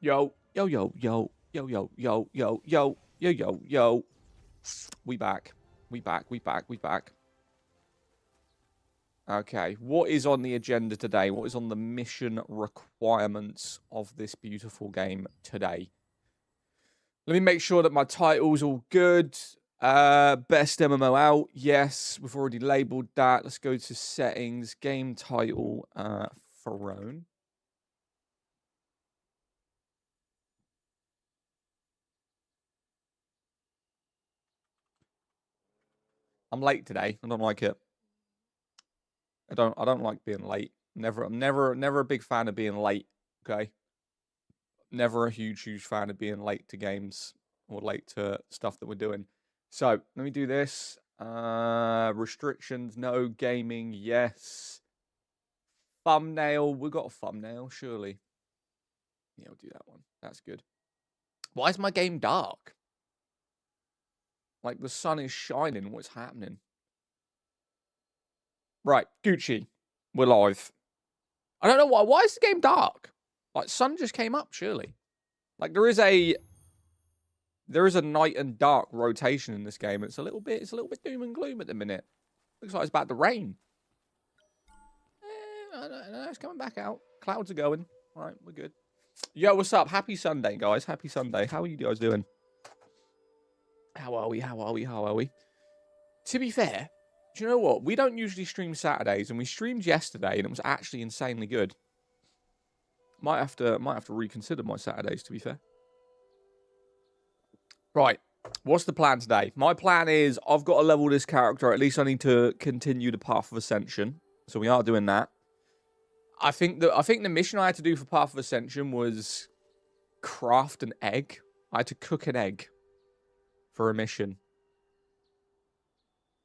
Yo, yo, yo, yo, yo, yo, yo, yo, yo, yo, yo, yo. We back. We back. We back. We back. Okay, what is on the agenda today? What is on the mission requirements of this beautiful game today? Let me make sure that my title's all good. Best MMO out. Yes, we've already labeled that. Let's go to settings. Game title. Throne. I'm late today. I don't like it. I don't like being late. I'm never a big fan of being late. Okay. Never a huge fan of being late to games or late to stuff that we're doing. So let me do this. Restrictions, no. Gaming, yes. Thumbnail, we got a thumbnail, surely. Yeah, we'll do that one. That's good. Why is my game dark? Like the sun is shining. What's happening? Right, Gucci, we're live. I don't know why. Why is the game dark? Like sun just came up, surely. Like there is a night and dark rotation in this game. It's a little bit doom and gloom at the minute. Looks like it's about to rain. I don't know, it's coming back out. Clouds are going. All right, we're good. Yo, what's up? Happy Sunday, guys. Happy Sunday. How are you guys doing? How are we? How are we? How are we? To be fair, do you know what? We don't usually stream Saturdays, and we streamed yesterday, and it was actually insanely good. Might have to reconsider my Saturdays, to be fair. Right. What's the plan today? My plan is I've got to level this character. At least I need to continue the Path of Ascension. So we are doing that. I think the mission I had to do for Path of Ascension was craft an egg. I had to cook an egg for a mission,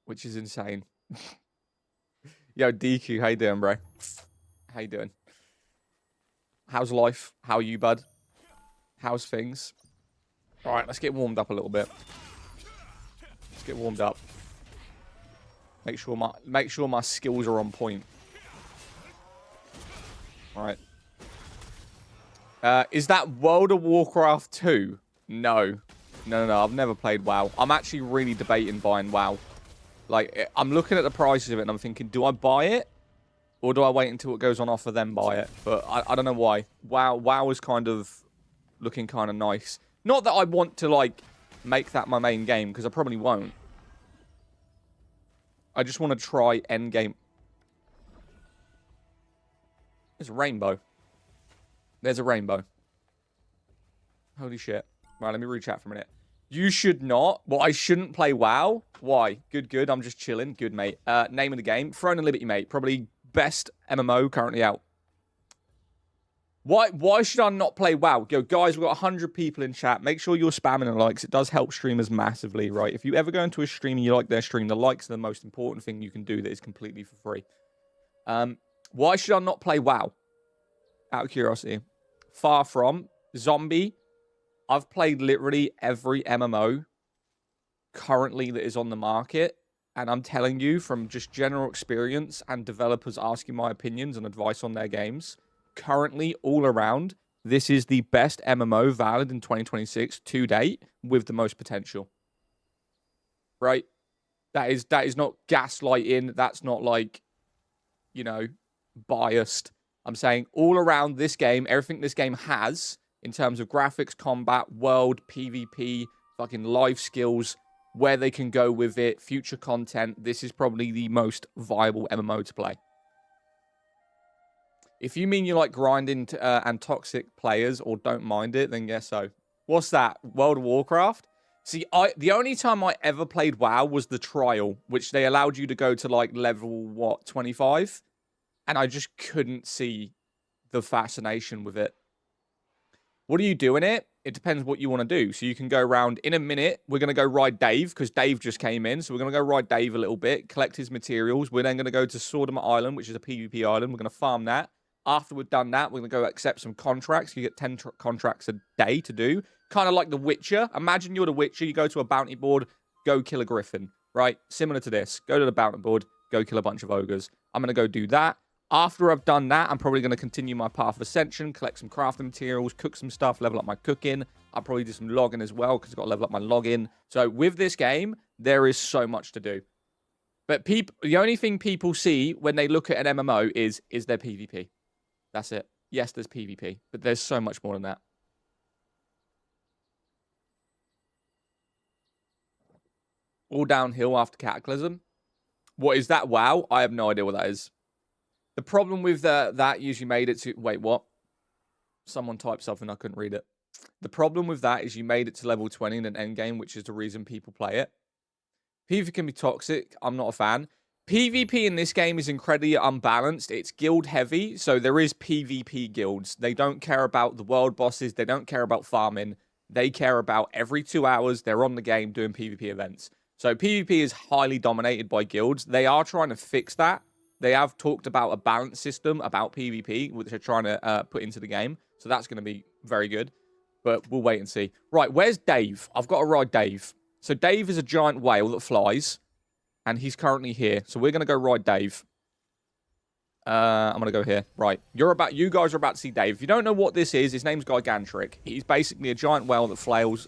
which is insane. Yo, DQ, how you doing, bro? How you doing? How's life? How are you, bud? How's things? All right, let's get warmed up a little bit. Let's get warmed up. Make sure my skills are on point. All right. Is that World of Warcraft 2? No. No. I've never played WoW. I'm actually really debating buying WoW. Like, I'm looking at the prices of it and I'm thinking, do I buy it? Or do I wait until it goes on offer, then buy it? But I don't know why. WoW is kind of looking kind of nice. Not that I want to, like, make that my main game, because I probably won't. I just want to try endgame. There's a rainbow. There's a rainbow. Holy shit. Right, let me reach out for a minute. You should not. Well, I shouldn't play WoW. Why? Good. I'm just chilling. Good, mate. Name of the game. Throne and Liberty, mate. Probably best MMO currently out. Why should I not play WoW? Yo, guys, we've got 100 people in chat. Make sure you're spamming the likes. It does help streamers massively, right? If you ever go into a stream and you like their stream, the likes are the most important thing you can do that is completely for free. Why should I not play WoW? Out of curiosity. Far from. Zombie. I've played literally every MMO currently that is on the market. And I'm telling you from just general experience and developers asking my opinions and advice on their games, currently all around, this is the best MMO valid in 2026 to date with the most potential. Right? That is not gaslighting. That's not like, you know, biased. I'm saying all around this game, everything this game has in terms of graphics, combat, world, PvP, fucking life skills, where they can go with it, future content, this is probably the most viable MMO to play. If you mean you like grinding and toxic players or don't mind it, then guess so. What's that? World of Warcraft? See, the only time I ever played WoW was the trial, which they allowed you to go to like level, what, 25? And I just couldn't see the fascination with it. What do you do in it? It depends what you want to do. So you can go around in a minute. We're going to go ride Dave because Dave just came in. So we're going to go ride Dave a little bit, collect his materials. We're then going to go to Swordimer Island, which is a PvP island. We're going to farm that. After we've done that, we're going to go accept some contracts. You get 10 contracts a day to do. Kind of like The Witcher. Imagine you're The Witcher. You go to a bounty board, go kill a griffin, right? Similar to this. Go to the bounty board, go kill a bunch of ogres. I'm going to go do that. After I've done that, I'm probably going to continue my path of Ascension, collect some crafting materials, cook some stuff, level up my cooking. I'll probably do some logging as well because I've got to level up my logging. So with this game, there is so much to do. But the only thing people see when they look at an MMO is there PvP. That's it. Yes, there's PvP, but there's so much more than that. All downhill after Cataclysm. What is that? WoW? I have no idea what that is. The problem with that usually made it to... Wait, what? Someone typed something, I couldn't read it. The problem with that is you made it to level 20 in an endgame, which is the reason people play it. PvP can be toxic. I'm not a fan. PvP in this game is incredibly unbalanced. It's guild heavy, so there is PvP guilds. They don't care about the world bosses. They don't care about farming. They care about every 2 hours, they're on the game doing PvP events. So PvP is highly dominated by guilds. They are trying to fix that. They have talked about a balance system about PvP, which they're trying to put into the game. So that's going to be very good. But we'll wait and see. Right, where's Dave? I've got to ride Dave. So Dave is a giant whale that flies. And he's currently here. So we're going to go ride Dave. I'm going to go here. Right. You guys are about to see Dave. If you don't know what this is, his name's Gigantric. He's basically a giant whale that flies.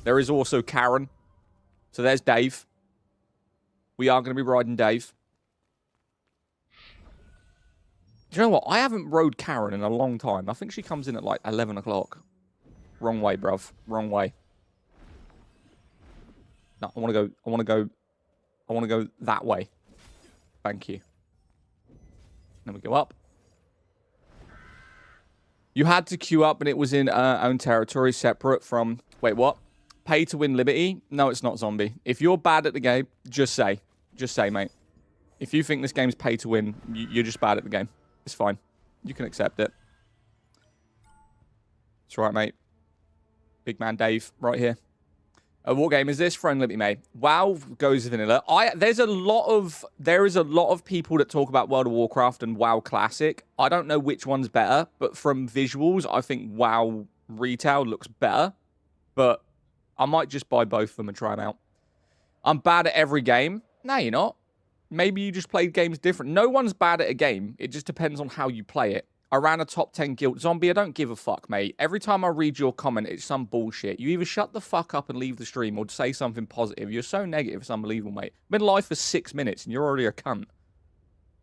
There is also Karen. So there's Dave. We are going to be riding Dave. Do you know what? I haven't rode Karen in a long time. I think she comes in at like 11 o'clock. Wrong way, bruv. Wrong way. No, I want to go that way. Thank you. Then we go up. You had to queue up and it was in own territory separate from... Wait, what? Pay to win Liberty? No, it's not, Zombie. If you're bad at the game, just say. Just say, mate. If you think this game's pay to win, you're just bad at the game. It's fine. You can accept it. That's right, mate. Big man Dave, right here. What game is this? Friend Liberty, mate. WoW goes vanilla. There is a lot of people that talk about World of Warcraft and WoW Classic. I don't know which one's better, but from visuals, I think WoW Retail looks better. But I might just buy both of them and try them out. I'm bad at every game. No, you're not. Maybe you just played games different. No one's bad at a game. It just depends on how you play it. I ran a top 10 guild. Zombie, I don't give a fuck, mate. Every time I read your comment, it's some bullshit. You either shut the fuck up and leave the stream or say something positive. You're so negative, it's unbelievable, mate. Been live for 6 minutes and you're already a cunt.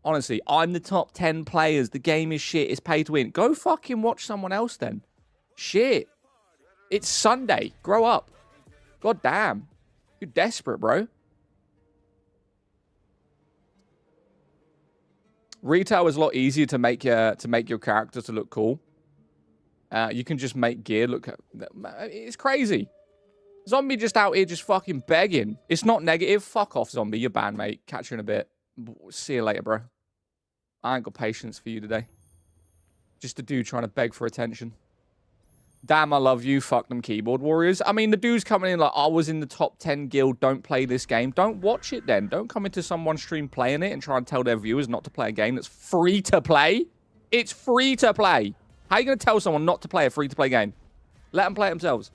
Honestly, I'm the top 10 players. The game is shit. It's pay to win. Go fucking watch someone else then. Shit. It's Sunday. Grow up. God damn. You're desperate, bro. Retail is a lot easier to make your character to look cool. You can just make gear look... It's crazy. Zombie just out here just fucking begging. It's not negative. Fuck off, Zombie. You're banned, mate. Catch you in a bit. See you later, bro. I ain't got patience for you today. Just a dude trying to beg for attention. Damn, I love you. Fuck them keyboard warriors. I mean, the dude's coming in like, I was in the top 10 guild. Don't play this game. Don't watch it then. Don't come into someone's stream playing it and try and tell their viewers not to play a game that's free to play. It's free to play. How are you going to tell someone not to play a free-to-play game? Let them play it themselves.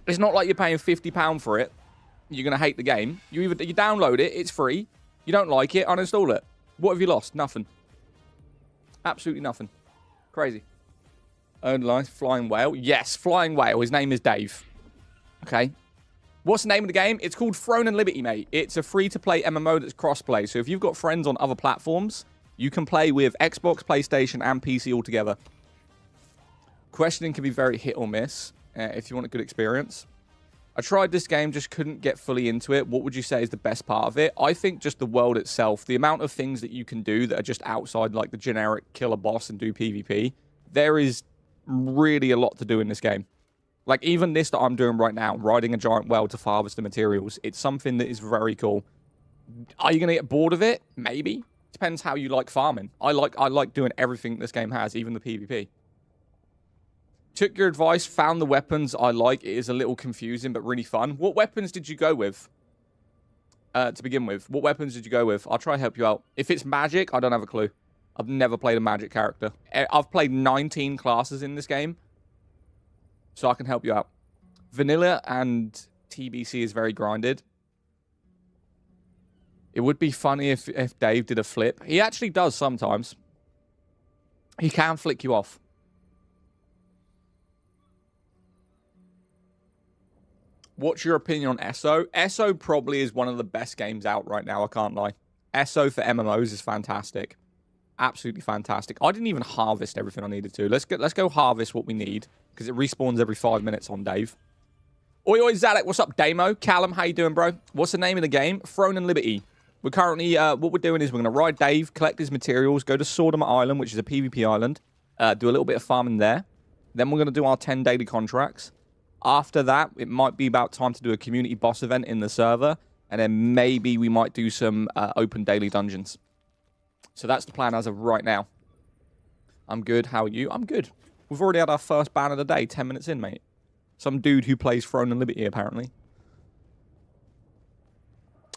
It's not like you're paying £50 for it. You're going to hate the game. You download it. It's free. You don't like it. Uninstall it. What have you lost? Nothing. Absolutely nothing. Crazy. Own life, Flying Whale. Yes, Flying Whale. His name is Dave. Okay. What's the name of the game? It's called Throne and Liberty, mate. It's a free-to-play MMO that's cross-play. So if you've got friends on other platforms, you can play with Xbox, PlayStation, and PC all together. Questioning can be very hit or miss if you want a good experience. I tried this game, just couldn't get fully into it. What would you say is the best part of it? I think just the world itself. The amount of things that you can do that are just outside like the generic kill a boss and do PvP. There is really a lot to do in this game. Like even this that I'm doing right now, riding a giant whale to harvest the materials. It's something that is very cool. Are you going to get bored of it? Maybe. Depends how you like farming. I like doing everything this game has, even the PvP. Took your advice, found the weapons I like. It is a little confusing, but really fun. What weapons did you go with? To begin with, what weapons did you go with? I'll try to help you out. If it's magic, I don't have a clue. I've never played a magic character. I've played 19 classes in this game. So I can help you out. Vanilla and TBC is very grinded. It would be funny if Dave did a flip. He actually does sometimes. He can flick you off. What's your opinion on SO? SO probably is one of the best games out right now, I can't lie. SO for MMOs is fantastic. Absolutely fantastic. I didn't even harvest everything I needed to. Let's go harvest what we need, because it respawns every 5 minutes on Dave. Oi, oi, Zadek, what's up, Damo? Callum, how you doing, bro? What's the name of the game? Throne and Liberty. We're currently, what we're doing is we're going to ride Dave, collect his materials, go to Sordom Island, which is a PvP island, do a little bit of farming there. Then we're going to do our 10 daily contracts. After that, it might be about time to do a community boss event in the server, and then maybe we might do some open daily dungeons. So that's the plan as of right now. I'm good. How are you? I'm good. We've already had our first ban of the day, 10 minutes in, mate. Some dude who plays Throne and Liberty, apparently.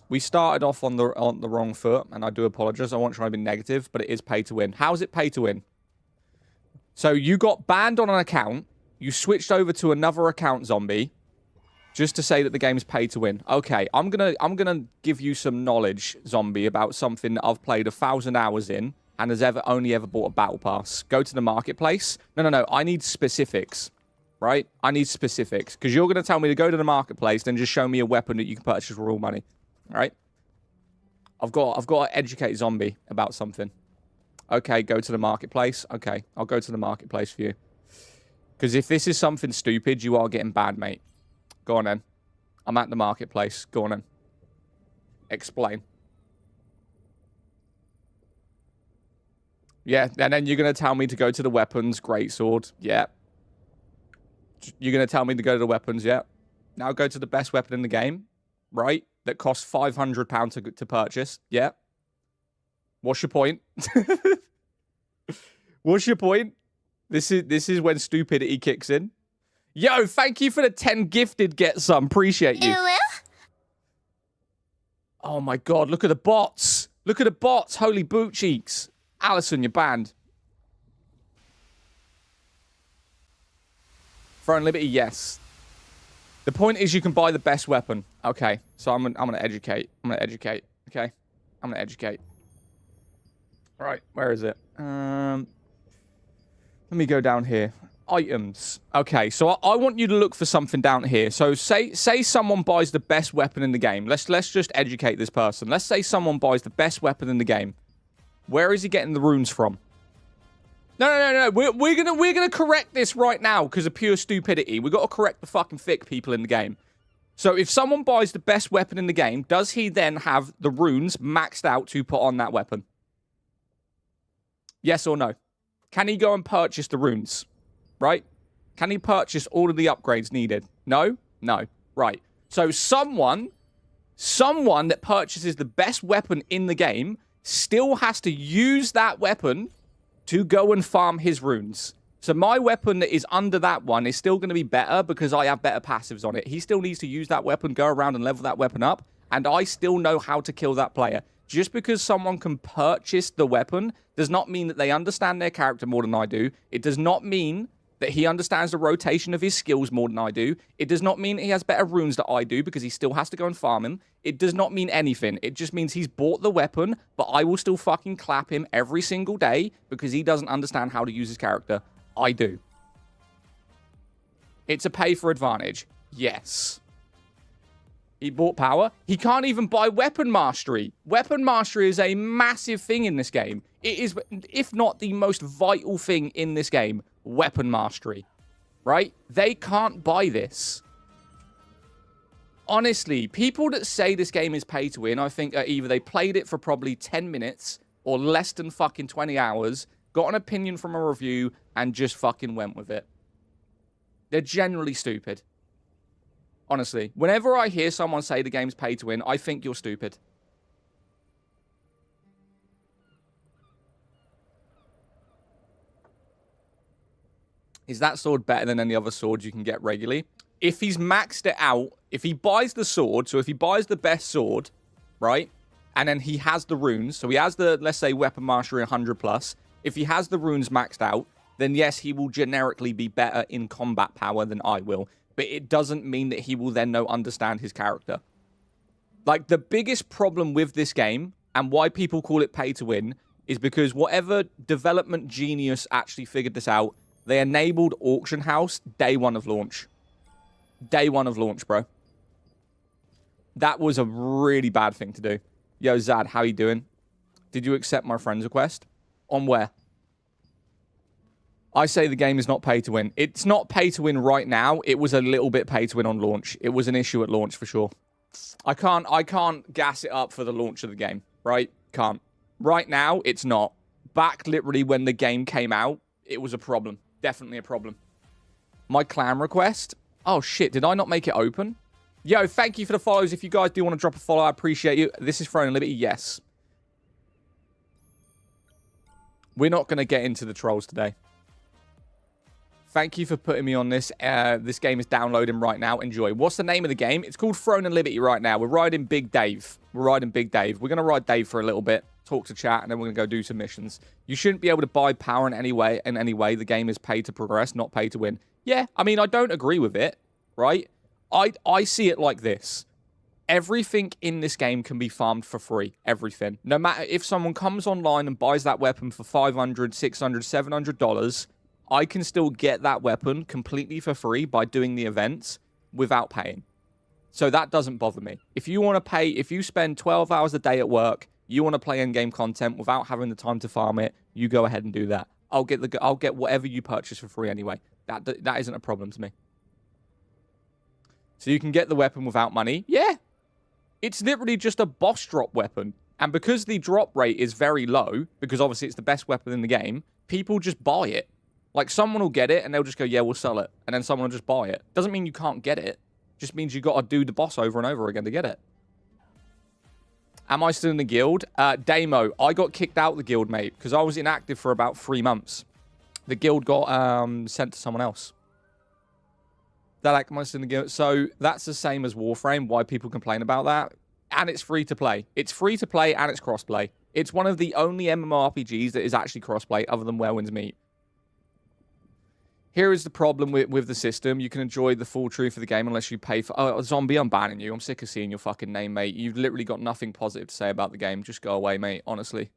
We started off on the wrong foot, and I do apologize. I won't try to be negative, but it is pay to win. How is it pay to win? So you got banned on an account. You switched over to another account, Zombie, just to say that the game's pay to win. Okay, I'm gonna give you some knowledge, Zombie, about something that I've played 1,000 hours in and has only ever bought a battle pass. Go to the marketplace. No. I need specifics, right? I need specifics, because you're gonna tell me to go to the marketplace, then just show me a weapon that you can purchase for real money, all right? I've got to educate Zombie about something. Okay, go to the marketplace. Okay, I'll go to the marketplace for you. Because if this is something stupid, you are getting banned, mate. Go on then. I'm at the marketplace. Go on then. Explain. Yeah, and then you're going to tell me to go to the weapons. Greatsword. Yeah. You're going to tell me to go to the weapons. Yeah. Now go to the best weapon in the game. Right? That costs £500 to purchase. Yeah. What's your point? What's your point? This is when stupidity kicks in. Yo, thank you for the 10 gifted, get some. Appreciate you. Oh my god, look at the bots. Look at the bots. Holy boot cheeks. Allison, you're banned. Throne Liberty, yes. The point is you can buy the best weapon. Okay, so I'm gonna educate. Okay? I'm gonna educate. Right, where is it? Let me go down here. Items. Okay, so I want you to look for something down here. So say someone buys the best weapon in the game. Let's just educate this person. Let's say someone buys the best weapon in the game. Where is he getting the runes from? No. We're gonna correct this right now because of pure stupidity. We got to correct the fucking thick people in the game. So if someone buys the best weapon in the game, does he then have the runes maxed out to put on that weapon? Yes or no? Can he go and purchase the runes? Right? Can he purchase all of the upgrades needed? No? No. Right. So someone that purchases the best weapon in the game still has to use that weapon to go and farm his runes. So my weapon that is under that one is still going to be better because I have better passives on it. He still needs to use that weapon, go around and level that weapon up, and I still know how to kill that player. Just because someone can purchase the weapon does not mean that they understand their character more than I do. It does not mean that he understands the rotation of his skills more than I do. It does not mean he has better runes than I do because he still has to go and farm him. It does not mean anything. It just means he's bought the weapon, but I will still fucking clap him every single day because he doesn't understand how to use his character. I do. It's a pay for advantage. Yes. He bought power. He can't even buy weapon mastery. Weapon mastery is a massive thing in this game. It is, if not the most vital thing in this game, weapon mastery. Right? They can't buy this. Honestly, people that say this game is pay to win, I think either they played it for probably 10 minutes or less than fucking 20 hours, got an opinion from a review, and just fucking went with it. They're generally stupid. Honestly, whenever I hear someone say the game's pay to win, I think you're stupid. Is that sword better than any other sword you can get regularly? If he's maxed it out, if he buys the sword, so if he buys the best sword, right, and then he has the runes, so he has the, let's say, weapon mastery 100 plus, if he has the runes maxed out, then yes, he will generically be better in combat power than I will. But it doesn't mean that he will then understand his character. Like, the biggest problem with this game and why people call it pay to win is because whatever development genius actually figured this out, they enabled auction house day one of launch. Day one of launch, bro. That was a really bad thing to do. Yo, Zad, how you doing? Did you accept my friend's request? On where? I say the game is not pay to win. It's not pay to win right now. It was a little bit pay to win on launch. It was an issue at launch for sure. I can't gas it up for the launch of the game, right? Can't. Right now, it's not. Back literally when the game came out, it was a problem. Definitely a problem. My clan request? Oh shit, did I not make it open? Yo, thank you for the follows. If you guys do want to drop a follow, I appreciate you. This is Throne and Liberty, yes. We're not going to get into the trolls today. Thank you for putting me on this. This game is downloading right now. Enjoy. What's the name of the game? It's called Throne and Liberty right now. We're riding Big Dave. We're riding Big Dave. We're going to ride Dave for a little bit, talk to chat, and then we're going to go do some missions. You shouldn't be able to buy power in any way. The game is pay to progress, not pay to win. Yeah, I mean, I don't agree with it, right? I see it like this. Everything in this game can be farmed for free. Everything. No matter if someone comes online and buys that weapon for $500, $600, $700, I can still get that weapon completely for free by doing the events without paying. So that doesn't bother me. If you want to pay, if you spend 12 hours a day at work, you want to play in-game content without having the time to farm it, you go ahead and do that. I'll get whatever you purchase for free anyway. That isn't a problem to me. So you can get the weapon without money. Yeah. It's literally just a boss drop weapon. And because the drop rate is very low, because obviously it's the best weapon in the game, people just buy it. Like, someone will get it, and they'll just go, yeah, we'll sell it. And then someone will just buy it. Doesn't mean you can't get it. Just means you got to do the boss over and over again to get it. Am I still in the guild? Damo, I got kicked out of the guild, mate, because I was inactive for about 3 months. The guild got sent to someone else. That am I still in the guild? So that's the same as Warframe, why people complain about that. And it's free to play. It's free to play, and it's crossplay. It's one of the only MMORPGs that is actually crossplay, other than Where Winds Meet. Here is the problem with the system. You can enjoy the full truth of the game unless you pay for... Oh, Zombie, I'm banning you. I'm sick of seeing your fucking name, mate. You've literally got nothing positive to say about the game. Just go away, mate, honestly.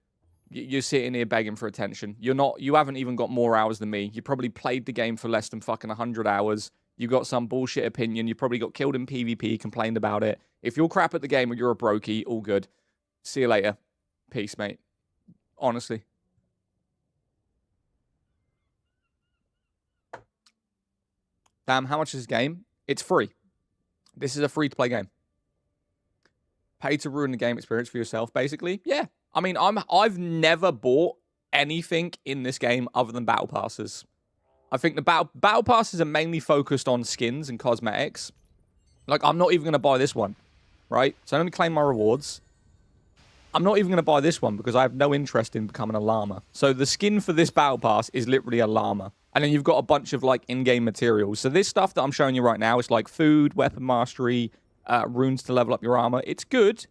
You're sitting here begging for attention. You haven't even got more hours than me. You probably played the game for less than fucking 100 hours. You got some bullshit opinion. You probably got killed in PvP, complained about it. If you're crap at the game or you're a brokey, all good. See you later. Peace, mate. Honestly. Damn, how much is this game? It's free. This is a free-to-play game. Pay to ruin the game experience for yourself, basically. Yeah. I mean, I've never bought anything in this game other than battle passes. I think the battle passes are mainly focused on skins and cosmetics. Like, I'm not even going to buy this one, right? So let me claim my rewards. I'm not even going to buy this one because I have no interest in becoming a llama. So the skin for this battle pass is literally a llama. And then you've got a bunch of, like, in-game materials. So this stuff that I'm showing you right now is, like, food, weapon mastery, runes to level up your armor. It's good,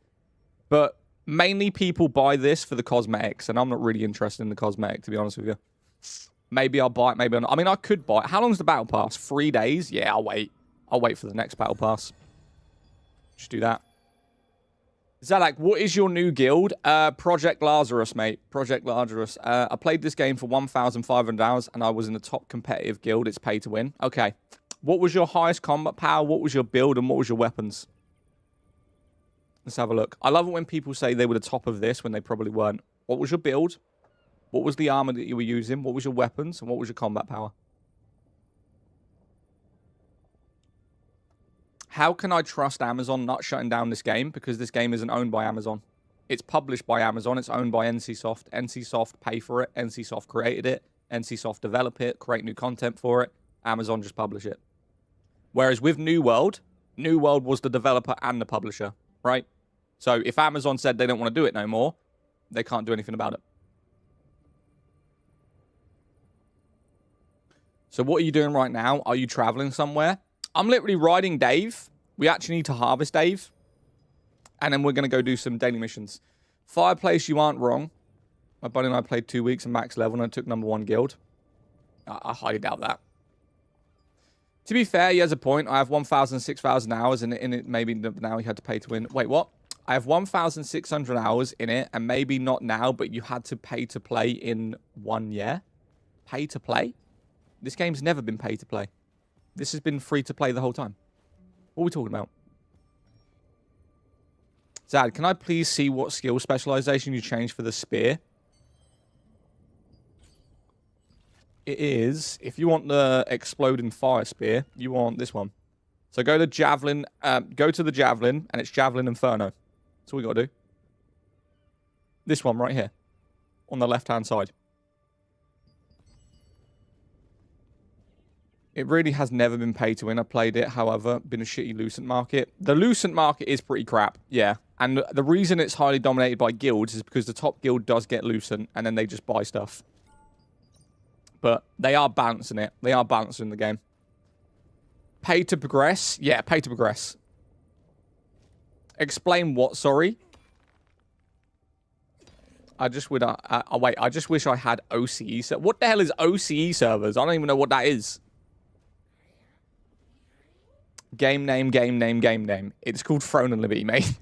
but mainly people buy this for the cosmetics. And I'm not really interested in the cosmetic, to be honest with you. Maybe I'll buy it, maybe I'll not. I mean, I could buy it. How long's the battle pass? 3 days? Yeah, I'll wait. I'll wait for the next battle pass. Just do that. Zalak, what is your new guild? Project Lazarus, mate. Project Lazarus. I played this game for 1,500 hours, and I was in the top competitive guild. It's pay to win. Okay. What was your highest combat power? What was your build? And what was your weapons? Let's have a look. I love it when people say they were the top of this when they probably weren't. What was your build? What was the armor that you were using? What was your weapons? And what was your combat power? How can I trust Amazon not shutting down this game? Because this game isn't owned by Amazon. It's published by Amazon. It's owned by NCSoft. NCSoft pay for it. NCSoft created it. NCSoft develop it, create new content for it. Amazon just publish it. Whereas with New World was the developer and the publisher, right? So if Amazon said they don't want to do it no more, they can't do anything about it. So what are you doing right now? Are you traveling somewhere? I'm literally riding Dave. We actually need to harvest Dave. And then we're going to go do some daily missions. Fireplace, you aren't wrong. My buddy and I played 2 weeks at max level and I took #1 guild. I highly doubt that. To be fair, he has a point. I have 1,000, 6,000 hours and in it maybe now he had to pay to win. Wait, what? I have 1,600 hours in it, and maybe not now, but you had to pay to play in 1 year. Pay to play? This game's never been pay to play. This has been free to play the whole time. What are we talking about? Zad, can I please see what skill specialization you changed for the spear? It is, if you want the exploding fire spear, you want this one. So go to javelin, go to the javelin, and it's javelin inferno. That's all we gotta do. This one right here, on the left-hand side. It really has never been pay to win. I played it, however, been a shitty Lucent market. The Lucent market is pretty crap, yeah. And the reason it's highly dominated by guilds is because the top guild does get Lucent, and then they just buy stuff. But they are balancing it. They are balancing the game. Pay to progress? Yeah, pay to progress. Explain what, sorry? I just would... wait, I just wish I had OCE. What the hell is OCE servers? I don't even know what that is. Game name, game name, game name. It's called Throne and Liberty, mate.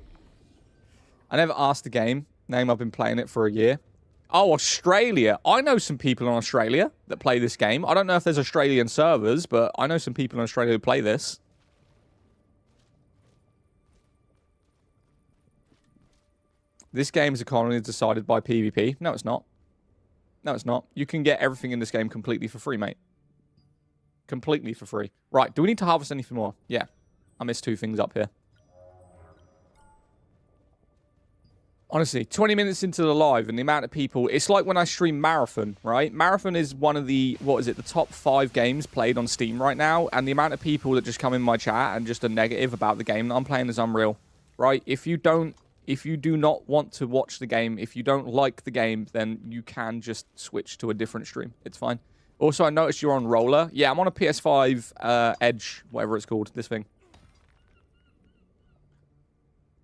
I never asked the game name. I've been playing it for a year. Oh, Australia. I know some people in Australia that play this game. I don't know if there's Australian servers, but I know some people in Australia who play this. This game's economy is decided by PvP. No, it's not. No, it's not. You can get everything in this game completely for free, mate. Completely for free. Right, do we need to harvest anything more? Yeah. I missed 2 things up here. Honestly, 20 minutes into the live and the amount of people... It's like when I stream Marathon, right? Marathon is one of the... What is it? The top 5 games played on Steam right now. And the amount of people that just come in my chat and just are negative about the game that I'm playing is unreal. Right? If you do not want to watch the game, if you don't like the game, then you can just switch to a different stream. It's fine. Also, I noticed you're on Roller. Yeah, I'm on a PS5 Edge, whatever it's called, this thing.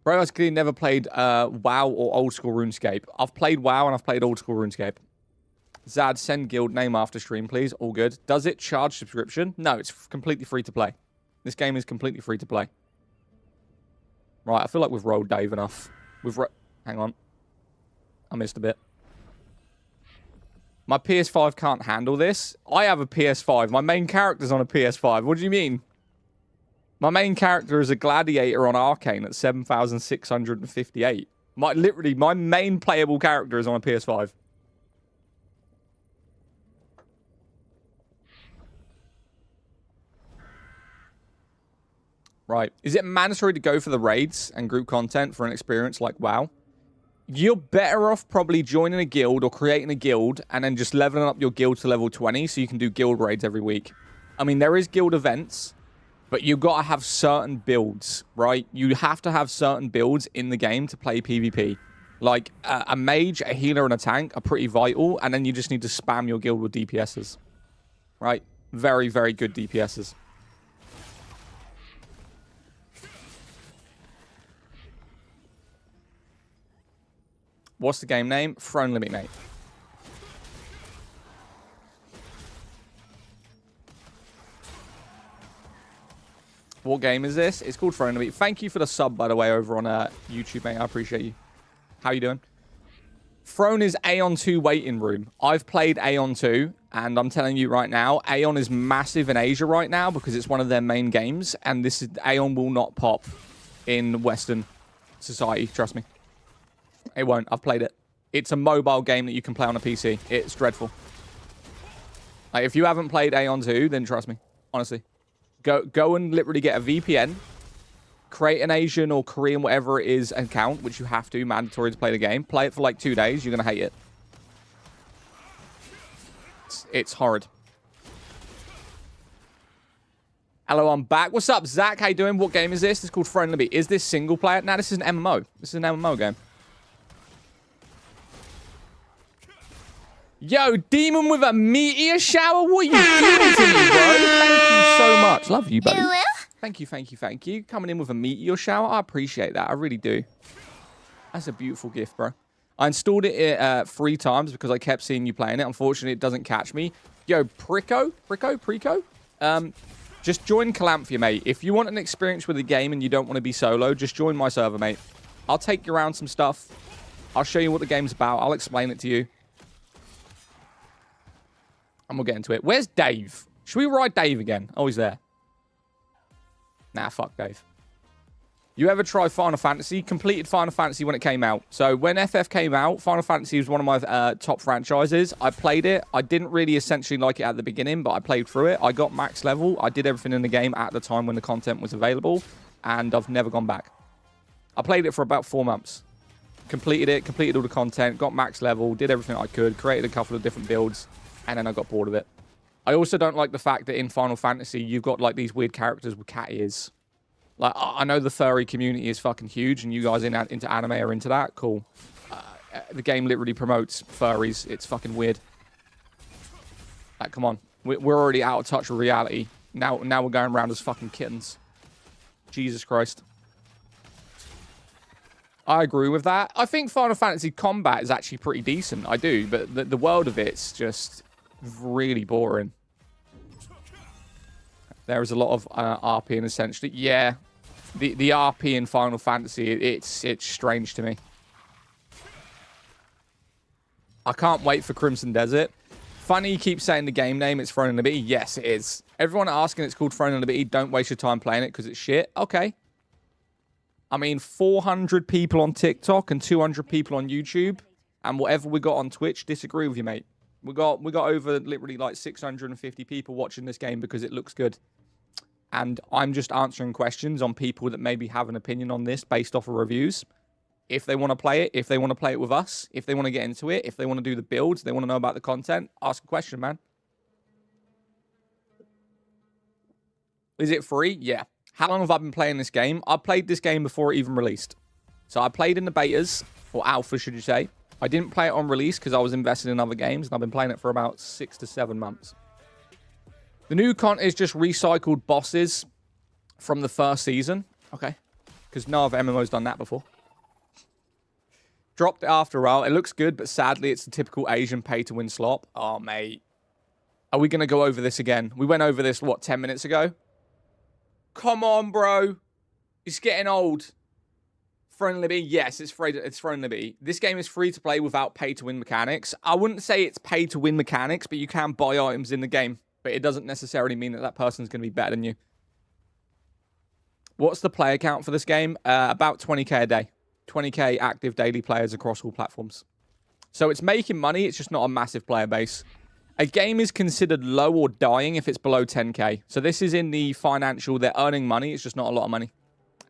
Bro, I've clearly never played WoW or old school RuneScape. I've played WoW and I've played old school RuneScape. Zad, send guild name after stream, please. All good. Does it charge subscription? No, it's completely free to play. This game is completely free to play. Right, I feel like we've rolled Dave enough. Hang on. I missed a bit. My PS5 can't handle this. I have a PS5. My main character's on a PS5. What do you mean? My main character is a gladiator on Arcane at 7,658. Literally, my main playable character is on a PS5. Right. Is it mandatory to go for the raids and group content for an experience like WoW? You're better off probably joining a guild or creating a guild and then just leveling up your guild to level 20 so you can do guild raids every week. I mean, there is guild events, but you've got to have certain builds, right? You have to have certain builds in the game to play PvP. Like, a mage, a healer, and a tank are pretty vital, and then you just need to spam your guild with DPSs. Right? Very, very good DPSs. What's the game name? Throne Limit, mate. What game is this? It's called Throne Limit. Thank you for the sub, by the way, over on YouTube, mate. I appreciate you. How you doing? Throne is Aeon 2 waiting room. I've played Aeon 2, and I'm telling you right now, Aeon is massive in Asia right now because it's one of their main games, and Aeon will not pop in Western society, trust me. It won't. I've played it. It's a mobile game that you can play on a PC. It's dreadful. Like, if you haven't played Aeon 2, then trust me. Honestly. Go and literally get a VPN. Create an Asian or Korean, whatever it is, account, which you have to, mandatory to play the game. Play it for like 2 days. You're going to hate it. It's horrid. Hello, I'm back. What's up, Zach? How you doing? What game is this? It's called Throne Limit. Is this single player? No, this is an MMO. This is an MMO game. Yo, demon with a meteor shower? What are you doing to me, bro? Thank you so much. Love you, buddy. Thank you, thank you, thank you. Coming in with a meteor shower. I appreciate that. I really do. That's a beautiful gift, bro. I installed it 3 times because I kept seeing you playing it. Unfortunately, it doesn't catch me. Yo, Prico? Just join Calamphia, mate. If you want an experience with the game and you don't want to be solo, just join my server, mate. I'll take you around some stuff. I'll show you what the game's about. I'll explain it to you. And we'll get into it. Where's Dave? Should we ride Dave again? Oh, he's there. Nah, fuck Dave. You ever try Final Fantasy? Completed Final Fantasy when it came out. So when FF came out, Final Fantasy was one of my top franchises. I played it. I didn't really essentially like it at the beginning, but I played through it. I got max level. I did everything in the game at the time when the content was available, and I've never gone back. I played it for about 4 months. Completed it, completed all the content, got max level, did everything I could, created a couple of different builds, and then I got bored of it. I also don't like the fact that in Final Fantasy, you've got like these weird characters with cat ears. Like, I know the furry community is fucking huge, and you guys into anime are into that. Cool. The game literally promotes furries. It's fucking weird. Like, come on. We're already out of touch with reality. Now we're going around as fucking kittens. Jesus Christ. I agree with that. I think Final Fantasy combat is actually pretty decent. I do, but the world of it's just really boring. There is a lot of RP in Ascension. Yeah, the RP in Final Fantasy, it's strange to me. I can't wait for Crimson Desert. Funny you keep saying the game name, it's Throne and Liberty. Yes, it is. Everyone asking it's called Throne and Liberty, don't waste your time playing it because it's shit. Okay. I mean, 400 people on TikTok and 200 people on YouTube and whatever we got on Twitch disagree with you, mate. We got over literally like 650 people watching this game because it looks good. And I'm just answering questions on people that maybe have an opinion on this based off of reviews. If they want to play it, if they want to play it with us, if they want to get into it, if they want to do the builds, they want to know about the content, ask a question, man. Is it free? Yeah. How long have I been playing this game? I played this game before it even released. So I played in the betas, or alpha, should you say. I didn't play it on release because I was invested in other games, and I've been playing it for about 6 to 7 months. The new content is just recycled bosses from the first season. Okay. Because no other MMO's done that before. Dropped it after a while. It looks good, but sadly, it's the typical Asian pay-to-win slop. Oh, mate. Are we going to go over this again? We went over this, what, 10 minutes ago? Come on, bro. It's getting old. Throne and Liberty? Yes, it's Throne and Liberty. This game is free to play without pay-to-win mechanics. I wouldn't say it's pay-to-win mechanics, but you can buy items in the game. But it doesn't necessarily mean that that person's going to be better than you. What's the player count for this game? About 20k a day. 20k active daily players across all platforms. So it's making money. It's just not a massive player base. A game is considered low or dying if it's below 10k. So this is in the financial. They're earning money. It's just not a lot of money.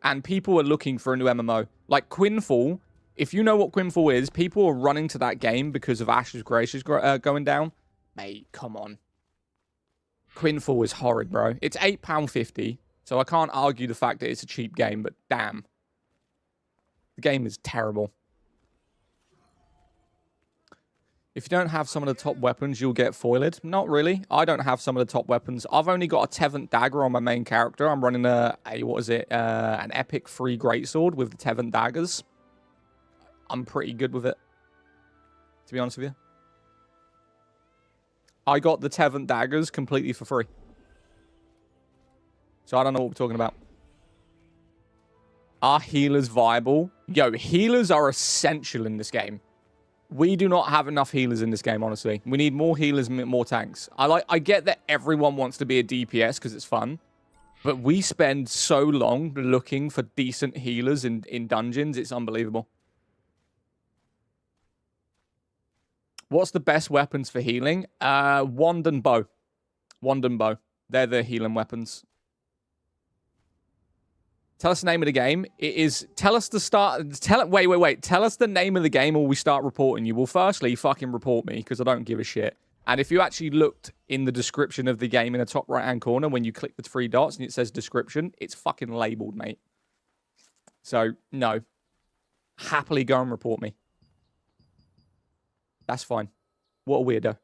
And people are looking for a new MMO. Like Quinfall. If you know what Quinfall is, people are running to that game because of Ash's Gracious going down. Mate, come on. Quinfall is horrid, bro. It's £8.50. So I can't argue the fact that it's a cheap game, but damn. The game is terrible. If you don't have some of the top weapons, you'll get foiled. Not really. I don't have some of the top weapons. I've only got a Tevant dagger on my main character. I'm running an epic free greatsword with the Tevant daggers. I'm pretty good with it, to be honest with you. I got the Tevant daggers completely for free. So I don't know what we're talking about. Are healers viable? Yo, healers are essential in this game. We do not have enough healers in this game, honestly. We need more healers and more tanks. I get that everyone wants to be a DPS because it's fun. But we spend so long looking for decent healers in dungeons. It's unbelievable. What's the best weapons for healing? Wand and bow. Wand and bow. They're the healing weapons. Tell us the name of the game. It is... Tell us the start... Wait. Tell us the name of the game or we start reporting you. Well, firstly, fucking report me because I don't give a shit. And if you actually looked in the description of the game in the top right-hand corner when you click the 3 dots and it says description, it's fucking labeled, mate. So, no. Happily go and report me. That's fine. What a weirdo.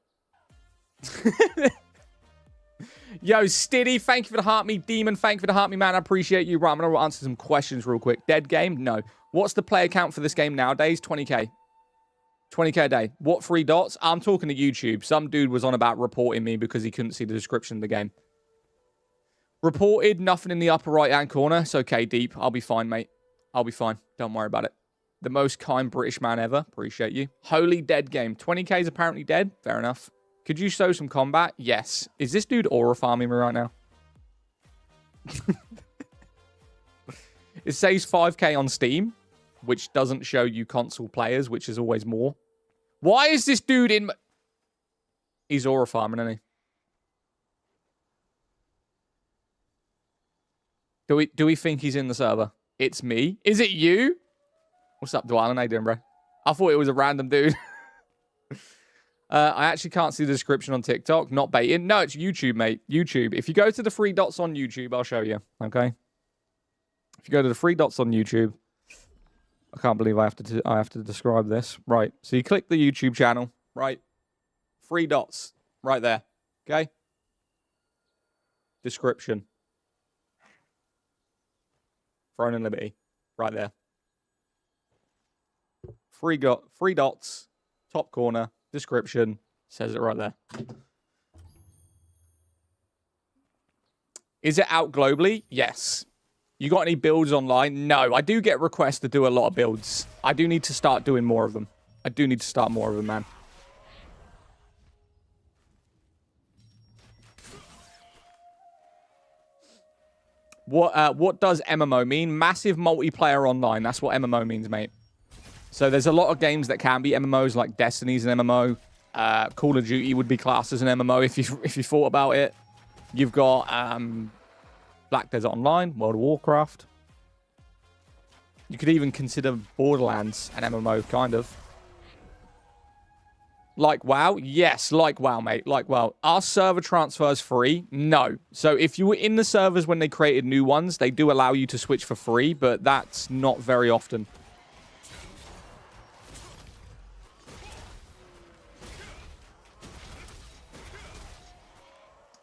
Yo, Stiddy, thank you for the heart me. Demon, thank you for the heart me, man. I appreciate you. Right, I'm going to answer some questions real quick. Dead game? No. What's the player count for this game nowadays? 20k. 20k a day. What 3 dots? I'm talking to YouTube. Some dude was on about reporting me because he couldn't see the description of the game. Reported, nothing in the upper right-hand corner. It's okay, Deep. I'll be fine, mate. I'll be fine. Don't worry about it. The most kind British man ever. Appreciate you. Holy dead game. 20k is apparently dead. Fair enough. Could you show some combat? Yes. Is this dude aura farming me right now? It says 5k on Steam, which doesn't show you console players, which is always more. Why is this dude in... He's aura farming, isn't he? Do we think he's in the server? It's me. Is it you? What's up, Dwalin? How you doing, bro? I thought it was a random dude. I actually can't see the description on TikTok. Not baiting. No, it's YouTube, mate. YouTube. If you go to the 3 dots on YouTube, I'll show you. Okay? If you go to the 3 dots on YouTube, I can't believe I have to describe this. Right. So you click the YouTube channel, right? 3 dots right there. Okay? Description. Throne and Liberty. Right there. 3 dots. Top corner. Description. Says it right there. Is it out globally? Yes. You got any builds online? No. I do get requests to do a lot of builds. I do need to start doing more of them. I do need to start more of them, man. What does MMO mean? Massive multiplayer online. That's what MMO means, mate. So there's a lot of games that can be MMOs, like Destiny's an MMO. Call of Duty would be classed as an MMO if you thought about it. You've got Black Desert Online, World of Warcraft. You could even consider Borderlands an MMO, kind of. Like WoW? Yes, like WoW, mate. Like WoW. Are server transfers free? No. So if you were in the servers when they created new ones, they do allow you to switch for free, but that's not very often.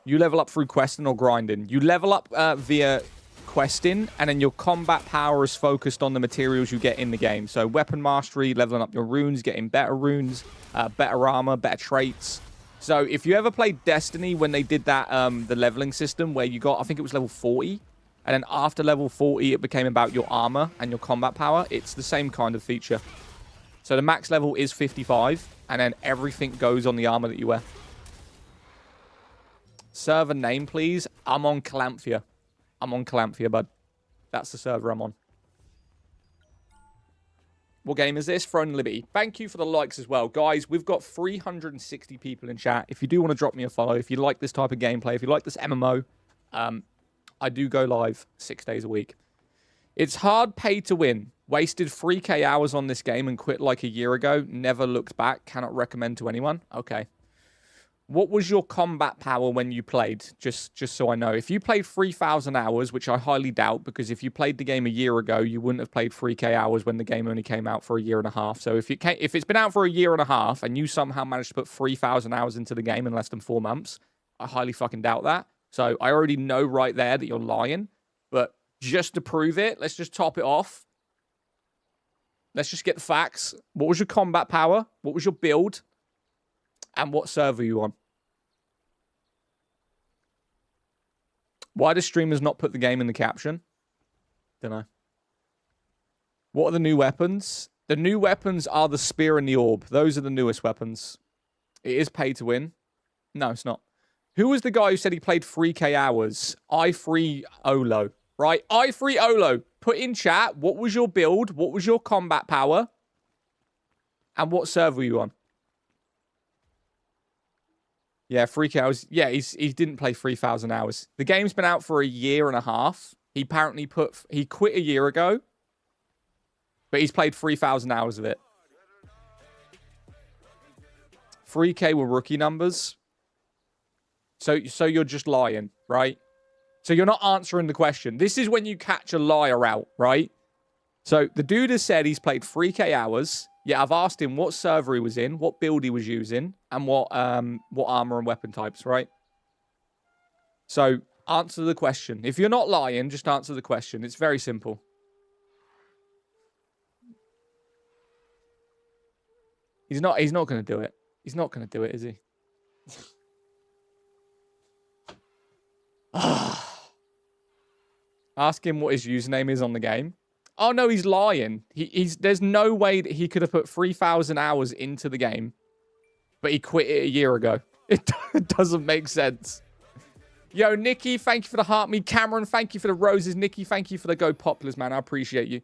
You level up through questing or grinding. You level up via questing, and then your combat power is focused on the materials you get in the game. So weapon mastery, leveling up your runes, getting better runes, better armor, better traits. So if you ever played Destiny when they did that, the leveling system where you got, I think it was level 40, and then after level 40, it became about your armor and your combat power. It's the same kind of feature. So the max level is 55, and then everything goes on the armor that you wear. Server name, please. I'm on Calamphia. I'm on Calamphia, bud. That's the server I'm on. What game is this? Throne and Liberty. Thank you for the likes as well. Guys, we've got 360 people in chat. If you do want to drop me a follow, if you like this type of gameplay, if you like this MMO, I do go live 6 days a week. It's hard pay to win. Wasted 3k hours on this game and quit like a year ago. Never looked back. Cannot recommend to anyone. Okay. What was your combat power when you played? Just so I know. If you played 3,000 hours, which I highly doubt, because if you played the game a year ago, you wouldn't have played 3k hours when the game only came out for a year and a half. So if it's been out for a year and a half and you somehow managed to put 3,000 hours into the game in less than 4 months, I highly fucking doubt that. So I already know right there that you're lying. But just to prove it, let's just top it off. Let's just get the facts. What was your combat power? What was your build? And what server are you on? Why do streamers not put the game in the caption? Don't know. What are the new weapons? The new weapons are the spear and the orb. Those are the newest weapons. It is pay to win. No, it's not. Who was the guy who said he played 3k hours? i3olo. Right? i3olo. Put in chat, what was your build? What was your combat power? And what server were you on? Yeah, 3k hours. Yeah, he didn't play 3,000 hours. The game's been out for a year and a half. He apparently he quit a year ago, but he's played 3,000 hours of it. 3k were rookie numbers. So you're just lying, right? So you're not answering the question. This is when you catch a liar out, right? So the dude has said he's played 3k hours. Yeah, I've asked him what server he was in, what build he was using, and what armor and weapon types, right? So answer the question. If you're not lying, just answer the question. It's very simple. He's not going to do it. He's not going to do it, is he? Ask him what his username is on the game. Oh, no, he's lying. There's no way that he could have put 3,000 hours into the game, but he quit it a year ago. It doesn't make sense. Yo, Nikki, thank you for the heart me. Cameron, thank you for the roses. Nikki, thank you for the go populars, man. I appreciate you.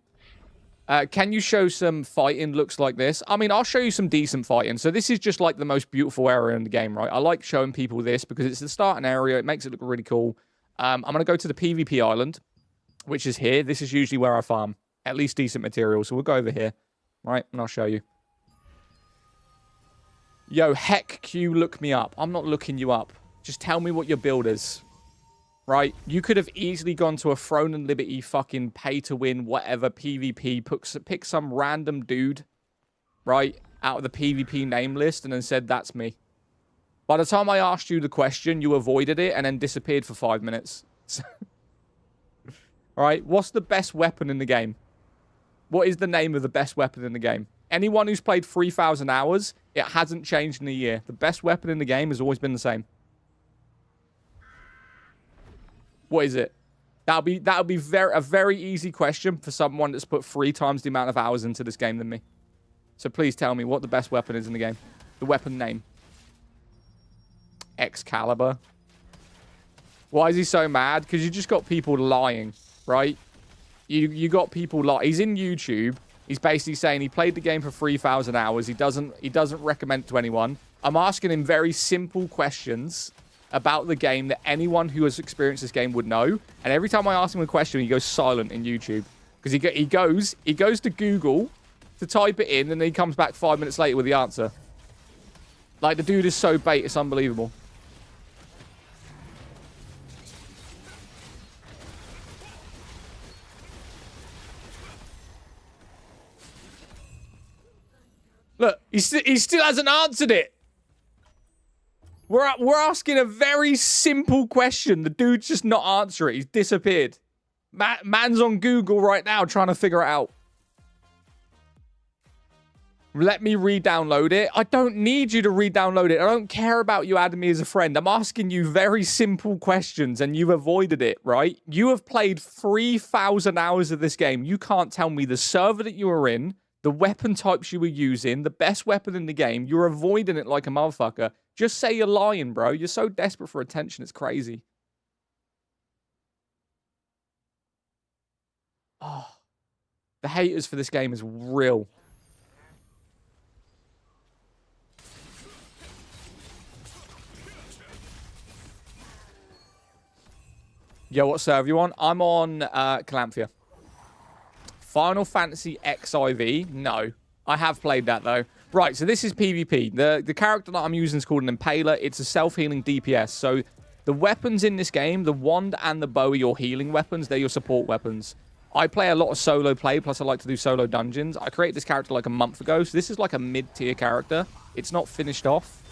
Can you show some fighting looks like this? I mean, I'll show you some decent fighting. So this is just like the most beautiful area in the game, right? I like showing people this because it's the starting area. It makes it look really cool. I'm going to go to the PvP island, which is here. This is usually where I farm at least decent material. So we'll go over here, right? And I'll show you. Yo, heck Q, look me up. I'm not looking you up. Just tell me what your build is. Right? You could have easily gone to a Throne and Liberty fucking pay-to-win, whatever, PvP. Pick some random dude, right, out of the PvP name list and then said, that's me. By the time I asked you the question, you avoided it and then disappeared for 5 minutes. Alright, what's the best weapon in the game? What is the name of the best weapon in the game? Anyone who's played 3,000 hours, it hasn't changed in a year. The best weapon in the game has always been the same. What is it? That'll be a very easy question for someone that's put 3 times the amount of hours into this game than me. So please tell me what the best weapon is in the game. The weapon name. Excalibur. Why is he so mad? Because you just got people lying, right? You got people lying. He's in YouTube. He's basically saying he played the game for 3,000 hours. He doesn't recommend it to anyone. I'm asking him very simple questions about the game that anyone who has experienced this game would know. And every time I ask him a question, he goes silent in YouTube. Because he goes to Google to type it in, and then he comes back 5 minutes later with the answer. Like, the dude is so bait, it's unbelievable. Look, he still hasn't answered it. We're asking a very simple question. The dude's just not answering it. He's disappeared. Man's on Google right now trying to figure it out. Let me re-download it. I don't need you to re-download it. I don't care about you adding me as a friend. I'm asking you very simple questions and you've avoided it, right? You have played 3,000 hours of this game. You can't tell me the server that you were in, the weapon types you were using, the best weapon in the game. You're avoiding it like a motherfucker. Just say you're lying, bro. You're so desperate for attention. It's crazy. Oh, the haters for this game is real. Yo, what server you on? I'm on Calamphia. Final Fantasy XIV? No. I have played that, though. Right, so this is PvP. The character that I'm using is called an Impaler. It's a self-healing DPS. So the weapons in this game, the wand and the bow are your healing weapons. They're your support weapons. I play a lot of solo play, plus I like to do solo dungeons. I created this character like a month ago, so this is like a mid-tier character. It's not finished off,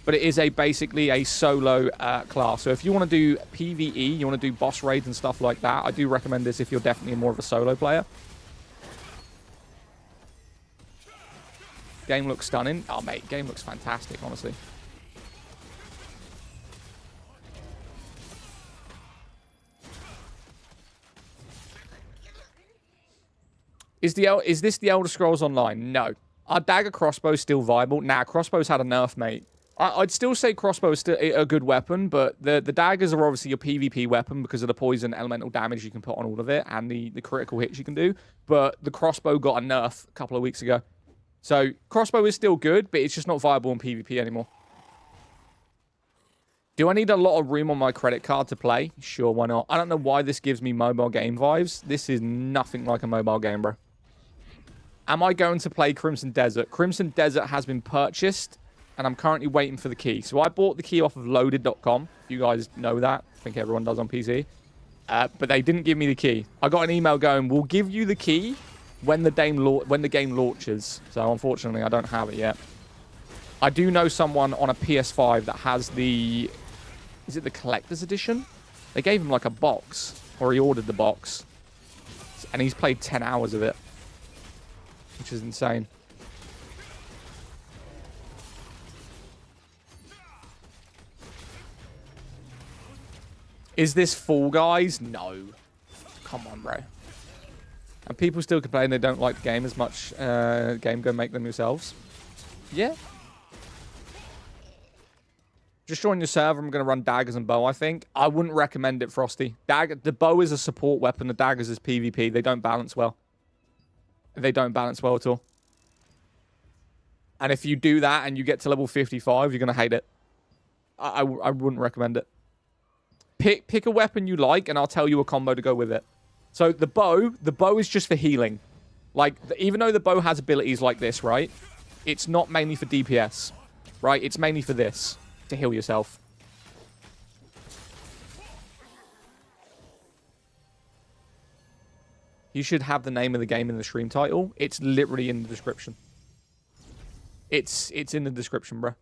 but it is basically a solo class. So if you want to do PvE, you want to do boss raids and stuff like that, I do recommend this if you're definitely more of a solo player. Game looks stunning. Oh, mate, game looks fantastic, honestly. Is this the Elder Scrolls Online? No. Are dagger crossbows still viable? Nah, crossbows had a nerf, mate. I'd still say crossbow is still a good weapon, but the daggers are obviously your PvP weapon because of the poison elemental damage you can put on all of it and the critical hits you can do. But the crossbow got a nerf a couple of weeks ago. So crossbow is still good, but it's just not viable in PvP anymore. Do I need a lot of room on my credit card to play? Sure, why not? I don't know why this gives me mobile game vibes. This is nothing like a mobile game, bro. Am I going to play Crimson Desert? Crimson Desert has been purchased, and I'm currently waiting for the key. So I bought the key off of loaded.com. You guys know that. I think everyone does on PC. But they didn't give me the key. I got an email going, we'll give you the key when the game launches. So unfortunately, I don't have it yet. I do know someone on a PS5 that has the... Is it the Collector's Edition? They gave him like a box, or he ordered the box. And he's played 10 hours of it, which is insane. Is this Fall Guys? No. Come on, bro. And people still complain they don't like the game as much. Game, go make them yourselves. Yeah. Just join your server. I'm going to run daggers and bow, I think. I wouldn't recommend it, Frosty. The bow is a support weapon. The daggers is PvP. They don't balance well. They don't balance well at all. And if you do that and you get to level 55, you're going to hate it. I wouldn't recommend it. Pick a weapon you like, and I'll tell you a combo to go with it. So the bow is just for healing. Like, even though the bow has abilities like this, right? It's not mainly for DPS, right? It's mainly for this, to heal yourself. You should have the name of the game in the stream title. It's literally in the description. It's in the description, bro.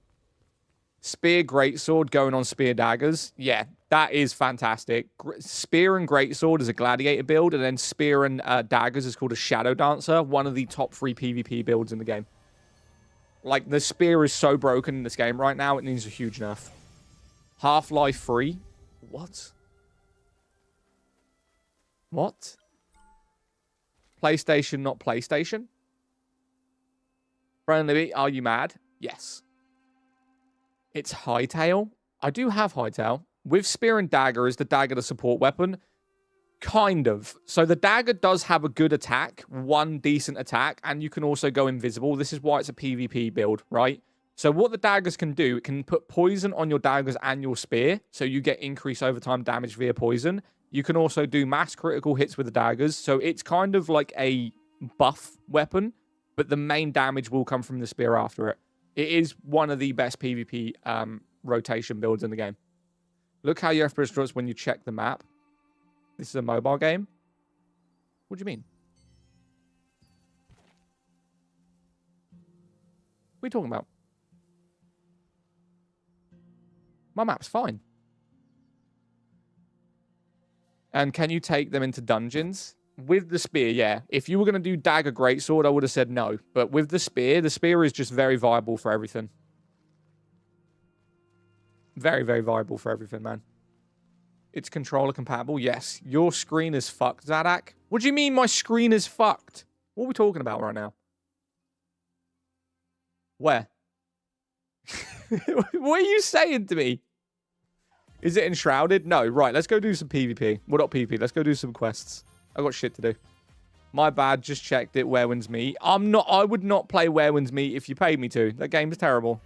Spear, greatsword, going on spear daggers. Yeah, that is fantastic. Spear and greatsword is a gladiator build, and then spear and daggers is called a shadow dancer. One of the top 3 PvP builds in the game. Like, the spear is so broken in this game right now, it needs a huge nerf. Half-Life 3? What? What? PlayStation, not PlayStation? Friendly, are you mad? Yes. It's Hightail. I do have Hightail. With Spear and Dagger, is the dagger the support weapon? Kind of. So the dagger does have a good attack, one decent attack, and you can also go invisible. This is why it's a PvP build, right? So what the daggers can do, it can put poison on your daggers and your spear, so you get increased overtime damage via poison. You can also do mass critical hits with the daggers, so it's kind of like a buff weapon, but the main damage will come from the spear after it. It is one of the best PvP rotation builds in the game. Look how your FPS drops when you check the map. This is a mobile game? What do you mean? What are you talking about? My map's fine. And can you take them into dungeons? With the spear, yeah. If you were going to do dagger greatsword, I would have said no. But with the spear is just very viable for everything. Very, very viable for everything, man. It's controller compatible. Yes. Your screen is fucked, Zadak. What do you mean my screen is fucked? What are we talking about right now? Where? What are you saying to me? Is it enshrouded? No. Right, let's go do some PvP. Well, not PvP. Let's go do some quests. I got shit to do. My bad. Just checked it. Where Wins Me. I would not play Where Wins Me if you paid me to. That game is terrible.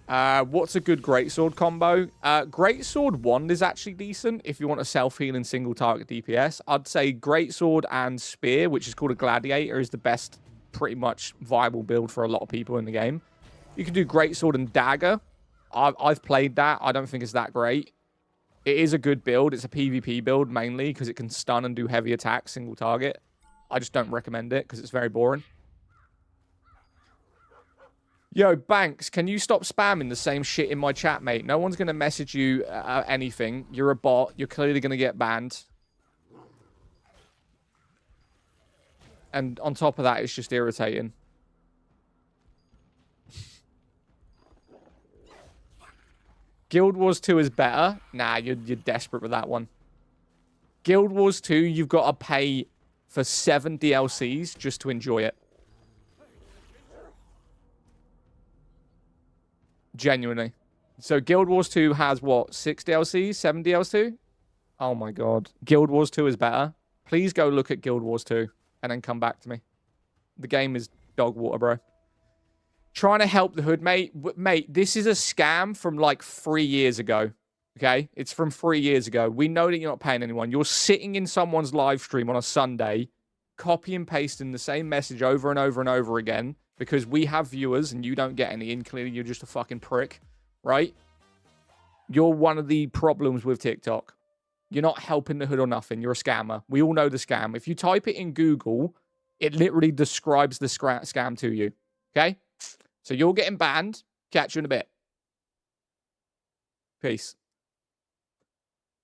What's a good greatsword combo? Greatsword wand is actually decent if you want a self-healing single target DPS. I'd say greatsword and spear, which is called a gladiator, is the best, pretty much viable build for a lot of people in the game. You can do greatsword and dagger. I've played that. I don't think it's that great. It is a good build. It's a PvP build mainly because it can stun and do heavy attacks, single target. I just don't recommend it because it's very boring. Yo, Banks, can you stop spamming the same shit in my chat, mate? No one's going to message you anything. You're a bot. You're clearly going to get banned. And on top of that, it's just irritating. Guild Wars 2 is better. Nah, you're desperate with that one. Guild Wars 2, you've got to pay for 7 DLCs just to enjoy it. Genuinely. So Guild Wars 2 has, what, 6 DLCs? 7 DLCs? Oh my god. Guild Wars 2 is better. Please go look at Guild Wars 2 and then come back to me. The game is dog water, bro. Trying to help the hood, mate. Mate, this is a scam from like 3 years ago. Okay? It's from 3 years ago. We know that you're not paying anyone. You're sitting in someone's live stream on a Sunday, copy and pasting the same message over and over and over again because we have viewers and you don't get any, and clearly you're just a fucking prick, right? You're one of the problems with TikTok. You're not helping the hood or nothing. You're a scammer. We all know the scam. If you type it in Google, it literally describes the scam to you. Okay? So you're getting banned. Catch you in a bit. Peace.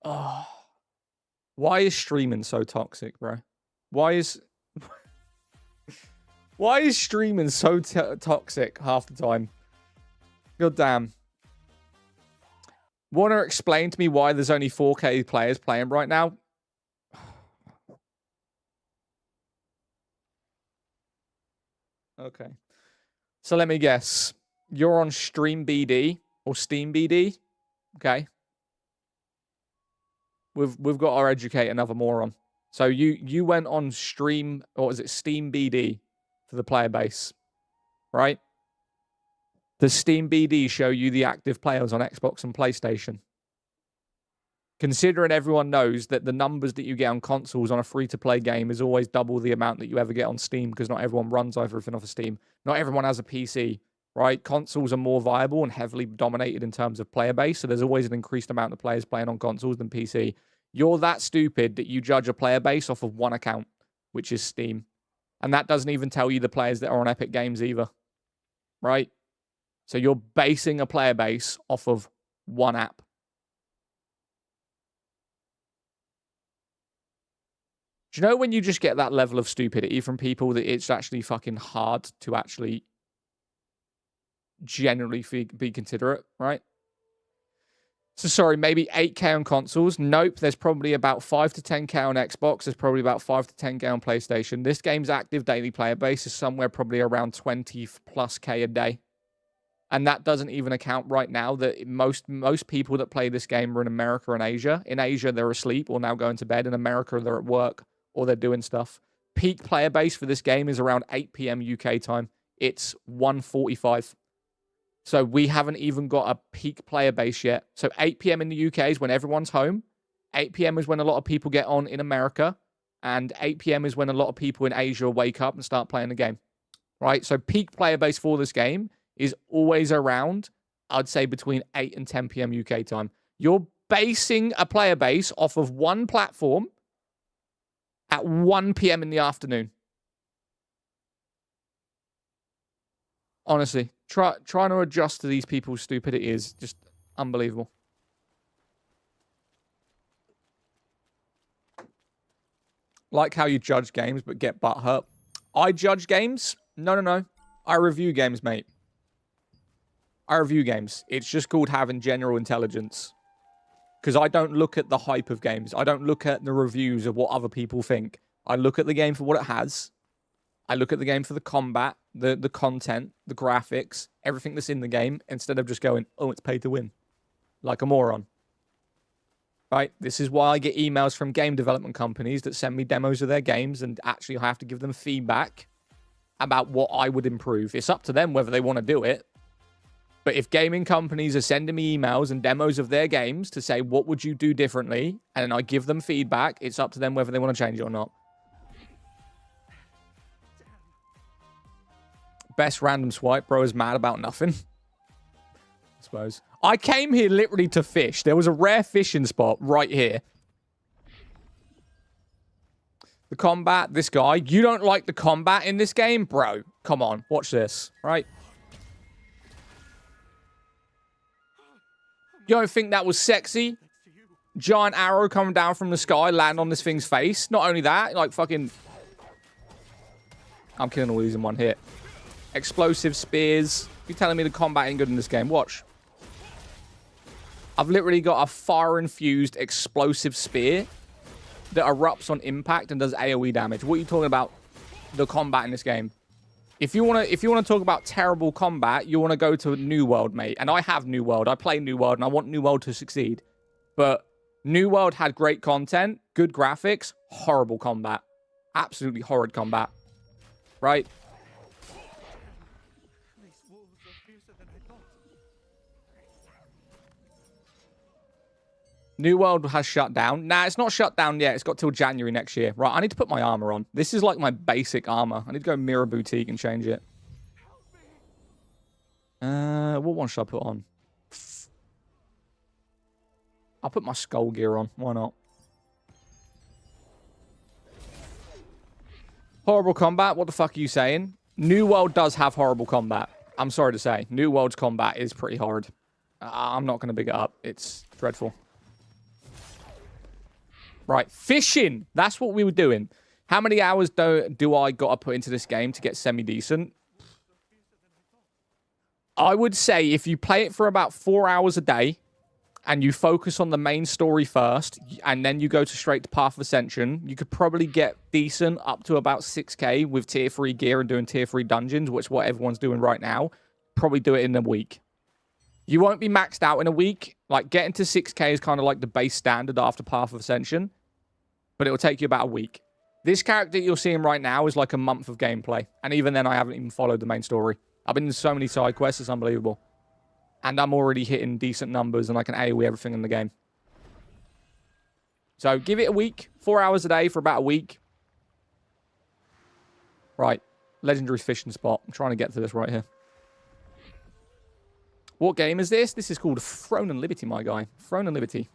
Oh. Why is streaming so toxic, bro? Why is streaming so toxic half the time? God damn. Want to explain to me why there's only 4K players playing right now? Okay. So let me guess. You're on Stream BD or Steam BD? Okay. We've got our educate another moron. So you went on Stream, or is it Steam BD for the player base, right? Does Steam BD show you the active players on Xbox and PlayStation? Considering everyone knows that the numbers that you get on consoles on a free-to-play game is always double the amount that you ever get on Steam, because not everyone runs everything off of Steam. Not everyone has a PC, right? Consoles are more viable and heavily dominated in terms of player base, so there's always an increased amount of players playing on consoles than PC. You're that stupid that you judge a player base off of one account, which is Steam. And that doesn't even tell you the players that are on Epic Games either, right? So you're basing a player base off of one app. Do you know when you just get that level of stupidity from people that it's actually fucking hard to actually generally be considerate, right? So sorry, maybe 8K on consoles. Nope, there's probably about 5 to 10K on Xbox. There's probably about 5 to 10K on PlayStation. This game's active daily player base is somewhere probably around 20 plus K a day. And that doesn't even account right now that most people that play this game are in America and Asia. In Asia, they're asleep or now going to bed. In America, they're at work or they're doing stuff. Peak player base for this game is around 8 p.m. UK time. It's 1:45. So we haven't even got a peak player base yet. So 8 p.m. in the UK is when everyone's home. 8 p.m. is when a lot of people get on in America. And 8 p.m. is when a lot of people in Asia wake up and start playing the game. Right? So peak player base for this game is always around, I'd say, between 8 and 10 p.m. UK time. You're basing a player base off of one platform at 1 p.m. in the afternoon. Honestly, trying to adjust to these people's stupidity is just unbelievable. Like how you judge games but get butthurt. I judge games? No. I review games, mate. I review games. It's just called having general intelligence. Because I don't look at the hype of games. I don't look at the reviews of what other people think. I look at the game for what it has. I look at the game for the combat, the content, the graphics, everything that's in the game, instead of just going, oh, it's pay to win. Like a moron. Right? This is why I get emails from game development companies that send me demos of their games, and actually I have to give them feedback about what I would improve. It's up to them whether they want to do it. But if gaming companies are sending me emails and demos of their games to say, what would you do differently? And then I give them feedback, it's up to them whether they want to change it or not. Best random swipe, bro, is mad about nothing. I suppose. I came here literally to fish. There was a rare fishing spot right here. The combat, this guy. You don't like the combat in this game? Bro, come on. Watch this, right? You don't think that was sexy? Giant arrow coming down from the sky, land on this thing's face. Not only that, like fucking... I'm killing all these in one hit. Explosive spears. You're telling me the combat ain't good in this game. Watch. I've literally got a fire-infused explosive spear that erupts on impact and does AoE damage. What are you talking about? The combat in this game. If you want to talk about terrible combat, you want to go to New World, mate. And I have New World. I play New World, and I want New World to succeed. But New World had great content, good graphics, horrible combat. Absolutely horrid combat. Right? New World has shut down. Nah, it's not shut down yet. It's got till January next year. Right, I need to put my armor on. This is like my basic armor. I need to go Mirror Boutique and change it. What one should I put on? I'll put my skull gear on. Why not? Horrible combat? What the fuck are you saying? New World does have horrible combat. I'm sorry to say. New World's combat is pretty horrid. I'm not going to big it up. It's dreadful. Right, fishing. That's what we were doing. How many hours do I got to put into this game to get semi-decent? I would say if you play it for about 4 hours a day and you focus on the main story first, and then you go straight to Path of Ascension, you could probably get decent up to about 6k with tier 3 gear and doing tier 3 dungeons, which is what everyone's doing right now. Probably do it in a week. You won't be maxed out in a week. Like, getting to 6k is kind of like the base standard after Path of Ascension, but it will take you about a week. This character you're seeing right now is like a month of gameplay, and even then I haven't even followed the main story. I've been in so many side quests, it's unbelievable. And I'm already hitting decent numbers, and I can AoE everything in the game. So give it a week. 4 hours a day for about a week. Right. Legendary fishing spot. I'm trying to get to this right here. What game is this? This is called Throne and Liberty, my guy. Throne and Liberty.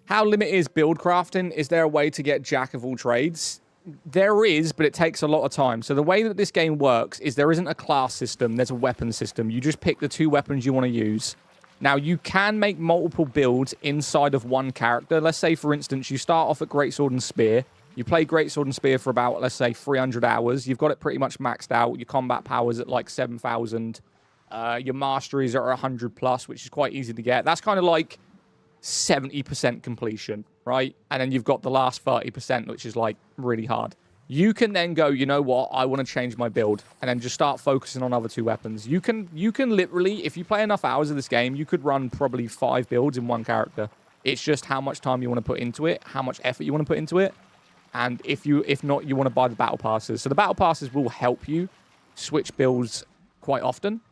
How limited is build crafting? Is there a way to get jack of all trades? There is, but it takes a lot of time. So the way that this game works is there isn't a class system. There's a weapon system. You just pick the 2 weapons you want to use. Now, you can make multiple builds inside of one character. Let's say, for instance, you start off at Greatsword and Spear. You play Greatsword and Spear for about, let's say, 300 hours. You've got it pretty much maxed out. Your combat power's at like 7,000. Your masteries are 100 plus, which is quite easy to get. That's kind of like 70% completion, right? And then you've got the last 30%, which is like really hard. You can then go, you know what, I want to change my build, and then just start focusing on other 2 weapons. You can literally, if you play enough hours of this game, you could run probably 5 builds in one character. It's just how much time you want to put into it, how much effort you want to put into it, and if not, you want to buy the battle passes. So the battle passes will help you switch builds quite often.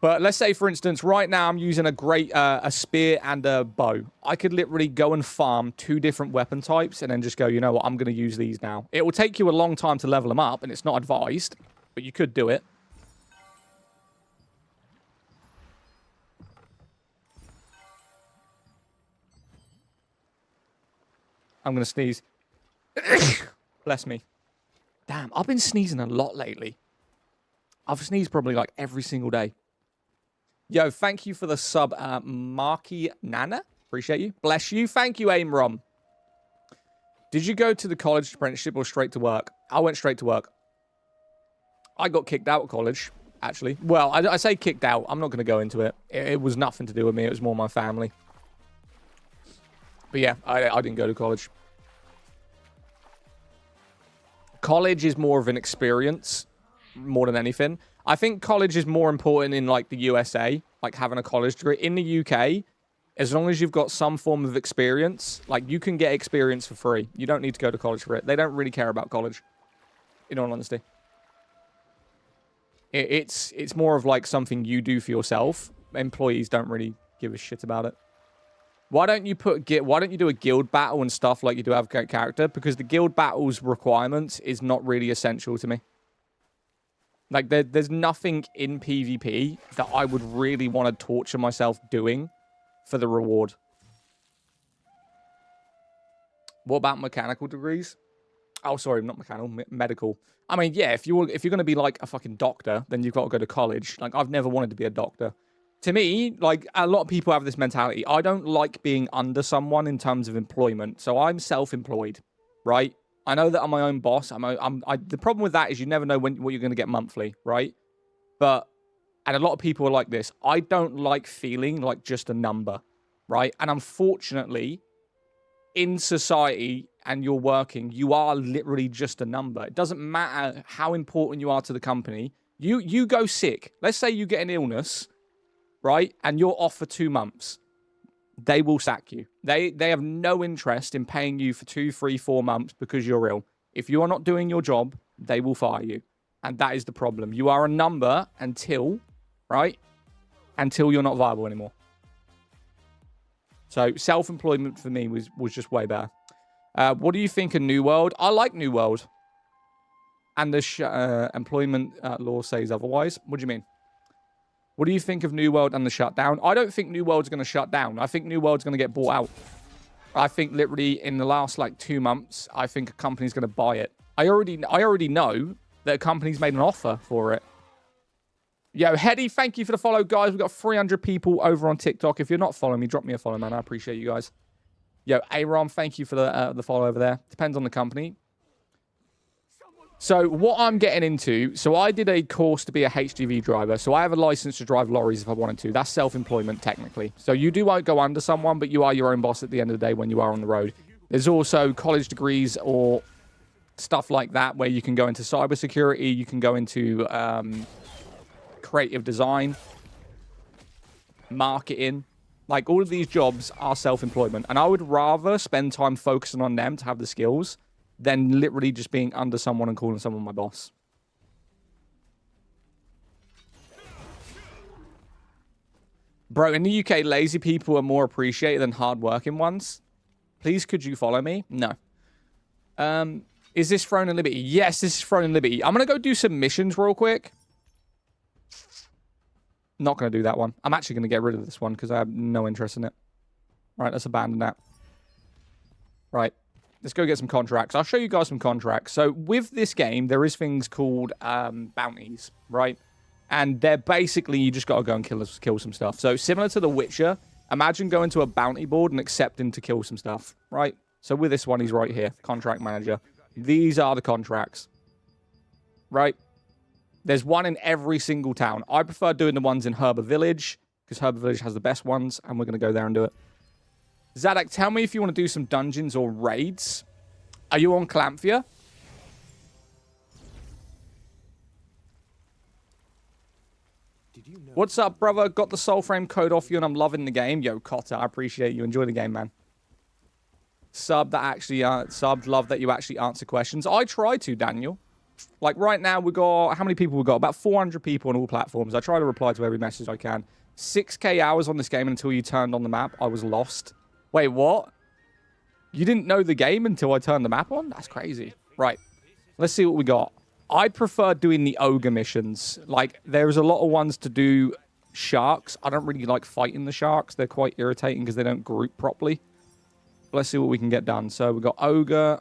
But let's say, for instance, right now I'm using a spear and a bow. I could literally go and farm 2 different weapon types and then just go, you know what, I'm going to use these now. It will take you a long time to level them up, and it's not advised, but you could do it. I'm going to sneeze. Bless me. Damn, I've been sneezing a lot lately. I've sneezed probably like every single day. Yo, thank you for the sub, Marky Nana. Appreciate you. Bless you. Thank you, Aimrom. Did you go to the college apprenticeship or straight to work? I went straight to work. I got kicked out of college, actually. Well, I say kicked out. I'm not going to go into it. It was nothing to do with me. It was more my family. But yeah, I didn't go to college. College is more of an experience more than anything. I think college is more important in, like, the USA, like having a college degree. In the UK, as long as you've got some form of experience, like, you can get experience for free. You don't need to go to college for it. They don't really care about college, in all honesty. It's more of, like, something you do for yourself. Employees don't really give a shit about it. Why don't you do a guild battle and stuff like you do have a great character? Because the guild battle's requirements is not really essential to me. Like, there's nothing in PvP that I would really want to torture myself doing for the reward. What about mechanical degrees? Oh, sorry, not mechanical, medical. I mean, yeah, if you're going to be like a fucking doctor, then you've got to go to college. Like, I've never wanted to be a doctor. To me, like, a lot of people have this mentality. I don't like being under someone in terms of employment. So I'm self-employed, right? I know that I'm my own boss. The problem with that is you never know what you're going to get monthly, right? And a lot of people are like this. I don't like feeling like just a number, right? And unfortunately, in society and you're working, you are literally just a number. It doesn't matter how important you are to the company. You go sick. Let's say you get an illness, right? And you're off for 2 months. They will sack you. They have no interest in paying you for 2, 3, 4 months because you're ill. If you are not doing your job, they will fire you. And that is the problem. You are a number until, right? Until you're not viable anymore. So self-employment for me was just way better. What do you think of New World? I like New World. And the employment law says otherwise. What do you mean? What do you think of New World and the shutdown? I don't think New World's going to shut down. I think New World's going to get bought out. I think literally in the last, like, 2 months, I think a company's going to buy it. I already know that a company's made an offer for it. Yo, Hedy, thank you for the follow, guys. We've got 300 people over on TikTok. If you're not following me, drop me a follow, man. I appreciate you guys. Yo, Aram, thank you for the follow over there. Depends on the company. So what I'm getting into, so I did a course to be a HGV driver. So I have a license to drive lorries if I wanted to. That's self-employment technically. So you won't go under someone, but you are your own boss at the end of the day when you are on the road. There's also college degrees or stuff like that where you can go into cybersecurity, you can go into creative design, marketing. Like, all of these jobs are self-employment. And I would rather spend time focusing on them to have the skills than literally just being under someone and calling someone my boss. Bro, in the UK, lazy people are more appreciated than hard-working ones. Please, could you follow me? No. Is this Throne and Liberty? Yes, this is Throne and Liberty. I'm going to go do some missions real quick. Not going to do that one. I'm actually going to get rid of this one because I have no interest in it. Right, let's abandon that. Right, let's go get some contracts. I'll show you guys some contracts. So with this game, there is things called bounties, right? And they're basically, you just got to go and kill some stuff. So similar to The Witcher, imagine going to a bounty board and accepting to kill some stuff, right? So with this one, he's right here, contract manager. These are the contracts, right? There's one in every single town. I prefer doing the ones in Herba Village because Herba Village has the best ones, and we're going to go there and do it. Zadok, tell me if you want to do some dungeons or raids. Are you on Calamphia? What's up, brother? Got the Soul Frame code off you, and I'm loving the game. Yo, Cotta, I appreciate you. Enjoy the game, man. Sub that actually, love that you actually answer questions. I try to, Daniel. Like, right now, we got, how many people we got? About 400 people on all platforms. I try to reply to every message I can. 6K hours on this game until you turned on the map. I was lost. Wait, what? You didn't know the game until I turned the map on? That's crazy. Right. Let's see what we got. I prefer doing the ogre missions. Like, there's a lot of ones to do sharks. I don't really like fighting the sharks. They're quite irritating because they don't group properly. But let's see what we can get done. So we've got ogre.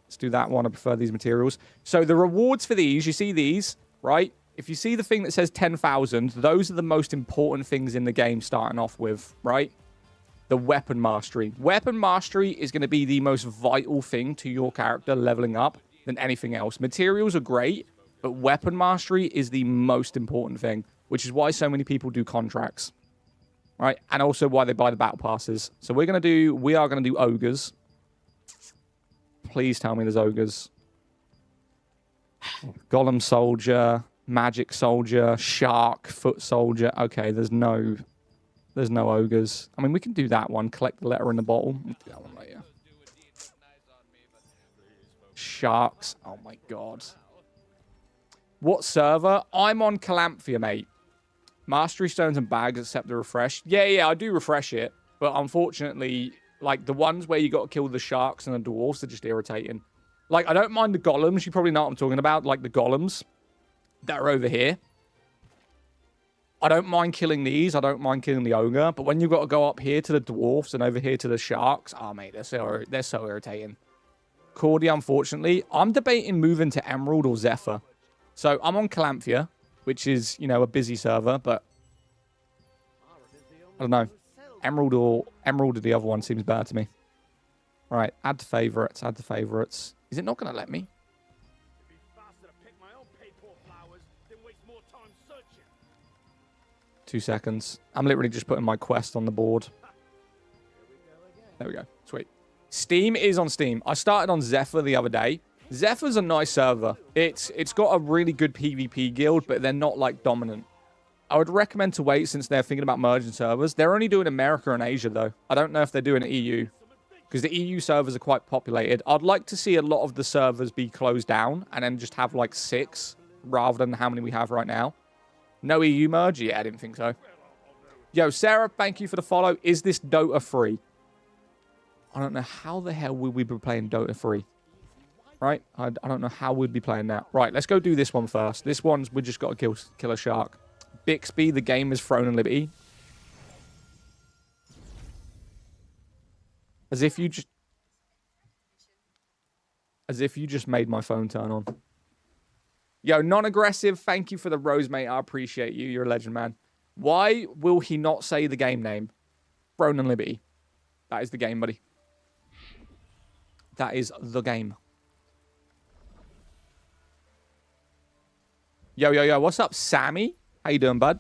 Let's do that one. I prefer these materials. So the rewards for these, you see these, right? If you see the thing that says 10,000, those are the most important things in the game starting off with, right? The weapon mastery. Weapon mastery is going to be the most vital thing to your character leveling up than anything else. Materials are great, but weapon mastery is the most important thing, which is why so many people do contracts, right? And also why they buy the battle passes. So we are going to do ogres. Please tell me there's ogres. Golem soldier, magic soldier, shark, foot soldier. Okay, there's no ogres. I mean, we can do that one. Collect the letter in the bottle. We'll do that one later. Sharks. Oh my god. What server? I'm on Calamphia, mate. Mastery stones and bags except the refresh. Yeah, I do refresh it. But unfortunately, like, the ones where you got to kill the sharks and the dwarfs are just irritating. Like, I don't mind the golems. You probably know what I'm talking about. Like, the golems that are over here. I don't mind killing these. I don't mind killing the ogre. But when you've got to go up here to the dwarfs and over here to the sharks, oh, mate, they're so irritating. Cordy, unfortunately. I'm debating moving to Emerald or Zephyr. So I'm on Calamphia, which is, you know, a busy server, but I don't know. Emerald or the other one seems better to me. All right, add to favorites, add to favorites. Is it not going to let me? 2 seconds. I'm literally just putting my quest on the board. There we go. Sweet. Steam is on Steam. I started on Zephyr the other day. Zephyr's a nice server. It's got a really good PvP guild, but they're not, like, dominant. I would recommend to wait since they're thinking about merging servers. They're only doing America and Asia, though. I don't know if they're doing EU, because the EU servers are quite populated. I'd like to see a lot of the servers be closed down and then just have, like, 6 rather than how many we have right now. No EU merge? Yeah, I didn't think so. Yo, Sarah, thank you for the follow. Is this Dota free? I don't know how the hell would we be playing Dota free. Right? I don't know how we'd be playing that. Right, let's go do this one first. This one's, we just got to kill a shark. Bixby, the game is Throne and Liberty. As if you just made my phone turn on. Yo, non-aggressive, thank you for the rose, mate. I appreciate you. You're a legend, man. Why will he not say the game name? Throne and Liberty. That is the game, buddy. That is the game. Yo, yo, yo. What's up, Sammy? How you doing, bud?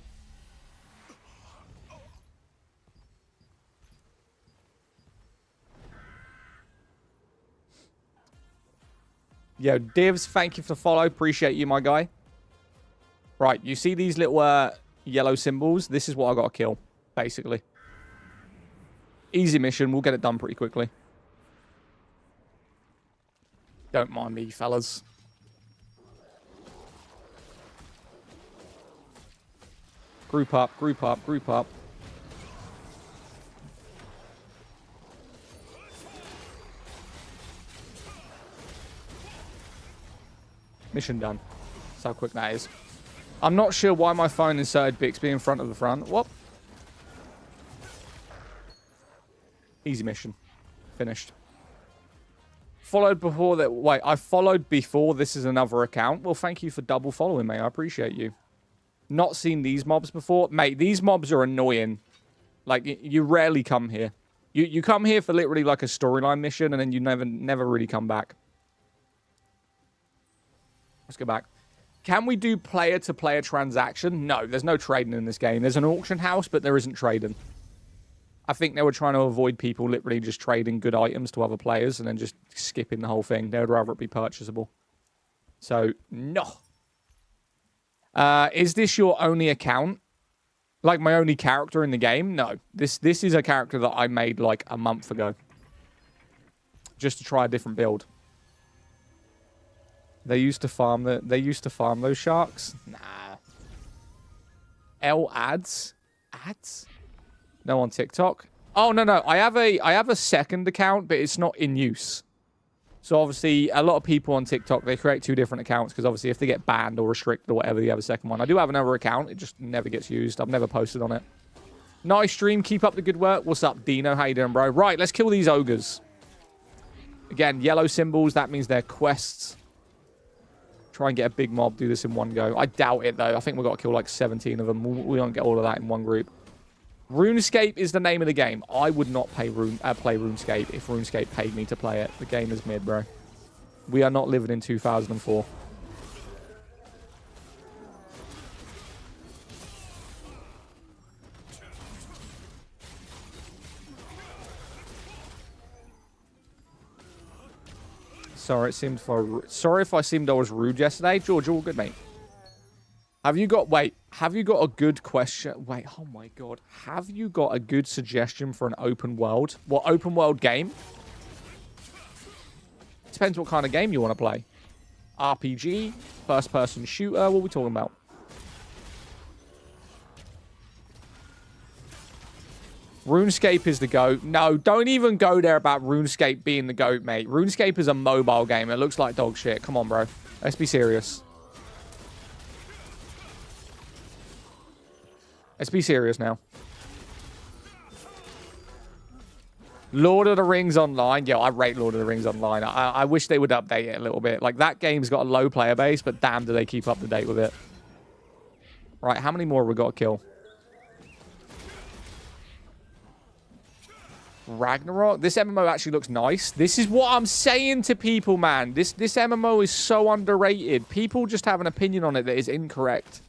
Yo, Divs, thank you for the follow. Appreciate you, my guy. Right, you see these little yellow symbols? This is what I got to kill, basically. Easy mission. We'll get it done pretty quickly. Don't mind me, fellas. Group up, group up, group up. Mission done. That's how quick that is. I'm not sure why my phone inserted Bixby in front of the front. Whoop. Easy mission. Finished. Followed before that. Wait, I followed before. This is another account. Well, thank you for double following me. I appreciate you. Not seen these mobs before. Mate, these mobs are annoying. Like, you rarely come here. You come here for literally like a storyline mission, and then you never really come back. Let's go back. Can we do player-to-player transaction? No, there's no trading in this game. There's an auction house, but there isn't trading. I think they were trying to avoid people literally just trading good items to other players and then just skipping the whole thing. They would rather it be purchasable. So, no. Is this your only account? Like my only character in the game? No. This is a character that I made like a month ago. Just to try a different build. They used to farm those sharks? Nah. L ads? Ads? No on TikTok? Oh no. I have a second account, but it's not in use. So obviously, a lot of people on TikTok, they create two different accounts because obviously if they get banned or restricted or whatever, you have a second one. I do have another account. It just never gets used. I've never posted on it. Nice stream. Keep up the good work. What's up, Dino? How you doing, bro? Right, let's kill these ogres. Again, yellow symbols. That means they're quests. Try and get a big mob. Do this in one go. I doubt it, though. I think we've got to kill like 17 of them. We don't get all of that in one group. RuneScape is the name of the game. I would not play RuneScape if RuneScape paid me to play it. The game is mid, bro. We are not living in 2004. Sorry, sorry if I seemed I was rude yesterday. George, all good, mate. Have you got a good question? Wait, oh my God. Have you got a good suggestion for an open world? What, open world game? Depends what kind of game you want to play. RPG, first person shooter, what are we talking about? RuneScape is the GOAT. No, don't even go there about RuneScape being the GOAT, mate. RuneScape is a mobile game. It looks like dog shit. Come on, bro. Let's be serious. Let's be serious now. Lord of the Rings Online. Yo, I rate Lord of the Rings Online. I wish they would update it a little bit. Like, that game's got a low player base, but damn, do they keep up to date with it. Right, how many more have we got to kill? Ragnarok? This MMO actually looks nice. This is what I'm saying to people, man. This MMO is so underrated. People just have an opinion on it that is incorrect.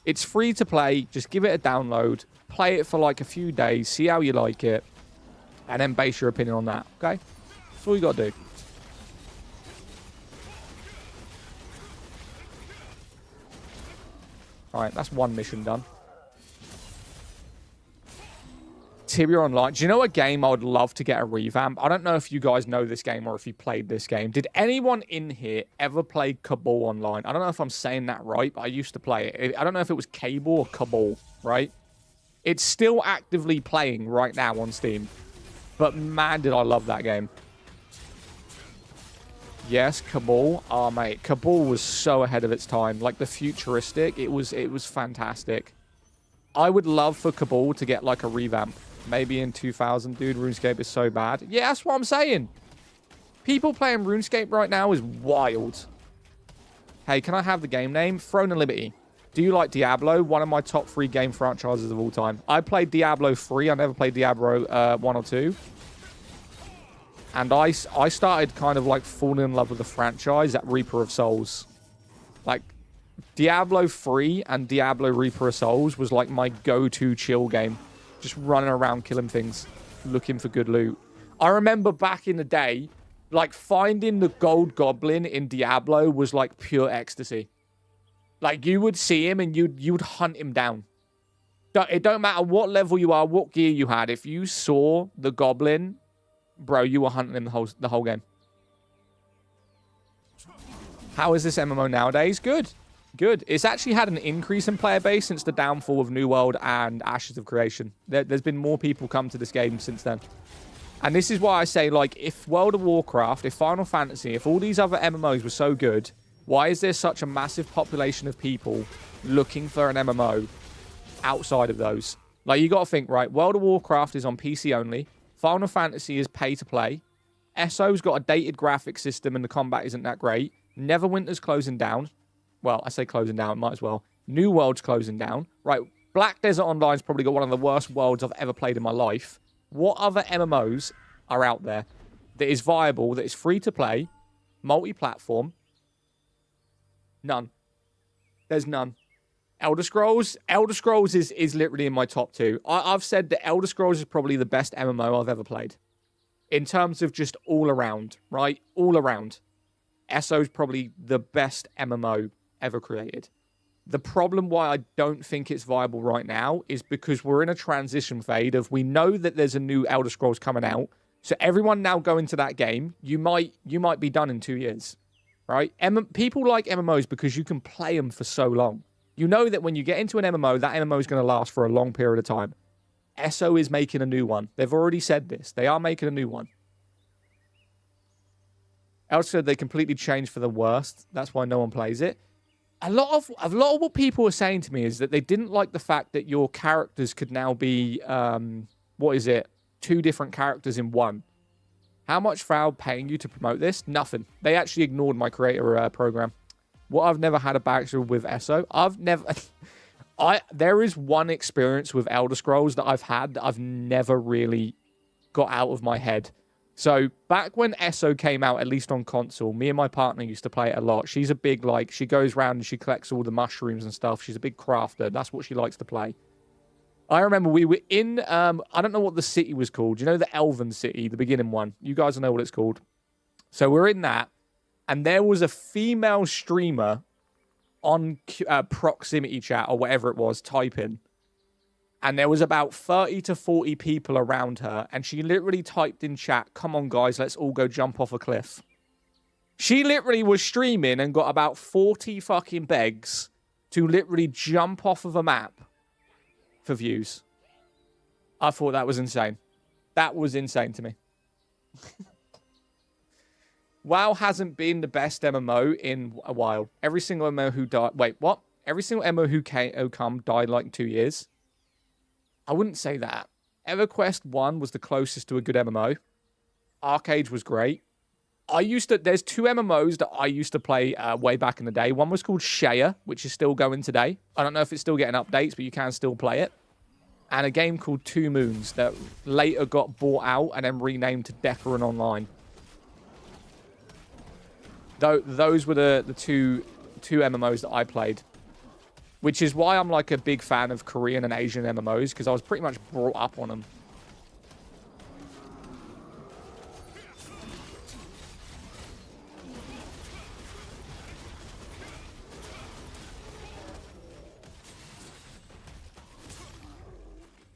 It's free to play. Just give it a download. Play it for like a few days. See how you like it. And then base your opinion on that. Okay? That's all you got to do. Alright, that's one mission done. Tibia Online. Do you know a game I would love to get a revamp? I don't know if you guys know this game or if you played this game. Did anyone in here ever play Cabal Online? I don't know if I'm saying that right, but I used to play it. I don't know if it was Cable or Cabal, right? It's still actively playing right now on Steam. But man, did I love that game. Yes, Cabal. Oh, mate. Cabal was so ahead of its time. Like, the futuristic, it was fantastic. I would love for Cabal to get, like, a revamp. Maybe in 2000, dude. RuneScape is so bad. Yeah, that's what I'm saying. People playing RuneScape right now is wild. Hey, can I have the game name? Throne of Liberty. Do you like Diablo? One of my top 3 game franchises of all time. I played Diablo 3. I never played Diablo 1 or 2. And I started kind of like falling in love with the franchise at Reaper of Souls. Like, Diablo 3 and Diablo Reaper of Souls was like my go-to chill game. Just running around killing things, looking for good loot. I remember back in the day, like finding the gold goblin in Diablo was like pure ecstasy. Like you would see him and you would hunt him down. It don't matter what level you are, what gear you had. If you saw the goblin, bro, you were hunting him the whole game. How is this MMO nowadays? Good. Good. It's actually had an increase in player base since the downfall of New World and Ashes of Creation. There's been more people come to this game since then. And this is why I say, like, if World of Warcraft, if Final Fantasy, if all these other MMOs were so good, why is there such a massive population of people looking for an MMO outside of those? Like, you got to think, right, World of Warcraft is on PC only. Final Fantasy is pay-to-play. SO's got a dated graphics system and the combat isn't that great. Neverwinter's closing down. Well, I say closing down, might as well. New World's closing down. Right, Black Desert Online's probably got one of the worst worlds I've ever played in my life. What other MMOs are out there that is viable, that is free to play, multi-platform? None. There's none. Elder Scrolls is literally in my top 2. I've said that Elder Scrolls is probably the best MMO I've ever played. In terms of just all around, right? All around. ESO's probably the best MMO ever created. The problem why I don't think it's viable right now is because we're in a transition phase of, we know that there's a new Elder Scrolls coming out. So everyone now going to that game, you might be done in 2 years, right? People like MMOs because you can play them for so long. You know that when you get into an MMO, that MMO is going to last for a long period of time. ESO is making a new one. They've already said this. They are making a new one. Also, they completely changed for the worst. That's why no one plays it. A lot of what people were saying to me is that they didn't like the fact that your characters could now be, 2 different characters in one. How much Valve paying you to promote this? Nothing. They actually ignored my creator program. What I've never had a backstory with ESO. There is one experience with Elder Scrolls that I've had that I've never really got out of my head. So, back when ESO came out, at least on console, me and my partner used to play it a lot. She's a big, she goes around and she collects all the mushrooms and stuff. She's a big crafter. That's what she likes to play. I remember we were in, I don't know what the city was called. You know the Elven City, the beginning one? You guys know what it's called. So, we're in that, and there was a female streamer on proximity chat, or whatever it was, typing. And there was about 30 to 40 people around her. And she literally typed in chat, "Come on, guys, let's all go jump off a cliff." She literally was streaming and got about 40 fucking begs to literally jump off of a map for views. I thought that was insane. That was insane to me. WoW hasn't been the best MMO in a while. Every single MMO who died... Wait, what? Every single MMO who come died like in 2 years? I wouldn't say that. EverQuest 1 was the closest to a good MMO. Arcade was great. There's 2 MMOs that I used to play way back in the day. One was called Shea, which is still going today. I don't know if it's still getting updates, but you can still play it. And a game called 2 Moons that later got bought out and then renamed to Decaron Online. Those were the two MMOs that I played. Which is why I'm like a big fan of Korean and Asian MMOs, because I was pretty much brought up on them.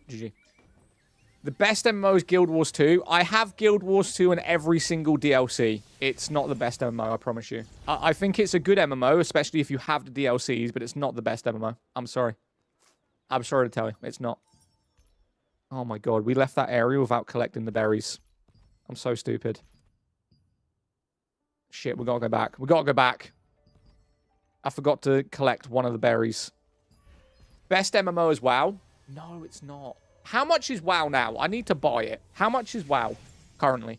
GG. The best MMO is Guild Wars 2. I have Guild Wars 2 in every single DLC. It's not the best MMO, I promise you. I think it's a good MMO, especially if you have the DLCs, but it's not the best MMO. I'm sorry. I'm sorry to tell you. It's not. Oh my god, we left that area without collecting the berries. I'm so stupid. Shit, we gotta go back. We gotta go back. I forgot to collect one of the berries. Best MMO is WoW? No, it's not. How much is WoW now? I need to buy it. How much is WoW currently?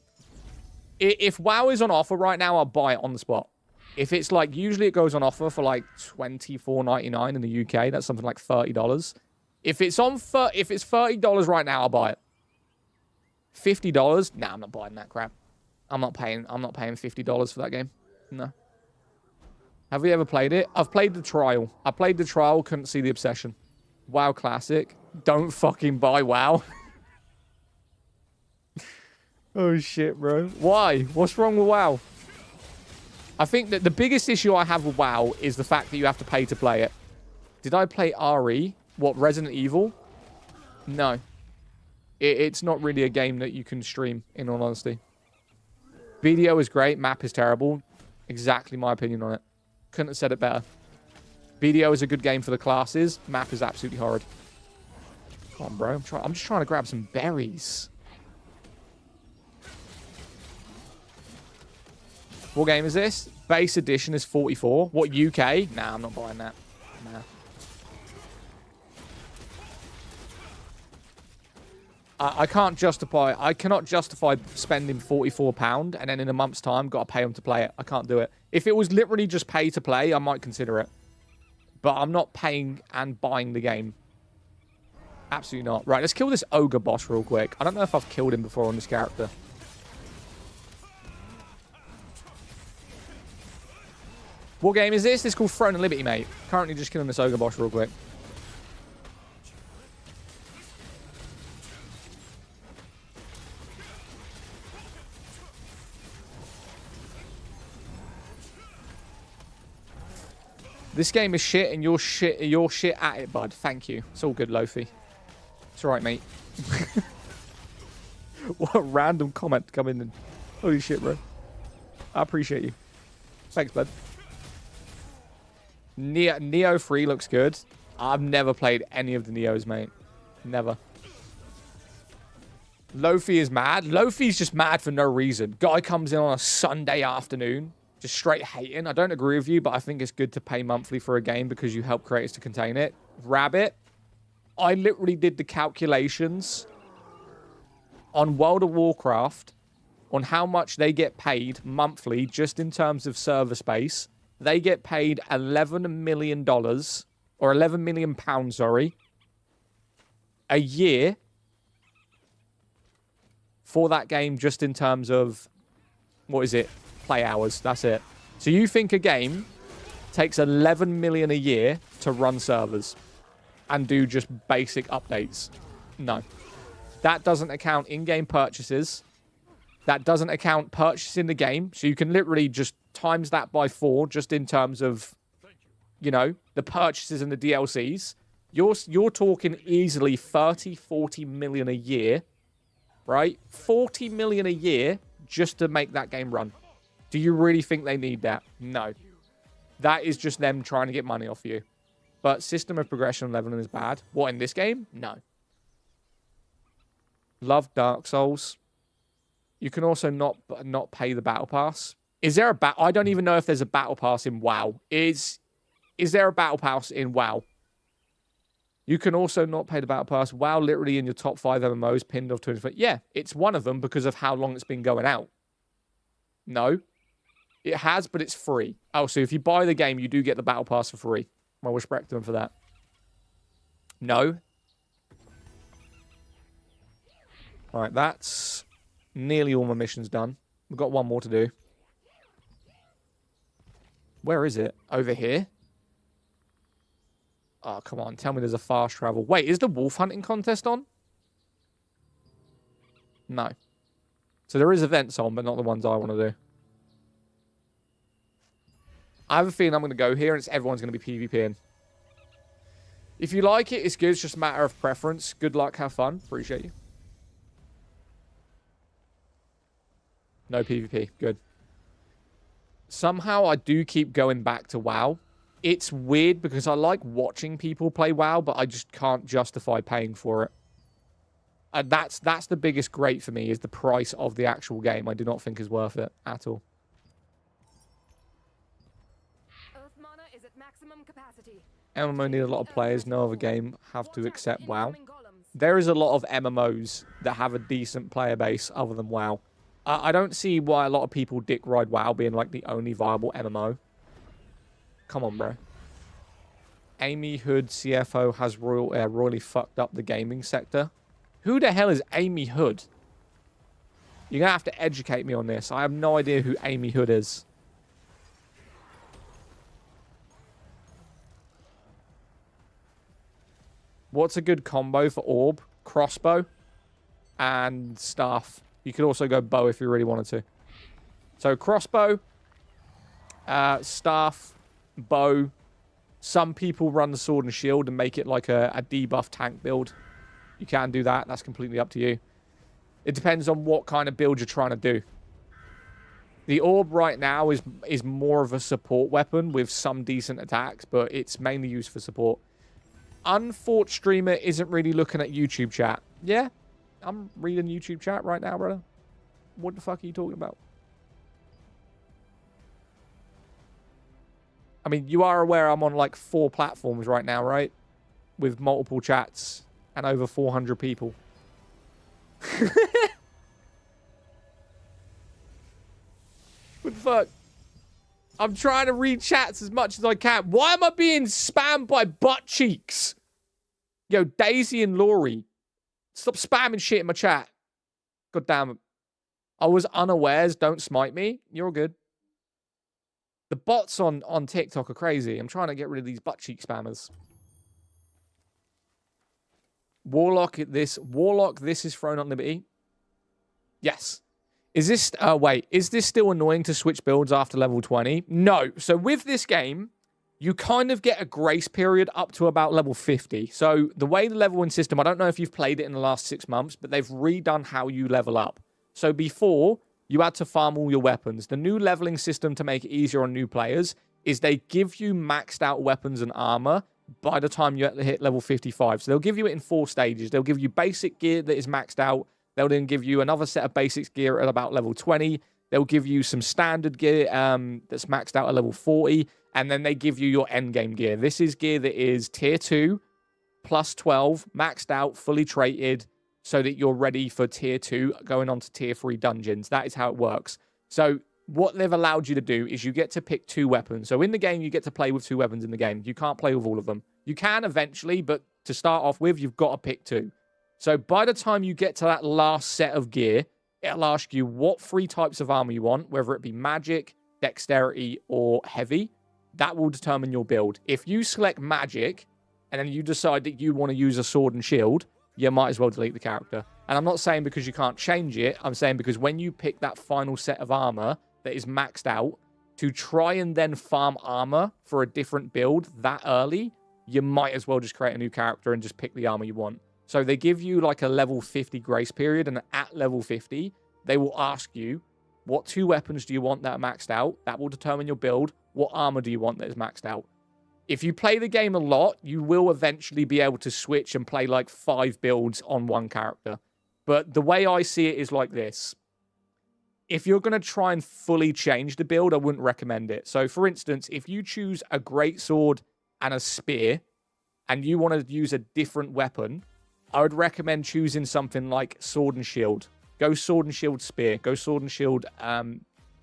If WoW is on offer right now, I'll buy it on the spot. If it's like, usually it goes on offer for like $24.99 in the UK. That's something like $30. If it's $30 right now, I'll buy it. $50? Nah, I'm not buying that crap. I'm not paying $50 for that game. No. Have we ever played it? I've played the trial. I played the trial, couldn't see the obsession. WoW Classic. Don't fucking buy WoW. Oh shit, bro. Why? What's wrong with WoW? I think that the biggest issue I have with WoW is the fact that you have to pay to play it. Did I play RE? What, Resident Evil? No. It's not really a game that you can stream, in all honesty. Video is great. Map is terrible. Exactly my opinion on it. Couldn't have said it better. Video is a good game for the classes. Map is absolutely horrid. Come on, bro. I'm just trying to grab some berries. What game is this? Base edition is 44. What, UK? Nah, I'm not buying that. Nah. I cannot justify spending £44 and then in a month's time got to pay them to play it. I can't do it. If it was literally just pay to play, I might consider it. But I'm not paying and buying the game. Absolutely not. Right, let's kill this ogre boss real quick. I don't know if I've killed him before on this character. What game is this? This is called Throne of Liberty, mate. Currently just killing this ogre boss real quick. This game is shit, and you're shit at it, bud. Thank you. It's all good, Lofi. It's all right, mate. What a random comment to come in and... Holy shit, bro. I appreciate you. Thanks, bud. Neo 3 looks good. I've never played any of the Neos, mate. Never. Lofi is mad. Lofi's just mad for no reason. Guy comes in on a Sunday afternoon. Just straight hating. I don't agree with you, but I think it's good to pay monthly for a game because you help creators to contain it. Rabbit. I literally did the calculations on World of Warcraft on how much they get paid monthly just in terms of server space. They get paid $11 million, or 11 million pounds, sorry, a year for that game just in terms of, what is it? Play hours. That's it. So you think a game takes 11 million a year to run servers and do just basic updates? No. That doesn't account in-game purchases. That doesn't account purchasing the game. So you can literally just times that by 4 just in terms of, you know, the purchases and the DLCs. You're talking easily 30, 40 million a year, right? 40 million a year just to make that game run. Do you really think they need that? No. That is just them trying to get money off you. But system of progression and leveling is bad. What, in this game? No. Love Dark Souls. You can also not pay the battle pass. Is there a I don't even know if there's a battle pass in WoW. Is there a battle pass in WoW? You can also not pay the battle pass. WoW literally in your top 5 MMOs pinned off 25. Yeah, it's one of them because of how long it's been going out. No. It has, but it's free. Oh, so if you buy the game, you do get the battle pass for free. Well, respect them for that. No. All right, that's nearly all my missions done. We've got one more to do. Where is it? Over here? Oh, come on. Tell me there's a fast travel. Wait, is the wolf hunting contest on? No. So there is events on, but not the ones I want to do. I have a feeling I'm going to go here and everyone's going to be PvPing. If you like it, it's good. It's just a matter of preference. Good luck. Have fun. Appreciate you. No PvP. Good. Somehow I do keep going back to WoW. It's weird because I like watching people play WoW, but I just can't justify paying for it. And that's the biggest grate for me is the price of the actual game. I do not think is worth it at all. MMO need a lot of players. No other game have to accept WoW. There is a lot of MMOs that have a decent player base other than WoW. I don't see why a lot of people dick ride WoW being like the only viable MMO. Come on, bro. Amy Hood, CFO, has royally fucked up the gaming sector. Who the hell is Amy Hood? You're going to have to educate me on this. I have no idea who Amy Hood is. What's a good combo for orb? Crossbow and staff. You could also go bow if you really wanted to. So crossbow, staff, bow. Some people run the sword and shield and make it like a debuff tank build. You can do that. That's completely up to you. It depends on what kind of build you're trying to do. The orb right now is more of a support weapon with some decent attacks, but it's mainly used for support. Unfort streamer isn't really looking at YouTube chat. Yeah, I'm reading YouTube chat right now, brother. What the fuck are you talking about? I mean, you are aware I'm on like 4 platforms right now, right? With multiple chats and over 400 people. What the fuck? I'm trying to read chats as much as I can. Why am I being spammed by butt cheeks? Yo, Daisy and Laurie. Stop spamming shit in my chat. God damn it. I was unawares. Don't smite me. You're good. The bots on TikTok are crazy. I'm trying to get rid of these butt cheek spammers. Warlock, this is Throne on Liberty. Yes. Is this, wait, is this still annoying to switch builds after level 20? No. So with this game, you kind of get a grace period up to about level 50. So the way the leveling system, I don't know if you've played it in the last 6 months, but they've redone how you level up. So before, you had to farm all your weapons. The new leveling system to make it easier on new players is they give you maxed out weapons and armor by the time you hit level 55. So they'll give you it in 4 stages. They'll give you basic gear that is maxed out. They'll then give you another set of basics gear at about level 20. They'll give you some standard gear that's maxed out at level 40. And then they give you your endgame gear. This is gear that is tier 2 plus 12, maxed out, fully traded, so that you're ready for tier 2 going on to tier 3 dungeons. That is how it works. So what they've allowed you to do is you get to pick 2 weapons. So in the game, you get to play with 2 weapons in the game. You can't play with all of them. You can eventually, but to start off with, you've got to pick 2. So by the time you get to that last set of gear, it'll ask you what 3 types of armor you want, whether it be magic, dexterity, or heavy. That will determine your build. If you select magic, and then you decide that you want to use a sword and shield, you might as well delete the character. And I'm not saying because you can't change it. I'm saying because when you pick that final set of armor that is maxed out, to try and then farm armor for a different build that early, you might as well just create a new character and just pick the armor you want. So they give you like a level 50 grace period, and at level 50, they will ask you, what 2 weapons do you want that are maxed out? That will determine your build. What armor do you want that is maxed out? If you play the game a lot, you will eventually be able to switch and play like 5 builds on one character. But the way I see it is like this. If you're going to try and fully change the build, I wouldn't recommend it. So for instance, if you choose a greatsword and a spear, and you want to use a different weapon, I would recommend choosing something like sword and shield. Go sword and shield spear. Go sword and shield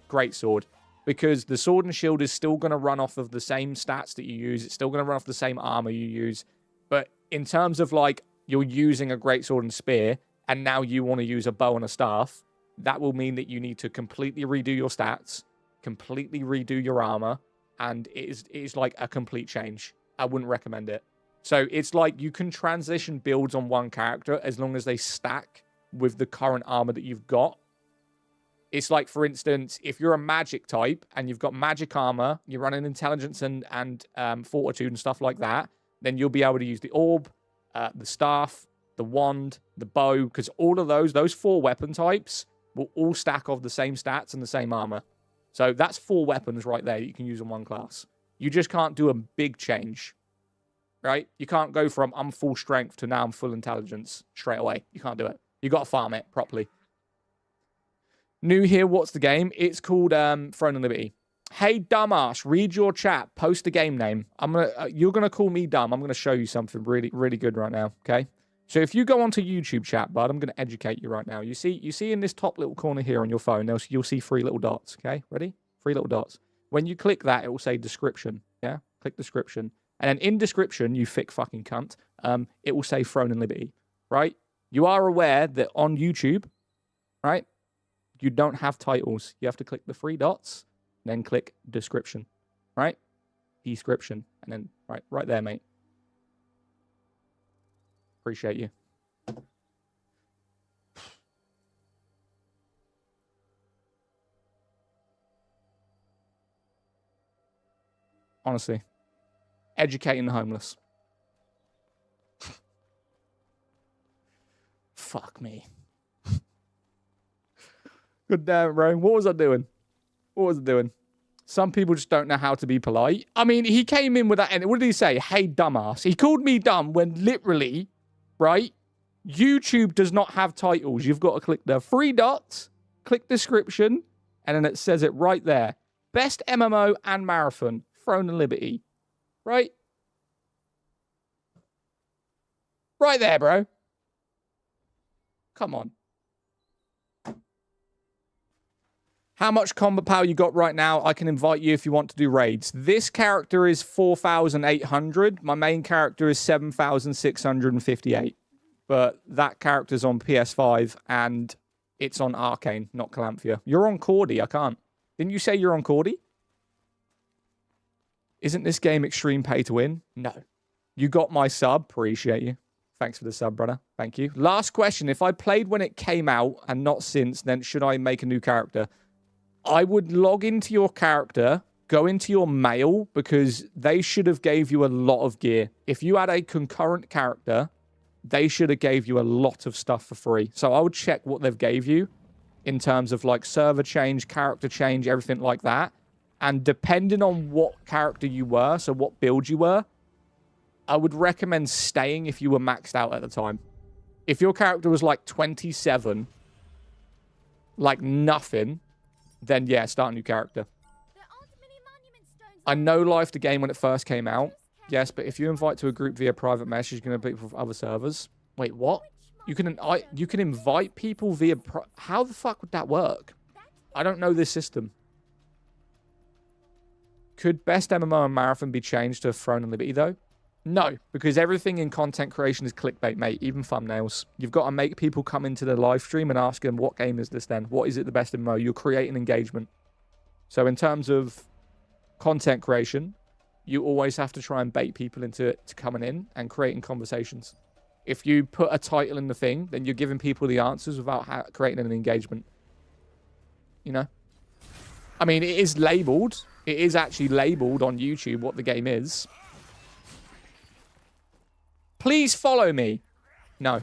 greatsword. Because the sword and shield is still going to run off of the same stats that you use. It's still going to run off the same armor you use. But in terms of like you're using a greatsword and spear, and now you want to use a bow and a staff, that will mean that you need to completely redo your stats, completely redo your armor, and it is like a complete change. I wouldn't recommend it. So it's like you can transition builds on one character as long as they stack with the current armor that you've got. It's like, for instance, if you're a magic type and you've got magic armor, you're running intelligence and fortitude and stuff like that, then you'll be able to use the orb, the staff, the wand, the bow, because all of those 4 weapon types will all stack off the same stats and the same armor. So that's 4 weapons right there that you can use in one class. You just can't do a big change, right? You can't go from I'm full strength to now I'm full intelligence straight away. You can't do it. You got to farm it properly. New here, what's the game? It's called Throne and Liberty. Hey, dumbass, read your chat. Post a game name. You're gonna call me dumb. I'm gonna show you something really, really good right now. Okay. So if you go onto YouTube chat, bud, I'm gonna educate you right now. You see in this top little corner here on your phone, you'll see 3 little dots. Okay, ready? 3 little dots. When you click that, it will say description. Yeah, click description, and then in description, you thick fucking cunt. It will say Throne and Liberty. Right? You are aware that on YouTube, right? You don't have titles. You have to click the 3 dots, then click description, right? Description, and then right there, mate. Appreciate you. Honestly. Educating the homeless. Fuck me. Good damn, bro. What was I doing? What was I doing? Some people just don't know how to be polite. I mean, he came in with that, and what did he say? Hey, dumbass. He called me dumb when literally, right? YouTube does not have titles. You've got to click the 3 dots, click description, and then it says it right there. Best MMO and Marathon. Throne and Liberty. Right? Right there, bro. Come on. How much combat power you got right now? I can invite you if you want to do raids. This character is 4,800. My main character is 7,658. But that character's on PS5 and it's on Arcane, not Calamphia. You're on Cordy. I can't. Didn't you say you're on Cordy? Isn't this game extreme pay to win? No. You got my sub. Appreciate you. Thanks for the sub, brother. Thank you. Last question. If I played when it came out and not since, then should I make a new character? I would log into your character, go into your mail, because they should have gave you a lot of gear. If you had a concurrent character, they should have gave you a lot of stuff for free. So I would check what they've gave you in terms of like server change, character change, everything like that. And depending on what character you were, so what build you were, I would recommend staying if you were maxed out at the time. If your character was like 27, like nothing, then yeah, start a new character. I know life the game when it first came out. Yes, but if you invite to a group via private message, you're going to people from other servers. Wait, what? You can invite people via... How the fuck would that work? I don't know this system. Could Best MMO and Marathon be changed to Throne and Liberty, though? No, because everything in content creation is clickbait, mate. Even thumbnails. You've got to make people come into the live stream and ask them, what game is this then? What is it the best MMO? You're creating engagement. So in terms of content creation, you always have to try and bait people into coming in and creating conversations. If you put a title in the thing, then you're giving people the answers without creating an engagement. You know? I mean, it is labeled. It is actually labeled on YouTube what the game is. Please follow me. No.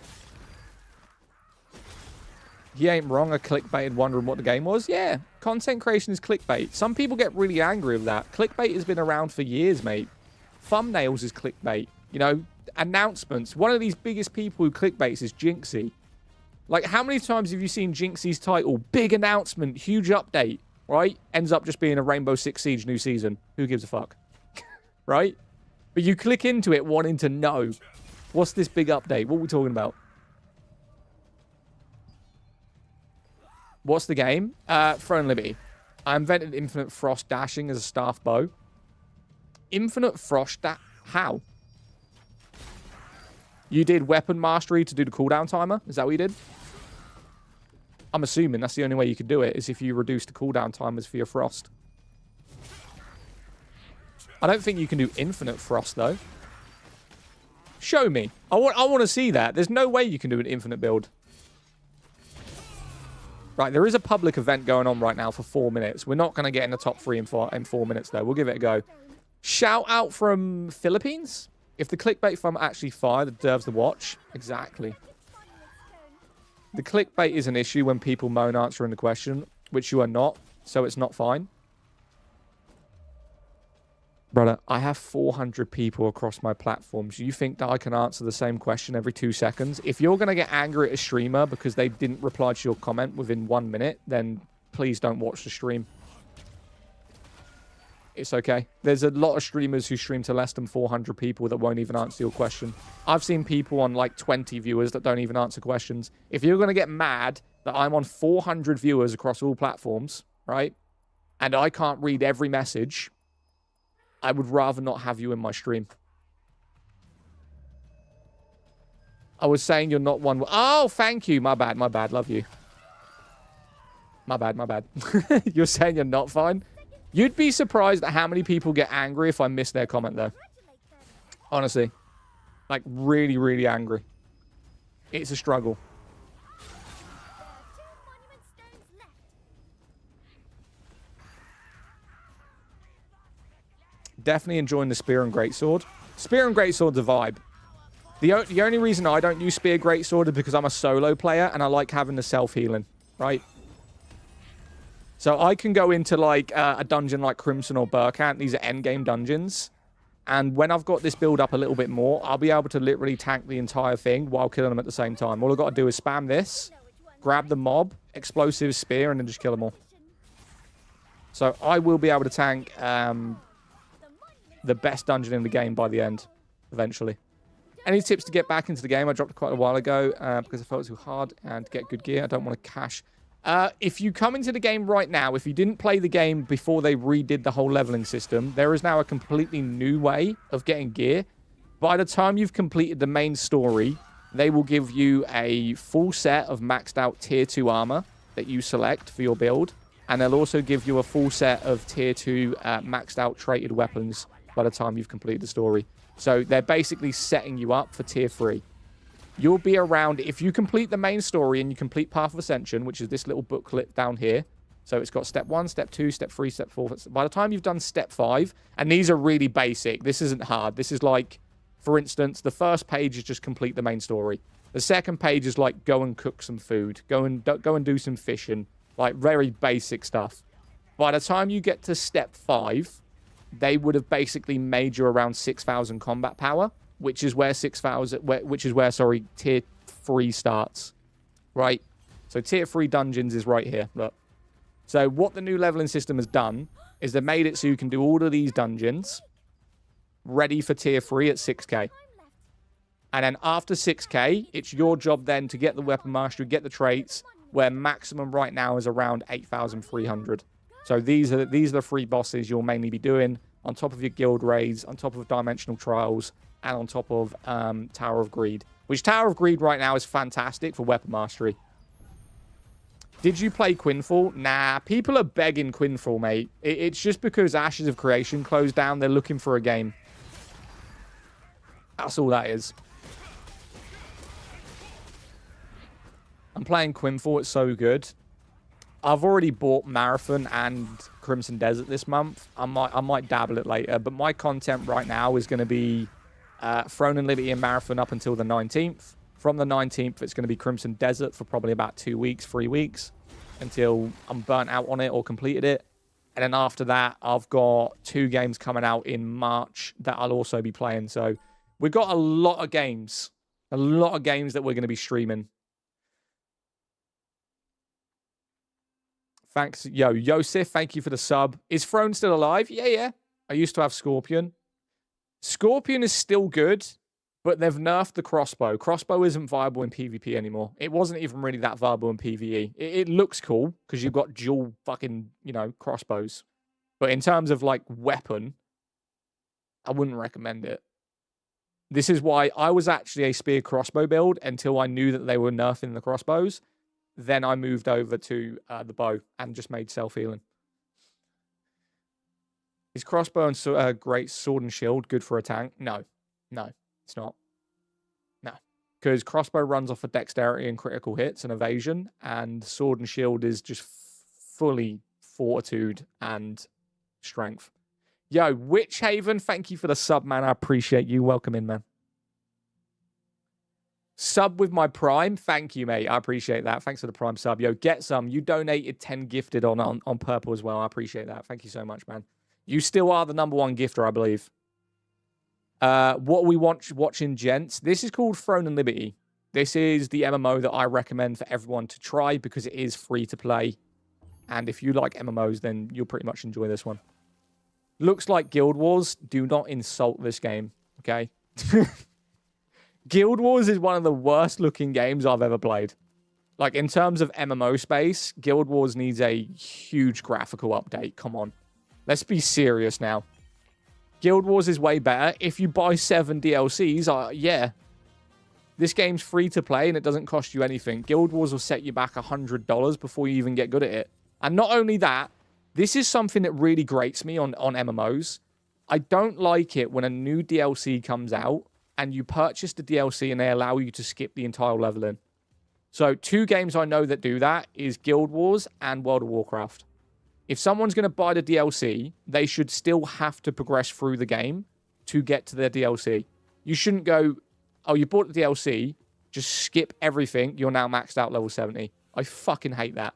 He ain't wrong. I clickbaited wondering what the game was. Yeah, content creation is clickbait. Some people get really angry with that. Clickbait has been around for years, mate. Thumbnails is clickbait. You know, announcements. One of these biggest people who clickbaits is Jinxie. Like, how many times have you seen Jinxie's title? Big announcement, huge update, right? Ends up just being a Rainbow Six Siege new season. Who gives a fuck? Right? But you click into it wanting to know. What's this big update? What are we talking about? What's the game? Throne Liberty. I invented Infinite Frost dashing as a staff bow. Infinite Frost how? You did weapon mastery to do the cooldown timer? Is that what you did? I'm assuming that's the only way you could do it, is if you reduce the cooldown timers for your Frost. I don't think you can do Infinite Frost, though. Show me. I want to see that. There's no way you can do an infinite build. Right, there is a public event going on right now for 4 minutes. We're not going to get in the top 3 in 4 minutes, though. We'll give it a go. Shout out from Philippines. If the clickbait from actually fire, that deserves the watch. Exactly. The clickbait is an issue when people moan answering the question, which you are not, so it's not fine. Brother, I have 400 people across my platforms. You think that I can answer the same question every 2 seconds? If you're going to get angry at a streamer because they didn't reply to your comment within 1 minute, then please don't watch the stream. It's okay. There's a lot of streamers who stream to less than 400 people that won't even answer your question. I've seen people on like 20 viewers that don't even answer questions. If you're going to get mad that I'm on 400 viewers across all platforms, right, and I can't read every message, I would rather not have you in my stream. I was saying you're not one... Oh, thank you. My bad, my bad. Love you. My bad, my bad. You're saying you're not fine? You'd be surprised at how many people get angry if I miss their comment, though. Honestly. Like, really, really angry. It's a struggle. Definitely enjoying the Spear and Greatsword. Spear and Greatsword's a vibe. The only reason I don't use Spear Greatsword is because I'm a solo player and I like having the self-healing, right? So I can go into like a dungeon like Crimson or Burkant. These are endgame dungeons. And when I've got this build up a little bit more, I'll be able to literally tank the entire thing while killing them at the same time. All I've got to do is spam this, grab the mob, explosive spear, and then just kill them all. So I will be able to tank the best dungeon in the game by the end, eventually. Any tips to get back into the game? I dropped it quite a while ago because I felt it was too hard, and to get good gear, I don't want to cash. If you come into the game right now, if you didn't play the game before they redid the whole leveling system, there is now a completely new way of getting gear. By the time you've completed the main story, they will give you a full set of maxed out tier 2 armor that you select for your build. And they'll also give you a full set of tier 2 maxed out traded weapons by the time you've completed the story. So they're basically setting you up for tier 3. You'll be around, if you complete the main story and you complete Path of Ascension, which is this little booklet down here. So it's got step 1, step 2, step 3, step 4. By the time you've done step 5, and these are really basic. This isn't hard. This is like, for instance, the first page is just complete the main story. The second page is like go and cook some food. Go and do some fishing. Like very basic stuff. By the time you get to step 5, they would have basically made you around 6,000 combat power, which is where tier 3 starts, right? So tier 3 dungeons is right here. Look. So what the new leveling system has done is they've made it so you can do all of these dungeons ready for tier 3 at 6k. And then after 6k, it's your job then to get the weapon mastery, get the traits, where maximum right now is around 8,300. So these are the 3 bosses you'll mainly be doing on top of your guild raids, on top of dimensional trials, and on top of Tower of Greed. Which Tower of Greed right now is fantastic for weapon mastery. Did you play Quinfall? Nah, people are begging Quinfall, mate. It's just because Ashes of Creation closed down. They're looking for a game. That's all that is. I'm playing Quinfall. It's so good. I've already bought Marathon and Crimson Desert this month. I might dabble it later, but my content right now is going to be Throne and Liberty and Marathon up until the 19th. From the 19th, it's going to be Crimson Desert for probably about 2 weeks, 3 weeks, until I'm burnt out on it or completed it. And then after that, I've got 2 games coming out in March that I'll also be playing. So we've got a lot of games that we're going to be streaming. Thanks. Yo, Yosef, thank you for the sub. Is Throne still alive? Yeah. I used to have Scorpion. Scorpion is still good, but they've nerfed the crossbow. Crossbow isn't viable in PvP anymore. It wasn't even really that viable in PvE. It looks cool because you've got dual fucking, crossbows. But in terms of, like, weapon, I wouldn't recommend it. This is why I was actually a spear crossbow build until I knew that they were nerfing the crossbows. Then I moved over to the bow and just made self-healing. Is crossbow and great sword and shield good for a tank? No, it's not. No, because crossbow runs off of dexterity and critical hits and evasion, and sword and shield is just fully fortitude and strength. Yo, Witch Haven, thank you for the sub, man. I appreciate you. Welcome in, man. Sub with my Prime. Thank you, mate. I appreciate that. Thanks for the Prime sub. Yo, get some. You donated 10 gifted on Purple as well. I appreciate that. Thank you so much, man. You still are the #1 gifter, I believe. What we watching, gents? This is called Throne and Liberty. This is the MMO that I recommend for everyone to try because it is free to play. And if you like MMOs, then you'll pretty much enjoy this one. Looks like Guild Wars. Do not insult this game, okay? Guild Wars is one of the worst looking games I've ever played. Like, in terms of MMO space, Guild Wars needs a huge graphical update. Come on. Let's be serious now. Guild Wars is way better. If you buy 7 DLCs, yeah. This game's free to play and it doesn't cost you anything. Guild Wars will set you back $100 before you even get good at it. And not only that, this is something that really grates me on MMOs. I don't like it when a new DLC comes out and you purchase the DLC and they allow you to skip the entire leveling. So 2 games I know that do that is Guild Wars and World of Warcraft. If someone's going to buy the DLC, they should still have to progress through the game to get to their DLC. You shouldn't go, oh, you bought the DLC, just skip everything, you're now maxed out level 70. I fucking hate that.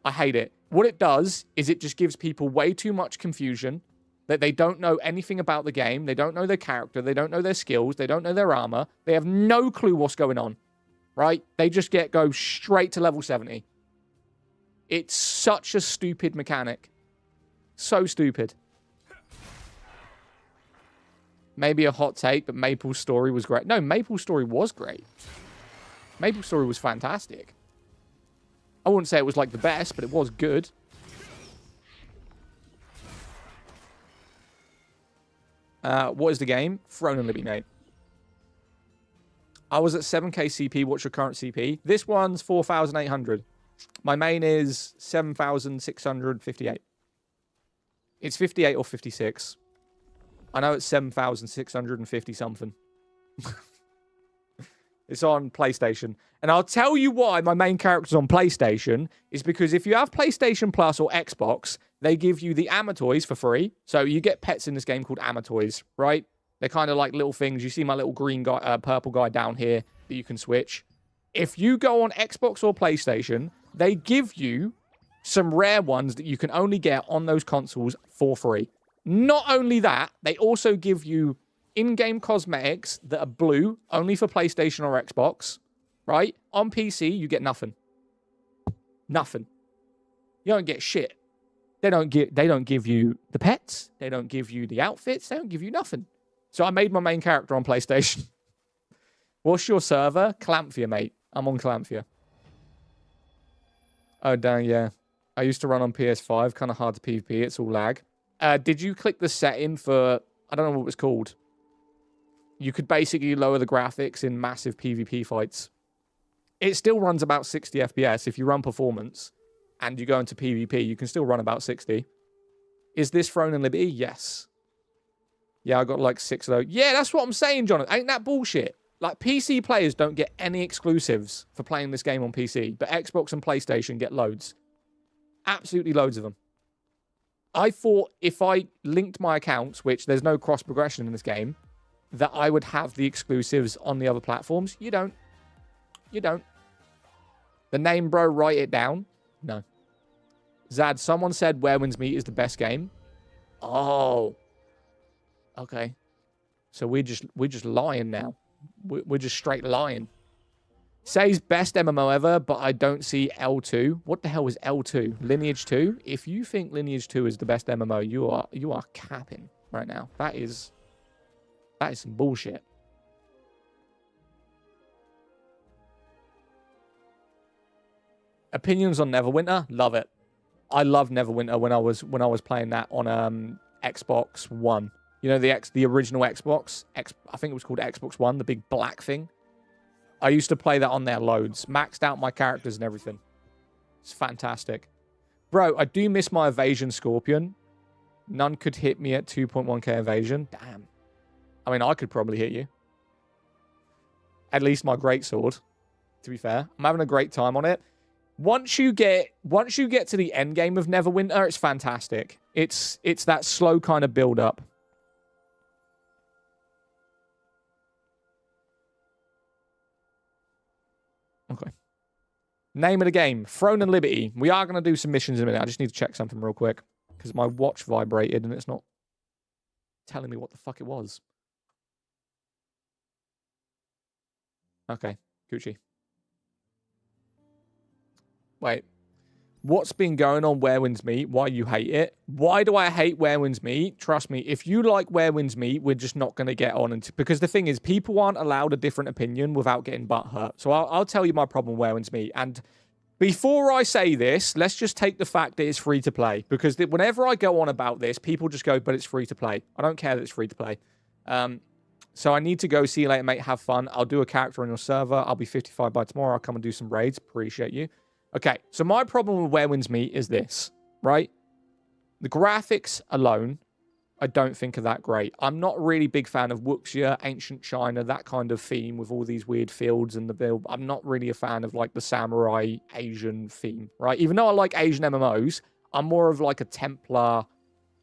I hate it. What it does is it just gives people way too much confusion, that they don't know anything about the game, they don't know their character, they don't know their skills, they don't know their armor, they have no clue what's going on, right? They just go straight to level 70. It's such a stupid mechanic. So stupid. Maybe a hot take, but Maple's story was great. No, Maple's story was great. Maple's story was fantastic. I wouldn't say it was like the best, but it was good. What is the game? Throne and Libby, mate. I was at 7k CP. What's your current CP? This one's 4,800. My main is 7,658. It's 58 or 56. I know it's 7,650 something. It's on PlayStation. And I'll tell you why my main character's on PlayStation is because if you have PlayStation Plus or Xbox, they give you the Amatoys for free. So you get pets in this game called Amatoys, right? They're kind of like little things. You see my little green guy, purple guy down here that you can switch. If you go on Xbox or PlayStation, they give you some rare ones that you can only get on those consoles for free. Not only that, they also give you in-game cosmetics that are blue, only for PlayStation or Xbox, right? On PC, you get nothing. Nothing. You don't get shit. They don't give you the pets. They don't give you the outfits. They don't give you nothing. So I made my main character on PlayStation. What's your server? Calamphia, mate. I'm on Calamphia. Oh, damn, yeah. I used to run on PS5. Kind of hard to PvP. It's all lag. Did you click the setting for... I don't know what it was called. You could basically lower the graphics in massive PvP fights. It still runs about 60 FPS. If you run performance and you go into PvP, you can still run about 60. Is this Throne and Liberty? Yes. Yeah, I got like 6 of those. Yeah, that's what I'm saying, Jonathan. Ain't that bullshit? Like, PC players don't get any exclusives for playing this game on PC, but Xbox and PlayStation get loads. Absolutely loads of them. I thought if I linked my accounts, which there's no cross-progression in this game, that I would have the exclusives on the other platforms. You don't. You don't. The name, bro, write it down. No. Zad, someone said Where Winds Meet is the best game. Oh. Okay. So we're just lying now. We're just straight lying. Says best MMO ever, but I don't see L2. What the hell is L2? Lineage 2? If you think Lineage 2 is the best MMO, you are capping right now. That is some bullshit. Opinions on Neverwinter? Love it. I loved Neverwinter when I was playing that on Xbox One. You know the original Xbox? I think it was called Xbox One, the big black thing. I used to play that on there loads. Maxed out my characters and everything. It's fantastic. Bro, I do miss my evasion Scorpion. None could hit me at 2.1k evasion. Damn. I mean, I could probably hit you. At least my greatsword, to be fair. I'm having a great time on it. Once you get to the end game of Neverwinter, it's fantastic. It's that slow kind of build up. Okay. Name of the game, Throne and Liberty. We are going to do some missions in a minute. I just need to check something real quick because my watch vibrated and it's not telling me what the fuck it was. Okay, Gucci. Wait. What's been going on Where Winds Meet? Why you hate it? Why do I hate Where Winds Meet? Trust me, if you like Where Winds Meet, we're just not going to get on. Because the thing is, people aren't allowed a different opinion without getting butthurt. So I'll tell you my problem with Where Winds Meet. And before I say this, let's just take the fact that it's free to play. Because whenever I go on about this, people just go, but it's free to play. I don't care that it's free to play. So I need to go. See you later, mate. Have fun. I'll do a character on your server. I'll be 55 by tomorrow. I'll come and do some raids. Appreciate you. Okay, so my problem with Where Winds Meet is this, right? The graphics alone I don't think are that great. I'm not really big fan of Wuxia, Ancient China, that kind of theme with all these weird fields and the build. I'm not really a fan of like the samurai Asian theme, right? Even though I like Asian MMOs, I'm more of like a Templar,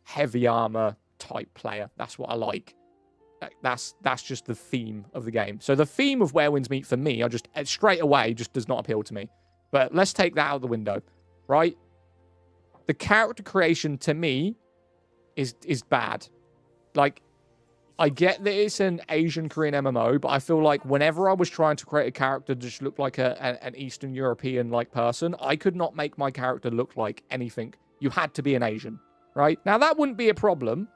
heavy armor type player. That's what I like. That's just the theme of the game. So the theme of Where Winds Meet for me, I just straight away just does not appeal to me. But let's take that out of the window, right? The character creation to me is bad. Like, I get that it's an Asian Korean MMO, but I feel like whenever I was trying to create a character that just looked like an Eastern European like person, I could not make my character look like anything. You had to be an Asian, right? Now that wouldn't be a problem,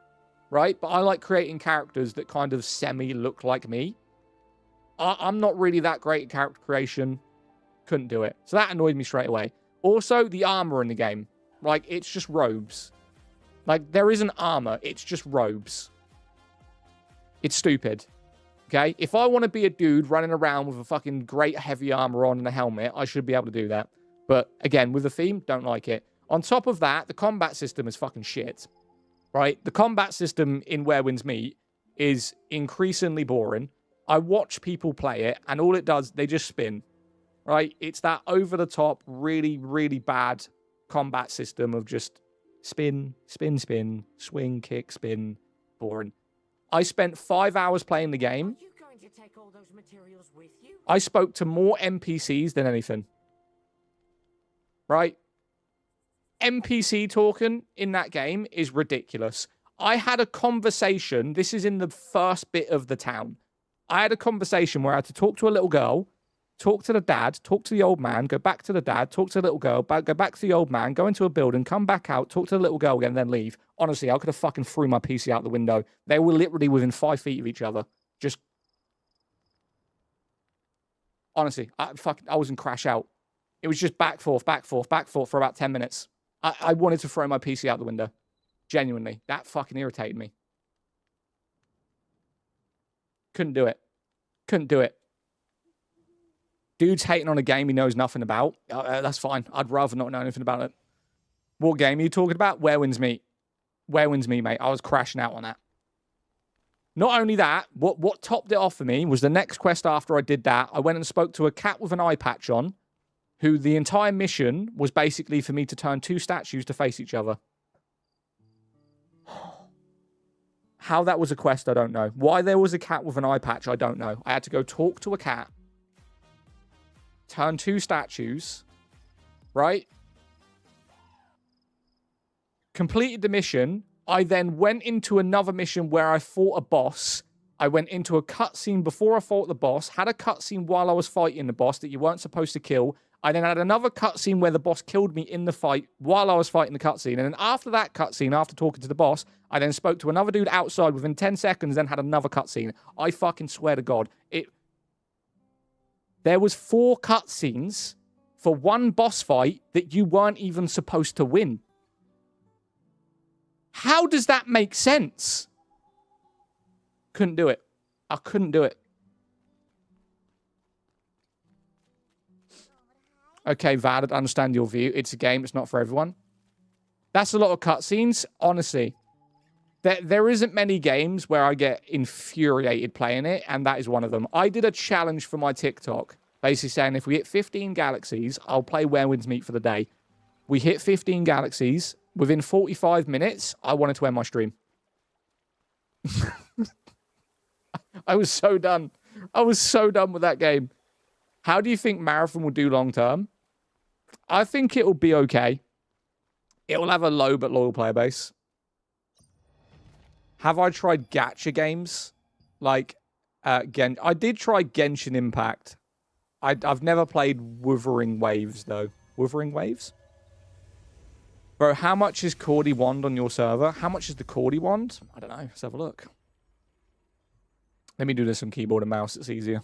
right? But I like creating characters that kind of semi look like me. I'm not really that great at character creation. Couldn't do it. So that annoyed me straight away. Also, the armor in the game. Like, it's just robes. Like, there isn't armor. It's just robes. It's stupid. Okay? If I want to be a dude running around with a fucking great heavy armor on and a helmet, I should be able to do that. But, again, with the theme, don't like it. On top of that, the combat system is fucking shit. Right? The combat system in Where Winds Meet is increasingly boring. I watch people play it, and all it does, they just spin. Right? It's that over-the-top, really, really bad combat system of just spin, spin, spin, swing, kick, spin, boring. I spent 5 hours playing the game. Are you going to take all those materials with you? I spoke to more NPCs than anything. Right? NPC talking in that game is ridiculous. I had a conversation. This is in the first bit of the town. I had a conversation where I had to talk to a little girl, talk to the dad, talk to the old man, go back to the dad, talk to the little girl, go back to the old man, go into a building, come back out, talk to the little girl again, then leave. Honestly, I could have fucking threw my PC out the window. They were literally within 5 feet of each other. Just... Honestly, I was in crash out. It was just back, forth, back, forth, back, forth for about 10 minutes. I wanted to throw my PC out the window. Genuinely. That fucking irritated me. Couldn't do it. Couldn't do it. Dude's hating on a game he knows nothing about. That's fine. I'd rather not know anything about it. What game are you talking about? Where Winds Meet. Where Winds Meet, mate. I was crashing out on that. Not only that, what topped it off for me was the next quest after I did that. I went and spoke to a cat with an eye patch on, who the entire mission was basically for me to turn 2 statues to face each other. How that was a quest, I don't know. Why there was a cat with an eye patch, I don't know. I had to go talk to a cat, turn 2 statues, right? Completed the mission. I then went into another mission where I fought a boss. I went into a cutscene before I fought the boss, had a cutscene while I was fighting the boss that you weren't supposed to kill. I then had another cutscene where the boss killed me in the fight while I was fighting the cutscene. And then after that cutscene, after talking to the boss, I then spoke to another dude outside within 10 seconds, then had another cutscene. I fucking swear to God. There was 4 cutscenes for one boss fight that you weren't even supposed to win. How does that make sense? Couldn't do it. I couldn't do it. Okay, Vad, I understand your view. It's a game. It's not for everyone. That's a lot of cutscenes. Honestly, there isn't many games where I get infuriated playing it, and that is one of them. I did a challenge for my TikTok, basically saying if we hit 15 galaxies, I'll play Where Winds Meet for the day. We hit 15 galaxies. Within 45 minutes, I wanted to end my stream. I was so done. I was so done with that game. How do you think Marathon will do long term? I think it will be okay. It will have a low but loyal player base. Have I tried gacha games? Like, I did try Genshin Impact. I've never played Wuthering Waves, though. Wuthering Waves? Bro, how much is Cordy Wand on your server? How much is the Cordy Wand? I don't know. Let's have a look. Let me do this on keyboard and mouse. It's easier.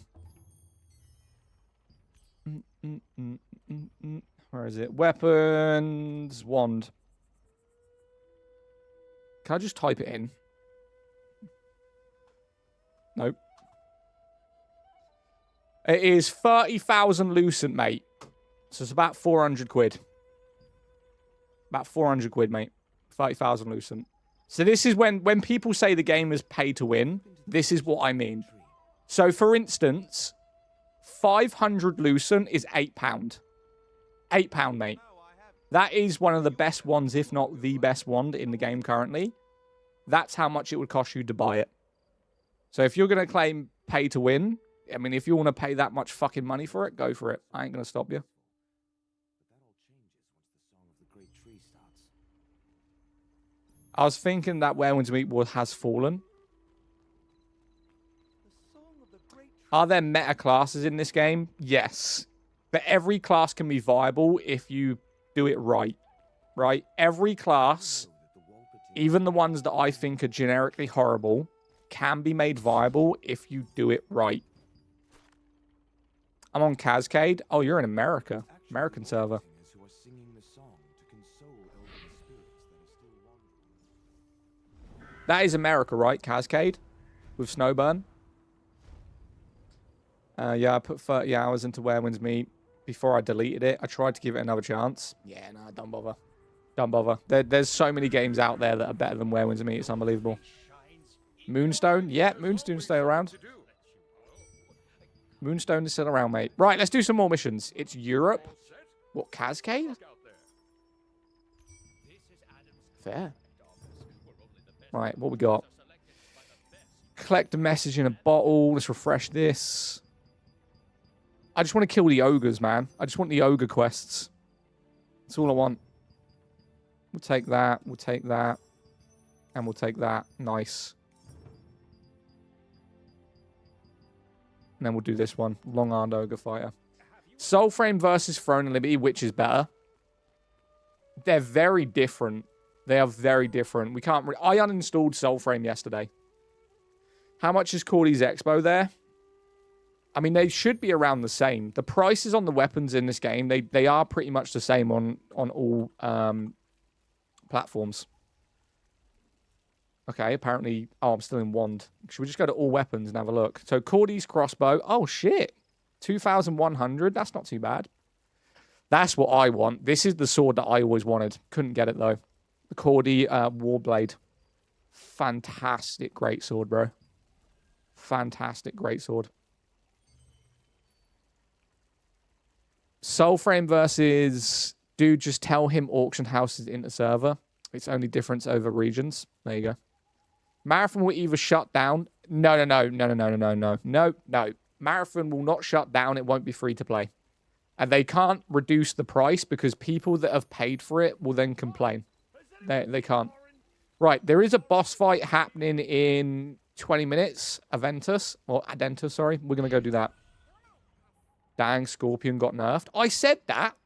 Where is it? Weapons. Wand. Can I just type it in? Nope. It is 30,000 Lucent, mate. So it's about 400 quid. About 400 quid, mate. 30,000 Lucent. So this is when people say the game is pay to win, this is what I mean. So for instance, 500 Lucent is £8. £8, mate. That is one of the best ones, if not the best wand in the game currently. That's how much it would cost you to buy it. So if you're going to claim pay to win, I mean, if you want to pay that much fucking money for it, go for it. I ain't going to stop you. I was thinking that Where Winds Meet has fallen. Are there meta classes in this game? Yes. But every class can be viable if you do it right. Right? Every class, even the ones that I think are generically horrible, can be made viable if you do it right. I'm on Cascade. Oh, you're in America. American server. That is America, right? Cascade? With Snowburn? Yeah, I put 30 hours into Where Winds Meet before I deleted it. I tried to give it another chance. Yeah, no, don't bother. Don't bother. There's so many games out there that are better than Where Winds Meet. It's unbelievable. Moonstone? Yeah, Moonstone's still around. Moonstone is still around, mate. Right, let's do some more missions. It's Europe. What, Cascade? Fair. Right, what we got? Collect a message in a bottle. Let's refresh this. I just want to kill the ogres, man. I just want the ogre quests. That's all I want. We'll take that. We'll take that. And we'll take that. Nice. And then we'll do this one. Long-armed ogre fighter. Soulframe versus Throne and Liberty. Which is better? They're very different. They are very different. We can't... I uninstalled Soulframe yesterday. How much is Cordy's Expo there? I mean, they should be around the same. The prices on the weapons in this game, they are pretty much the same on all platforms. Okay, apparently... Oh, I'm still in Wand. Should we just go to all weapons and have a look? So, Cordy's crossbow. Oh, shit. 2,100. That's not too bad. That's what I want. This is the sword that I always wanted. Couldn't get it, though. The Cordy Warblade. Fantastic great sword, bro. Fantastic great sword. Soulframe versus... Dude, just tell him auction house is in the server. It's only difference over regions. There you go. Marathon will either shut down... No. Marathon will not shut down. It won't be free to play. And they can't reduce the price because people that have paid for it will then complain. They can't. Right, there is a boss fight happening in 20 minutes. Adentus, sorry. We're going to go do that. Dang, Scorpion got nerfed. I said that.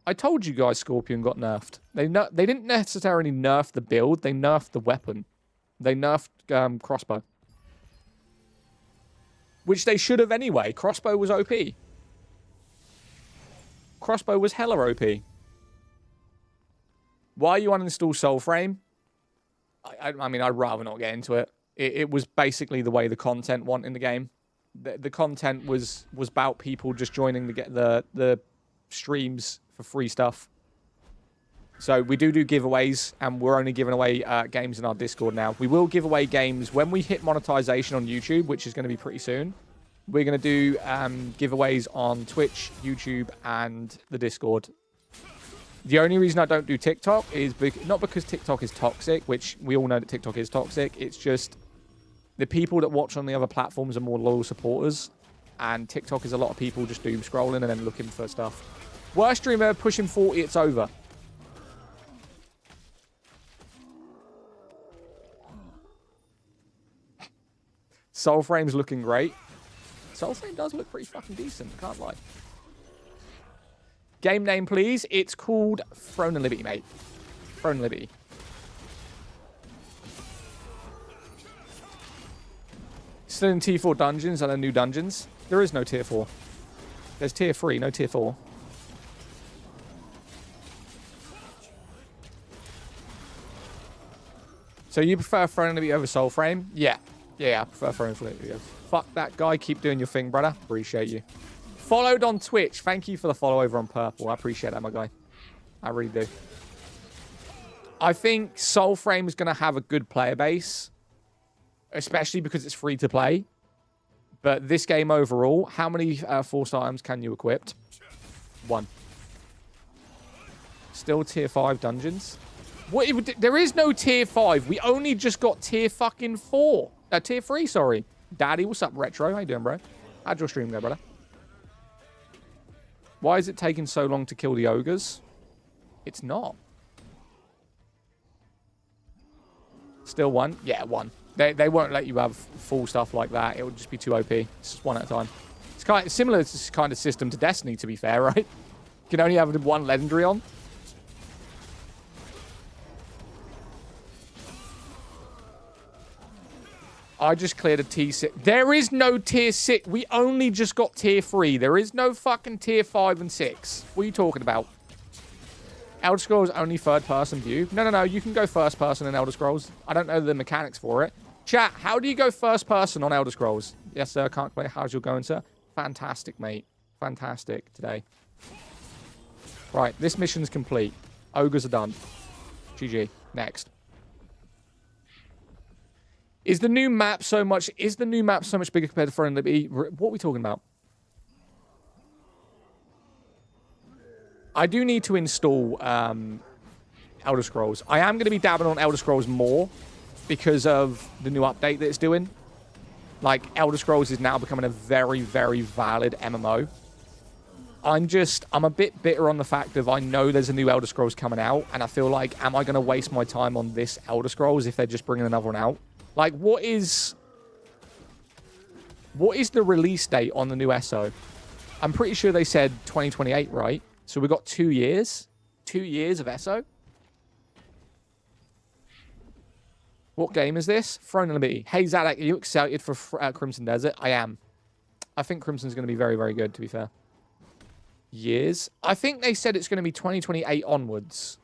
I told you guys Scorpion got nerfed. They didn't necessarily nerf the build. They nerfed the weapon. They nerfed crossbow. Which they should have anyway. Crossbow was OP. Crossbow was hella OP. Why you uninstall Soulframe? I mean, I'd rather not get into it. It was basically the way the content went in the game. The content was about people just joining the streams for free stuff. So we do giveaways, and we're only giving away games in our Discord now. We will give away games when we hit monetization on YouTube, which is going to be pretty soon. We're going to do giveaways on Twitch, YouTube, and the Discord. The only reason I don't do TikTok is not because TikTok is toxic, which we all know that TikTok is toxic. It's just the people that watch on the other platforms are more loyal supporters. And TikTok is a lot of people just doom scrolling and then looking for stuff. Worst streamer pushing 40, it's over. Soulframe's looking great. Soulframe does look pretty fucking decent, I can't lie. Game name, please. It's called Throne and Liberty, mate. Throne and Liberty. Still in Tier 4 dungeons and new dungeons. There is no Tier 4. There's Tier 3, no Tier 4. So you prefer Throne and Liberty over Soulframe? Yeah. Yeah, I prefer Throne and Liberty. Fuck that guy. Keep doing your thing, brother. Appreciate you. Followed on Twitch. Thank you for the follow over on Purple. I appreciate that, my guy. I really do. I think Soulframe is going to have a good player base, especially because it's free to play. But this game overall, how many force items can you equip? 1. Still tier 5 dungeons. What? There is no tier 5. We only just got tier fucking 4. Tier 3, sorry. Daddy, what's up, Retro? How you doing, bro? How'd your stream go, brother? Why is it taking so long to kill the ogres? It's not. Still 1? Yeah, 1. They won't let you have full stuff like that. It would just be too OP. It's just 1 at a time. It's kind of similar to this kind of system to Destiny, to be fair, right? You can only have 1 legendary on. I just cleared a T6. There is no tier 6. We only just got tier 3. There is no fucking tier 5 and 6. What are you talking about? Elder Scrolls only third-person view. No. You can go first-person in Elder Scrolls. I don't know the mechanics for it. Chat, how do you go first-person on Elder Scrolls? Yes, sir. Can't play. How's your going, sir? Fantastic, mate. Fantastic today. Right. This mission's complete. Ogres are done. GG. Next. Is the new map so much bigger compared to Friendly B? What are we talking about? I do need to install Elder Scrolls. I am going to be dabbing on Elder Scrolls more because of the new update that it's doing. Like, Elder Scrolls is now becoming a very, very valid MMO. I'm a bit bitter on the fact of I know there's a new Elder Scrolls coming out, and I feel like, am I going to waste my time on this Elder Scrolls if they're just bringing another one out? Like, what is the release date on the new SO? I'm pretty sure they said 2028, right? So we got 2 years. 2 years of SO. What game is this? Throne and Liberty. Hey, Zadok, are you excited for Crimson Desert? I am. I think Crimson's going to be very, very good, to be fair. Years? I think they said it's going to be 2028 onwards.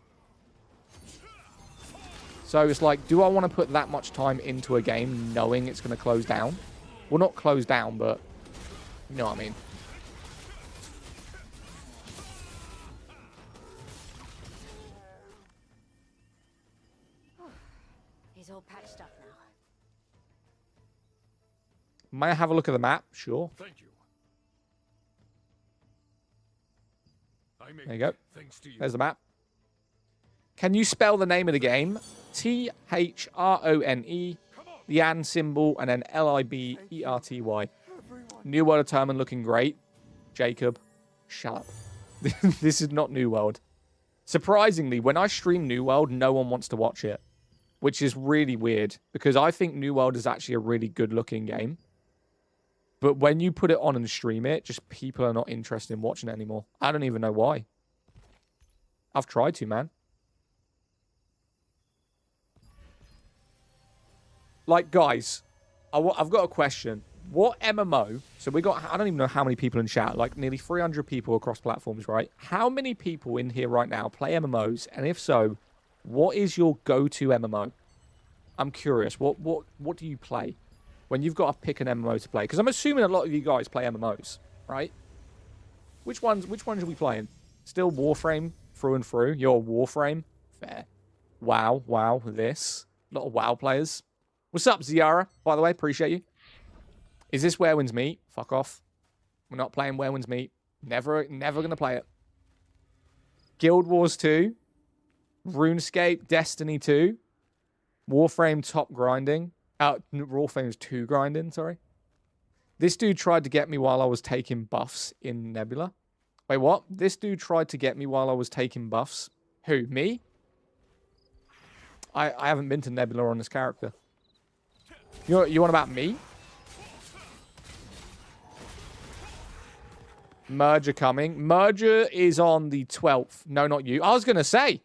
So it's like, do I want to put that much time into a game knowing it's going to close down? Well, not close down, but you know what I mean. He's all patched up now. May I have a look at the map? Sure. Thank you. There you go. Thanks to you. There's the map. Can you spell the name of the game? Throne, the and symbol, and then Liberty. New World of Termin looking great. Jacob, shut up. This is not New World. Surprisingly, when I stream New World, no one wants to watch it, which is really weird because I think New World is actually a really good looking game. But when you put it on and stream it, just people are not interested in watching it anymore. I don't even know why. I've tried to, man. Like, guys, I've got a question. What MMO... So we got... I don't even know how many people in chat. Like, nearly 300 people across platforms, right? How many people in here right now play MMOs? And if so, what is your go-to MMO? I'm curious. What do you play when you've got to pick an MMO to play? Because I'm assuming a lot of you guys play MMOs, right? Which ones are we playing? Still Warframe through and through? You're Warframe? Fair. WoW. This. A lot of WoW players. What's up, Ziara? By the way, appreciate you. Is this Where Winds Meet? Fuck off. We're not playing Where Winds Meet. Never going to play it. Guild Wars 2. RuneScape. Destiny 2. Warframe top grinding. Warframe's 2 grinding, sorry. This dude tried to get me while I was taking buffs in Nebula. Wait, what? This dude tried to get me while I was taking buffs. Who? Me? I haven't been to Nebula on this character. You want about me? Merger coming. Merger is on the 12th. No, not you. I was going to say.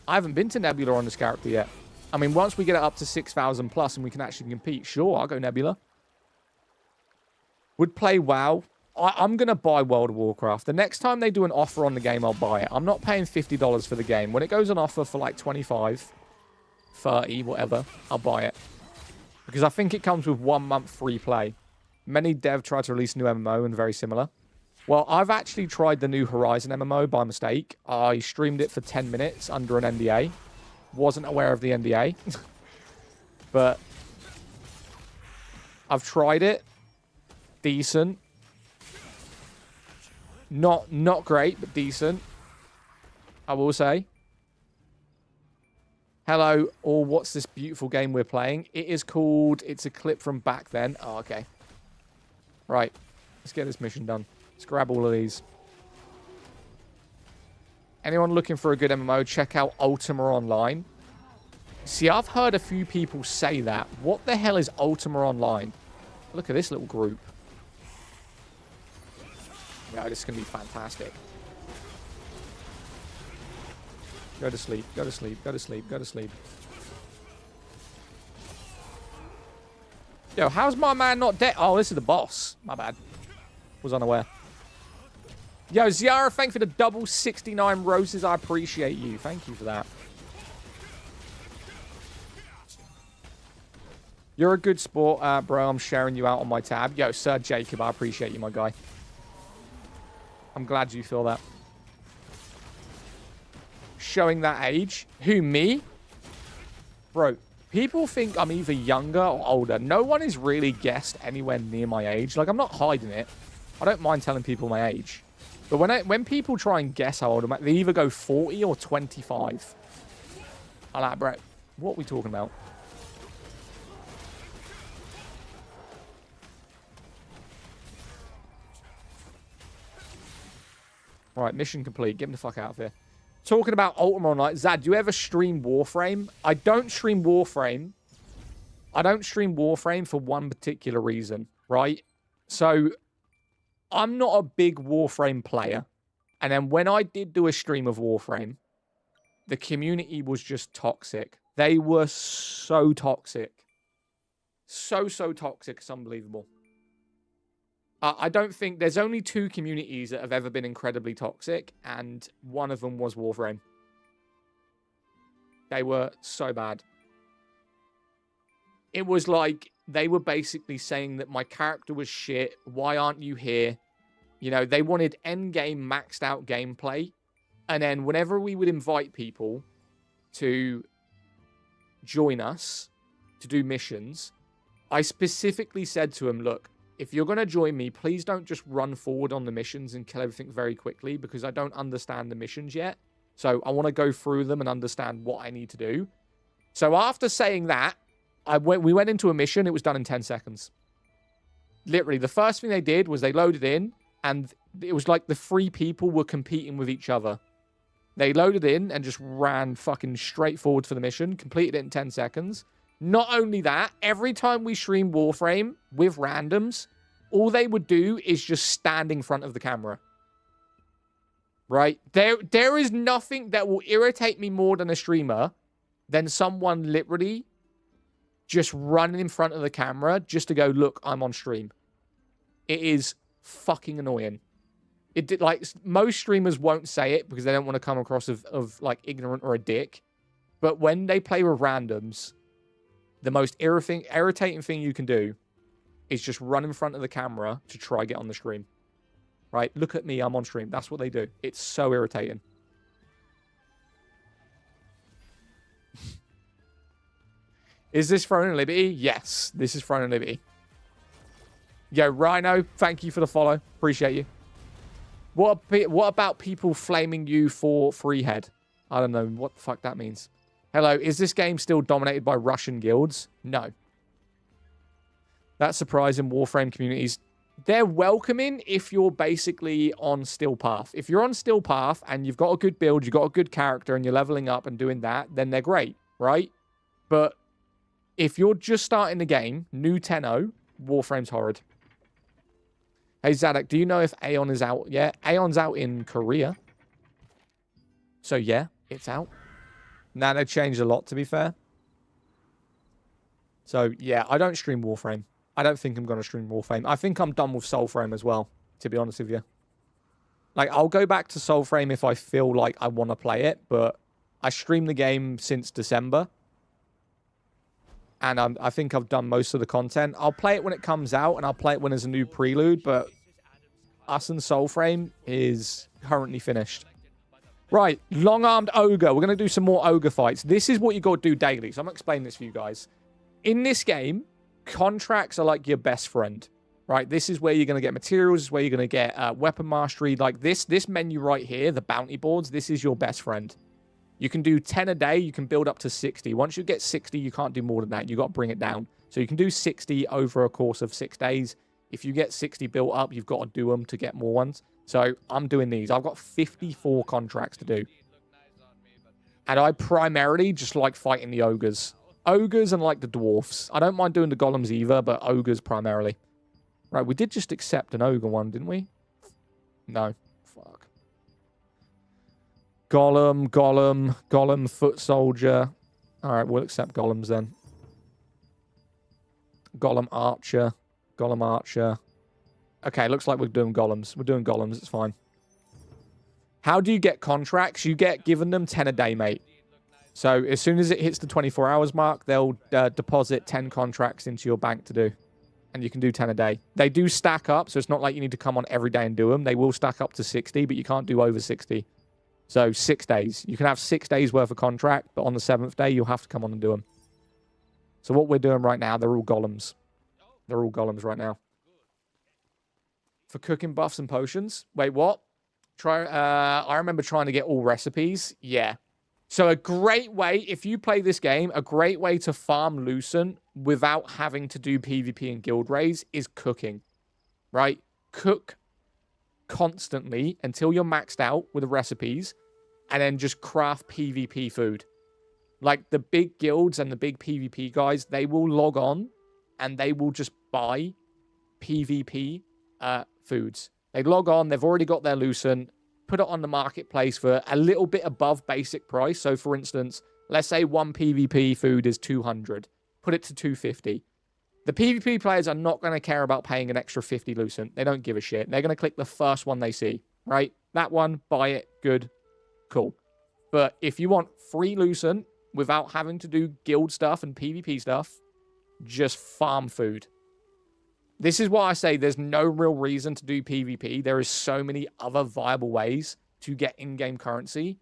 I haven't been to Nebula on this character yet. I mean, once we get it up to 6,000 plus and we can actually compete, sure, I'll go Nebula. Would play WoW. I'm going to buy World of Warcraft. The next time they do an offer on the game, I'll buy it. I'm not paying $50 for the game. When it goes on offer for like 25, 30, whatever, I'll buy it. Because I think it comes with 1 month free play. Many dev try to release a new MMO and very similar. Well, I've actually tried the new Horizon MMO by mistake. I streamed it for 10 minutes under an NDA. Wasn't aware of the NDA. But I've tried it. Decent. Not great, but decent. I will say. Hello, or what's this beautiful game we're playing? It is called... It's a clip from back then. Oh, okay. Right. Let's get this mission done. Let's grab all of these. Anyone looking for a good MMO, check out Ultima Online. See, I've heard a few people say that. What the hell is Ultima Online? Look at this little group. Yeah, this is going to be fantastic. Go to sleep, go to sleep, go to sleep, go to sleep. Yo, how's my man not dead? Oh, this is the boss. My bad. Was unaware. Yo, Ziara, thank you for the double 69 roses. I appreciate you. Thank you for that. You're a good sport, bro. I'm sharing you out on my tab. Yo, Sir Jacob, I appreciate you, my guy. I'm glad you feel that. Showing that age. Who, me? Bro, people think I'm either younger or older. No one has really guessed anywhere near my age. Like, I'm not hiding it. I don't mind telling people my age. But when people try and guess how old I'm, they either go 40 or 25. I'm like, bro, what are we talking about? Right, mission complete. Get him the fuck out of here. Talking about Ultima Online. Zad, do you ever stream Warframe? I don't stream Warframe. I don't stream Warframe for one particular reason, right? So, I'm not a big Warframe player. And then when I did do a stream of Warframe, the community was just toxic. They were so toxic. So toxic. It's unbelievable. I don't think... There's only two communities that have ever been incredibly toxic, and one of them was Warframe. They were so bad. It was like, they were basically saying that my character was shit, why aren't you here? You know, they wanted endgame maxed out gameplay, and then whenever we would invite people to join us to do missions, I specifically said to them, look, if you're going to join me, please don't just run forward on the missions and kill everything very quickly, because I don't understand the missions yet. So I want to go through them and understand what I need to do. So after saying that, we went into a mission. It was done in 10 seconds. Literally, the first thing they did was they loaded in, and it was like the three people were competing with each other. They loaded in and just ran fucking straight forward for the mission, completed it in 10 seconds. Not only that, every time we stream Warframe with randoms, all they would do is just stand in front of the camera. Right? There is nothing that will irritate me more than a streamer than someone literally just running in front of the camera just to go, look, I'm on stream. It is fucking annoying. Like, most streamers won't say it because they don't want to come across of like ignorant or a dick. But when they play with randoms, the most irritating thing you can do is just run in front of the camera to try get on the stream. Right? Look at me, I'm on stream. That's what they do. It's so irritating. Is this Throne and Liberty? Yes, this is Throne and Liberty. Yo, Rhino, thank you for the follow. Appreciate you. What about people flaming you for free head? I don't know what the fuck that means. Hello, is this game still dominated by Russian guilds? No. That's surprising. Warframe communities, they're welcoming if you're basically on Still Path. If you're on Still Path and you've got a good build, you've got a good character, and you're leveling up and doing that, then they're great, right? But if you're just starting the game, new 10-0, Warframe's horrid. Hey, Zadok, do you know if Aeon is out yet? Aeon's out in Korea. So, yeah, it's out. Now, they've changed a lot, to be fair. So, yeah, I don't stream Warframe. I don't think I'm going to stream Warframe. I think I'm done with Soulframe as well, to be honest with you. Like, I'll go back to Soulframe if I feel like I want to play it, but I streamed the game since December. And I think I've done most of the content. I'll play it when it comes out, and I'll play it when there's a new prelude, but Us and Soulframe is currently finished. Right, long-armed ogre. We're going to do some more ogre fights. This is what you got to do daily. So I'm going to explain this for you guys. In this game, contracts are like your best friend. Right, this is where you're going to get materials. This is where you're going to get weapon mastery. Like this menu right here, the bounty boards, this is your best friend. You can do 10 a day. You can build up to 60. Once you get 60, you can't do more than that. You got to bring it down. So you can do 60 over a course of 6 days. If you get 60 built up, you've got to do them to get more ones. So I'm doing these. I've got 54 contracts to do. And I primarily just like fighting the ogres. Ogres and like the dwarfs. I don't mind doing the golems either, but ogres primarily. Right, we did just accept an ogre one, didn't we? No. Fuck. Golem, foot soldier. Alright, we'll accept golems then. Golem archer. Okay, looks like we're doing golems. We're doing golems, it's fine. How do you get contracts? You get given them 10 a day, mate. So as soon as it hits the 24 hours mark, they'll deposit 10 contracts into your bank to do. And you can do 10 a day. They do stack up, so it's not like you need to come on every day and do them. They will stack up to 60, but you can't do over 60. So 6 days. You can have 6 days worth of contract, but on the 7th day, you'll have to come on and do them. So what we're doing right now, they're all golems. They're all golems right now. For cooking buffs and potions. Wait, what? I remember trying to get all recipes. Yeah. So a great way, if you play this game, a great way to farm Lucent without having to do PvP and guild raids is cooking, right? Cook constantly until you're maxed out with the recipes and then just craft PvP food. Like the big guilds and the big PvP guys, they will log on and they will just buy PvP foods. They log on, they've already got their Lucent, put it on the marketplace for a little bit above basic price. So for instance, let's say one PvP food is 200. Put it to 250. The PvP players are not going to care about paying an extra 50 Lucent. They don't give a shit. They're going to click the first one they see, right? That one, buy it, good, cool. But if you want free Lucent without having to do guild stuff and PvP stuff, just farm food. This is why I say there's no real reason to do PvP. There is so many other viable ways to get in-game currency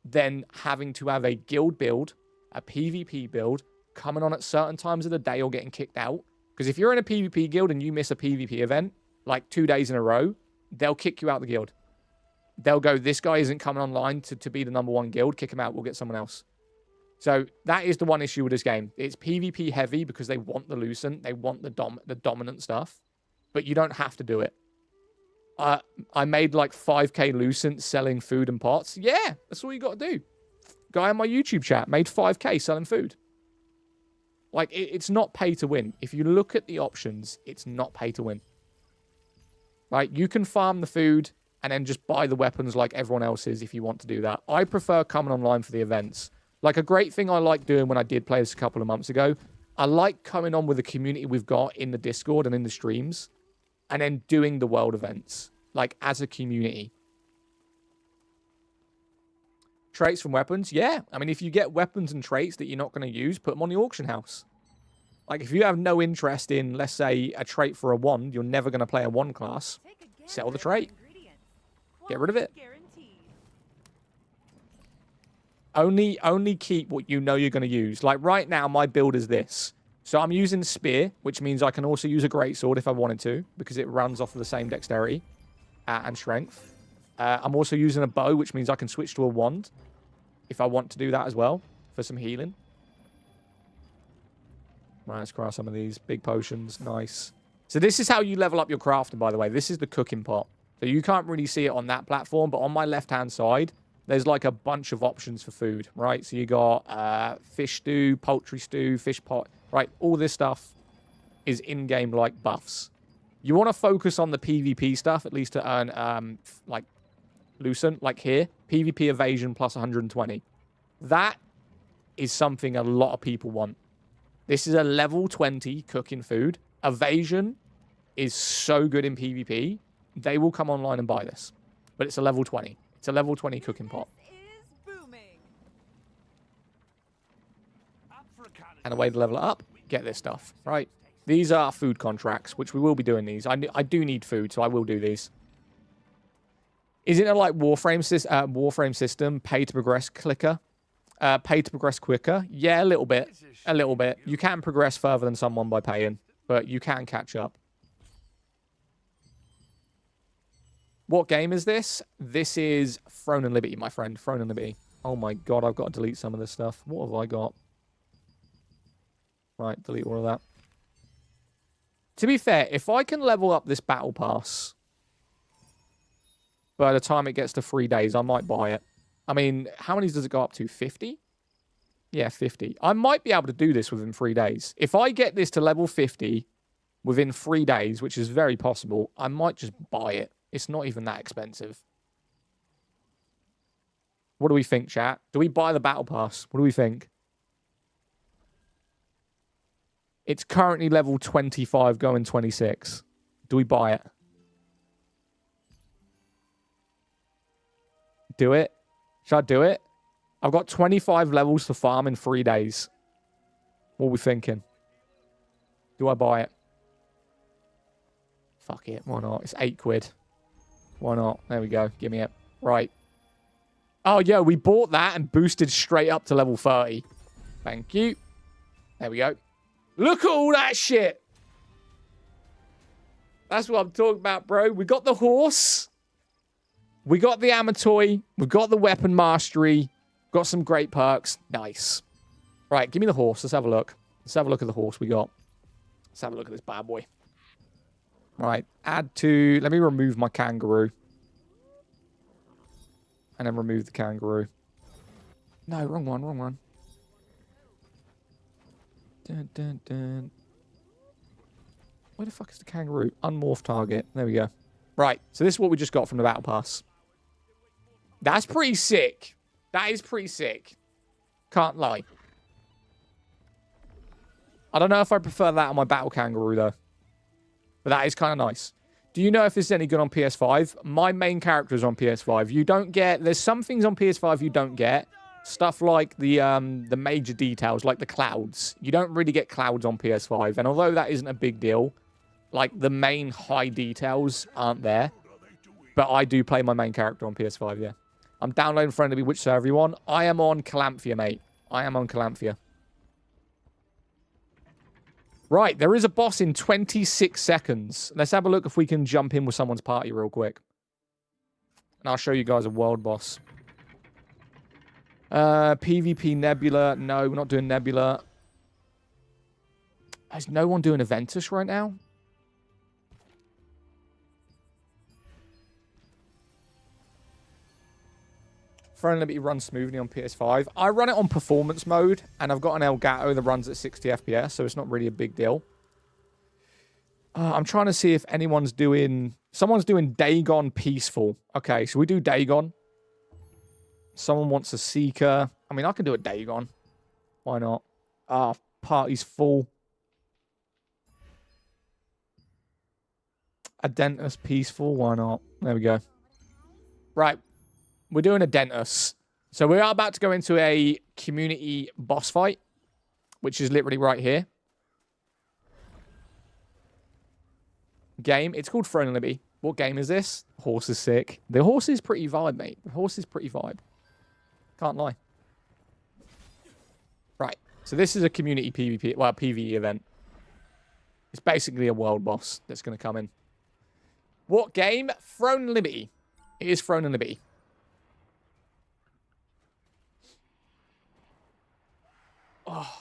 than having to have a guild build, a PvP build, coming on at certain times of the day or getting kicked out. Because if you're in a PvP guild and you miss a PvP event, like 2 days in a row, they'll kick you out of the guild. They'll go, this guy isn't coming online to be the #1 guild, kick him out, we'll get someone else. So that is the one issue with this game. It's PvP heavy because they want the Lucent, they want the dominant stuff, but you don't have to do it. I made like 5k Lucent selling food and pots. Yeah, that's all you got to do. Guy on my YouTube chat made 5k selling food. Like, it's not pay to win. If you look at the options, it's not pay to win. Right? You can farm the food and then just buy the weapons like everyone else is if you want to do that. I prefer coming online for the events. Like, a great thing I like doing when I did play this a couple of months ago, I like coming on with the community we've got in the Discord and in the streams, and then doing the world events, like, as a community. Traits from weapons? Yeah. I mean, if you get weapons and traits that you're not going to use, put them on the auction house. Like, if you have no interest in, let's say, a trait for a wand, you're never going to play a wand class, sell the trait. Get rid of it. Only keep what you know you're going to use. Like, right now, my build is this. So I'm using Spear, which means I can also use a Greatsword if I wanted to, because it runs off of the same dexterity and strength. I'm also using a bow, which means I can switch to a wand if I want to do that as well for some healing. Right, let's craft some of these big potions. Nice. So this is how you level up your crafting, by the way. This is the cooking pot. So you can't really see it on that platform, but on my left-hand side, there's like a bunch of options for food, right? So you got fish stew, poultry stew, fish pot, right? All this stuff is in-game like buffs. You want to focus on the PvP stuff, at least to earn like Lucent, like here, PvP evasion plus 120. That is something a lot of people want. This is a level 20 cooking food. Evasion is so good in PvP. They will come online and buy this. But it's a level 20. It's a level 20 cooking pot. And a way to level it up, get this stuff, right? These are food contracts, which we will be doing these. I do need food, so I will do these. Is it a like Warframe system, pay to progress clicker? Pay to progress quicker? Yeah, a little bit. A little bit. You can progress further than someone by paying, but you can catch up. What game is this? This is Throne and Liberty, my friend. Throne and Liberty. Oh my god, I've got to delete some of this stuff. What have I got? Right, delete all of that. To be fair, if I can level up this battle pass by the time it gets to 3 days, I might buy it. I mean, how many does it go up to? 50? Yeah, 50. I might be able to do this within 3 days. If I get this to level 50 within 3 days, which is very possible, I might just buy it. It's not even that expensive. What do we think, chat? Do we buy the battle pass? What do we think? It's currently level 25, going 26. Do we buy it? Do it? Should I do it? I've got 25 levels to farm in 3 days. What are we thinking? Do I buy it? Fuck it. Why not? It's 8 quid. Why not? There we go. Give me it. Right. Oh, yeah. We bought that and boosted straight up to level 30. Thank you. There we go. Look at all that shit. That's what I'm talking about, bro. We got the horse. We got the armor toy. We've got the weapon mastery. Got some great perks. Nice. Right, give me the horse. Let's have a look. Let's have a look at the horse we got. Let's have a look at this bad boy. Right, add to... Let me remove my kangaroo. And then remove the kangaroo. No, wrong one, wrong one. Dun, dun, dun. Where the fuck is the kangaroo? Unmorph target. There we go. Right, so this is what we just got from the battle pass. That's pretty sick. That is pretty sick. Can't lie. I don't know if I prefer that on my battle kangaroo, though. But that is kind of nice. Do you know if this is any good on PS5? My main character is on PS5. You don't get... There's some things on PS5 you don't get. Stuff like the major details, like the clouds. You don't really get clouds on PS5. And although that isn't a big deal, like the main high details aren't there. But I do play my main character on PS5, yeah. I'm downloading Friendly, which server you on? I am on Calamphia, mate. I am on Calamphia. Right, there is a boss in 26 seconds. Let's have a look if we can jump in with someone's party real quick. And I'll show you guys a world boss. PvP Nebula. No, we're not doing Nebula. Is no one doing Aventus right now? Throne Liberty runs smoothly on PS5. I run it on performance mode, and I've got an Elgato that runs at 60 FPS, so it's not really a big deal. I'm trying to see if anyone's doing... Someone's doing Dagon Peaceful. Okay, so we do Dagon. Someone wants a Seeker. I mean, I can do a Dagon. Why not? Ah, party's full. Adentus Peaceful. Why not? There we go. Right. We're doing Adentus. So we are about to go into a community boss fight, which is literally right here. Game. It's called Throne and Liberty. What game is this? Horse is sick. The horse is pretty vibe, mate. The horse is pretty vibe. Can't lie. Right. So this is a community PvP, well, PvE event. It's basically a world boss that's going to come in. What game? Throne and Liberty. It is Throne and Liberty. Oh.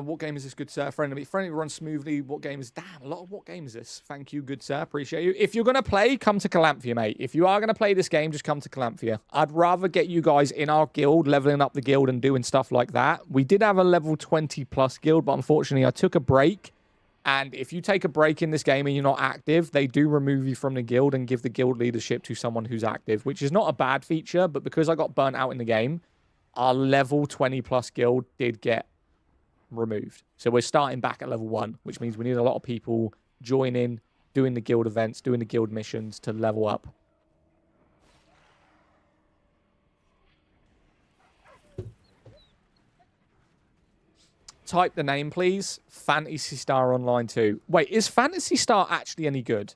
What game is this, good sir? Friendly runs smoothly. What game is... Damn, a lot of what game is this? Thank you, good sir. Appreciate you. If you're going to play, come to Calamphia, mate. If you are going to play this game, just come to Calamphia. I'd rather get you guys in our guild, leveling up the guild and doing stuff like that. We did have a level 20 plus guild, but unfortunately I took a break. And if you take a break in this game and you're not active, they do remove you from the guild and give the guild leadership to someone who's active, which is not a bad feature, but because I got burnt out in the game, our level 20 plus guild did get removed. So we're starting back at level 1, which means we need a lot of people joining, doing the guild events, doing the guild missions to level up. Type the name, please. Phantasy Star Online 2. Wait, is Phantasy Star actually any good?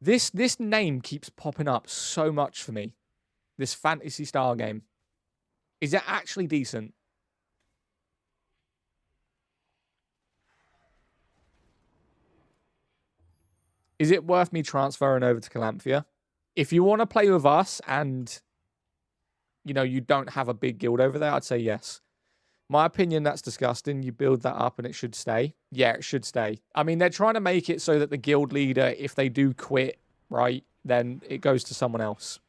This name keeps popping up so much for me. This Fantasy Star game. Is it actually decent? Is it worth me transferring over to Calanthea? If you want to play with us and, you know, you don't have a big guild over there, I'd say yes. My opinion, that's disgusting. You build that up and it should stay. Yeah, it should stay. I mean, they're trying to make it so that the guild leader, if they do quit, right, then it goes to someone else.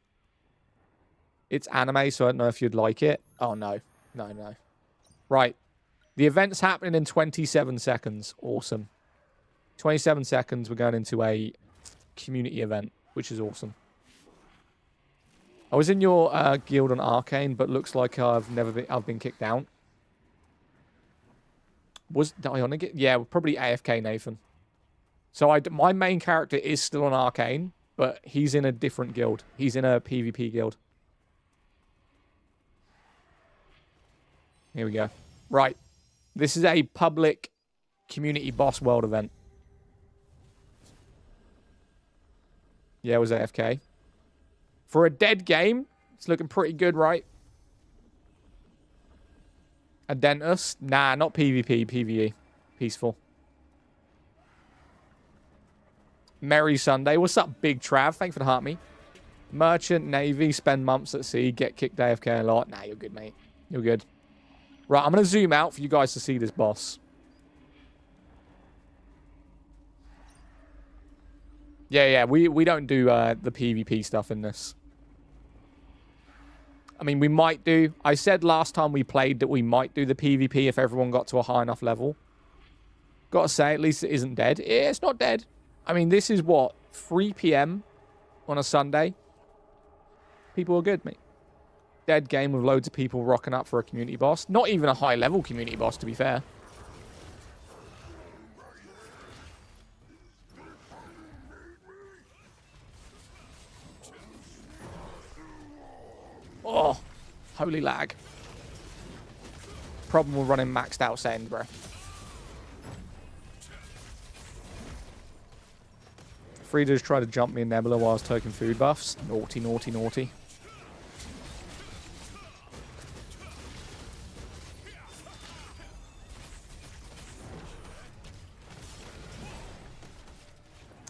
It's anime, so I don't know if you'd like it. Oh, no. No. Right. The event's happening in 27 seconds. Awesome. 27 seconds, we're going into a community event, which is awesome. I was in your guild on Arcane, but looks like I've been kicked out. Did I on it? Yeah, probably AFK Nathan. So my main character is still on Arcane, but he's in a different guild. He's in a PvP guild. Here we go. Right. This is a public community boss world event. Yeah, it was AFK. For a dead game, it's looking pretty good, right? Adentus? Nah, not PvP, PvE. Peaceful. Merry Sunday. What's up, Big Trav? Thanks for the heart me. Merchant, Navy, spend months at sea, get kicked AFK a lot. Nah, you're good, mate. You're good. Right, I'm going to zoom out for you guys to see this boss. Yeah, we don't do the PvP stuff in this. I mean, we might do. I said last time we played that we might do the PvP if everyone got to a high enough level. Gotta say, at least it isn't dead. Yeah, it's not dead. I mean, this is what? 3 PM on a Sunday? People are good, mate. Dead game with loads of people rocking up for a community boss. Not even a high-level community boss, to be fair. Oh, holy lag. Problem with running maxed out settings, bro. Frida's tried to jump me in Nebula while I was taking food buffs. Naughty, naughty, naughty.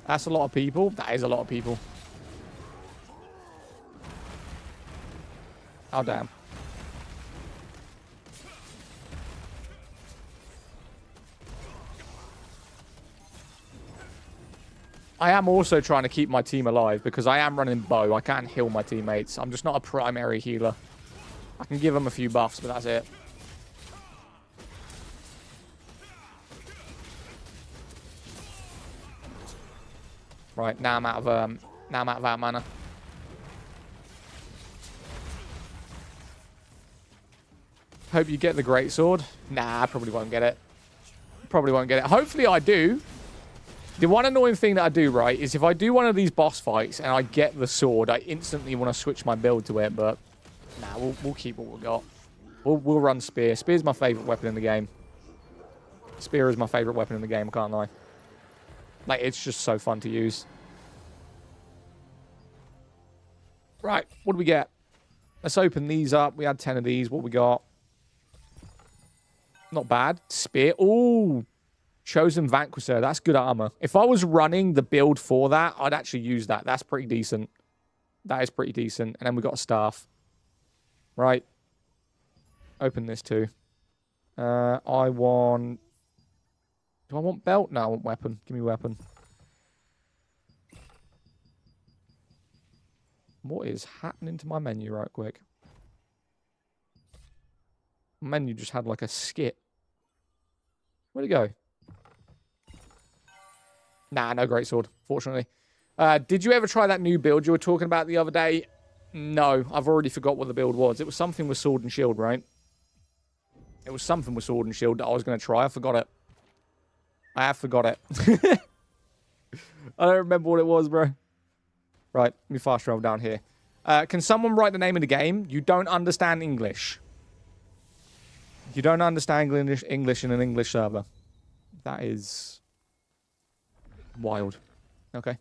That's a lot of people. That is a lot of people. Oh, damn. I am also trying to keep my team alive because I am running bow. I can't heal my teammates. I'm just not a primary healer. I can give them a few buffs, but that's it. Right, now I'm out of mana. Hope you get the greatsword. Nah, I probably won't get it. Probably won't get it. Hopefully I do. The one annoying thing that I do, right, is if I do one of these boss fights and I get the sword, I instantly want to switch my build to it, but nah, we'll keep what we got. We'll run spear. Spear's my favorite weapon in the game. Spear is my favorite weapon in the game, I can't lie. Like, it's just so fun to use. Right, what do we get? Let's open these up. We had 10 of these. What we got? Not bad. Spear. Ooh. Chosen Vanquisher. That's good armor. If I was running the build for that, I'd actually use that. That's pretty decent. That is pretty decent. And then we got a staff. Right. Open this too. I want... Do I want belt? No, I want weapon. Give me weapon. What is happening to my menu right quick? Menu just had like a skit. Where'd it go? Nah, no greatsword, fortunately. Did you ever try that new build you were talking about the other day? No, I've already forgot what the build was. It was something with sword and shield, right? It was something with sword and shield that I was going to try. I forgot it. I have forgot it. I don't remember what it was, bro. Right, let me fast travel down here. Can someone write the name of the game? You don't understand English. You don't understand English in an English server. That is... wild. Okay.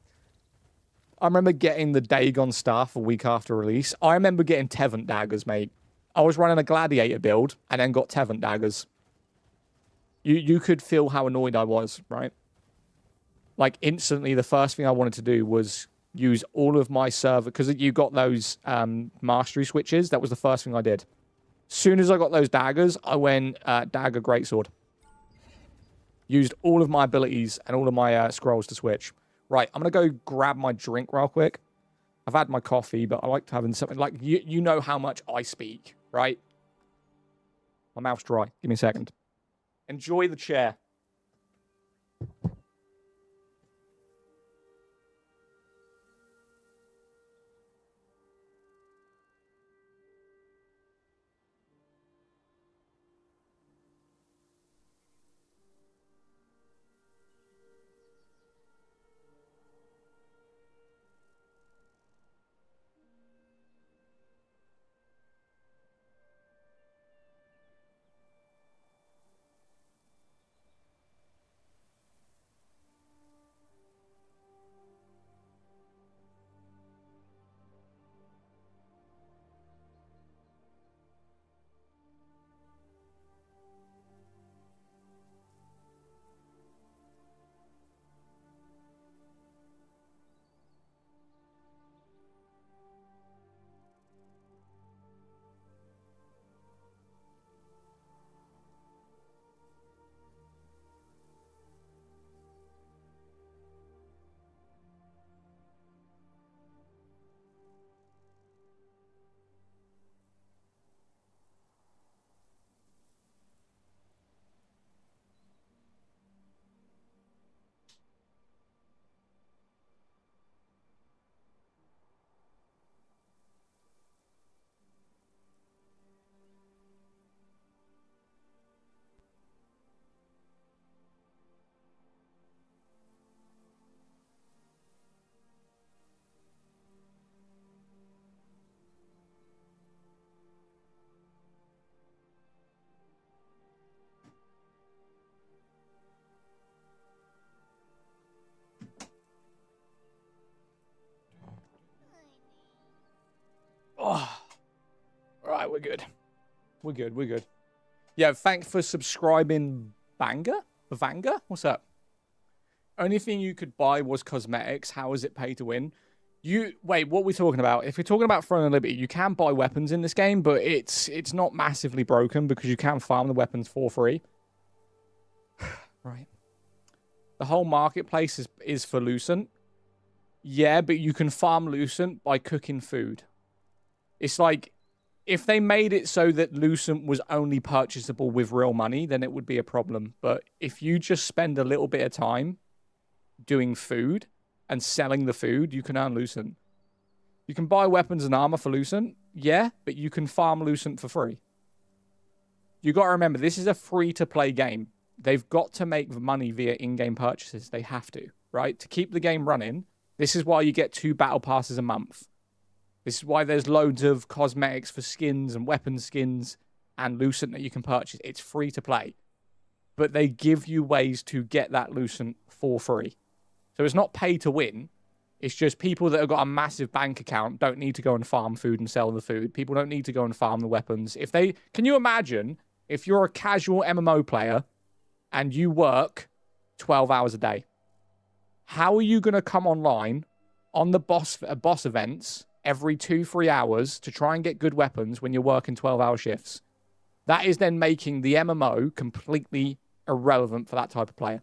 I remember getting the Dagon Staff a week after release. I remember getting Tevant Daggers, mate. I was running a Gladiator build and then got Tevant Daggers. You could feel how annoyed I was, right? Like, instantly, the first thing I wanted to do was use all of my server... Because you got those mastery switches. That was the first thing I did. Soon as I got those daggers, I went Dagger Greatsword. Used all of my abilities and all of my scrolls to switch. Right, I'm going to go grab my drink real quick. I've had my coffee, but I like to have something... Like, you know how much I speak, right? My mouth's dry. Give me a second. Enjoy the chair. Oh, all right, we're good. We're good. We're good. Yeah, thanks for subscribing, Vanga? What's up? Only thing you could buy was cosmetics. How is it pay to win? Wait, what are we talking about? If you're talking about Throne of Liberty, you can buy weapons in this game, but it's not massively broken because you can farm the weapons for free. Right. The whole marketplace is for Lucent. Yeah, but you can farm Lucent by cooking food. It's like, if they made it so that Lucent was only purchasable with real money, then it would be a problem. But if you just spend a little bit of time doing food and selling the food, you can earn Lucent. You can buy weapons and armor for Lucent, yeah, but you can farm Lucent for free. You got to remember, this is a free-to-play game. They've got to make money via in-game purchases. They have to, right? To keep the game running, this is why you get 2 battle passes a month. This is why there's loads of cosmetics for skins and weapon skins and Lucent that you can purchase. It's free to play. But they give you ways to get that Lucent for free. So it's not pay to win. It's just people that have got a massive bank account don't need to go and farm food and sell the food. People don't need to go and farm the weapons. Can you imagine if you're a casual MMO player and you work 12 hours a day? How are you going to come online on the boss events every 2-3 hours to try and get good weapons when you're working 12-hour shifts? That is then making the MMO completely irrelevant for that type of player.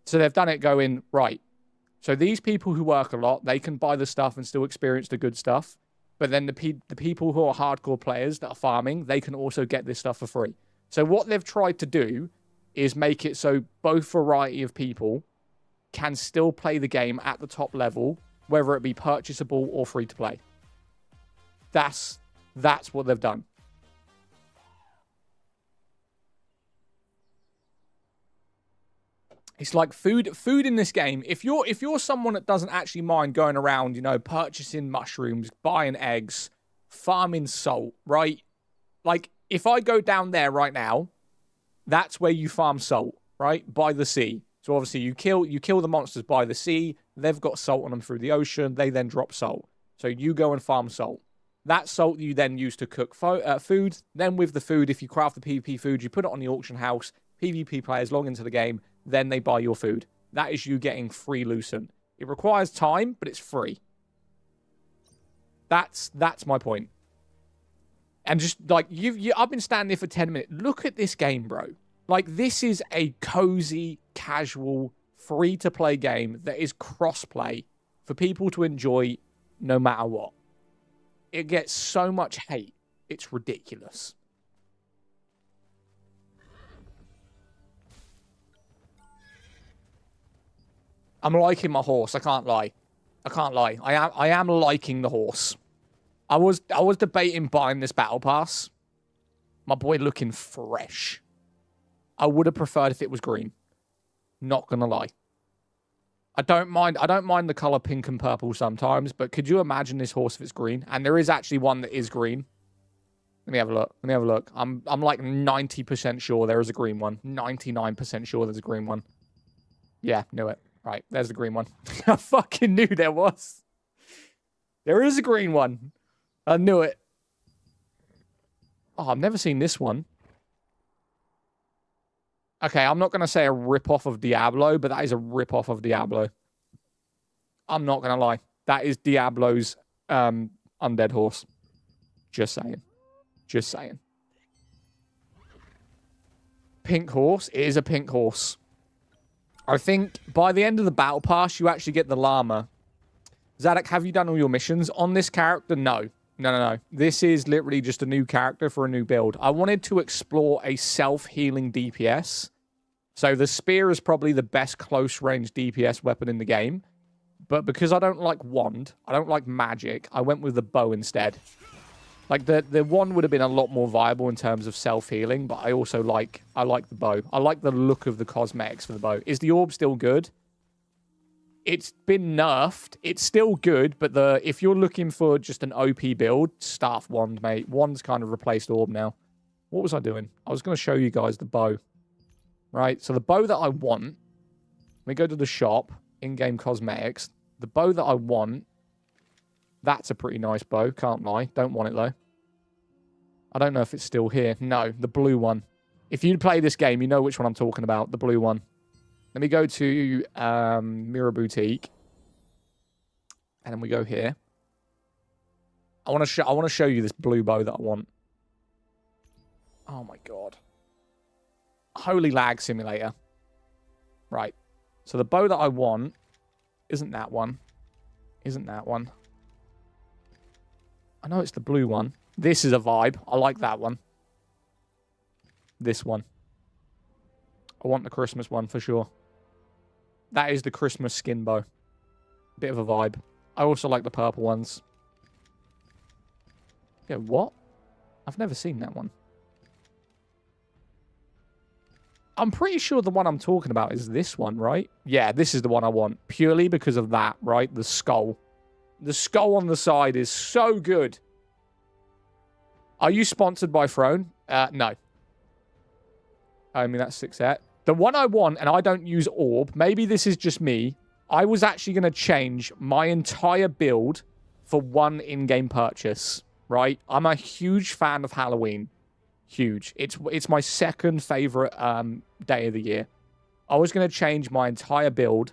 So they've done it going, right, so these people who work a lot, they can buy the stuff and still experience the good stuff. But then the people who are hardcore players that are farming, they can also get this stuff for free. So what they've tried to do is make it so both variety of people can still play the game at the top level, whether it be purchasable or free to play. That's what they've done. It's like food in this game. If you're someone that doesn't actually mind going around, you know, purchasing mushrooms, buying eggs, farming salt, right? Like, if I go down there right now, that's where you farm salt, right? By the sea. So obviously you kill the monsters by the sea. They've got salt on them through the ocean. They then drop salt. So you go and farm salt. That salt you then use to cook food. Then with the food, if you craft the PvP food, you put it on the auction house. PvP players log into the game. Then they buy your food. That is you getting free Lucent. It requires time, but it's free. That's my point. And just like I've been standing here for 10 minutes. Look at this game, bro. Like, this is a cozy, casual, free-to-play game that is cross-play for people to enjoy no matter what. It gets so much hate. It's ridiculous. I'm liking my horse. I can't lie. I am liking the horse. I was debating buying this battle pass. My boy looking fresh. I would have preferred if it was green. Not gonna lie. I don't mind the color pink and purple sometimes, but could you imagine this horse if it's green? And there is actually one that is green. Let me have a look. I'm like 90% sure there is a green one. 99% sure there's a green one. Yeah, knew it. Right, there's the green one. I fucking knew there was. There is a green one. I knew it. Oh, I've never seen this one. Okay, I'm not going to say a rip-off of Diablo, but that is a rip-off of Diablo. I'm not going to lie. That is Diablo's undead horse. Just saying. Just saying. Pink horse. It is a pink horse. I think by the end of the battle pass, you actually get the llama. Zadok, have you done all your missions on this character? No. No. This is literally just a new character for a new build. I wanted to explore a self-healing DPS. So the spear is probably the best close-range DPS weapon in the game. But because I don't like wand, I don't like magic, I went with the bow instead. Like, the wand would have been a lot more viable in terms of self-healing, but I also like the bow. I like the look of the cosmetics for the bow. Is the orb still good? It's been nerfed. It's still good, but if you're looking for just an OP build, staff wand, mate. Wand's kind of replaced orb now. What was I doing? I was going to show you guys the bow. Right, so the bow that I want, we go to the shop, in-game cosmetics. The bow that I want, that's a pretty nice bow, can't lie. Don't want it, though. I don't know if it's still here. No, the blue one. If you play this game, you know which one I'm talking about, the blue one. Let me go to Mirror Boutique. And then we go here. I want to show you this blue bow that I want. Oh, my God. Holy lag simulator. Right. So the bow that I want isn't that one. Isn't that one. I know it's the blue one. This is a vibe. I like that one. This one. I want the Christmas one for sure. That is the Christmas skin bow. Bit of a vibe. I also like the purple ones. Yeah, what? I've never seen that one. I'm pretty sure the one I'm talking about is this one, right? Yeah, this is the one I want. Purely because of that, right? The skull. The skull on the side is so good. Are you sponsored by Throne? No. I mean, that's 6-8. The one I want, and I don't use orb, maybe this is just me, I was actually going to change my entire build for one in-game purchase, right? I'm a huge fan of Halloween. Huge. It's my second favorite day of the year. I was going to change my entire build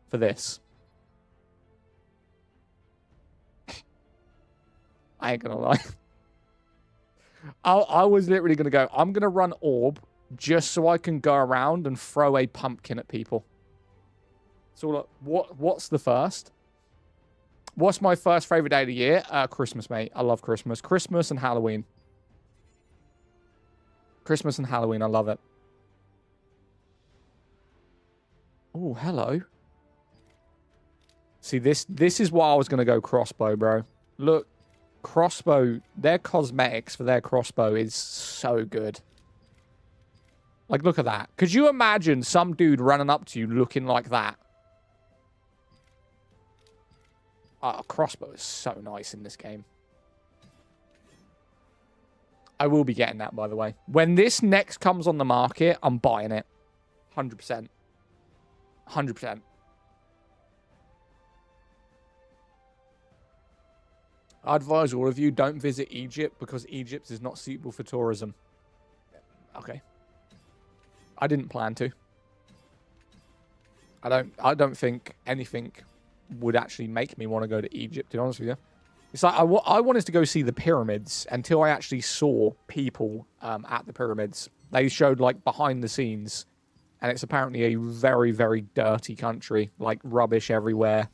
for this. I ain't going to lie. I was literally going to go, I'm going to run orb just so I can go around and throw a pumpkin at people. So what's the first? What's my first favorite day of the year? Christmas, mate. I love Christmas. Christmas and Halloween. Christmas and Halloween. I love it. Oh, hello. See, this is why I was going to go crossbow, bro. Look, crossbow, their cosmetics for their crossbow is so good. Like, look at that. Could you imagine some dude running up to you looking like that? Oh, crossbow is so nice in this game. I will be getting that, by the way. When this next comes on the market, I'm buying it. 100%. 100%. I advise all of you, don't visit Egypt because Egypt is not suitable for tourism. Okay. I didn't plan to. I don't think anything would actually make me want to go to Egypt, to be honest with you. It's like, I wanted to go see the pyramids until I actually saw people at the pyramids. They showed, like, behind the scenes. And it's apparently a very, very dirty country. Like, rubbish everywhere.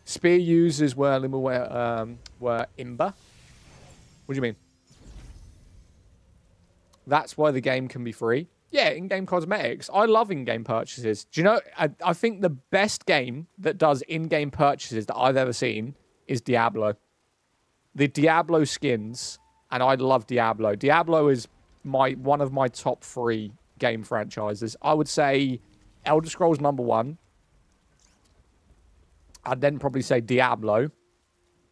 Spear users were Imba. What do you mean? That's why the game can be free. Yeah, in-game cosmetics. I love in-game purchases. Do you know, I think the best game that does in-game purchases that I've ever seen is Diablo. The Diablo skins, and I love Diablo. Diablo is one of my top 3 game franchises. I would say Elder Scrolls #1. I'd then probably say Diablo.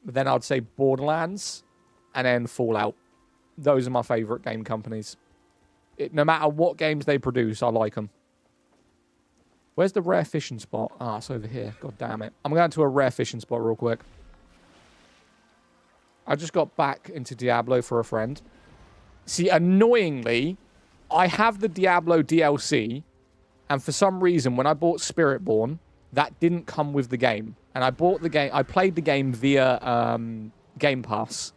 But then I'd say Borderlands. And then Fallout. Those are my favorite game companies. No matter what games they produce, I like them. Where's the rare fishing spot? Ah, it's over here. God damn it. I'm going to a rare fishing spot real quick. I just got back into Diablo for a friend. See, annoyingly, I have the Diablo DLC. And for some reason, when I bought Spiritborn, that didn't come with the game. And I bought the game. I played the game via Game Pass.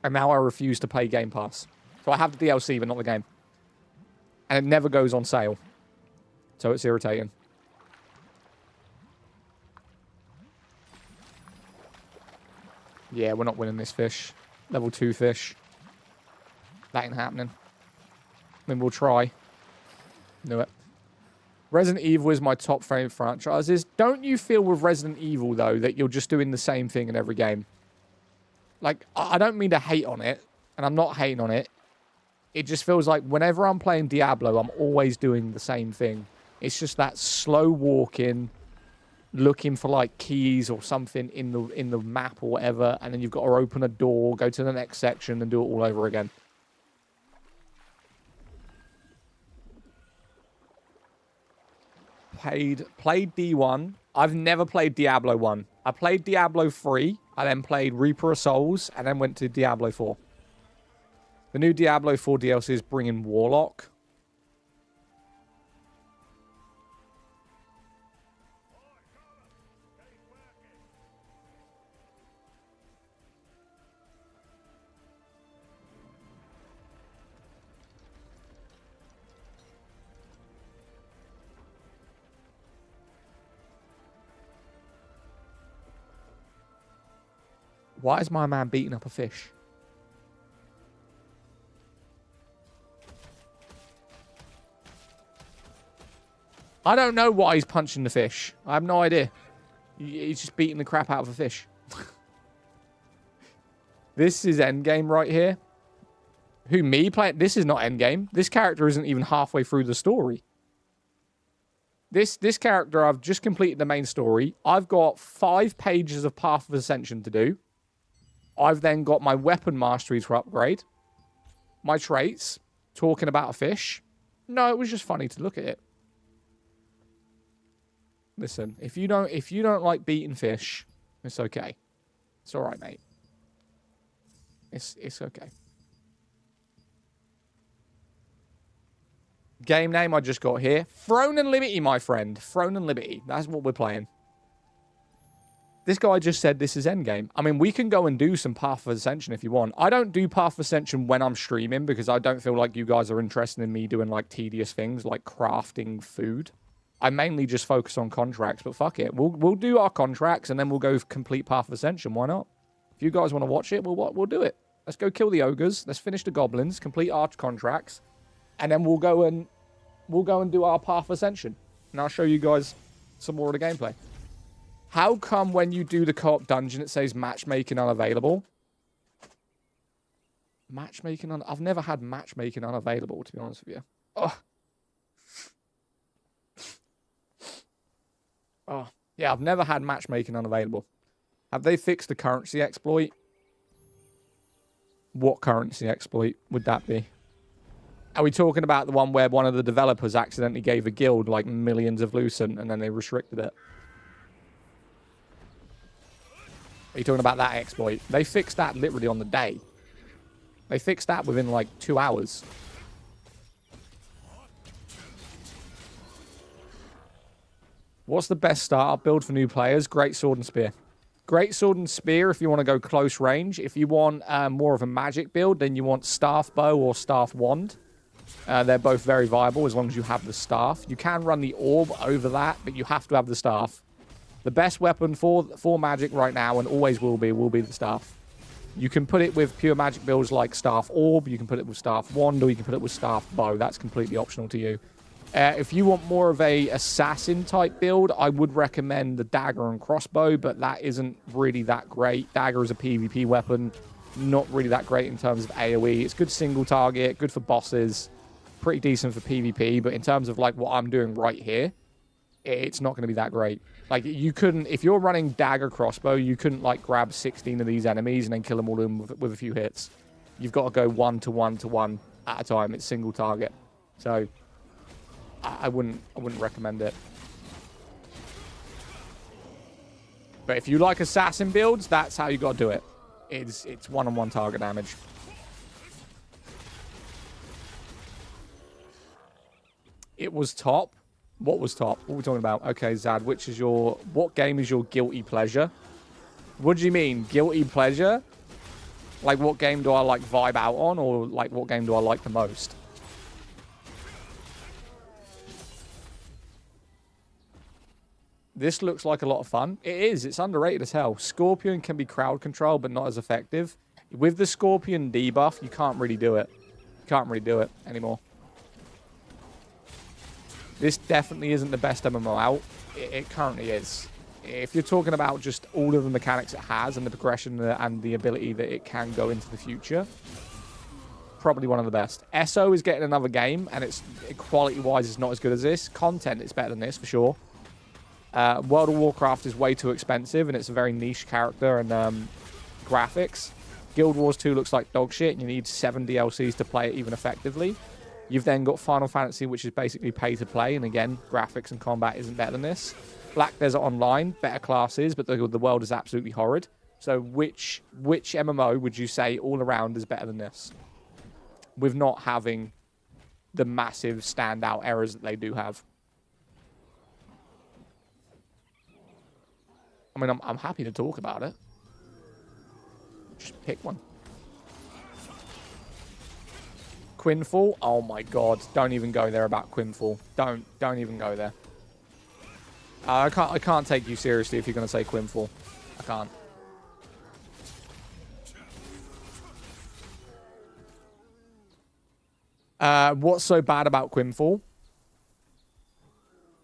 And now I refuse to pay Game Pass. So I have the DLC, but not the game. And it never goes on sale. So it's irritating. Yeah, we're not winning this fish. Level 2 fish. That ain't happening. I mean, we'll try. Knew it. Resident Evil is my top favorite franchises. Don't you feel with Resident Evil, though, that you're just doing the same thing in every game? Like, I don't mean to hate on it, and I'm not hating on it. It just feels like whenever I'm playing Diablo, I'm always doing the same thing. It's just that slow walking, looking for, like, keys or something in the map or whatever, and then you've got to open a door, go to the next section, and do it all over again. Played D1. I've never played Diablo 1. I played Diablo 3. I then played Reaper of Souls. And then went to Diablo 4. The new Diablo 4 DLC is bringing Warlock. Why is my man beating up a fish? I don't know why he's punching the fish. I have no idea. He's just beating the crap out of a fish. This is endgame right here. Who, me playing? This is not endgame. This character isn't even halfway through the story. This character, I've just completed the main story. I've got 5 pages of Path of Ascension to do. I've then got my weapon mastery to upgrade. My traits. Talking about a fish. No, it was just funny to look at it. Listen, if you don't like beating fish, it's okay. It's all right, mate. It's okay. Game name I just got here. Throne and Liberty, my friend. Throne and Liberty. That's what we're playing. This guy just said this is endgame. I mean, we can go and do some Path of Ascension if you want. I don't do Path of Ascension when I'm streaming because I don't feel like you guys are interested in me doing, like, tedious things like crafting food. I mainly just focus on contracts, but fuck it. We'll do our contracts and then we'll go complete Path of Ascension. Why not? If you guys want to watch it, we'll do it. Let's go kill the ogres. Let's finish the goblins, complete our contracts, and then we'll go and do our Path of Ascension. And I'll show you guys some more of the gameplay. How come when you do the co-op dungeon, it says matchmaking unavailable? Matchmaking I've never had matchmaking unavailable, to be honest with you. Oh. Oh. Yeah, I've never had matchmaking unavailable. Have they fixed the currency exploit? What currency exploit would that be? Are we talking about the one where one of the developers accidentally gave a guild like millions of Lucent and then they restricted it? Are you talking about that exploit? They fixed that literally on the day. They fixed that within like 2 hours. What's the best startup build for new players? Great Sword and Spear. Great Sword and Spear if you want to go close range. If you want more of a magic build, then you want Staff Bow or Staff Wand. They're both very viable as long as you have the staff. You can run the orb over that, but you have to have the staff. The best weapon for magic right now, and always will be the staff. You can put it with pure magic builds like Staff Orb, you can put it with Staff Wand, or you can put it with Staff Bow. That's completely optional to you. If you want more of a assassin type build, I would recommend the dagger and crossbow, but that isn't really that great. Dagger is a PvP weapon, not really that great in terms of AoE. It's good single target, good for bosses, pretty decent for PvP, but in terms of like what I'm doing right here, it's not going to be that great. Like, you couldn't, if you're running dagger crossbow, you couldn't like grab 16 of these enemies and then kill them all with a few hits. You've got to go 1 to 1 to 1 at a time. It's single target. So I wouldn't recommend it. But if you like assassin builds, that's how you got to do it. It's one-on-one target damage. It was top. What was top? What are we talking about? Okay, Zad, what game is your guilty pleasure? What do you mean, guilty pleasure? Like, what game do I, like, vibe out on? Or, like, what game do I like the most? This looks like a lot of fun. It is. It's underrated as hell. Scorpion can be crowd control, but not as effective. With the Scorpion debuff, you can't really do it. You can't really do it anymore. This definitely isn't the best MMO out. It currently is. If you're talking about just all of the mechanics it has and the progression and the ability that it can go into the future, probably one of the best. SO is getting another game, and it's quality-wise is not as good as this. Content is better than this, for sure. World of Warcraft is way too expensive, and it's a very niche character and graphics. Guild Wars 2 looks like dog shit, and you need 7 DLCs to play it even effectively. You've then got Final Fantasy, which is basically pay to play, and again, graphics and combat isn't better than this. Black Desert Online, better classes, but the world is absolutely horrid. So which MMO would you say all around is better than this? With not having the massive standout errors that they do have. I mean, I'm happy to talk about it. Just pick one. Quinfall? Oh my god. Don't even go there about Quinfall. Don't even go there. I can't take you seriously if you're going to say Quinfall. I can't. What's so bad about Quinfall?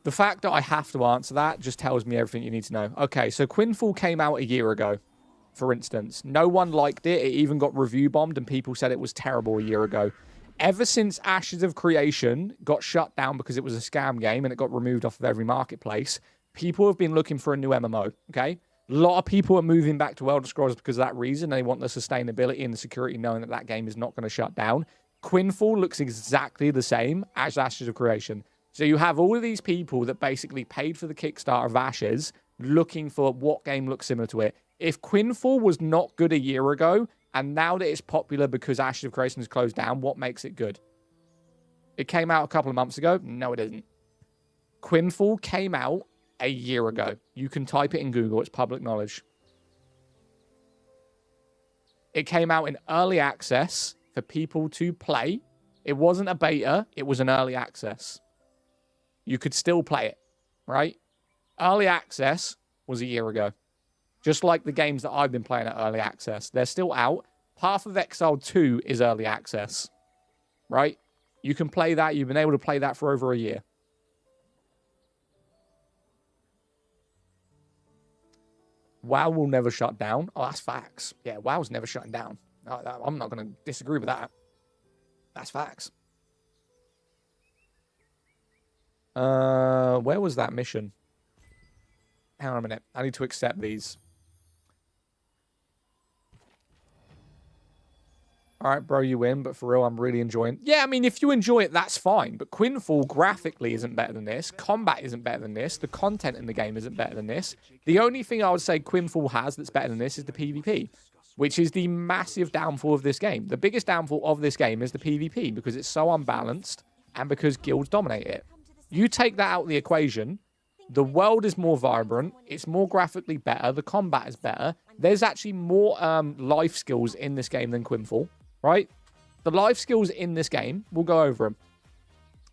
The fact that I have to answer that just tells me everything you need to know. Okay, so Quinfall came out a year ago, for instance. No one liked it. It even got review bombed, and people said it was terrible a year ago. Ever since Ashes of Creation got shut down because it was a scam game and it got removed off of every marketplace, people have been looking for a new MMO, okay? A lot of people are moving back to Elder Scrolls because of that reason. They want the sustainability and the security knowing that that game is not going to shut down. Quinfall looks exactly the same as Ashes of Creation. So you have all of these people that basically paid for the Kickstarter of Ashes looking for what game looks similar to it. If Quinfall was not good a year ago, and now that it's popular because Ashes of Creation is closed down, what makes it good? It came out a couple of months ago? No, it isn't. Quinfall came out a year ago. You can type it in Google. It's public knowledge. It came out in early access for people to play. It wasn't a beta. It was an early access. You could still play it, right? Early access was a year ago. Just like the games that I've been playing at early access. They're still out. Path of Exile 2 is early access, right? You can play that. You've been able to play that for over a year. WoW will never shut down. Oh, that's facts. Yeah, WoW's never shutting down. I'm not going to disagree with that. That's facts. Where was that mission? Hang on a minute. I need to accept these. All right, bro, you win, but for real, I'm really enjoying. Yeah, I mean, if you enjoy it, that's fine. But Quinfall graphically isn't better than this. Combat isn't better than this. The content in the game isn't better than this. The only thing I would say Quinfall has that's better than this is the PvP, which is the massive downfall of this game. The biggest downfall of this game is the PvP because it's so unbalanced and because guilds dominate it. You take that out of the equation, the world is more vibrant, it's more graphically better, the combat is better. There's actually more life skills in this game than Quinfall. Right? The life skills in this game, we'll go over them.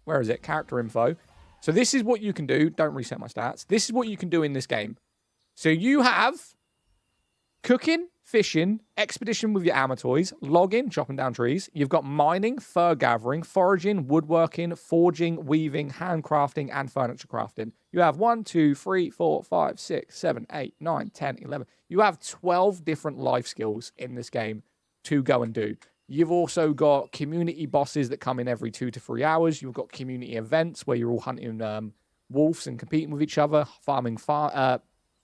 Where is it? Character info. So this is what you can do. Don't reset my stats. This is what you can do in this game. So you have cooking, fishing, expedition with your Amatoys, logging, chopping down trees. You've got mining, fur gathering, foraging, woodworking, forging, weaving, handcrafting, and furniture crafting. You have 1, 2, 3, 4, 5, 6, 7, 8, 9, 10, 11. You have 12 different life skills in this game to go and do. You've also got community bosses that come in every 2 to 3 hours. You've got community events where you're all hunting wolves and competing with each other, farming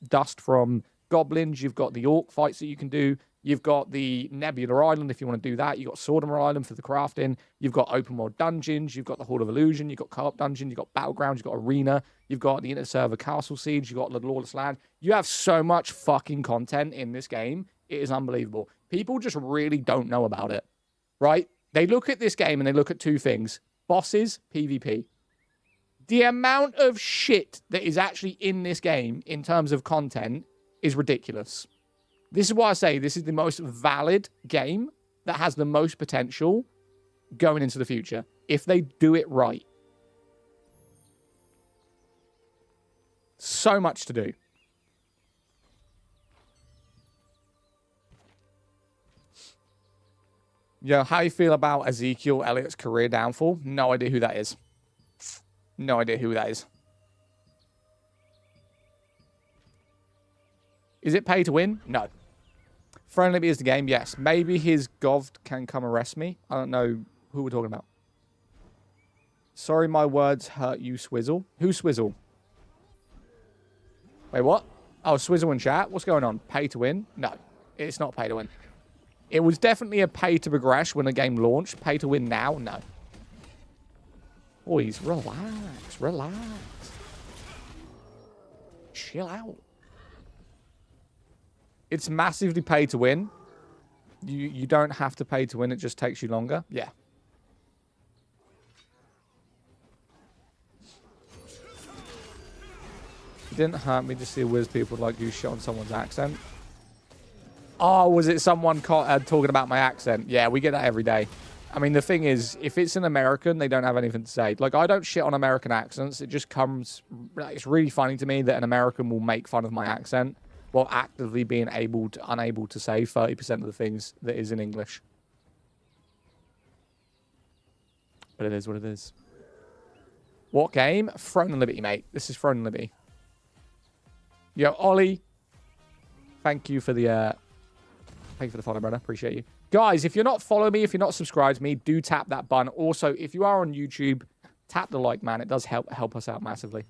dust from goblins. You've got the orc fights that you can do. You've got the Nebula Island if you want to do that. You've got Swordhammer Island for the crafting. You've got open world dungeons. You've got the Hall of Illusion. You've got co-op dungeon. You've got Battlegrounds. You've got Arena. You've got the Inter-Server Castle Siege. You've got the Lawless Land. You have so much fucking content in this game. It is unbelievable. People just really don't know about it, right? They look at this game and they look at two things. Bosses, PvP. The amount of shit that is actually in this game in terms of content is ridiculous. This is why I say this is the most valid game that has the most potential going into the future, if they do it right. So much to do. Yo, how you feel about Ezekiel Elliott's career downfall? No idea who that is. No idea who that is. Is it pay to win? No. Friendly is the game? Yes. Maybe his gov can come arrest me. I don't know who we're talking about. Sorry my words hurt you, Swizzle. Who's Swizzle? Wait, what? Oh, Swizzle in chat? What's going on? Pay to win? No. It's not pay to win. It was definitely a pay to progress when the game launched. Pay to win now? No. Boys, relax. Relax. Chill out. It's massively pay to win. You don't have to pay to win. It just takes you longer. Yeah. It didn't hurt me to see Wiz people like you shit on someone's accent. Oh, was it someone talking about my accent? Yeah, we get that every day. I mean, the thing is, if it's an American, they don't have anything to say. Like, I don't shit on American accents. It just comes... It's really funny to me that an American will make fun of my accent while actively being unable to say 30% of the things that is in English. But it is what it is. What game? Throne and Liberty, mate. This is Throne and Liberty. Yo, Ollie. Thank you for the... Thank you for the follow, brother. Appreciate you. Guys, if you're not following me, if you're not subscribed to me, do tap that button. Also, if you are on YouTube, tap the like, man. It does help us out massively.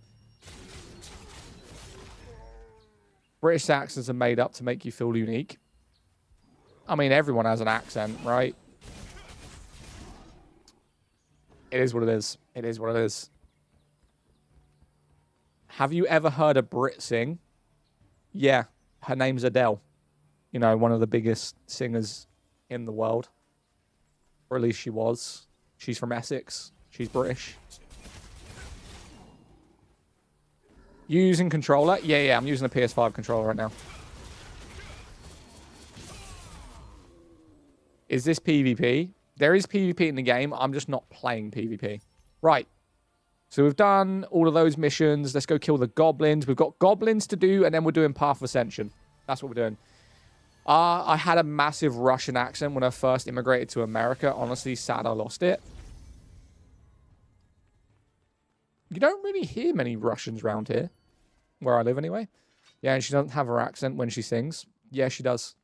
British accents are made up to make you feel unique. I mean, everyone has an accent, right? It is what it is. It is what it is. Have you ever heard a Brit sing? Yeah, her name's Adele. You know, one of the biggest singers in the world. Or at least she was. She's from Essex. She's British. You using controller? Yeah, I'm using a PS5 controller right now. Is this PvP? There is PvP in the game. I'm just not playing PvP. Right. So we've done all of those missions. Let's go kill the goblins. We've got goblins to do, and then we're doing Path of Ascension. That's what we're doing. I had a massive Russian accent when I first immigrated to America. Honestly, sad I lost it. You don't really hear many Russians around here. Where I live, anyway. Yeah, and she doesn't have her accent when she sings. Yeah, she does.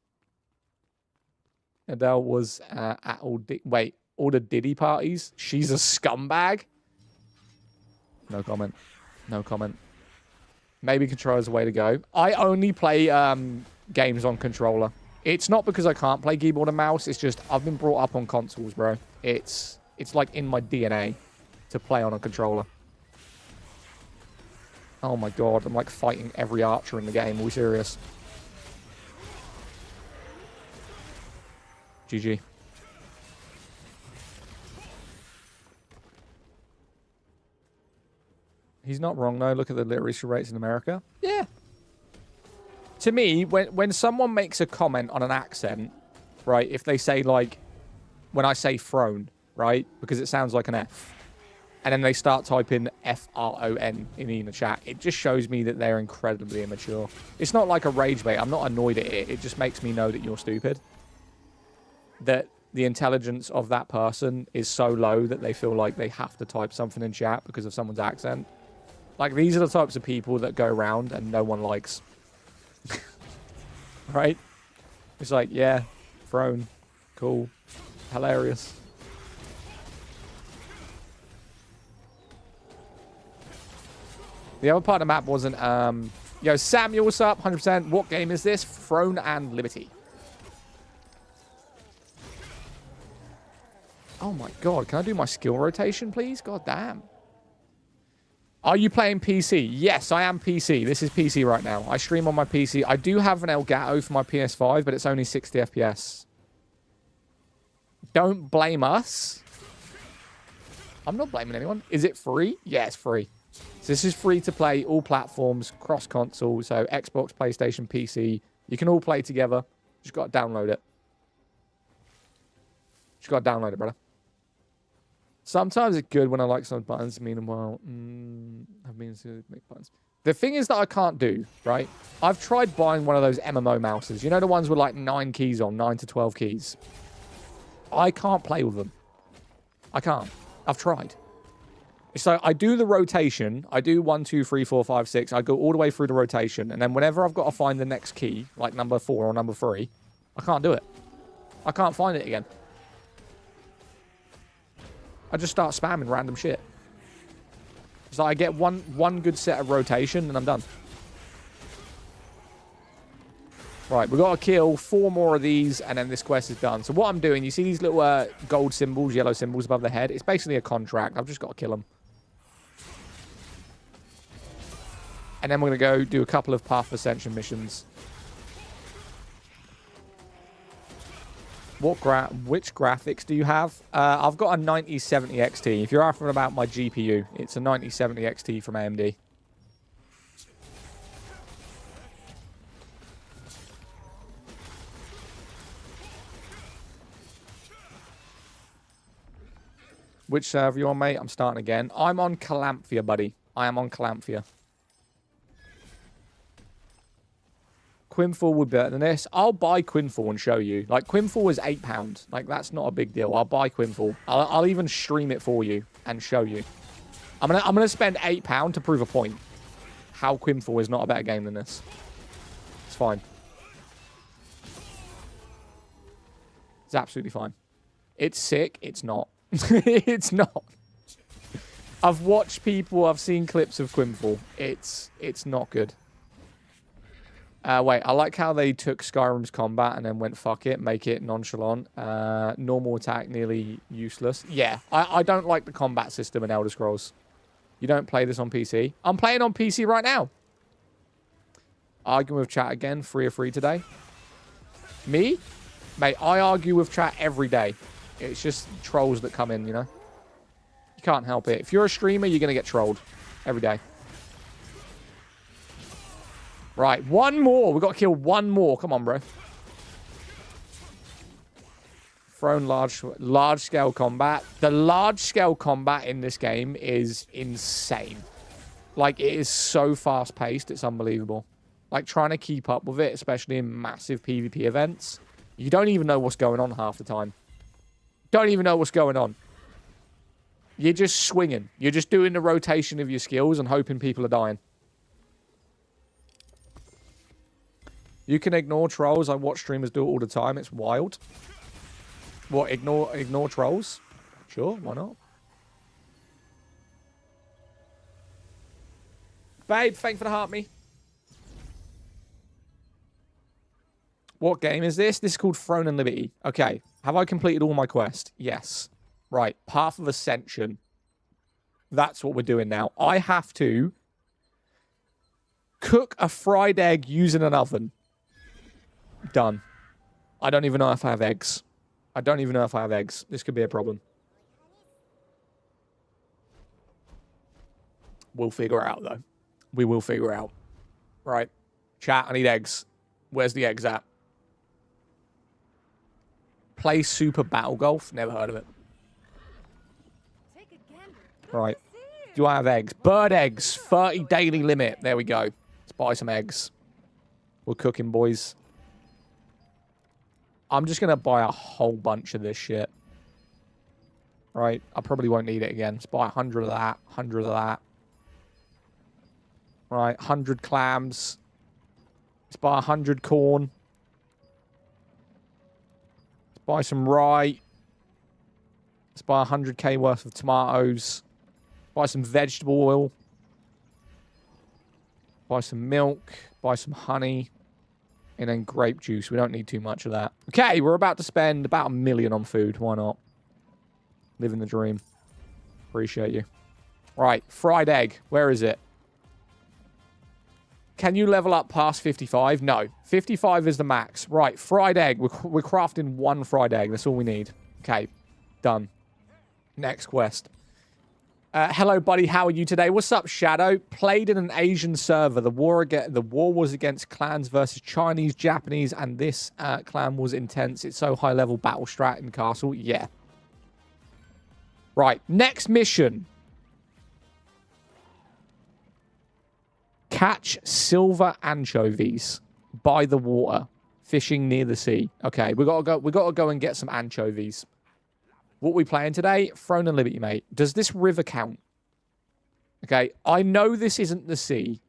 Adele was at all the Diddy parties. She's a scumbag. No comment. No comment. Maybe controller's the way to go. I only play games on controller. It's not because I can't play keyboard and mouse. It's just I've been brought up on consoles, bro. It's like in my DNA to play on a controller. Oh my god, I'm like fighting every archer in the game. Are we serious? GG. He's not wrong, though. Look at the literacy rates in America. Yeah. To me, when someone makes a comment on an accent, right, if they say, like, when I say throne, right, because it sounds like an F, and then they start typing F-R-O-N in the chat, it just shows me that they're incredibly immature. It's not like a rage bait. I'm not annoyed at it. It just makes me know that you're stupid. That the intelligence of that person is so low that they feel like they have to type something in chat because of someone's accent. Like, these are the types of people that go around and no one likes. Right? It's like, yeah, throne. Cool. Hilarious. The other part of the map wasn't, yo, Samuel, what's up? 100%. What game is this? Throne and Liberty. Oh my god, can I do my skill rotation, please? God damn. Are you playing PC? Yes, I am PC. This is PC right now. I stream on my PC. I do have an Elgato for my PS5, but it's only 60 FPS. Don't blame us. I'm not blaming anyone. Is it free? Yeah, it's free. So this is free to play, all platforms, cross-console, so Xbox, PlayStation, PC. You can all play together. Just got to download it. Just got to download it, brother. Sometimes it's good when I like some buttons. Meanwhile, I've been to make buttons. The thing is that I can't do, right? I've tried buying one of those MMO mouses. You know the ones with like 9 keys on, 9 to 12 keys? I can't play with them. I can't. I've tried. So I do the rotation. I do 1, 2, 3, 4, 5, 6. I go all the way through the rotation. And then whenever I've got to find the next key, like number 4 or number 3, I can't do it. I can't find it again. I just start spamming random shit. So I get one good set of rotation and I'm done. Right, we've got to kill 4 more of these and then this quest is done. So what I'm doing, you see these little gold symbols, yellow symbols above the head? It's basically a contract. I've just got to kill them. And then we're going to go do a couple of Path of Ascension missions. Which graphics do you have? I've got a 9070 XT. If you're asking about my GPU, it's a 9070 XT from AMD. Which server you on, mate? I'm starting again. I'm on Calamphia, buddy. I am on Calamphia. Quinfall would be better than this. I'll buy Quinfall and show you. Like, Quinfall is £8. Like, that's not a big deal. I'll buy Quinfall. I'll even stream it for you and show you. I'm gonna spend £8 to prove a point. How Quinfall is not a better game than this. It's fine. It's absolutely fine. It's sick. It's not. It's not. I've watched people. I've seen clips of Quinfall. It's not good. Wait, I like how they took Skyrim's combat and then went, fuck it, make it nonchalant. Normal attack, nearly useless. Yeah, I don't like the combat system in Elder Scrolls. You don't play this on PC. I'm playing on PC right now. Arguing with chat again, 3 or 3 today. Me? Mate, I argue with chat every day. It's just trolls that come in, you know? You can't help it. If you're a streamer, you're going to get trolled every day. Right, 1 more. We've got to kill 1 more. Come on, bro. Throne large-scale combat. The large-scale combat in this game is insane. Like, it is so fast-paced, it's unbelievable. Like, trying to keep up with it, especially in massive PvP events, you don't even know what's going on half the time. Don't even know what's going on. You're just swinging. You're just doing the rotation of your skills and hoping people are dying. You can ignore trolls. I watch streamers do it all the time. It's wild. What, ignore trolls? Sure, why not? Babe, thank you for the heart me. What game is this? This is called Throne and Liberty. Okay. Have I completed all my quests? Yes. Right. Path of Ascension. That's what we're doing now. I have to cook a fried egg using an oven. Done. I don't even know if I have eggs. I don't even know if I have eggs. This could be a problem. We'll figure it out, though. We will figure it out. Right. Chat, I need eggs. Where's the eggs at? Play Super Battle Golf? Never heard of it. Right. Do I have eggs? Bird eggs. 30 daily limit. There we go. Let's buy some eggs. We're cooking, boys. I'm just going to buy a whole bunch of this shit. Right. I probably won't need it again. Let's buy 100 of that. 100 of that. Right. 100 clams. Let's buy 100 corn. Let's buy some rye. Let's buy 100k worth of tomatoes. Buy some vegetable oil. Buy some milk. Buy some honey. And then grape juice. We don't need too much of that. Okay, we're about to spend about $1 million on food. Why not? Living the dream. Appreciate you. Right, fried egg. Where is it? Can you level up past 55? No. 55 is the max. Right, fried egg. We're crafting 1 fried egg. That's all we need. Okay, done. Next quest. Hello, buddy. How are you today? What's up, Shadow? Played in an Asian server. The war was against clans versus Chinese, Japanese, and this clan was intense. It's so high-level battle strat in Castle. Yeah. Right. Next mission. Catch silver anchovies by the water, fishing near the sea. Okay, we gotta go and get some anchovies. What we playing today? Throne and Liberty, mate. Does this river count? Okay, I know this isn't the sea,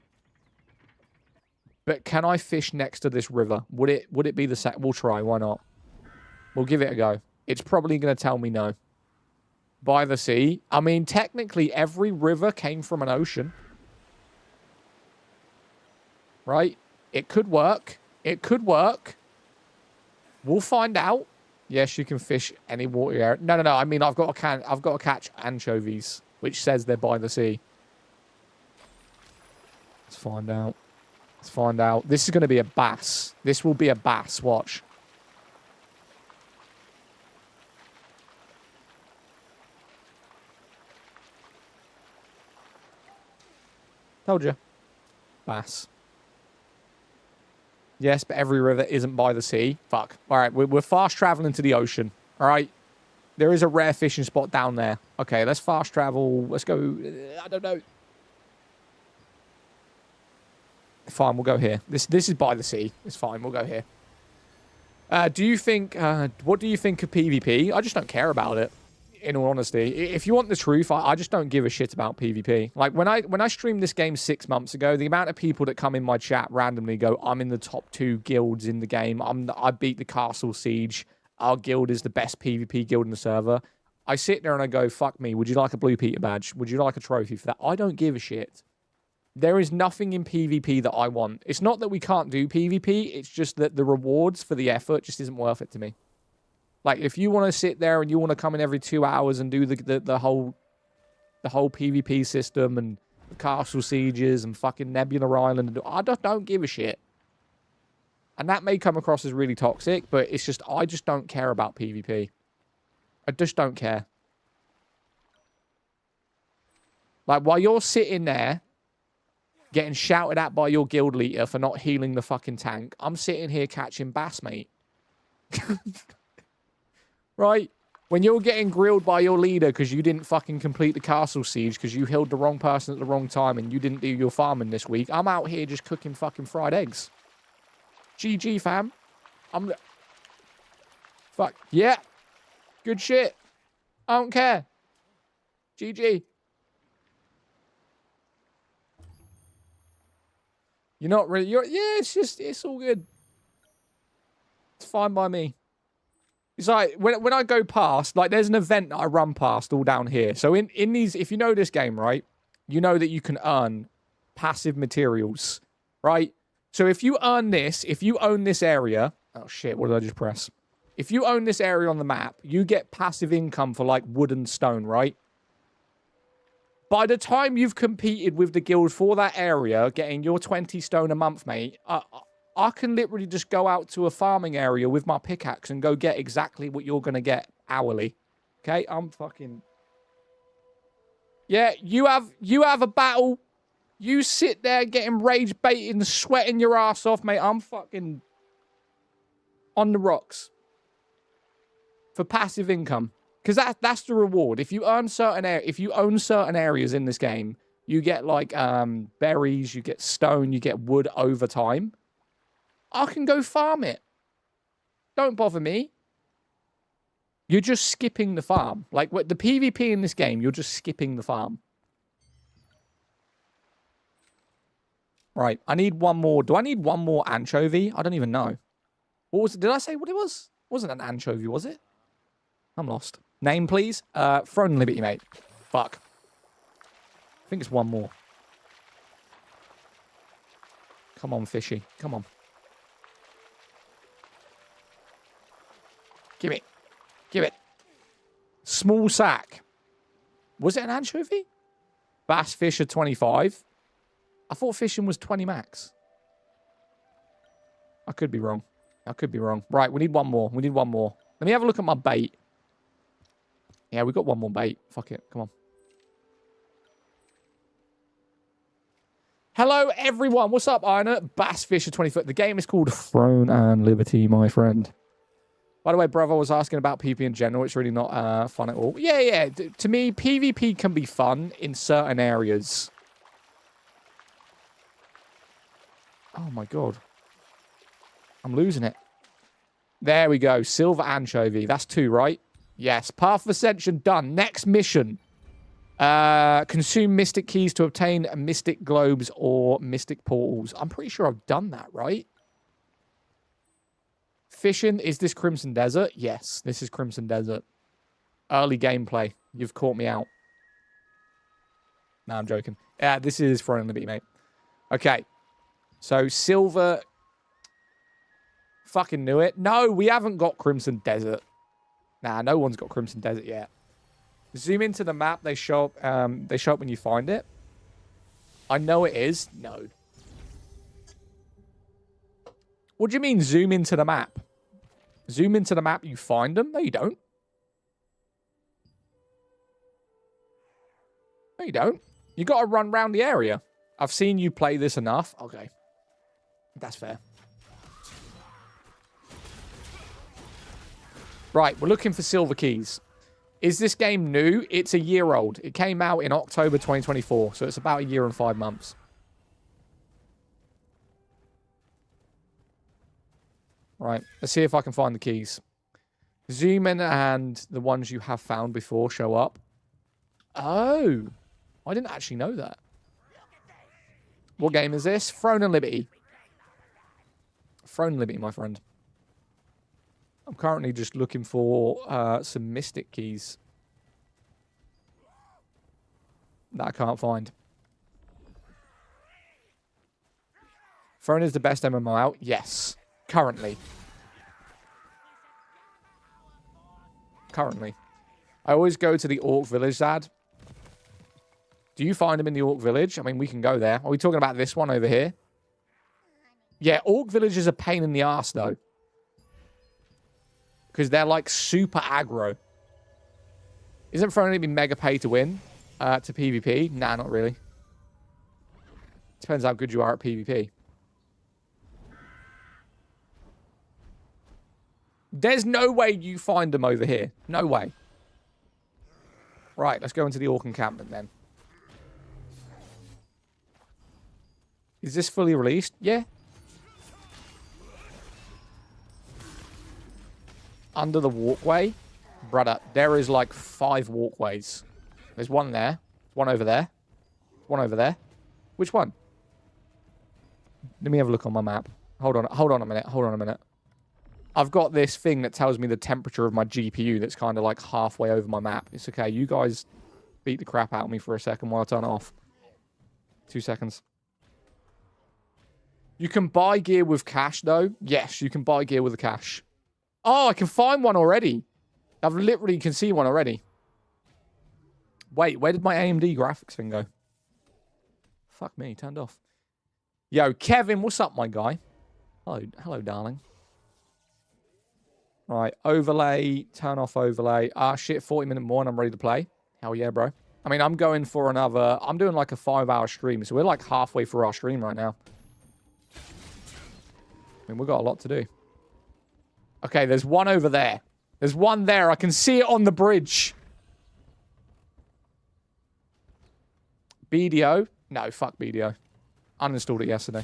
but can I fish next to this river? Would it be the same? We'll try. Why not? We'll give it a go. It's probably going to tell me no. By the sea. I mean, technically, every river came from an ocean. Right? It could work. It could work. We'll find out. Yes, you can fish any water area. No. I mean, I've got to catch anchovies, which says they're by the sea. Let's find out. Let's find out. This is going to be a bass. This will be a bass. Watch. Told you. Bass. Yes, but every river isn't by the sea. Fuck. All right, we're fast traveling to the ocean. All right. There is a rare fishing spot down there. Okay, let's fast travel. Let's go. I don't know. Fine, we'll go here. This is by the sea. It's fine. We'll go here. Do you think? What do you think of PvP? I just don't care about it. In all honesty, if you want the truth, I just don't give a shit about PvP. Like when I streamed this game 6 months ago, the amount of people that come in my chat randomly go, "I'm in the top 2 guilds in the game. I beat the castle siege. Our guild is the best PvP guild in the server." I sit there and I go, "Fuck me. Would you like a Blue Peter badge? Would you like a trophy for that?" I don't give a shit. There is nothing in PvP that I want. It's not that we can't do PvP. It's just that the rewards for the effort just isn't worth it to me. Like, if you want to sit there and you want to come in every 2 hours and do the whole PvP system and the castle sieges and fucking Nebula Island, I don't give a shit. And that may come across as really toxic, but it's just, I just don't care about PvP. I just don't care. Like, while you're sitting there getting shouted at by your guild leader for not healing the fucking tank, I'm sitting here catching bass, mate. Right? When you're getting grilled by your leader because you didn't fucking complete the castle siege because you healed the wrong person at the wrong time and you didn't do your farming this week, I'm out here just cooking fucking fried eggs. GG, fam. Fuck. Yeah. Good shit. I don't care. GG. You're not really... yeah, it's just... It's all good. It's fine by me. It's like, when I go past, like, there's an event that I run past all down here. So in these, if you know this game, right, you know that you can earn passive materials, right? So if you earn this, if you own this area, Oh, shit. What did I just press? If you own this area on the map, you get passive income for, like, wood and stone, right? By the time you've competed with the guild for that area, getting your 20 stone a month, mate, I can literally just go out to a farming area with my pickaxe and go get exactly what you're going to get hourly. Okay? I'm fucking... Yeah, you have a battle. You sit there getting rage baited and sweating your ass off, mate. I'm fucking on the rocks for passive income, because that's the reward. If you own certain areas in this game, you get like berries, you get stone, you get wood over time. I can go farm it. Don't bother me. You're just skipping the farm. Like, the PvP in this game, you're just skipping the farm. Right, I need one more. Do I need one more anchovy? I don't even know. What was it? Did I say what it was? It wasn't an anchovy, was it? I'm lost. Name, please. Throne Liberty, mate. Fuck. I think it's one more. Come on, fishy. Come on. Give it. Give it. Small sack. Was it an anchovy? Bass fish are 25. I thought fishing was 20 max. I could be wrong. I could be wrong. Right, we need one more. We need one more. Let me have a look at my bait. Yeah, we got one more bait. Fuck it. Come on. Hello, everyone. What's up, Iron? Bass fish are 20 foot. The game is called Throne and Liberty, my friend. By the way, brother, I was asking about PvP in general. It's really not fun at all. Yeah, yeah. To me, PvP can be fun in certain areas. Oh, my God. I'm losing it. There we go. Silver anchovy. That's 2, right? Yes. Path of Ascension done. Next mission. Consume mystic keys to obtain mystic globes or mystic portals. I'm pretty sure I've done that, right? Fishing. Is this Crimson Desert? Yes, this is Crimson Desert. Early gameplay. You've caught me out. No, I'm joking. Yeah, this is Throne and Liberty, mate. Okay. So, silver... Fucking knew it. No, we haven't got Crimson Desert. Nah, no one's got Crimson Desert yet. Zoom into the map. They show up when you find it. I know it is. No. What do you mean zoom into the map? Zoom into the map, you find them? No, you don't. No, you don't. You got to run around the area. I've seen you play this enough. Okay. That's fair. Right, we're looking for silver keys. Is this game new? It's a year old. It came out in October 2024, so it's about a year and 5 months. Right, let's see if I can find the keys. Zoom in and the ones you have found before show up. Oh, I didn't actually know that. What game is this? Throne and Liberty. Throne and Liberty, my friend. I'm currently just looking for some mystic keys that I can't find. Throne is the best MMO out? Yes. Currently. Currently. I always go to the Orc Village, Zad. Do you find them in the Orc Village? I mean, we can go there. Are we talking about this one over here? Yeah, Orc Village is a pain in the ass, though. Because they're, like, super aggro. Isn't Throne going to be mega pay to win to PvP? Nah, not really. Depends how good you are at PvP. There's no way you find them over here. No way. Right, let's go into the Orc encampment then. Is this fully released? Yeah. Under the walkway? Brother, there is like 5 walkways. There's one there. One over there. One over there. Which one? Let me have a look on my map. Hold on a minute. Hold on a minute. I've got this thing that tells me the temperature of my GPU that's kind of like halfway over my map. It's okay. You guys beat the crap out of me for a second while I turn it off. 2 seconds. You can buy gear with cash, though. Yes, you can buy gear with the cash. Oh, I can find one already. I've literally can see one already. Wait, where did my AMD graphics thing go? Fuck me, turned off. Yo, Kevin, what's up, my guy? Hello, darling. Right, overlay, turn off overlay. Ah, shit, 40-minute more and I'm ready to play. Hell yeah, bro. I mean, I'm going for another... I'm doing like a 5-hour stream, so we're like halfway through our stream right now. I mean, we've got a lot to do. Okay, there's one over there. There's one there. I can see it on the bridge. BDO? No, fuck BDO. Uninstalled it yesterday.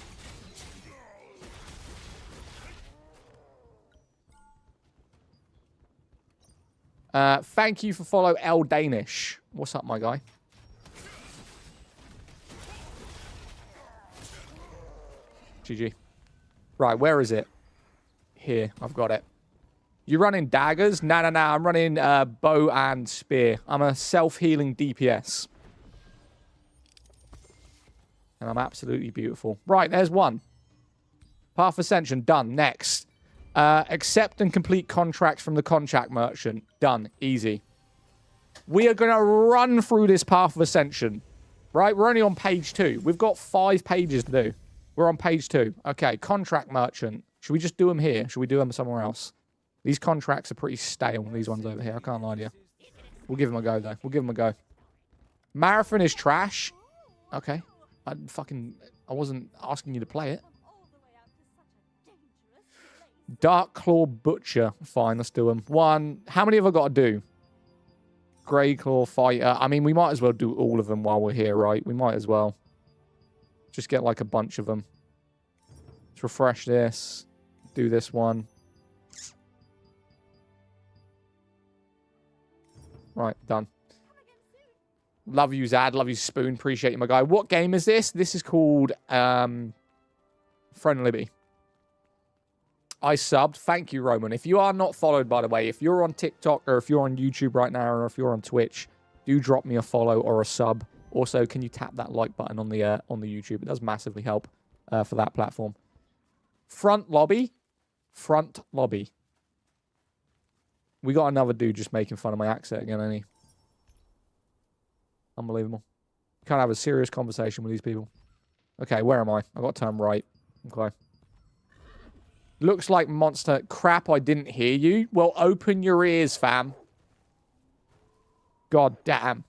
Thank you for follow L Danish. What's up, my guy? GG. Right, where is it? Here, I've got it. You running daggers? No. I'm running bow and spear. I'm a self-healing DPS. And I'm absolutely beautiful. Right, there's one. Path Ascension, done. Next. Accept and complete contracts from the contract merchant. Done. Easy. We are going to run through this Path of Ascension. Right? We're only on page 2. We've got 5 pages to do. We're on page 2. Okay, contract merchant. Should we just do them here? Should we do them somewhere else? These contracts are pretty stale, these ones over here. I can't lie to you. We'll give them a go, though. We'll give them a go. Marathon is trash. Okay. I wasn't asking you to play it. Dark Claw Butcher. Fine, let's do them. 1. How many have I got to do? Grey Claw Fighter. I mean, we might as well do all of them while we're here, right? We might as well. Just get like a bunch of them. Let's refresh this. Do this one. Right, done. Love you, Zad. Love you, Spoon. Appreciate you, my guy. What game is this? This is called Friend Libby. I subbed. Thank you, Roman. If you are not followed, by the way, if you're on TikTok or if you're on YouTube right now or if you're on Twitch, do drop me a follow or a sub. Also, can you tap that like button on the YouTube? It does massively help for that platform. Front lobby. Front lobby. We got another dude just making fun of my accent again, ain't he? Unbelievable. Can't have a serious conversation with these people. Okay, where am I? I got to turn right. Okay. Looks like monster. Crap, I didn't hear you. Well, open your ears, fam. God damn.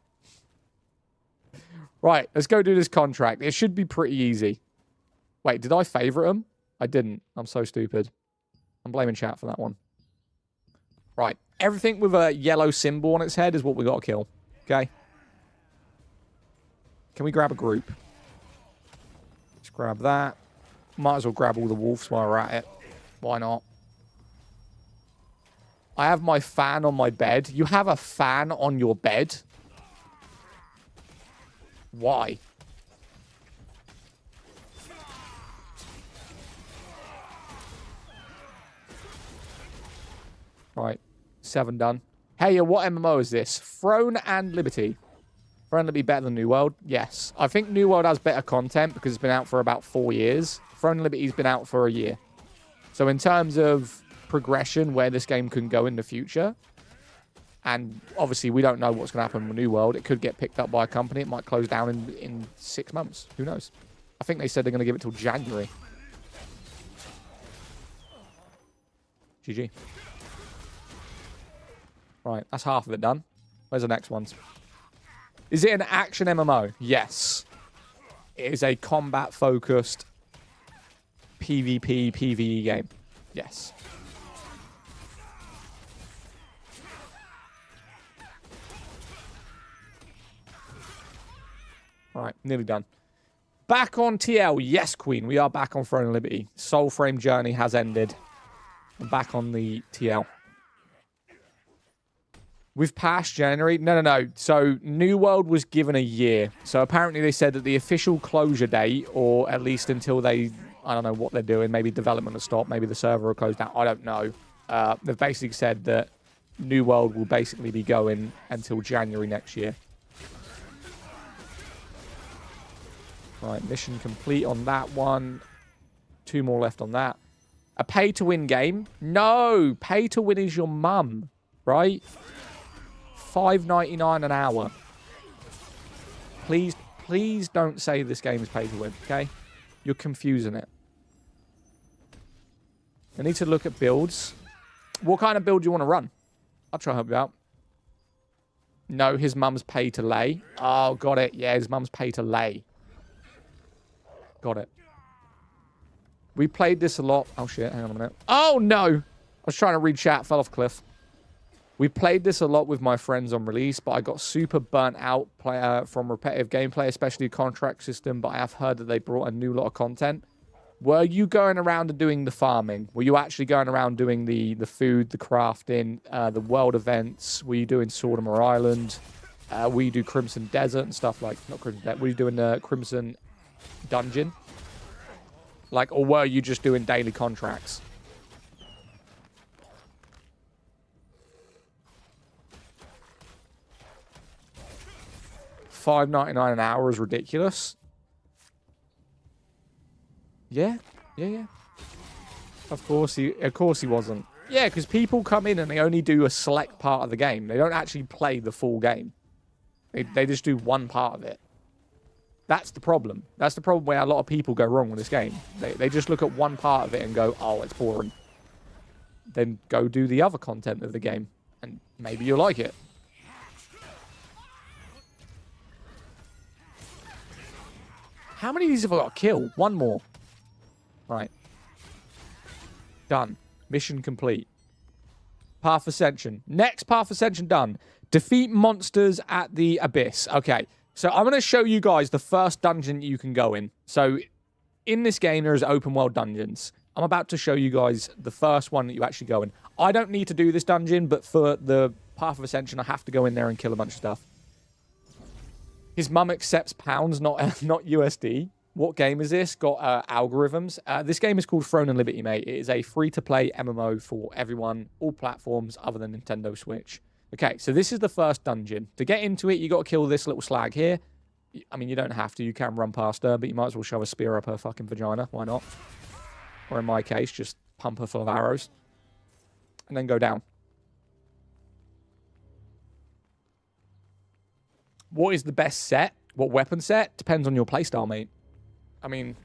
Right, let's go do this contract. It should be pretty easy. Wait, did I favorite him? I didn't. I'm so stupid. I'm blaming chat for that one. Right, everything with a yellow symbol on its head is what we got to kill. Okay? Can we grab a group? Let's grab that. Might as well grab all the wolves while we're at it. Why not? I have my fan on my bed. You have a fan on your bed? Why? Right. 7 done. Hey, what MMO is this? Throne and Liberty. Throne and Liberty better than New World? Yes. I think New World has better content because it's been out for about 4 years. Throne and Liberty's been out for a year. So in terms of progression, where this game can go in the future, and obviously we don't know what's going to happen with New World. It could get picked up by a company. It might close down in 6 months. Who knows? I think they said they're going to give it till January. GG. Right, that's half of it done. Where's the next ones? Is it an action MMO? Yes. It is a combat-focused PvP, PvE game. Yes. Alright, nearly done. Back on TL. Yes, Queen. We are back on Throne of Liberty. Soul Frame journey has ended. I'm back on the TL. We've passed January. No. So New World was given a year. So apparently they said that the official closure date, or at least until they, I don't know what they're doing, maybe development will stop, maybe the server will close down, I don't know. They've basically said that New World will basically be going until January next year. Right, mission complete on that one. 2 more left on that. A pay-to-win game? No! Pay-to-win is your mum, right? $5.99 an hour. Please don't say this game is pay-to-win, okay? You're confusing it. I need to look at builds. What kind of build do you want to run? I'll try to help you out. No, his mum's pay to lay. Oh, got it. Yeah, his mum's pay to lay. Got it. We played this a lot. Oh, shit. Hang on a minute. Oh, no. I was trying to read chat. Fell off a cliff. We played this a lot with my friends on release, but I got super burnt out from repetitive gameplay, especially contract system, but I have heard that they brought a new lot of content. Were you going around and doing the farming? Were you actually going around doing the food, the crafting, the world events? Were you doing Sortimer Island? Were you do Crimson Desert and stuff like... Not Crimson Desert. Were you doing the Crimson Dungeon? Like, or were you just doing daily contracts? $5.99 an hour is ridiculous. Yeah. Of course he wasn't. Yeah, because people come in and they only do a select part of the game. They don't actually play the full game. They just do one part of it. That's the problem. That's the problem where a lot of people go wrong with this game. They just look at one part of it and go, oh, it's boring. Then go do the other content of the game. And maybe you'll like it. How many of these have I got to kill? One more. Right. Done. Mission complete. Path Ascension. Next Path Ascension done. Defeat monsters at the Abyss. Okay. So I'm going to show you guys the first dungeon you can go in. So in this game, there's open world dungeons. I'm about to show you guys the first one that you actually go in. I don't need to do this dungeon, but for the Path of Ascension, I have to go in there and kill a bunch of stuff. His mum accepts pounds, not USD. What game is this? Got algorithms. This game is called Throne and Liberty, mate. It is a free-to-play MMO for everyone, all platforms other than Nintendo Switch. Okay, so this is the first dungeon. To get into it, you got to kill this little slag here. I mean, you don't have to. You can run past her, but you might as well shove a spear up her fucking vagina. Why not? Or in my case, just pump her full of arrows. And then go down. What is the best set? What weapon set? Depends on your playstyle, mate. I mean,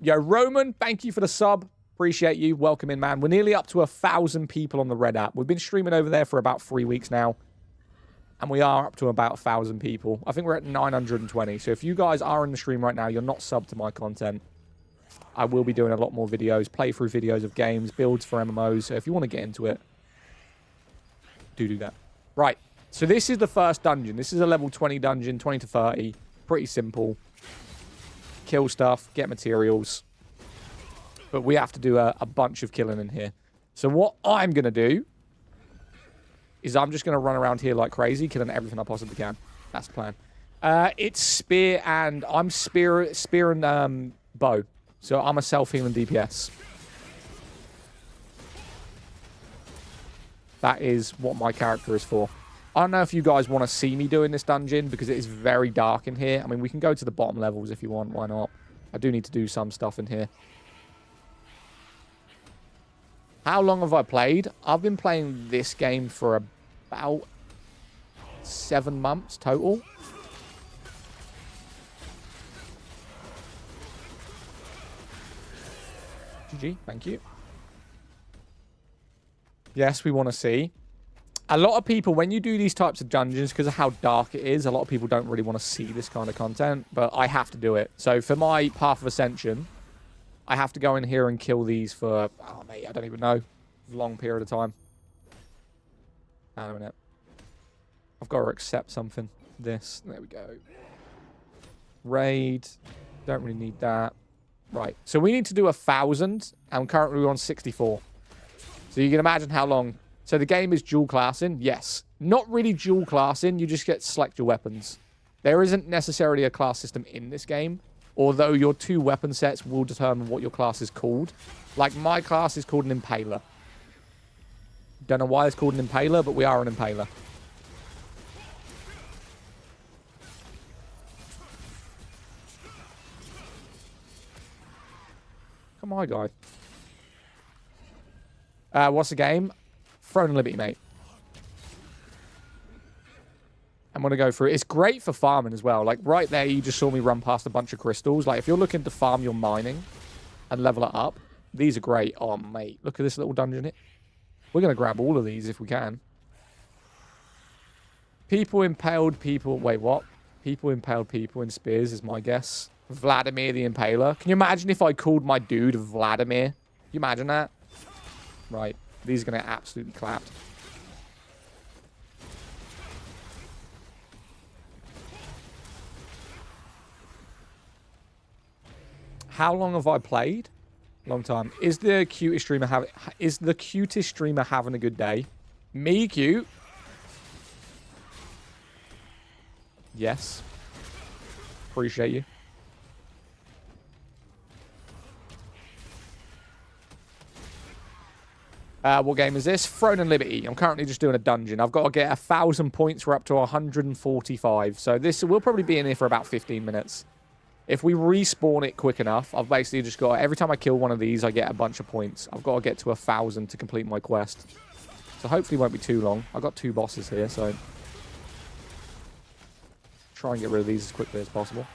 yo, Roman, thank you for the sub. Appreciate you. Welcome in, man. We're nearly up to 1,000 people on the Red app. We've been streaming over there for about 3 weeks now. And we are up to about 1,000 people. I think we're at 920. So if you guys are in the stream right now, you're not subbed to my content, I will be doing a lot more videos, playthrough videos of games, builds for MMOs. So if you want to get into it, do that. Right. So this is the first dungeon. This is a level 20 dungeon, 20 to 30. Pretty simple. Kill stuff, get materials. But we have to do a bunch of killing in here. So what I'm going to do is I'm just going to run around here like crazy, killing everything I possibly can. That's the plan. It's spear and... I'm spear and bow. So I'm a self-healing DPS. That is what my character is for. I don't know if you guys want to see me doing this dungeon because it is very dark in here. I mean, we can go to the bottom levels if you want. Why not? I do need to do some stuff in here. How long have I played? I've been playing this game for about 7 months total. GG, thank you. Yes, we want to see. A lot of people, when you do these types of dungeons, because of how dark it is, a lot of people don't really want to see this kind of content, but I have to do it. So for my Path of Ascension, I have to go in here and kill these for, oh mate, I don't even know, a long period of time. Hang on a minute. I've got to accept something. This, there we go. Raid, don't really need that. Right, so we need to do 1,000, and currently we're on 64. So you can imagine how long. So the game is dual classing, yes. Not really dual classing, you just get to select your weapons. There isn't necessarily a class system in this game, although your 2 weapon sets will determine what your class is called. Like my class is called an Impaler. Don't know why it's called an Impaler, but we are an Impaler. Look at my guy. What's the game? Throne and Liberty, mate. I'm going to go through it. It's great for farming as well. Like, right there, you just saw me run past a bunch of crystals. Like, if you're looking to farm your mining and level it up, these are great. Oh, mate. Look at this little dungeon here. We're going to grab all of these if we can. People impaled people... Wait, what? People impaled people in spears is my guess. Vladimir the Impaler. Can you imagine if I called my dude Vladimir? Can you imagine that? Right. These are going to get absolutely clapped. How long have I played? Long time. Is the cutest streamer having a good day? Me cute? Yes. Appreciate you. What game is this? Throne and Liberty. I'm currently just doing a dungeon. I've got to get 1,000 points. We're up to 145. So this will probably be in here for about 15 minutes. If we respawn it quick enough, I've basically just got... Every time I kill one of these, I get a bunch of points. I've got to get to 1,000 to complete my quest. So hopefully it won't be too long. I've got 2 bosses here, so... Try and get rid of these as quickly as possible.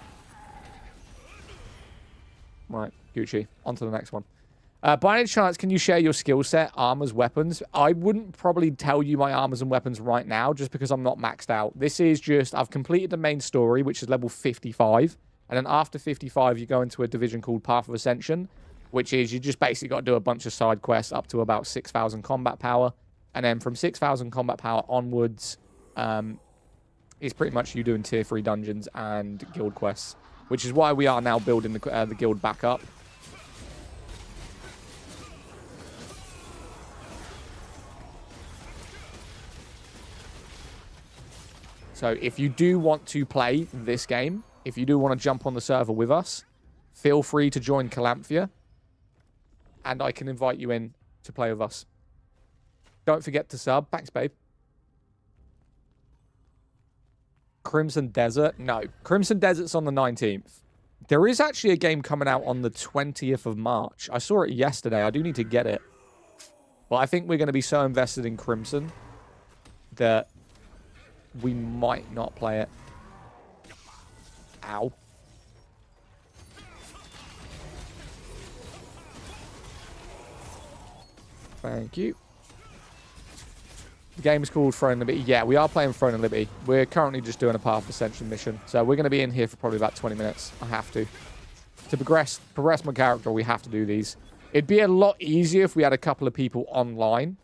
Right, Gucci. On to the next one. By any chance, can you share your skill set, armors, weapons? I wouldn't probably tell you my armors and weapons right now, just because I'm not maxed out. This is just... I've completed the main story, which is level 55. And then after 55, you go into a division called Path of Ascension, which is you just basically got to do a bunch of side quests up to about 6,000 combat power. And then from 6,000 combat power onwards, is pretty much you doing tier 3 dungeons and guild quests, which is why we are now building the guild back up. So if you do want to play this game, if you do want to jump on the server with us, feel free to join Calamphia, and I can invite you in to play with us. Don't forget to sub. Thanks, babe. Crimson Desert? No. Crimson Desert's on the 19th. There is actually a game coming out on the 20th of March. I saw it yesterday. I do need to get it. But I think we're going to be so invested in Crimson that we might not play it. Ow. Thank you. The game is called Throne and Liberty. Yeah, we are playing Throne and Liberty. We're currently just doing a Path of Ascension mission. So we're going to be in here for probably about 20 minutes. I have to. To progress my character, we have to do these. It'd be a lot easier if we had a couple of people online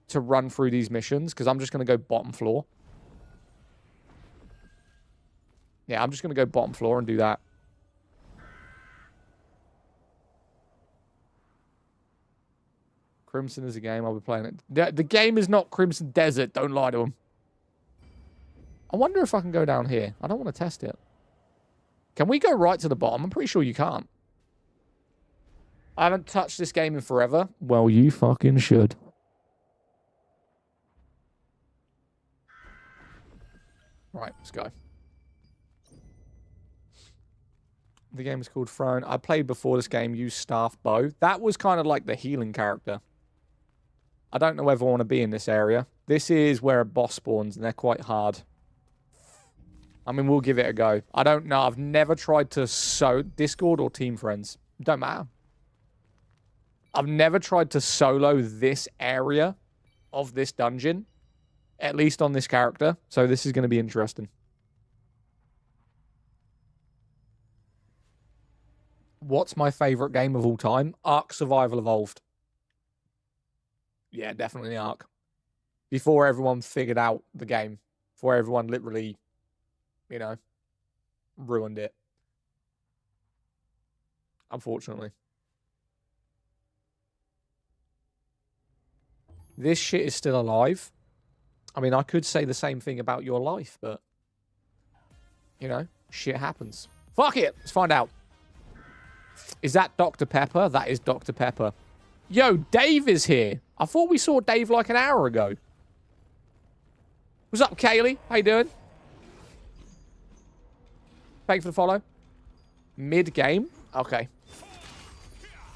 to run through these missions, because I'm just going to go bottom floor. Yeah, I'm just going to go bottom floor and do that. Crimson is a game. I'll be playing it. The game is not Crimson Desert. Don't lie to him. I wonder if I can go down here. I don't want to test it. Can we go right to the bottom? I'm pretty sure you can't. I haven't touched this game in forever. Well, you fucking should. Right, let's go. The game is called Throne. I played before this game, used Staff Bow. That was kind of like the healing character. I don't know whether I want to be in this area. This is where a boss spawns, and they're quite hard. I mean, we'll give it a go. I don't know. I've never tried to Discord or Team Friends. Don't matter. I've never tried to solo this area of this dungeon, at least on this character. So this is going to be interesting. What's my favorite game of all time? Ark Survival Evolved. Yeah, definitely Ark. Before everyone figured out the game. Before everyone literally, you know, ruined it. Unfortunately. This shit is still alive. I mean, I could say the same thing about your life, but, you know, shit happens. Fuck it. Let's find out. Is that Dr. Pepper? That is Dr. Pepper. Yo, Dave is here. I thought we saw Dave like an hour ago. What's up, Kaylee? How you doing? Thank you for the follow. Mid-game? Okay.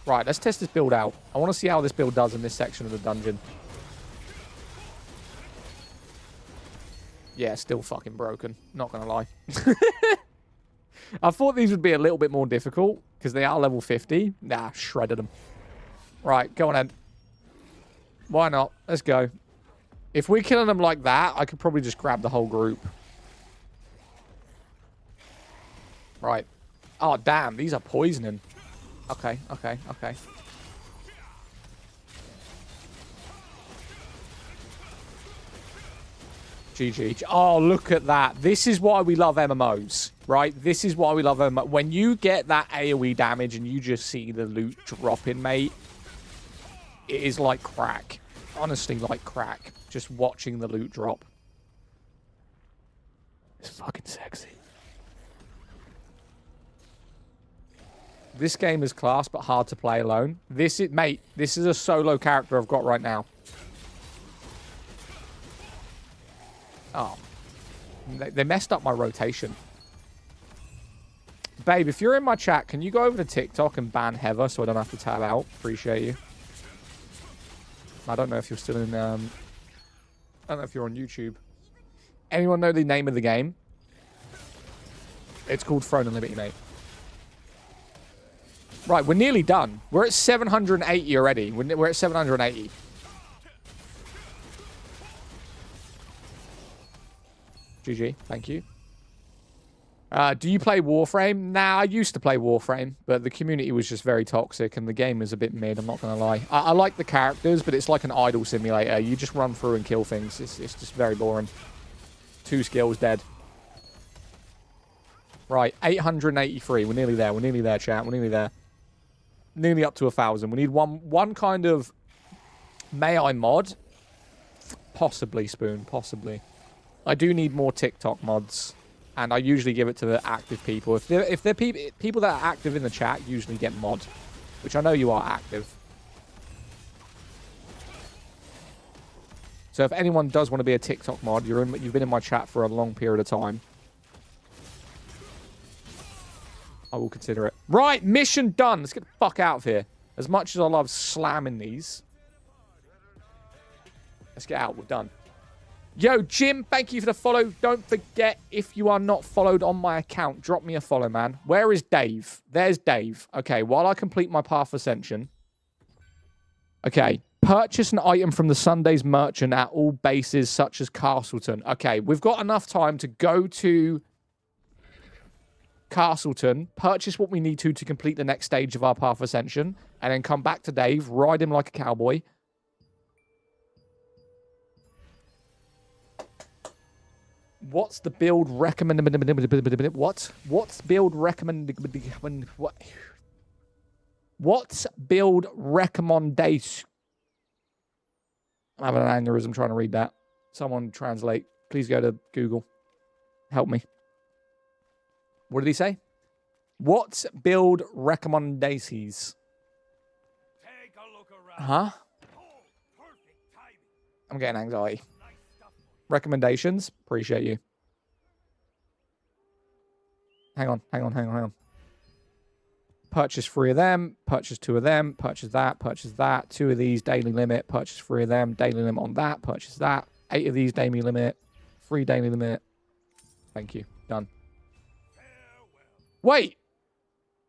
Right, let's test this build out. I want to see how this build does in this section of the dungeon. Yeah, still fucking broken. Not gonna lie. I thought these would be a little bit more difficult because they are level 50. Nah, shredded them. Right, go on then. Why not? Let's go. If we're killing them like that, I could probably just grab the whole group. Right. Oh, damn. These are poisoning. Okay, okay, okay. GG. Oh, look at that. This is why we love MMOs, right? This is why we love MMOs. When you get that AoE damage and you just see the loot dropping, mate, it is like crack. Honestly, like crack. Just watching the loot drop. It's fucking sexy. This game is class, but hard to play alone. Mate, this is a solo character I've got right now. Oh. They messed up my rotation. Babe, if you're in my chat, can you go over to TikTok and ban Heather so I don't have to tab out? Appreciate you. I don't know if you're still in... I don't know if you're on YouTube. Anyone know the name of the game? It's called Throne and Liberty, mate. Right, we're nearly done. We're at 780 already. We're at 780. GG, thank you. Do you play Warframe? Nah, I used to play Warframe, but the community was just very toxic and the game is a bit mid, I'm not going to lie. I like the characters, but it's like an idle simulator. You just run through and kill things. It's just very boring. 2 skills dead. Right, 883. We're nearly there. We're nearly there, chat. We're nearly there. Nearly up to 1,000. We need one kind of May mod. Possibly, Spoon. Possibly. I do need more TikTok mods. And I usually give it to the active people. If they're people that are active in the chat, usually get mod. Which I know you are active. So if anyone does want to be a TikTok mod, you've been in my chat for a long period of time. I will consider it. Right, mission done. Let's get the fuck out of here. As much as I love slamming these. Let's get out. We're done. Yo, Jim, thank you for the follow. Don't forget, if you are not followed on my account, drop me a follow, man. Where is Dave? There's Dave. Okay, while I complete my Path Ascension. Okay, purchase an item from the Sunday's merchant at all bases such as Castleton. Okay, we've got enough time to go to Castleton, purchase what we need to complete the next stage of our Path Ascension, and then come back to Dave, ride him like a cowboy. What's the build recommend? What? What's build recommend? What? What's build recommendation? I'm having an aneurysm trying to read that. Someone translate. Please go to Google. Help me. What did he say? What's build recommendations? Take a look around. Huh? Oh, perfect timing. I'm getting anxiety. Nice stuff. Recommendations? Appreciate you. Hang on. Purchase 3 of them. Purchase 2 of them. Purchase that. Purchase that. 2 of these, daily limit. Purchase 3 of them. Daily limit on that. Purchase that. 8 of these, daily limit. 3 daily limit. Thank you. Done. Wait!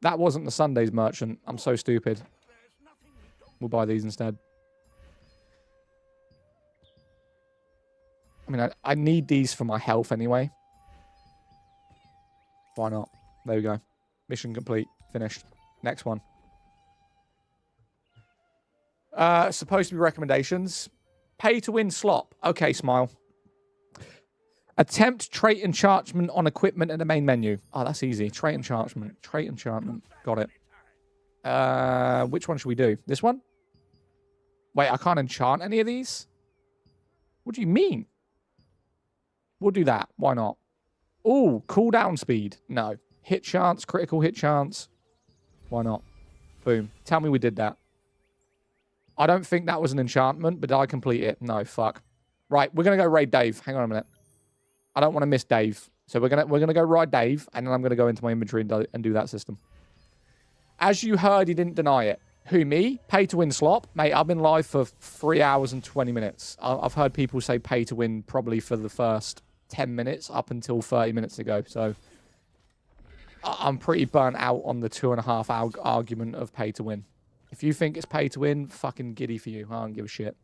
That wasn't the Sunday's merchant. I'm so stupid. We'll buy these instead. I mean, I need these for my health anyway. Why not? There we go. Mission complete. Finished. Next one. Supposed to be recommendations. Pay to win slop. Okay, Smile. Attempt trait enchantment on equipment in the main menu. Oh, that's easy. Trait enchantment. Trait enchantment. Got it. Which one should we do? This one? Wait, I can't enchant any of these? What do you mean? We'll do that. Why not? Ooh, cooldown speed. No. Hit chance. Critical hit chance. Why not? Boom. Tell me we did that. I don't think that was an enchantment, but did I complete it? No, fuck. Right, we're going to go raid Dave. Hang on a minute. I don't want to miss Dave. So we're gonna go ride Dave, and then I'm going to go into my inventory and do that system. As you heard, he didn't deny it. Who, me? Pay to win slop? Mate, I've been live for 3 hours and 20 minutes. I've heard people say pay to win probably for the first 10 minutes up until 30 minutes ago. So I'm pretty burnt out on the 2.5 hour argument of pay to win. If you think it's pay to win, fucking giddy for you. I don't give a shit.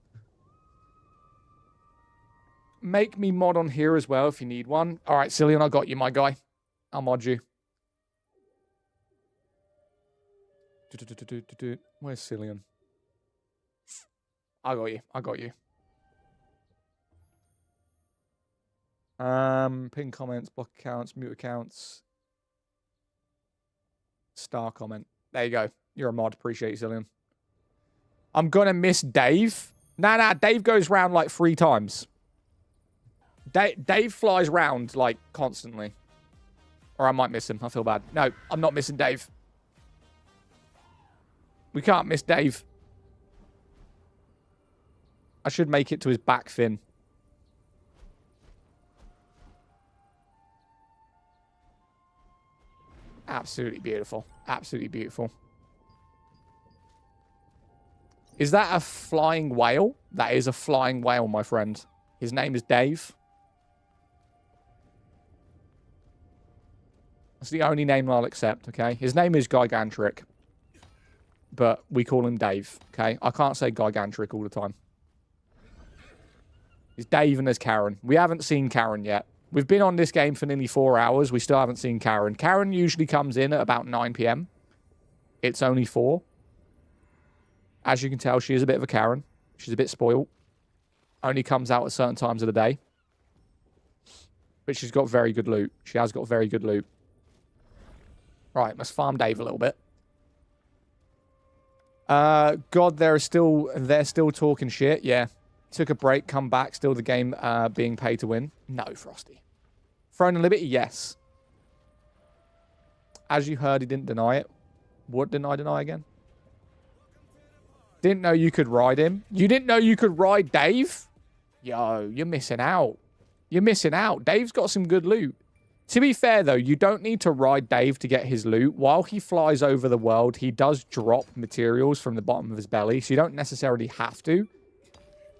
Make me mod on here as well if you need one. All right, Cillian, I got you, my guy. I'll mod you. Where's Cillian? I got you. I got you. Pin comments, block accounts, mute accounts. Star comment. There you go. You're a mod. Appreciate you, Cillian. I'm gonna miss Dave. Nah, Dave goes round like 3 times. Dave flies round like constantly. Or I might miss him. I feel bad. No, I'm not missing Dave. We can't miss Dave. I should make it to his back fin. Absolutely beautiful. Absolutely beautiful. Is that a flying whale? That is a flying whale, my friend. His name is Dave. That's the only name I'll accept, okay? His name is Gigantric. But we call him Dave, okay? I can't say Gigantric all the time. It's Dave and there's Karen. We haven't seen Karen yet. We've been on this game for nearly 4 hours. We still haven't seen Karen. Karen usually comes in at about 9 p.m. It's only 4. As you can tell, she is a bit of a Karen. She's a bit spoiled. Only comes out at certain times of the day. But she's got very good loot. She has got very good loot. Right, let's farm Dave a little bit. God, they're still talking shit. Yeah. Took a break, come back, still the game being paid to win. No, Frosty. Throne and Liberty, yes. As you heard, he didn't deny it. What didn't I deny again? Didn't know you could ride him. You didn't know you could ride Dave? Yo, you're missing out. You're missing out. Dave's got some good loot. To be fair, though, you don't need to ride Dave to get his loot. While he flies over the world, he does drop materials from the bottom of his belly, so you don't necessarily have to.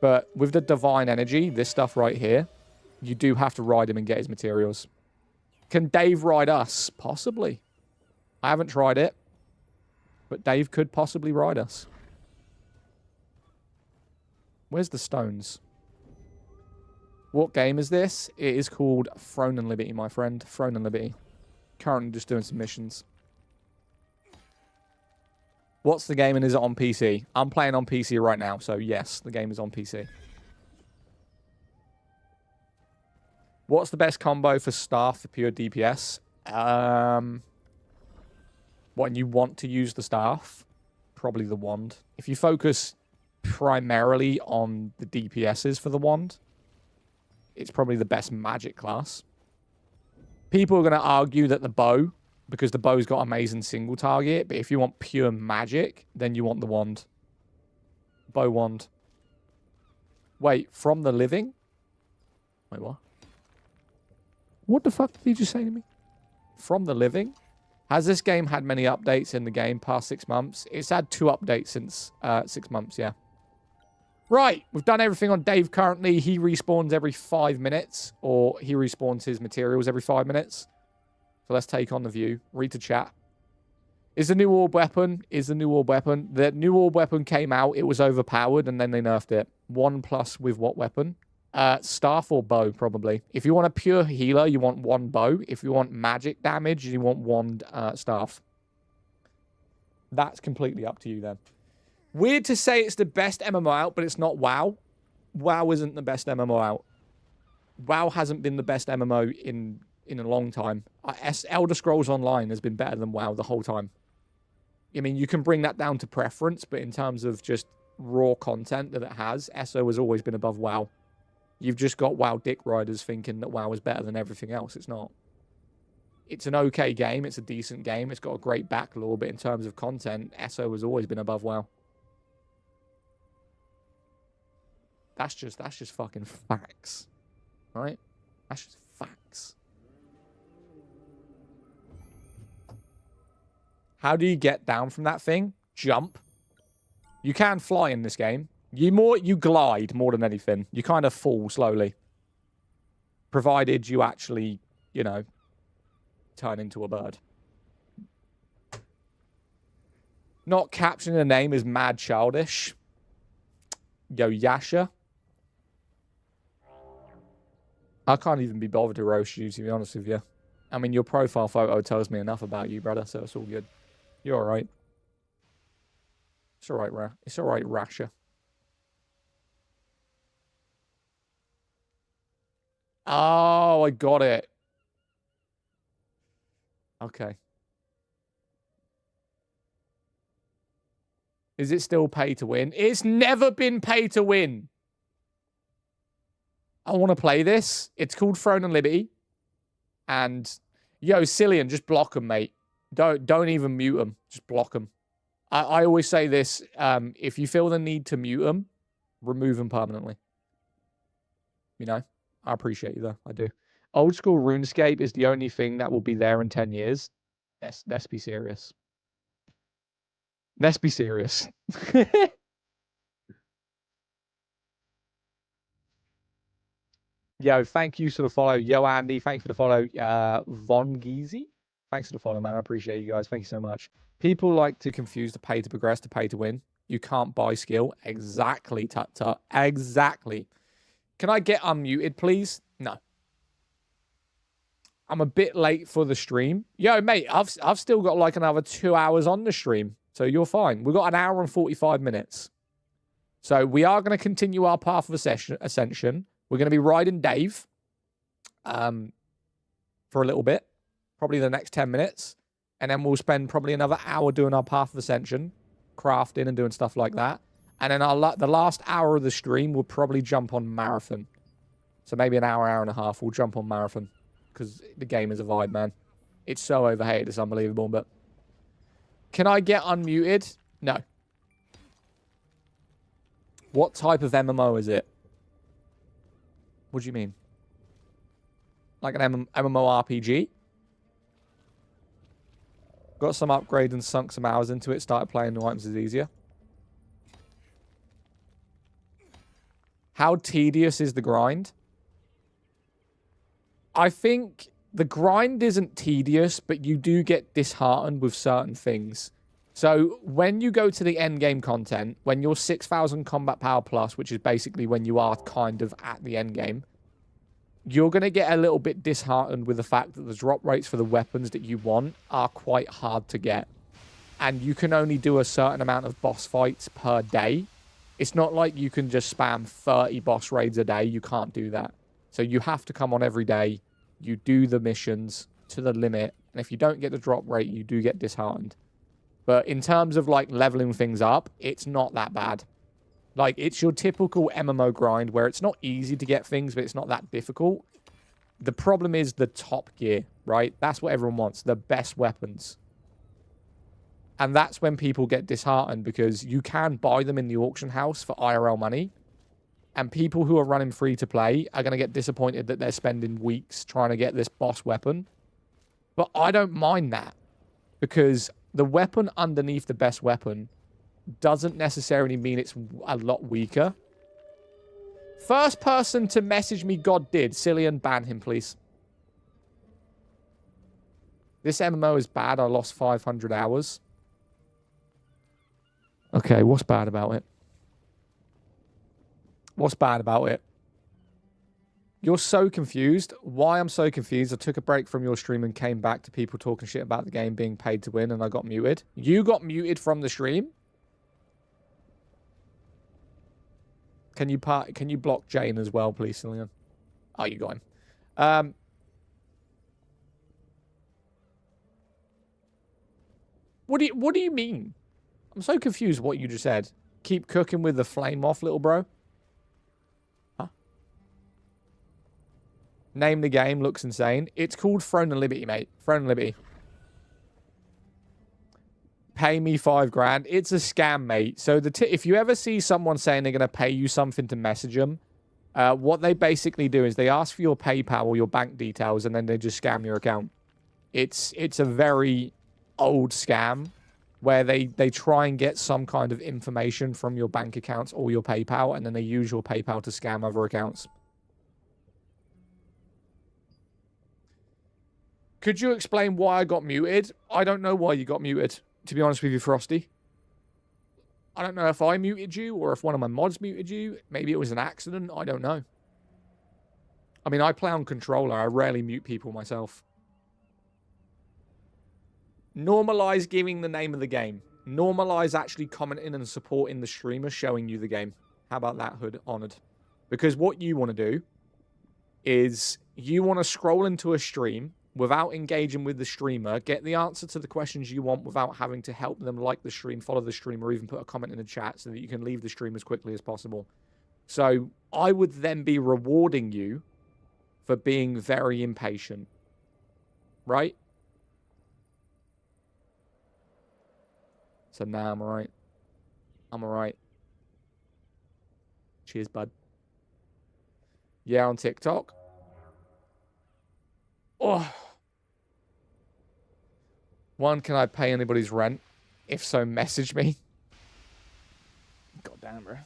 But with the divine energy, this stuff right here, you do have to ride him and get his materials. Can Dave ride us? Possibly. I haven't tried it, but Dave could possibly ride us. Where's the stones? What game is this? It is called Throne and Liberty, my friend. Throne and Liberty. Currently just doing some missions. What's the game and is it on PC? I'm playing on PC right now, so yes, the game is on PC. What's the best combo for staff for pure DPS? When you want to use the staff, probably the wand. If you focus primarily on the DPSs for the wand, it's probably the best magic class. People are going to argue that the bow, because the bow's got amazing single target, but if you want pure magic, then you want the wand. Bow wand. Wait, from the living? Wait, what? What the fuck did he just say to me? From the living? Has this game had many updates in the game past 6 months? It's had 2 updates since 6 months, yeah. Right, we've done everything on Dave currently. He respawns every 5 minutes, or he respawns his materials every 5 minutes. So let's take on the view. Read to chat. Is the new orb weapon? Is the new orb weapon? The new orb weapon came out. It was overpowered, and then they nerfed it. 1+ with what weapon? Staff or bow, probably. If you want a pure healer, you want 1 bow. If you want magic damage, you want 1 staff. That's completely up to you then. Weird to say it's the best MMO out, but it's not WoW. WoW isn't the best MMO out. WoW hasn't been the best MMO in a long time. Elder Scrolls Online has been better than WoW the whole time. I mean, you can bring that down to preference, but in terms of just raw content that it has, SO has always been above WoW. You've just got WoW dick riders thinking that WoW is better than everything else. It's not. It's an okay game. It's a decent game. It's got a great backlore, but in terms of content, SO has always been above WoW. That's just fucking facts. Right? That's just facts. How do you get down from that thing? Jump. You can fly in this game. You glide more than anything. You kind of fall slowly. Provided you actually, you know, turn into a bird. Not captioning a name is mad childish. Yo, Yasha. I can't even be bothered to roast you, to be honest with you. I mean, your profile photo tells me enough about you, brother, so it's all good. You're alright. It's alright, It's alright, Rasha. Oh, I got it. Okay. Is it still pay to win? It's never been pay to win. I want to play this. It's called Throne and Liberty. And, yo, Cillian, just block them, mate. Don't even mute them. Just block them. I always say this. If you feel the need to mute them, remove them permanently. You know? I appreciate you, though. I do. Old school RuneScape is the only thing that will be there in 10 years. Let's be serious. Let's be serious. Yo, thank you for the follow. Yo, Andy, thank you for the follow. Von Geezy, thanks for the follow, man. I appreciate you guys. Thank you so much. People like to confuse the pay to progress to pay to win. You can't buy skill. Exactly, Tut. Exactly. Can I get unmuted, please? No. I'm a bit late for the stream. Yo, mate, I've still got like another 2 hours on the stream. So you're fine. We've got an hour and 45 minutes. So we are going to continue our path of Ascension. We're going to be riding Dave for a little bit. Probably the next 10 minutes. And then we'll spend probably another hour doing our path of Ascension. Crafting and doing stuff like that. And then the last hour of the stream, we'll probably jump on Marathon. So maybe an hour, hour and a half, we'll jump on Marathon. Because the game is a vibe, man. It's so overhated, it's unbelievable. But can I get unmuted? No. What type of MMO is it? What do you mean? Like an MMO RPG? Got some upgrades and sunk some hours into it. Started playing new items is easier. How tedious is the grind? I think the grind isn't tedious, but you do get disheartened with certain things. So when you go to the end game content, when you're 6,000 combat power plus, which is basically when you are kind of at the end game, you're going to get a little bit disheartened with the fact that the drop rates for the weapons that you want are quite hard to get. And you can only do a certain amount of boss fights per day. It's not like you can just spam 30 boss raids a day. You can't do that. So you have to come on every day. You do the missions to the limit. And if you don't get the drop rate, you do get disheartened. But in terms of like leveling things up, it's not that bad. Like it's your typical MMO grind where it's not easy to get things, but it's not that difficult. The problem is the top gear, right? That's what everyone wants. The best weapons. And that's when people get disheartened because you can buy them in the auction house for IRL money. And people who are running free to play are going to get disappointed that they're spending weeks trying to get this boss weapon. But I don't mind that because the weapon underneath the best weapon doesn't necessarily mean it's a lot weaker. First person to message me God did. Cillian, ban him, please. This MMO is bad. I lost 500 hours. Okay, what's bad about it? What's bad about it? You're so confused. Why I'm so confused, I took a break from your stream and came back to people talking shit about the game being paid to win and I got muted. You got muted from the stream? Can you block Jane as well, please, Cillian? Oh, you got him. What do you mean? I'm so confused what you just said. Keep cooking with the flame off, little bro. Huh? Name the game looks insane. It's called Throne and Liberty, mate. Throne and Liberty. Pay me 5 grand. It's a scam, mate. So if you ever see someone saying they're going to pay you something to message them, what they basically do is they ask for your PayPal or your bank details and then they just scam your account. It's a very old scam. where they try and get some kind of information from your bank accounts or your PayPal, and then they use your PayPal to scam other accounts. Could you explain why I got muted? I don't know why you got muted, to be honest with you, Frosty. I don't know if I muted you or if one of my mods muted you. Maybe it was an accident. I don't know. I mean, I play on controller. I rarely mute people myself. Normalize giving the name of the game. Normalize actually commenting and supporting the streamer showing you the game. How about that, Hood? Honored. Because what you want to do is you want to scroll into a stream without engaging with the streamer, get the answer to the questions you want without having to help them like the stream, follow the stream, or even put a comment in the chat so that you can leave the stream as quickly as possible. So I would then be rewarding you for being very impatient. Right? So now I'm alright. I'm alright. Cheers, bud. Yeah, on TikTok. Oh. One, can I pay anybody's rent? If so, message me. God damn, bro.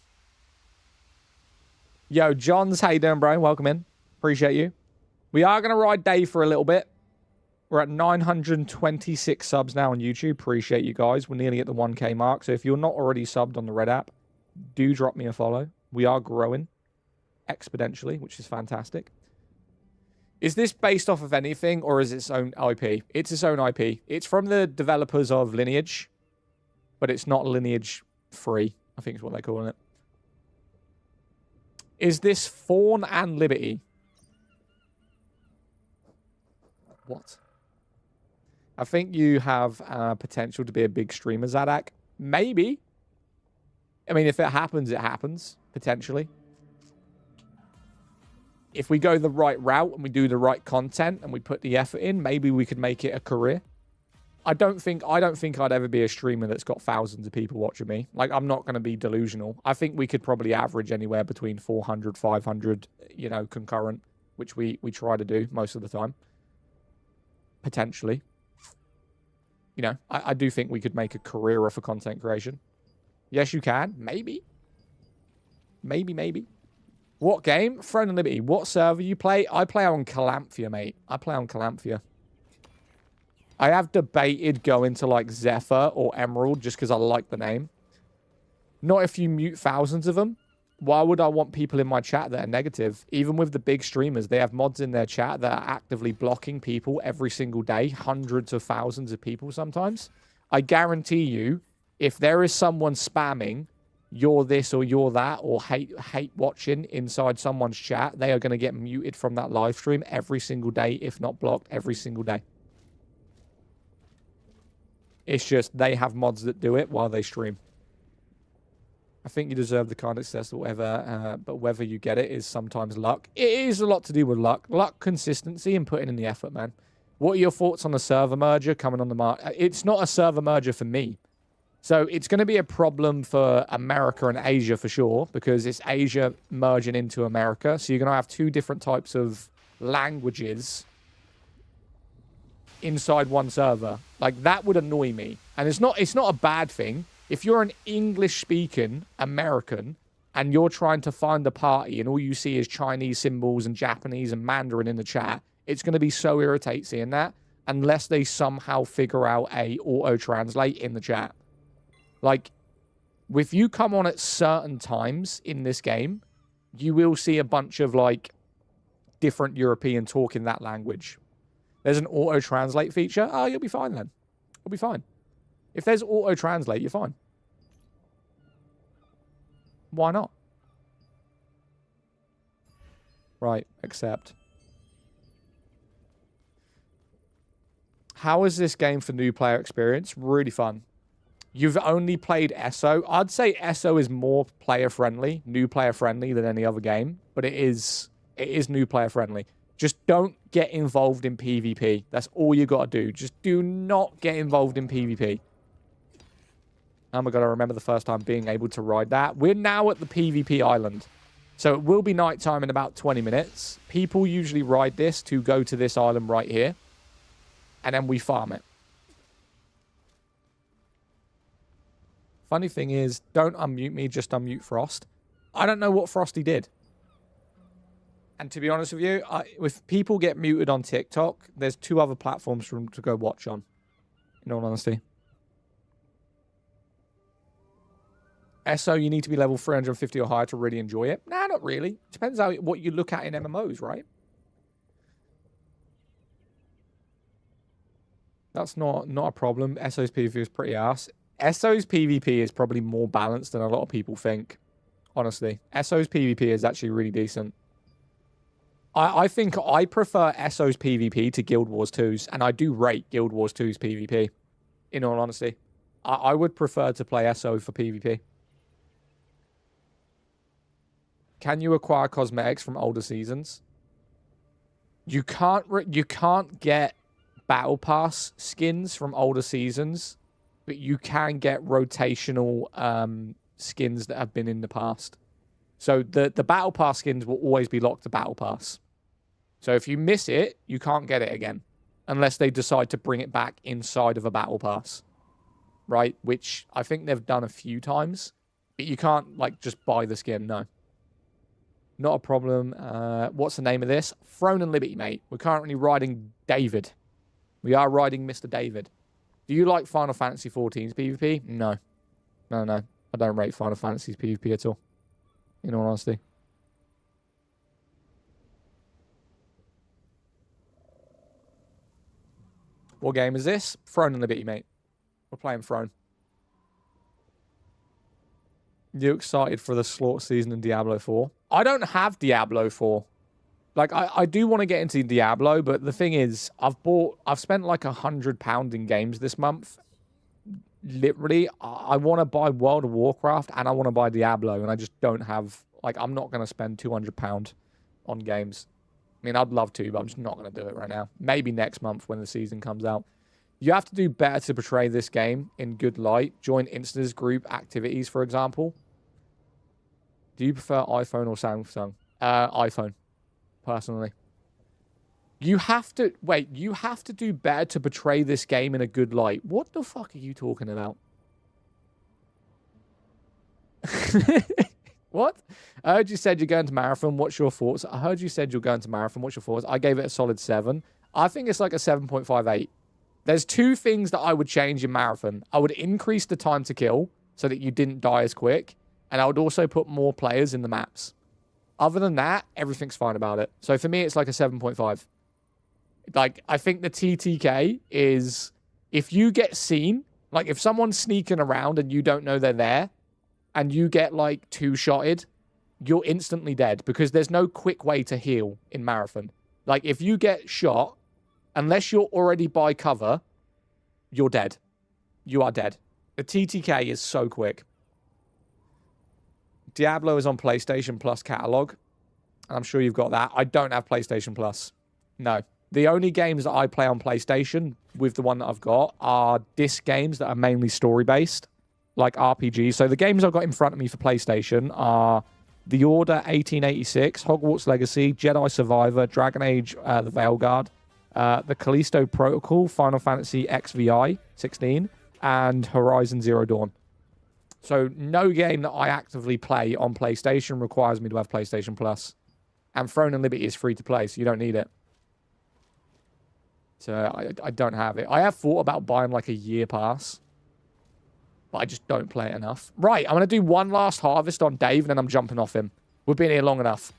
Yo, Johns, how you doing, bro? Welcome in. Appreciate you. We are going to ride Dave for a little bit. We're at 926 subs now on YouTube. Appreciate you guys. We're nearly at the 1K mark. So if you're not already subbed on the Red app, do drop me a follow. We are growing exponentially, which is fantastic. Is this based off of anything, or is it its own IP? It's its own IP. It's from the developers of Lineage, but it's not Lineage free, I think is what they're calling it. Is this Fawn and Liberty? What? I think you have potential to be a big streamer, Zadak. Maybe. I mean, if it happens, it happens, potentially. If we go the right route and we do the right content and we put the effort in, maybe we could make it a career. I don't think I'd ever be a streamer that's got thousands of people watching me. Like, I'm not going to be delusional. I think we could probably average anywhere between 400, 500, you know, concurrent, which we try to do most of the time. Potentially. You know, I do think we could make a career off of content creation. Yes, you can. Maybe. Maybe. What game? Throne and Liberty. What server you play? I play on Calamphia, mate. I play on Calamphia. I have debated going to, like, Zephyr or Emerald just because I like the name. Not if you mute thousands of them. Why would I want people in my chat that are negative? Even with the big streamers, they have mods in their chat that are actively blocking people every single day. Hundreds of thousands of people sometimes. I guarantee you, if there is someone spamming, you're this or you're that, or hate watching inside someone's chat, they are going to get muted from that live stream every single day, if not blocked every single day. It's just they have mods that do it while they stream. I think you deserve the kind of success or whatever, but whether you get it is sometimes luck. It is a lot to do with luck. Luck, consistency, and putting in the effort, man. What are your thoughts on the server merger coming on the market? It's not a server merger for me. So it's going to be a problem for America and Asia for sure, because it's Asia merging into America. So you're going to have two different types of languages inside one server. Like, that would annoy me. And it's not a bad thing. If you're an English-speaking American and you're trying to find a party and all you see is Chinese symbols and Japanese and Mandarin in the chat, it's going to be so irritating seeing that unless they somehow figure out a auto-translate in the chat. Like, if you come on at certain times in this game, you will see a bunch of, like, different European talking that language. There's an auto-translate feature. Oh, you'll be fine then. You'll be fine. If there's auto-translate, you're fine. Why not? Right, accept. How is this game for new player experience? Really fun. You've only played ESO. I'd say ESO is more player-friendly, new player-friendly than any other game, but it is new player-friendly. Just don't get involved in PvP. That's all you got to do. Just do not get involved in PvP. Oh my god, I remember the first time being able to ride that. We're now at the PvP island. So it will be nighttime in about 20 minutes. People usually ride this to go to this island right here. And then we farm it. Funny thing is, don't unmute me, just unmute Frost. I don't know what Frosty did. And to be honest with you, if people get muted on TikTok, there's 2 other platforms for them to go watch on. In all honesty. SO, you need to be level 350 or higher to really enjoy it. Nah, not really. Depends what you look at in MMOs, right? That's not a problem. SO's PvP is pretty ass. SO's PvP is probably more balanced than a lot of people think. Honestly. SO's PvP is actually really decent. I think I prefer SO's PvP to Guild Wars 2's, and I do rate Guild Wars 2's PvP, in all honesty. I would prefer to play SO for PvP. Can you acquire cosmetics from older seasons? You can't get Battle Pass skins from older seasons, but you can get rotational skins that have been in the past. So the Battle Pass skins will always be locked to Battle Pass. So if you miss it, you can't get it again. Unless they decide to bring it back inside of a Battle Pass. Right? Which I think they've done a few times. But you can't, like, just buy the skin, no. Not a problem. What's the name of this? Throne and Liberty, mate. We're currently riding David. We are riding Mr. David. Do you like Final Fantasy XIV's PvP? No. No. I don't rate Final Fantasy's PvP at all. In all honesty. What game is this? Throne and Liberty, mate. We're playing Throne. You excited for the Slaughter season in Diablo 4? I don't have Diablo 4. Like, I do want to get into Diablo, but the thing is, I've spent like £100 in games this month. Literally, I want to buy World of Warcraft and I want to buy Diablo, and I just don't have, like, I'm not going to spend £200 on games. I mean, I'd love to, but I'm just not going to do it right now. Maybe next month when the season comes out. You have to do better to portray this game in good light. Join Insta's group activities, for example. Do you prefer iPhone or Samsung? iPhone, personally. You have to... Wait, you have to do better to portray this game in a good light. What the fuck are you talking about? What? I heard you said you're going to Marathon. What's your thoughts? I heard you said you're going to Marathon. What's your thoughts? I gave it a solid 7. I think it's like a 7.58. There's 2 things that I would change in Marathon. I would increase the time to kill so that you didn't die as quick. And I would also put more players in the maps. Other than that, everything's fine about it. So for me, it's like a 7.5. Like, I think the TTK is, if you get seen, like if someone's sneaking around and you don't know they're there, and you get like 2-shotted, you're instantly dead because there's no quick way to heal in Marathon. Like, if you get shot, unless you're already by cover, you're dead. You are dead. The TTK is so quick. Diablo is on PlayStation Plus catalog. And I'm sure you've got that. I don't have PlayStation Plus. No. The only games that I play on PlayStation with the one that I've got are disc games that are mainly story-based, like RPGs. So the games I've got in front of me for PlayStation are The Order 1886, Hogwarts Legacy, Jedi Survivor, Dragon Age The Veilguard, the Callisto Protocol, Final Fantasy XVI 16, and Horizon Zero Dawn. So no game that I actively play on PlayStation requires me to have PlayStation Plus. And Throne and Liberty is free to play, so you don't need it. So I don't have it. I have thought about buying like a year pass, but I just don't play it enough. Right, I'm going to do one last harvest on Dave, and then I'm jumping off him. We've been here long enough.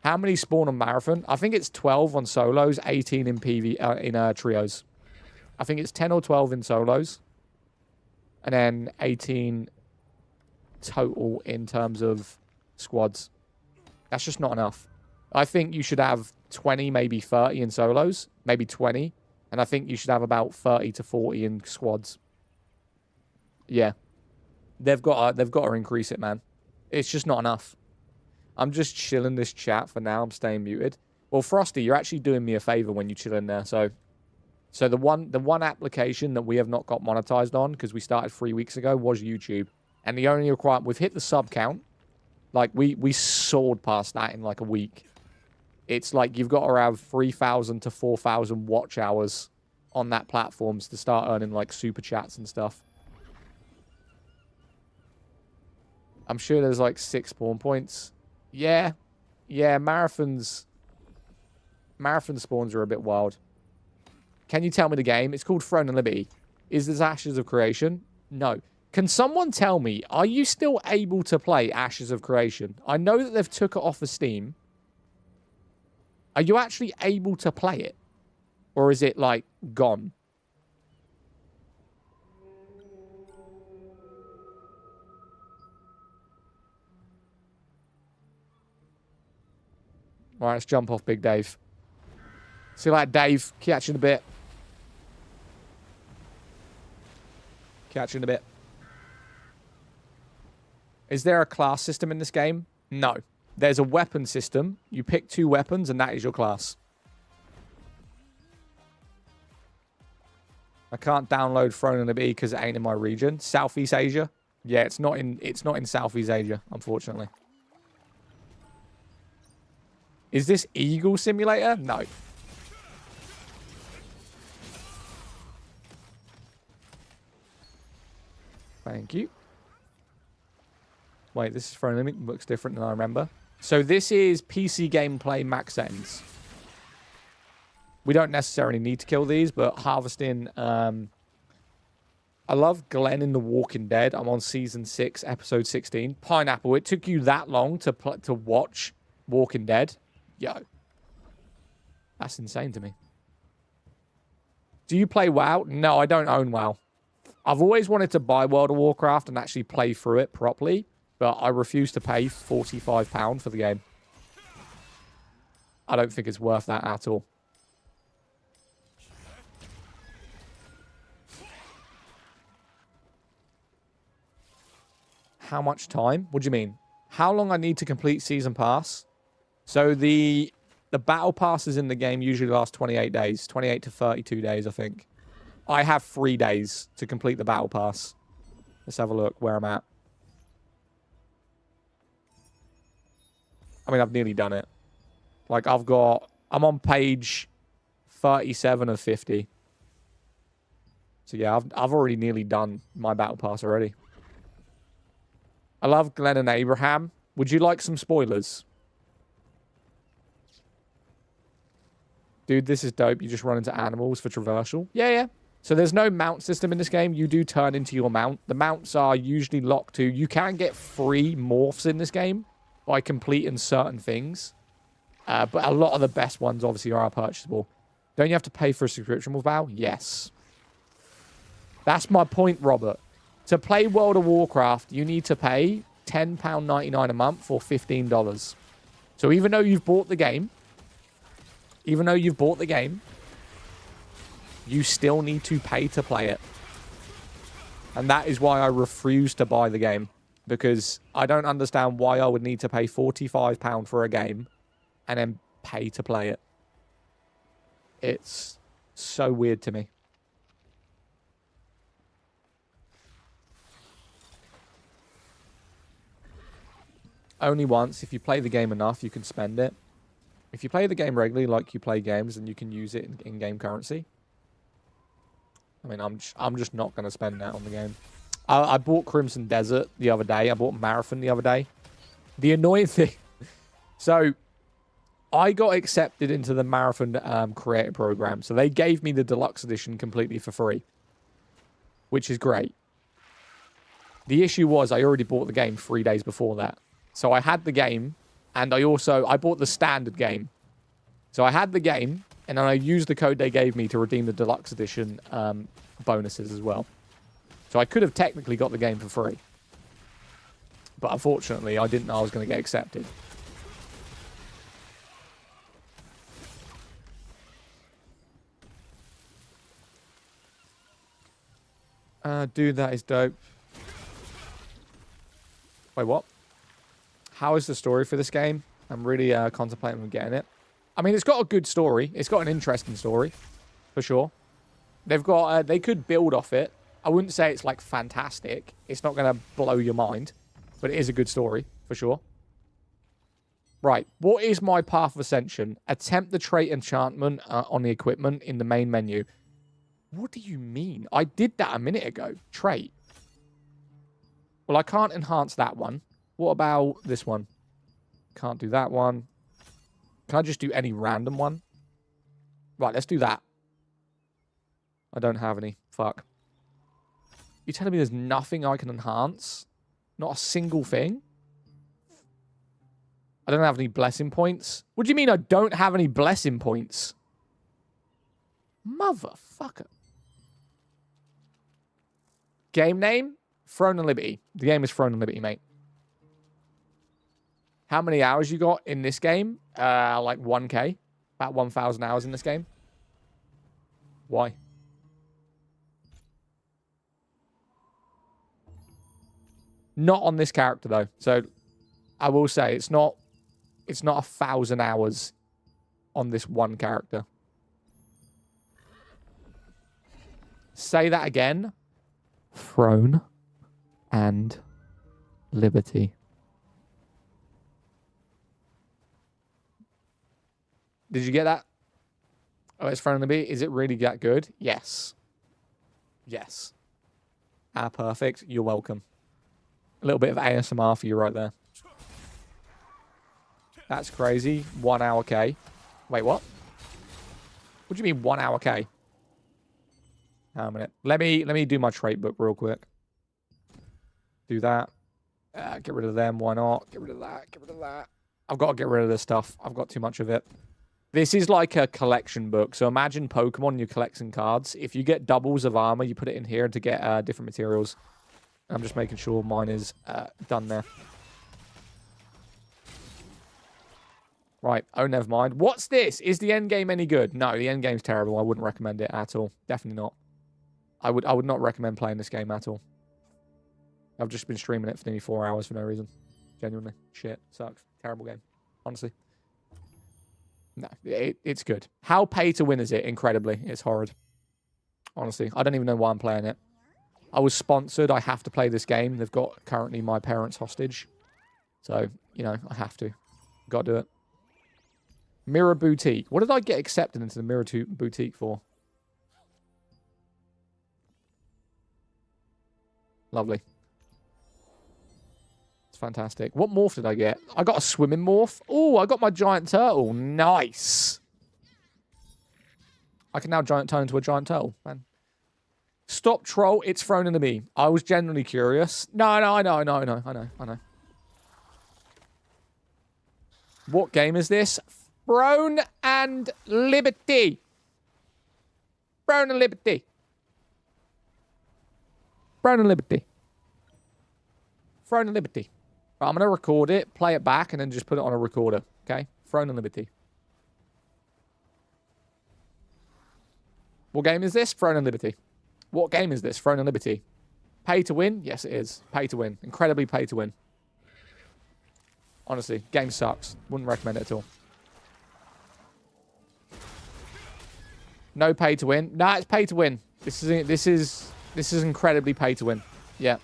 How many spawn on Marathon? I think it's 12 on solos, 18 in trios. I think it's 10 or 12 in solos, and then 18 total in terms of squads. That's just not enough. I think you should have 20, maybe 30 in solos, maybe 20, and I think you should have about 30 to 40 in squads. Yeah, they've got to increase it, man. It's just not enough. I'm just chilling this chat for now. I'm staying muted. Well, Frosty, you're actually doing me a favor when you chill in there. So the one application that we have not got monetized on because we started 3 weeks ago was YouTube, and the only requirement, we've hit the sub count. Like we soared past that in like a week. It's like you've got to have 3,000 to 4,000 watch hours on that platform to start earning like super chats and stuff. I'm sure there's like 6 spawn points. Yeah. Yeah, marathon spawns are a bit wild. Can you tell me the game? It's called Throne and Liberty. Is this Ashes of Creation? No. Can someone tell me, are you still able to play Ashes of Creation? I know that they've took it off of Steam. Are you actually able to play it? Or is it, like, gone? All right, let's jump off Big Dave. See you later, Dave. Catch you in a bit. Catch you in a bit. Is there a class system in this game? No. There's a weapon system. You pick 2 weapons, and that is your class. I can't download Throne and the Bee because it ain't in my region. Southeast Asia? Yeah, it's not in Southeast Asia, unfortunately. Is this Eagle Simulator? No. Thank you. Wait, this is Throne Limit. Looks different than I remember. So this is PC gameplay max settings. We don't necessarily need to kill these, but harvesting... I love Glenn in The Walking Dead. I'm on Season 6, Episode 16. Pineapple, it took you that long to watch Walking Dead? Yo. That's insane to me. Do you play WoW? No, I don't own WoW. I've always wanted to buy World of Warcraft and actually play through it properly, but I refuse to pay £45 for the game. I don't think it's worth that at all. How much time? What do you mean? How long I need to complete Season Pass? So the battle passes in the game usually last 28 days. 28 to 32 days, I think. I have 3 days to complete the battle pass. Let's have a look where I'm at. I mean, I've nearly done it. Like, I'm on page 37 of 50. So yeah, I've already nearly done my battle pass already. I love Glenn and Abraham. Would you like some spoilers? Dude, this is dope. You just run into animals for traversal. Yeah, yeah. So there's no mount system in this game. You do turn into your mount. The mounts are usually locked to... You can get free morphs in this game by completing certain things. But a lot of the best ones, obviously, are purchasable. Don't you have to pay for a subscription with WoW? Yes. That's my point, Robert. To play World of Warcraft, you need to pay £10.99 a month or $15. So even though you've bought the game, you still need to pay to play it. And that is why I refuse to buy the game. Because I don't understand why I would need to pay £45 for a game and then pay to play it. It's so weird to me. Only once. If you play the game enough, you can spend it. If you play the game regularly, like you play games, then you can use it in in-game currency. I mean, I'm just not going to spend that on the game. I bought Crimson Desert the other day. I bought Marathon the other day. The annoying thing... So, I got accepted into the Marathon creator program. So, they gave me the deluxe edition completely for free. Which is great. The issue was I already bought the game 3 days before that. So, I had the game... And I bought the standard game. So I had the game, and then I used the code they gave me to redeem the deluxe edition bonuses as well. So I could have technically got the game for free. But unfortunately, I didn't know I was going to get accepted. Dude, that is dope. Wait, what? How is the story for this game? I'm really contemplating on getting it. I mean, it's got a good story. It's got an interesting story, for sure. They've got, they could build off it. I wouldn't say it's like fantastic. It's not going to blow your mind, but it is a good story, for sure. Right, what is my path of ascension? Attempt the trait enchantment on the equipment in the main menu. What do you mean? I did that a minute ago. Trait. Well, I can't enhance that one. What about this one? Can't do that one. Can I just do any random one? Right, let's do that. I don't have any. Fuck. You telling me there's nothing I can enhance? Not a single thing? I don't have any blessing points. What do you mean I don't have any blessing points? Motherfucker. Game name? Throne and Liberty. The game is Throne and Liberty, mate. How many hours you got in this game? Like 1K. About 1,000 hours in this game. Why? Not on this character, though. So, I will say, it's not 1,000 hours on this one character. Say that again. Throne and Liberty. Did you get that? Oh, it's Throne and Liberty. Is it really that good? Yes. Yes. Ah, perfect. You're welcome. A little bit of ASMR for you right there. That's crazy. 1 hour K. Wait, what? What do you mean 1 hour K? Hang on a minute. Let me do my trait book real quick. Do that. Get rid of them. Why not? Get rid of that. Get rid of that. I've got to get rid of this stuff. I've got too much of it. This is like a collection book. So imagine Pokemon, you're collecting cards. If you get doubles of armor, you put it in here to get different materials. I'm just making sure mine is done there. Right. Oh, never mind. What's this? Is the end game any good? No, the end game's terrible. I wouldn't recommend it at all. Definitely not. I would not recommend playing this game at all. I've just been streaming it for nearly 4 hours for no reason. Genuinely. Shit. Sucks. Terrible game. Honestly. No, it's good. How pay to win is it? Incredibly. It's horrid. Honestly. I don't even know why I'm playing it. I was sponsored. I have to play this game. They've got currently my parents hostage. So, you know, I have to. Got to do it. Mirror Boutique. What did I get accepted into the Mirror Boutique for? Lovely. It's fantastic. What morph did I get? I got a swimming morph. Oh, I got my giant turtle. Nice. I can now turn into a giant turtle, man. Stop troll. It's thrown into me. I was genuinely curious. No, I know. What game is this? Throne and Liberty. Throne and Liberty. Throne and Liberty. Throne and Liberty. Right, I'm going to record it, play it back, and then just put it on a recorder. Okay? Throne and Liberty. What game is this? Throne and Liberty. What game is this? Throne and Liberty. Pay to win? Yes, it is. Pay to win. Incredibly pay to win. Honestly, game sucks. Wouldn't recommend it at all. No pay to win. Nah, it's pay to win. This is incredibly pay to win. Yeah.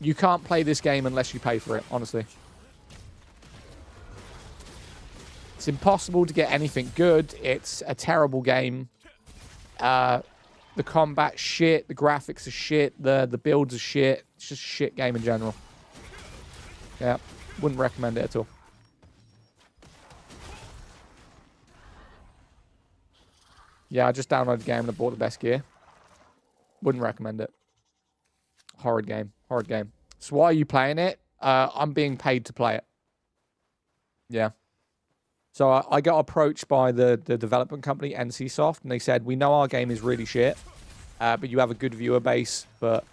You can't play this game unless you pay for it, honestly. It's impossible to get anything good. It's a terrible game. The combat shit, the graphics are shit, the builds are shit. It's just a shit game in general. Yeah, wouldn't recommend it at all. Yeah, I just downloaded the game and I bought the best gear. Wouldn't recommend it. Horrid game. Horrid game. So why are you playing it? I'm being paid to play it. Yeah. So I got approached by the development company, NCSoft, and they said, we know our game is really shit, but you have a good viewer base, but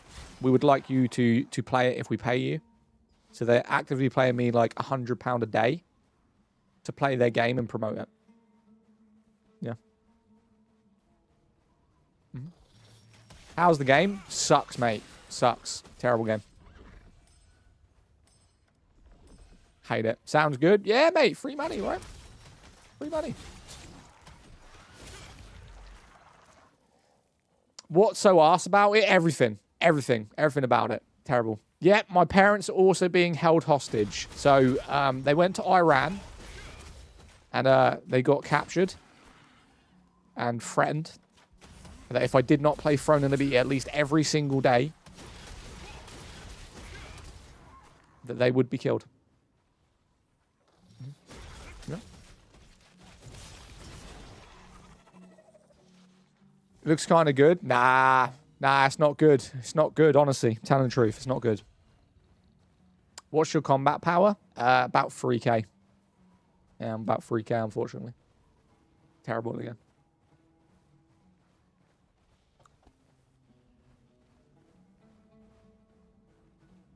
we would like you to play it if we pay you. So they're actively paying me like £100 a day to play their game and promote it. Yeah. Mm-hmm. How's the game? Sucks, mate. Sucks. Terrible game. Hate it. Sounds good. Yeah, mate. Free money, right? Free money. What's so arse about it? Everything. Everything. Everything about it. Terrible. Yeah, my parents are also being held hostage. So they went to Iran and they got captured and threatened that if I did not play Throne and Liberty at least every single day, that they would be killed. Yeah. It looks kind of good. Nah, it's not good. It's not good, honestly. I'm telling the truth, it's not good. What's your combat power? About 3k. Yeah, I'm about 3k, unfortunately. Terrible again.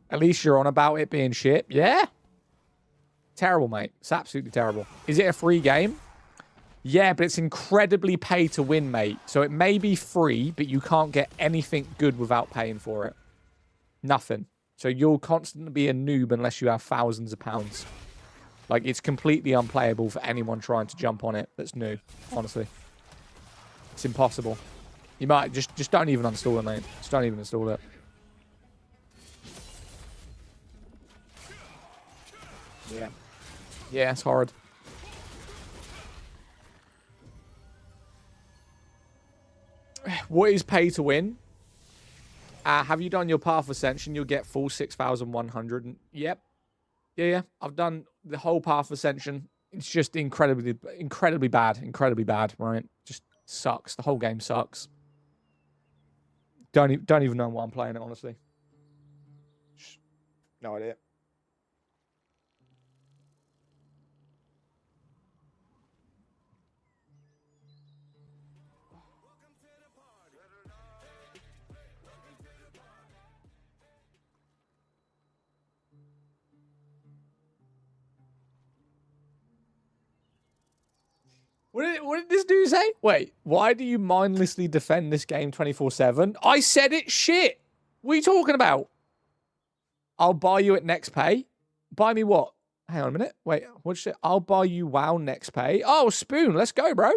At least you're on about it being shit. Yeah. Terrible, mate. It's absolutely terrible. Is it a free game? Yeah, but it's incredibly pay to win, mate. So it may be free, but you can't get anything good without paying for it. Nothing. So you'll constantly be a noob unless you have thousands of pounds. Like, it's completely unplayable for anyone trying to jump on it that's new, honestly. It's impossible. You might just don't even uninstall it, mate. Just don't even install it. Yeah. Yeah, it's hard. What is pay to win? Have you done your Path of Ascension? You'll get full 6,100. Yep. Yeah. I've done the whole Path of Ascension. It's just incredibly bad. Incredibly bad, right? Just sucks. The whole game sucks. Don't even know why I'm playing it, honestly. No idea. What did this dude say? Wait, why do you mindlessly defend this game 24/7? I said it's shit. What are you talking about? I'll buy you at next pay. Buy me what? Hang on a minute. Wait, what's shit? I'll buy you WoW next pay. Oh, Spoon, let's go, bro.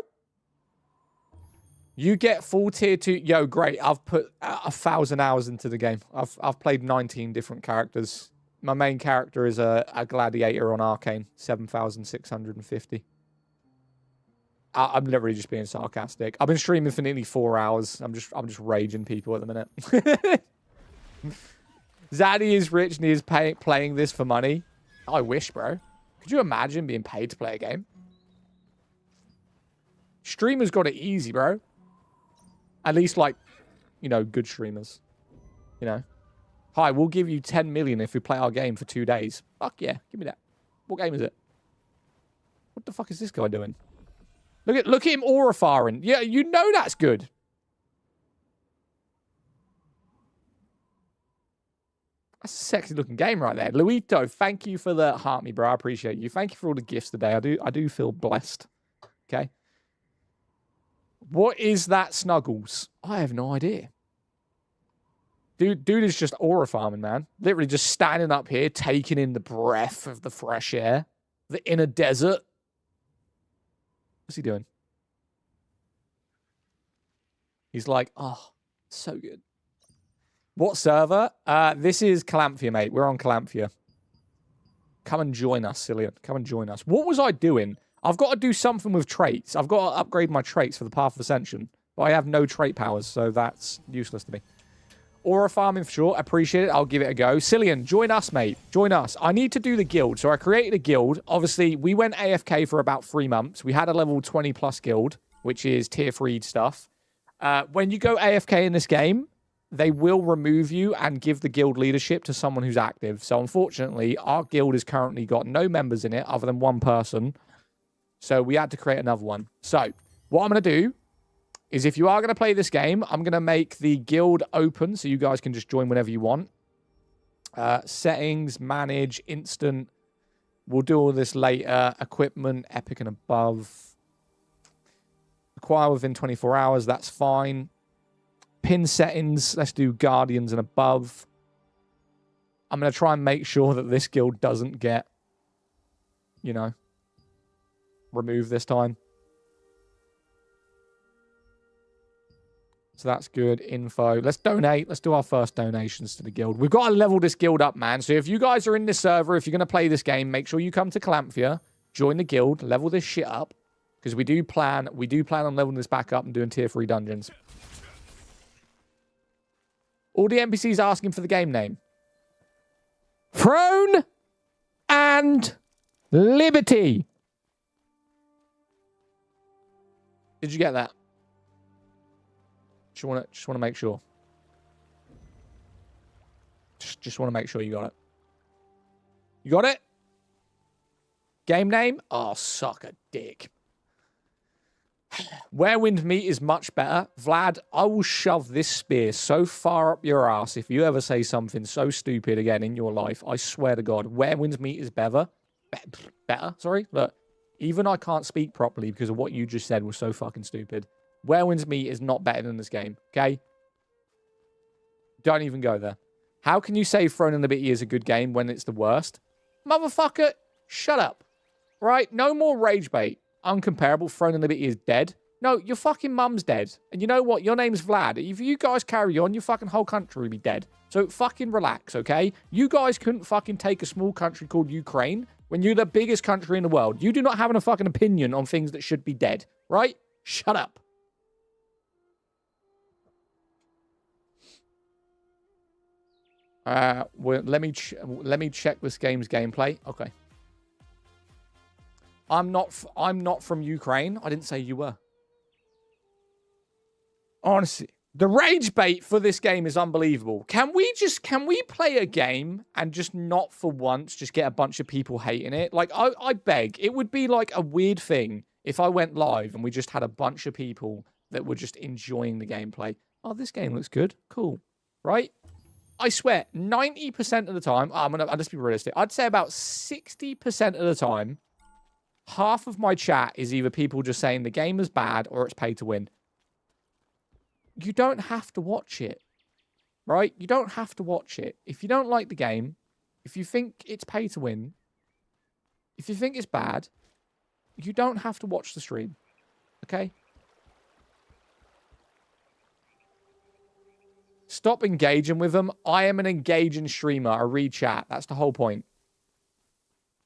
You get full tier 2. Yo, great. I've put 1,000 hours into the game. I've played 19 different characters. My main character is a gladiator on Arcane, 7,650. I'm literally just being sarcastic. I've been streaming for nearly 4 hours. I'm just raging people at the minute. Zaddy is rich and he is playing this for money. I wish, bro. Could you imagine being paid to play a game? Streamers got it easy, bro. At least, like, you know, good streamers. You know. Hi, we'll give you 10 million if we play our game for 2 days. Fuck yeah, give me that. What game is it? What the fuck is this guy doing? Look at him aura firing. Yeah, you know that's good. That's a sexy looking game right there. Luito, thank you for the heart me, bro. I appreciate you. Thank you for all the gifts today. I do feel blessed. Okay. What is that, Snuggles? I have no idea. Dude is just aura farming, man. Literally just standing up here, taking in the breath of the fresh air. The inner desert. What's he doing? He's like, oh, so good. What server? This is Calamphia, mate. We're on Calamphia. Come and join us, Cillian. Come and join us. What was I doing? I've got to do something with traits. I've got to upgrade my traits for the Path of Ascension. But I have no trait powers, so that's useless to me. Aura farming for sure. Appreciate it. I'll give it a go. Cillian, join us, mate. Join us. I need to do the guild. So I created a guild. Obviously, we went AFK for about 3 months. We had a level 20 plus guild, which is tier 3 stuff. When you go AFK in this game, they will remove you and give the guild leadership to someone who's active. So unfortunately, our guild has currently got no members in it other than one person. So we had to create another one. So what I'm going to do is if you are going to play this game, I'm going to make the guild open so you guys can just join whenever you want. Settings, manage, instant. We'll do all this later. Equipment, epic and above. Acquire within 24 hours. That's fine. Pin settings. Let's do guardians and above. I'm going to try and make sure that this guild doesn't get, you know, removed this time. So that's good. Info. Let's donate. Let's do our first donations to the guild. We've got to level this guild up, man. So if you guys are in this server, if you're going to play this game, make sure you come to Calamphia, join the guild, level this shit up. Because we do plan on leveling this back up and doing tier 3 dungeons. All the NPCs asking for the game name. Throne and liberty. Did you get that? Just want to make sure. Just want to make sure you got it. You got it? Game name? Oh, suck a dick. Whirlwind meat is much better. Vlad, I will shove this spear so far up your ass if you ever say something so stupid again in your life. I swear to God. Whirlwind meat is better. Better? Sorry? Look, even I can't speak properly because of what you just said was so fucking stupid. Whirlwind's meat is not better than this game, okay? Don't even go there. How can you say Throne and Liberty is a good game when it's the worst? Motherfucker, shut up. Right? No more rage bait. Uncomparable. Throne and Liberty is dead. No, your fucking mum's dead. And you know what? Your name's Vlad. If you guys carry on, your fucking whole country will be dead. So fucking relax, okay? You guys couldn't fucking take a small country called Ukraine when you're the biggest country in the world. You do not have a fucking opinion on things that should be dead, right? Shut up. Well, let me check this game's gameplay. Okay. I'm not from Ukraine. I didn't say you were. Honestly, the rage bait for this game is unbelievable. Can we play a game and just not for once just get a bunch of people hating it? Like, I beg. It would be like a weird thing if I went live and we just had a bunch of people that were just enjoying the gameplay. Oh, this game looks good. Cool. Right? I swear, 90% of the time, I'll just be realistic. I'd say about 60% of the time, half of my chat is either people just saying the game is bad or it's pay to win. You don't have to watch it, right? You don't have to watch it. If you don't like the game, if you think it's pay to win, if you think it's bad, you don't have to watch the stream, okay? Stop engaging with them. I am an engaging streamer. I read chat. That's the whole point.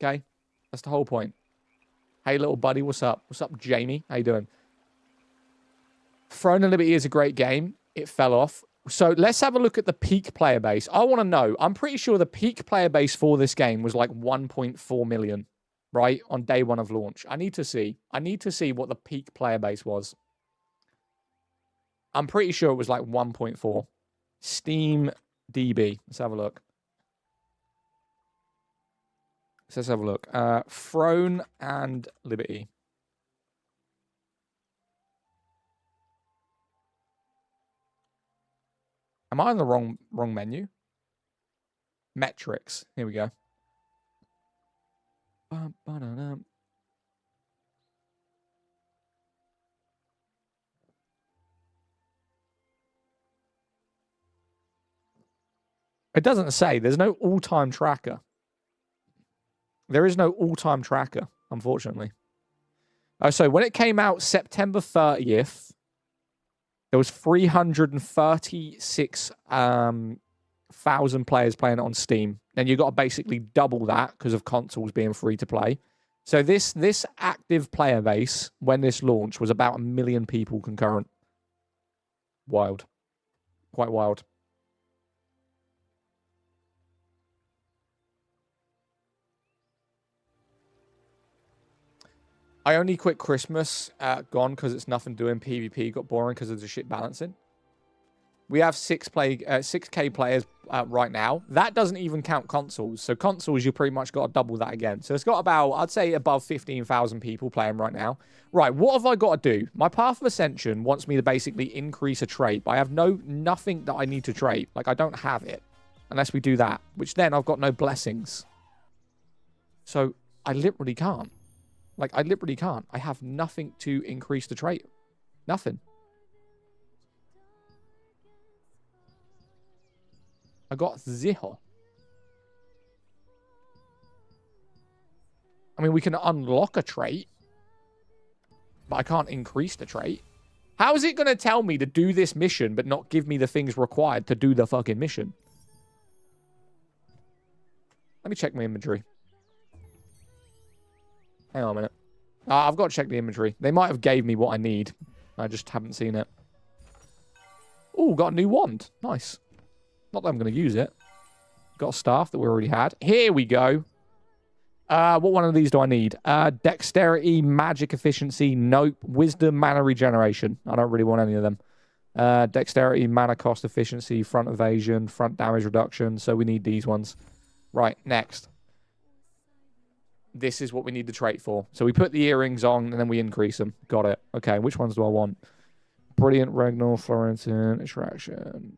Okay? That's the whole point. Hey, little buddy. What's up? What's up, Jamie? How you doing? Throne and Liberty is a great game. It fell off. So let's have a look at the peak player base. I want to know. I'm pretty sure the peak player base for this game was like 1.4 million, right? On day one of launch. I need to see. I need to see what the peak player base was. I'm pretty sure it was like 1.4. Steam DB. Let's have a look. Let's have a look. Throne and Liberty. Am I on the wrong menu? Metrics. Here we go. It doesn't say. There's no all-time tracker. There is no all-time tracker, unfortunately. So when it came out September 30th, there was 336,000 players playing it on Steam. And you got to basically double that because of consoles being free to play. So this active player base, when this launched, was about 1 million people concurrent. Wild. Quite wild. I only quit Christmas gone because it's nothing doing. PvP got boring because of the shit balancing. We have 6K players right now. That doesn't even count consoles. So consoles, you pretty much got to double that again. So it's got about, I'd say, above 15,000 people playing right now. Right, what have I got to do? My Path of Ascension wants me to basically increase a trait, but I have nothing that I need to trait. Like, I don't have it unless we do that, which then I've got no blessings. So I literally can't. Like, I literally can't. I have nothing to increase the trait. Nothing. I got zero. I mean, we can unlock a trait, but I can't increase the trait. How is it going to tell me to do this mission, but not give me the things required to do the fucking mission? Let me check my inventory. Hang on a minute. I've got to check the inventory. They might have gave me what I need. I just haven't seen it. Oh, got a new wand. Nice. Not that I'm going to use it. Got a staff that we already had. Here we go. What one of these do I need? Dexterity, magic efficiency, nope. Wisdom, mana regeneration. I don't really want any of them. Dexterity, mana cost efficiency, front evasion, front damage reduction. So we need these ones. Right, next. This is what we need the trait for. So we put the earrings on and then we increase them. Got it. Okay, which ones do I want? Brilliant, Regnal, Florentine, Extraction.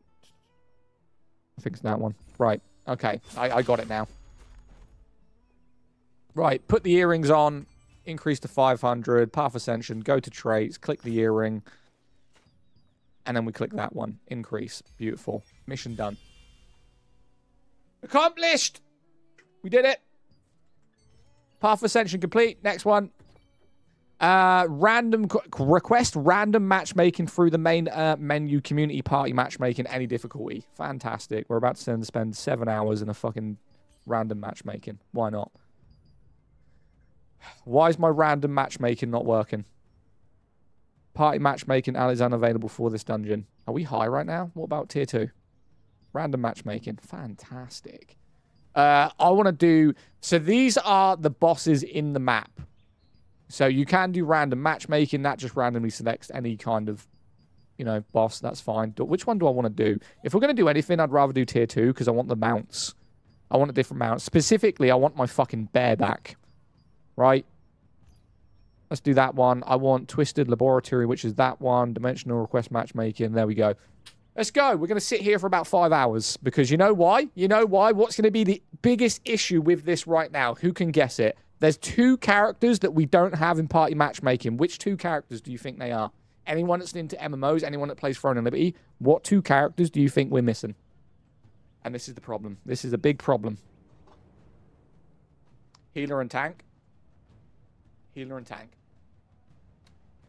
I think it's that one. Right, okay. I got it now. Right, put the earrings on, increase to 500, Path Ascension, go to traits, click the earring, and then we click that one. Increase. Beautiful. Mission done. Accomplished! We did it. Path Ascension complete. Next one. Request random matchmaking through the main menu, community party matchmaking, any difficulty. Fantastic. We're about to spend 7 hours in a fucking random matchmaking. Why not? Why is my random matchmaking not working? Party matchmaking is unavailable for this dungeon. Are we high right now? What about tier 2? Random matchmaking. Fantastic. I want to do... So these are the bosses in the map. So you can do random matchmaking. That just randomly selects any kind of, you know, boss. That's fine. Which one do I want to do? If we're going to do anything, I'd rather do tier 2 because I want the mounts. I want a different mount. Specifically, I want my fucking bear back. Right? Let's do that one. I want Twisted Laboratory, which is that one. Dimensional Request Matchmaking. There we go. Let's go. We're going to sit here for about 5 hours. Because you know why? You know why? What's going to be the biggest issue with this right now? Who can guess it? There's 2 characters that we don't have in party matchmaking. Which 2 characters do you think they are? Anyone that's into MMOs, anyone that plays Throne and Liberty, what 2 characters do you think we're missing? And this is the problem. This is a big problem. Healer and tank. Healer and tank.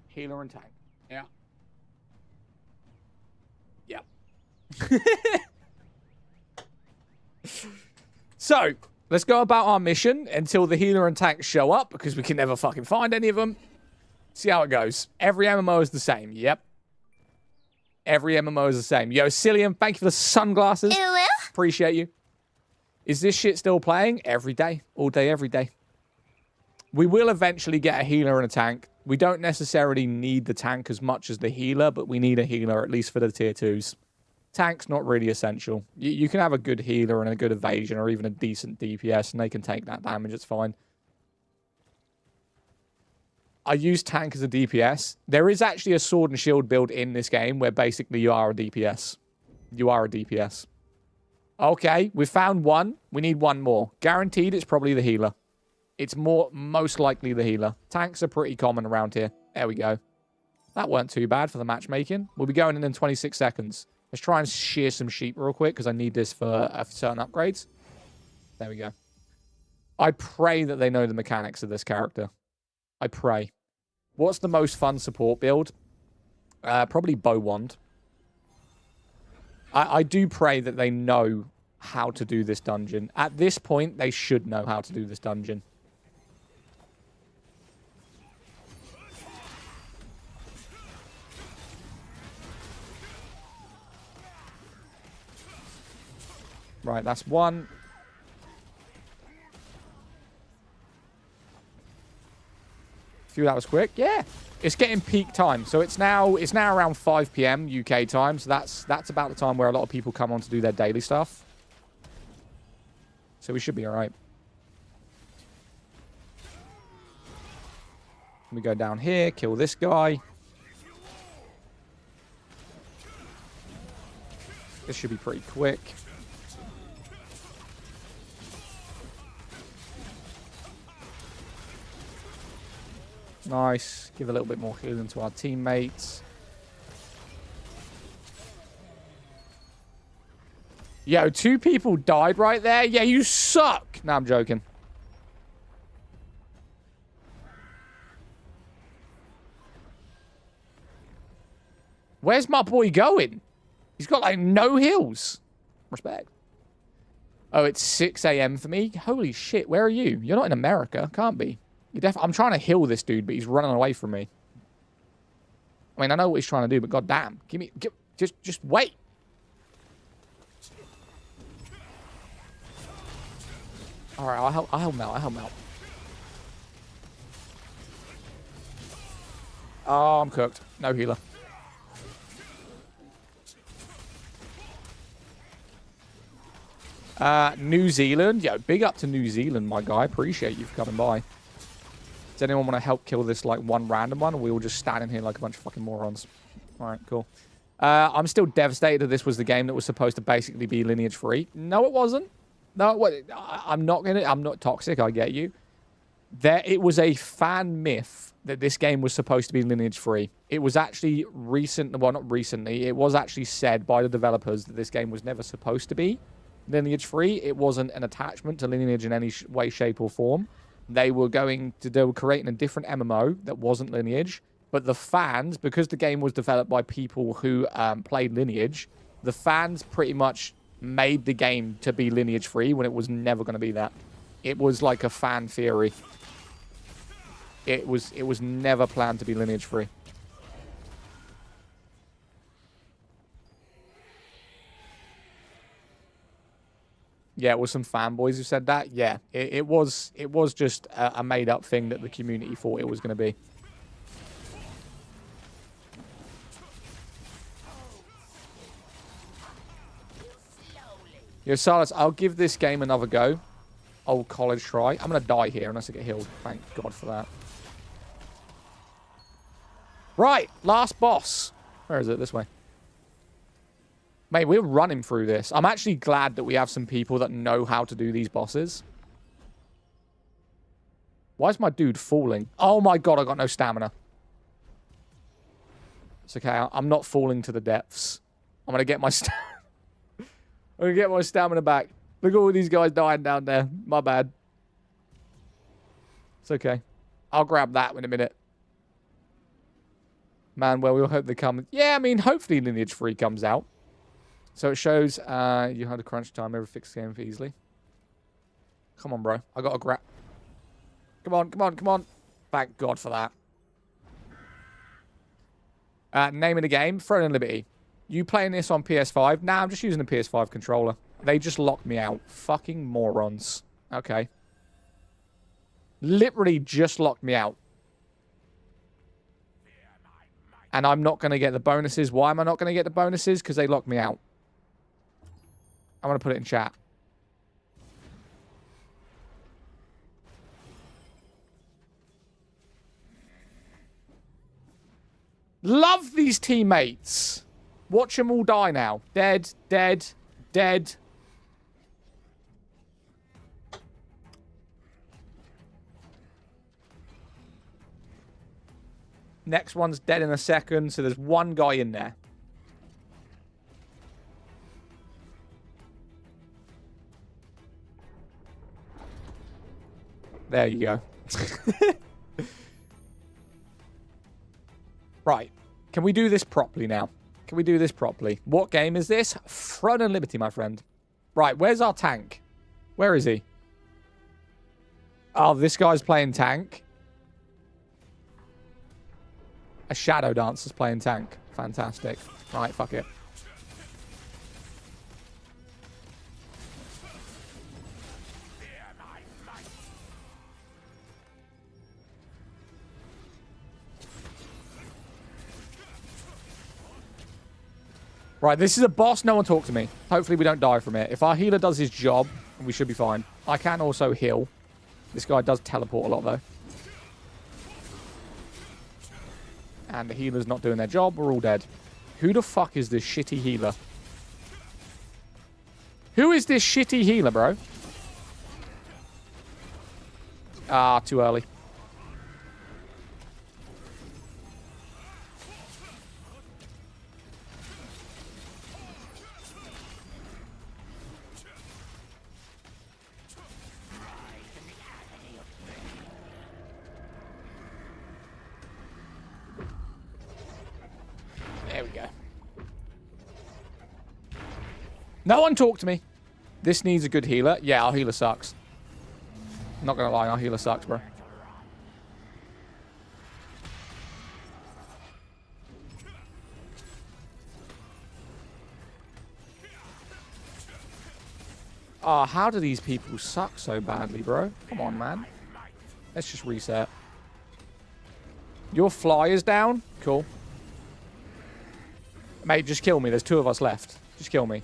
Healer and tank. Yeah. Yep. So, let's go about our mission until the healer and tank show up, because we can never fucking find any of them. See how it goes. Every MMO is the same. Yep. Every MMO is the same. Yo, Cillian, thank you for the sunglasses. Appreciate you. Is this shit still playing? Every day. All day, every day. We will eventually get a healer and a tank. We don't necessarily need the tank as much as the healer, but we need a healer at least for the tier 2s. Tank's not really essential. You can have a good healer and a good evasion or even a decent DPS and they can take that damage. It's fine. I use tank as a DPS. There is actually a sword and shield build in this game where basically you are a DPS. You are a DPS. Okay, we found one. We need one more. Guaranteed it's probably the healer. It's most likely the healer. Tanks are pretty common around here. There we go. That weren't too bad for the matchmaking. We'll be going in 26 seconds. Let's try and shear some sheep real quick because I need this for certain upgrades. There we go. I pray that they know the mechanics of this character. I pray. What's the most fun support build? Probably bow wand. I do pray that they know how to do this dungeon. At this point, they should know how to do this dungeon. Right, that's one. Phew, that was quick. Yeah. It's getting peak time. So it's now around 5 p.m. UK time. So that's about the time where a lot of people come on to do their daily stuff. So we should be all right. We go down here, kill this guy. This should be pretty quick. Nice. Give a little bit more healing to our teammates. Yo, 2 people died right there? Yeah, you suck. No, I'm joking. Where's my boy going? He's got, like, no heals. Respect. Oh, it's 6 a.m. for me? Holy shit, where are you? You're not in America. Can't be. I'm trying to heal this dude, but he's running away from me. I mean, I know what he's trying to do, but goddamn, just wait. All right, I'll help him out. I'll help him out. Oh, I'm cooked. No healer. New Zealand. Yo, big up to New Zealand, my guy. Appreciate you for coming by. Does anyone want to help kill this, like, one random one? Or we all just standing here like a bunch of fucking morons? All right, cool. I'm still devastated that this was the game that was supposed to basically be lineage free. No, it wasn't. No, I'm not toxic. I get you. It was a fan myth that this game was supposed to be lineage free. It was actually well, not recently. It was actually said by the developers that this game was never supposed to be lineage free. It wasn't an attachment to lineage in any way, shape, or form. They were creating a different MMO that wasn't lineage. But the fans, because the game was developed by people who played lineage, the fans pretty much made the game to be lineage free when it was never going to be that. It was like a fan theory. It was never planned to be lineage free. Yeah, it was some fanboys who said that. Yeah, it was just a made up thing that the community thought it was going to be. Yo, Silas, I'll give this game another go. Old college try. I'm going to die here unless I get healed. Thank God for that. Right, last boss. Where is it? This way. Mate, we're running through this. I'm actually glad that we have some people that know how to do these bosses. Why is my dude falling? Oh my God, I got no stamina. It's okay. I'm not falling to the depths. I'm going to get my I'm going to get my stamina back. Look at all these guys dying down there. My bad. It's okay. I'll grab that in a minute. Man, well, we'll hope they come. Yeah, I mean, hopefully Lineage 3 comes out. So it shows you had a crunch time, every fixed game for easily. Come on, bro. I got to grab. Come on, come on, come on. Thank God for that. Name of the game, Throne and Liberty. You playing this on PS5? Nah, I'm just using the PS5 controller. They just locked me out. Fucking morons. Okay. Literally just locked me out. And I'm not going to get the bonuses. Why am I not going to get the bonuses? Because they locked me out. I'm going to put it in chat. Love these teammates. Watch them all die now. Dead, dead, dead. Next one's dead in a second, so there's one guy in there. There you go. Right. Can we do this properly now? Can we do this properly? What game is this? Throne and Liberty, my friend. Right, where's our tank? Where is he? Oh, this guy's playing tank. A shadow dancer's playing tank. Fantastic. Right, fuck it. Right, this is a boss. No one talk to me. Hopefully we don't die from it. If our healer does his job, we should be fine. I can also heal. This guy does teleport a lot, though. And the healer's not doing their job. We're all dead. Who the fuck is this shitty healer? Who is this shitty healer, bro? Ah, too early. There we go. No one talk to me. This needs a good healer. Yeah, our healer sucks. Not gonna lie, our healer sucks, bro. Oh, how do these people suck so badly, bro? Come on, man. Let's just reset. Your fly is down? Cool. Mate, just kill me. There's 2 of us left. Just kill me.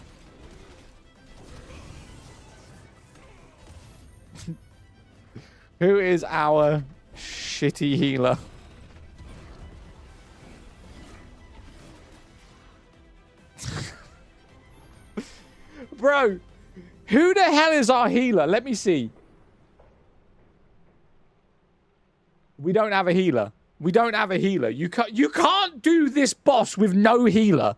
Who is our shitty healer? Bro, who the hell is our healer? Let me see. We don't have a healer. We don't have a healer. You can't do this boss with no healer.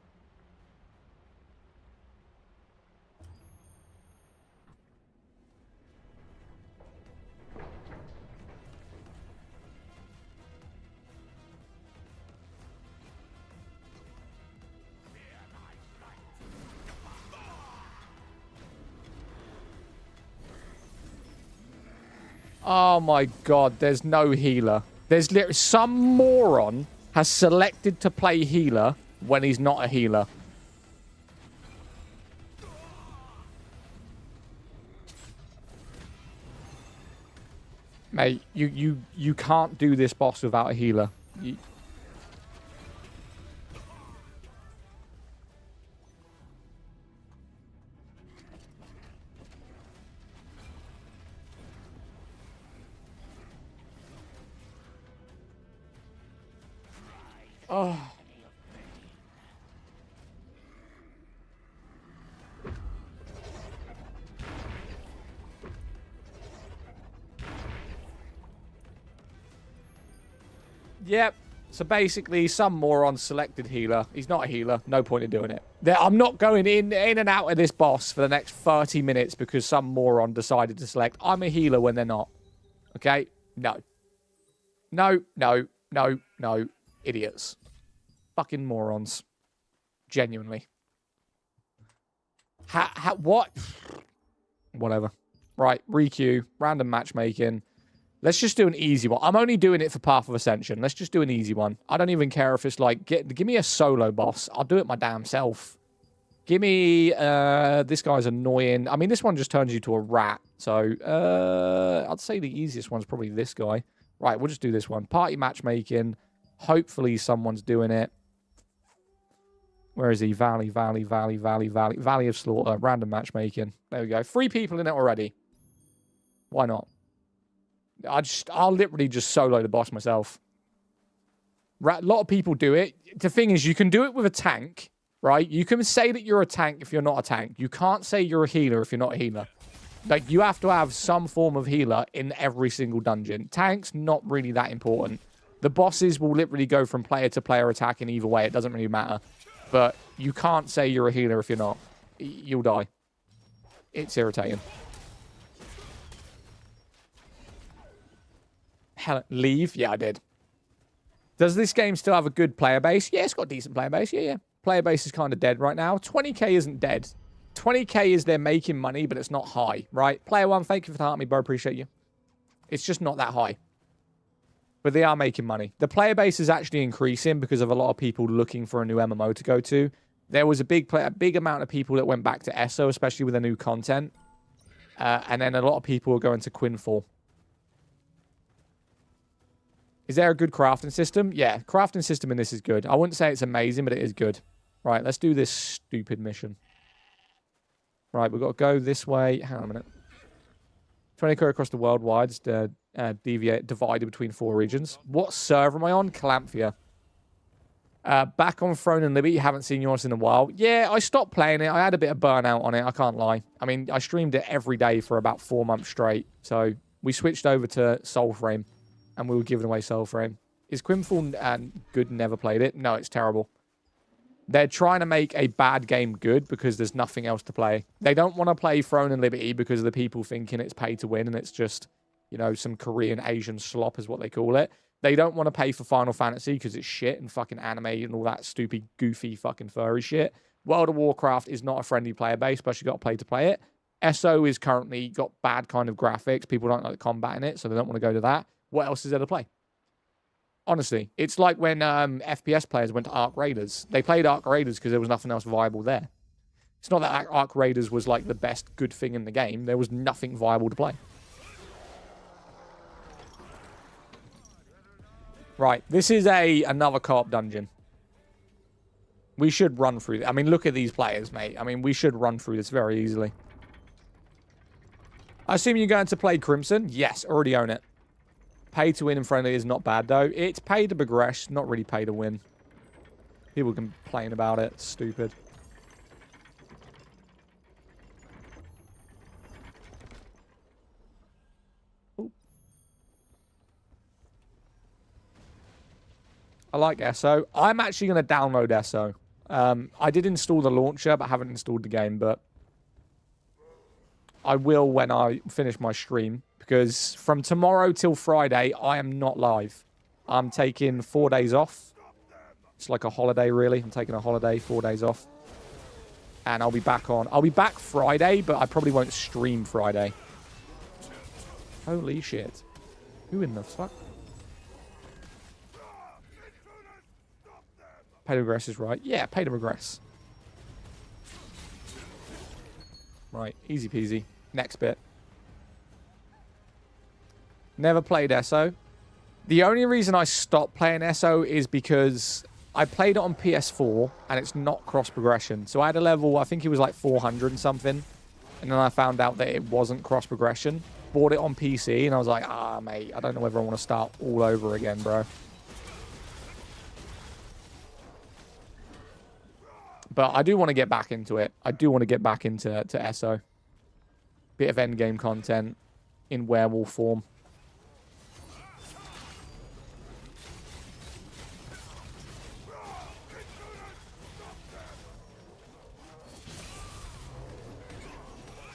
Oh my god, there's no healer. There's literally some moron has selected to play healer when he's not a healer. Mate, you can't do this boss without a healer. Oh. Yep. So basically, some moron selected healer. He's not a healer. No point in doing it. I'm not going in and out of this boss for the next 30 minutes because some moron decided to select I'm a healer when they're not. Okay? No. No, no, no, no. Idiots. Fucking morons. Genuinely. What? Whatever. Right, requeue. Random matchmaking. Let's just do an easy one. I'm only doing it for Path of Ascension. Let's just do an easy one. I don't even care if it's like, give me a solo boss. I'll do it my damn self. Give me, this guy's annoying. I mean, this one just turns you to a rat. So, I'd say the easiest one's probably this guy. Right, we'll just do this one. Party matchmaking. Hopefully someone's doing it. Where is he? Valley of Slaughter. Random matchmaking. There we go. 3 people in it already. Why not? I'll literally just solo the boss myself. A lot of people do it. The thing is, you can do it with a tank, right? You can say that you're a tank if you're not a tank. You can't say you're a healer if you're not a healer. Like, you have to have some form of healer in every single dungeon. Tanks, not really that important. The bosses will literally go from player to player attacking either way. It doesn't really matter. But you can't say you're a healer if you're not. You'll die. It's irritating. Hell, leave? Yeah, I did. Does this game still have a good player base? Yeah, it's got a decent player base. Yeah. Player base is kind of dead right now. 20k isn't dead. 20k is they're making money, but it's not high, right? Player 1, thank you for the heart me, bro. Appreciate you. It's just not that high. But they are making money. The player base is actually increasing because of a lot of people looking for a new MMO to go to. There was a big amount of people that went back to ESO, especially with the new content. And then a lot of people are going to Quinfall. Is there a good crafting system? Yeah, crafting system in this is good. I wouldn't say it's amazing, but it is good. Right, let's do this stupid mission. Right, we've got to go this way. Hang on a minute. 20k across the world wide. It's divided between 4 regions. What server am I on? Calamphia. Back on Throne and Liberty. Haven't seen yours in a while. Yeah, I stopped playing it. I had a bit of burnout on it. I can't lie. I mean, I streamed it every day for about 4 months straight. So we switched over to Soulframe. And we were giving away Soulframe. Is Quinfall good? Never played it. No, it's terrible. They're trying to make a bad game good because there's nothing else to play. They don't want to play Throne and Liberty because of the people thinking it's pay to win and it's just, you know, some Korean Asian slop is what they call it. They don't want to pay for Final Fantasy because it's shit and fucking anime and all that stupid, goofy, fucking furry shit. World of Warcraft is not a friendly player base, but you got to play it. SO is currently got bad kind of graphics. People don't like the combat in it, so they don't want to go to that. What else is there to play? Honestly, it's like when FPS players went to Arc Raiders. They played Arc Raiders because there was nothing else viable there. It's not that Arc Raiders was like the best good thing in the game. There was nothing viable to play. Right, this is another co-op dungeon. We should run through. I mean, look at these players, mate. I mean, we should run through this very easily. I assume you're going to play Crimson? Yes, already own it. Pay to win and friendly is not bad, though. It's pay to progress, not really pay to win. People complain about it. It's stupid. Ooh. I like ESO. I'm actually going to download ESO. I did install the launcher, but haven't installed the game, but I will when I finish my stream, because from tomorrow till Friday, I am not live. I'm taking 4 days off. It's like a holiday, really. I'm taking a holiday, 4 days off. And I'll be back on. I'll be back Friday, but I probably won't stream Friday. Holy shit. Who in the fuck? Pay to regress is right. Yeah, pay to regress. Right, easy peasy. Next bit. Never played ESO. The only reason I stopped playing ESO is because I played it on PS4 and it's not cross progression. So I had a level, I think it was like 400 and something. And then I found out that it wasn't cross progression. Bought it on PC and I was like, ah, mate, I don't know whether I want to start all over again, bro. But I do want to get back into it. I do want to get back into ESO. Bit of endgame content in werewolf form.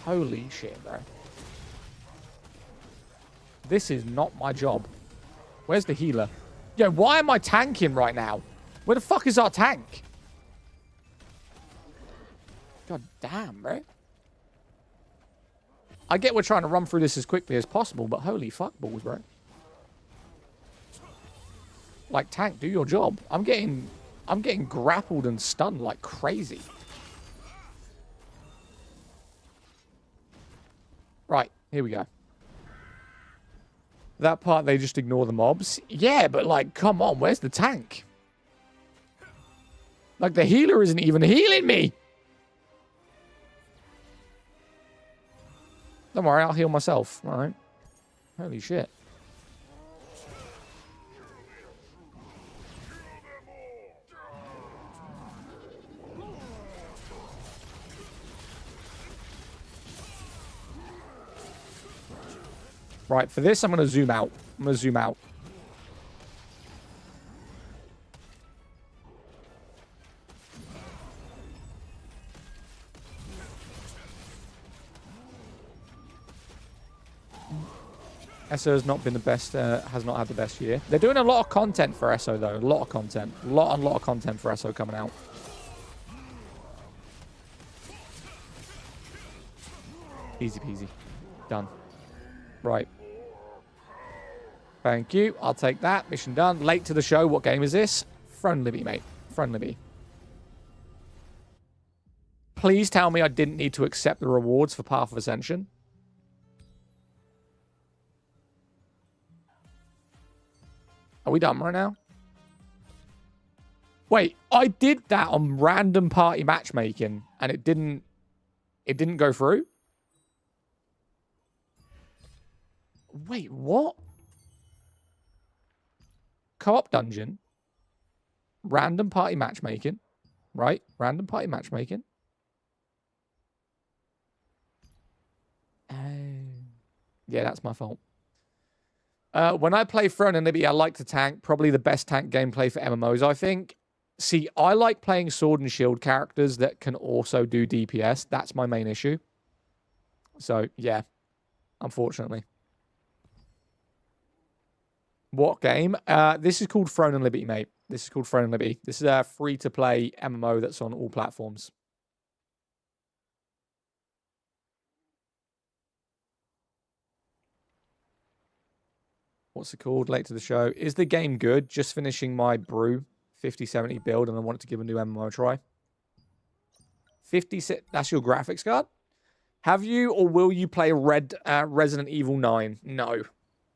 Holy shit, bro. This is not my job. Where's the healer? Yo, why am I tanking right now? Where the fuck is our tank? God damn, bro. I get we're trying to run through this as quickly as possible, but holy fuck balls, bro. Like, tank, do your job. I'm getting grappled and stunned like crazy. Right, here we go. That part, they just ignore the mobs. Yeah, but like, come on, where's the tank? Like, the healer isn't even healing me. Don't worry, I'll heal myself. All right. Holy shit. Right, for this, I'm going to zoom out. I'm going to zoom out. ESO has not been the best, has not had the best year. They're doing a lot of content for ESO, though. A lot of content. A lot of content for ESO coming out. Easy peasy. Done. Right. Thank you. I'll take that. Mission done. Late to the show. What game is this? Throne Libby, mate. Throne Libby. Please tell me I didn't need to accept the rewards for Path of Ascension. Are we done right now? Wait, I did that on random party matchmaking and it didn't go through? Wait, what? Co-op dungeon. Random party matchmaking. Right? Random party matchmaking. Yeah, that's my fault. When I play Throne and Libby, I like to tank. Probably the best tank gameplay for MMOs, I think. See, I like playing Sword and Shield characters that can also do DPS. That's my main issue. So, yeah. Unfortunately. What game? This is called Throne and Liberty, mate. This is called Throne and Liberty. This is a free-to-play MMO that's on all platforms. What's it called? Late to the show. Is the game good? Just finishing my Brew 5070 build and I wanted to give a new MMO a try. 56. That's your graphics card? Have you or will you play Resident Evil 9? No.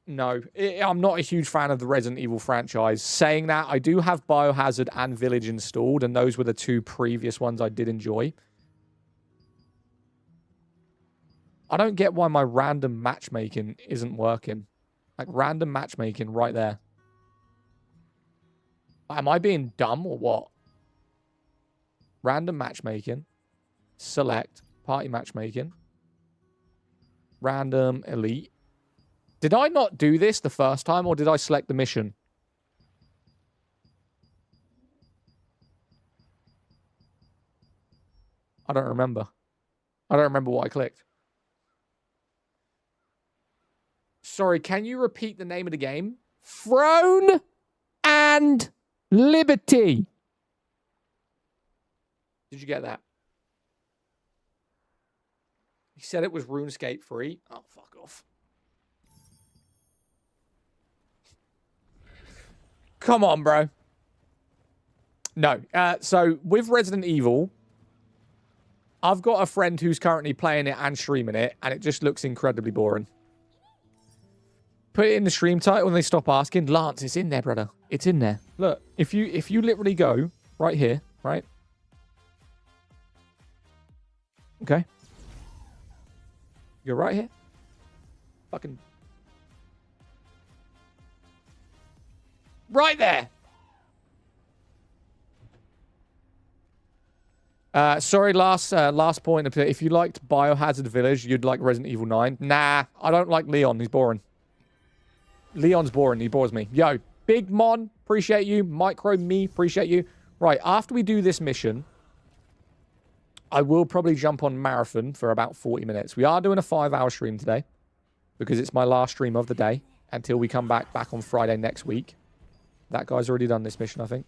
No. I'm not a huge fan of the Resident Evil franchise. Saying that, I do have Biohazard and Village installed, and those were the two previous ones I did enjoy. I don't get why my random matchmaking isn't working. Like, random matchmaking right there. Am I being dumb or what? Random matchmaking. Select. Party matchmaking. Random elite. Did I not do this the first time, or did I select the mission? I don't remember. I don't remember what I clicked. Sorry, can you repeat the name of the game? Throne and Liberty. Did you get that? He said it was RuneScape free. Oh, fuck off. Come on, bro. No. So, with Resident Evil, I've got a friend who's currently playing it and streaming it, and it just looks incredibly boring. Put it in the stream title and they stop asking. Lance, it's in there, brother. It's in there. Look, if you literally go right here, right? Okay. You're right here. Fucking. Right there. Sorry, last point. If you liked Biohazard Village, you'd like Resident Evil 9. Nah, I don't like Leon. He's boring. Leon's boring. He bores me. Yo, Big Mon, appreciate you. Micro Me, appreciate you. Right, after we do this mission, I will probably jump on Marathon for about 40 minutes. We are doing a 5-hour stream today because it's my last stream of the day until we come back on Friday next week. That guy's already done this mission, I think.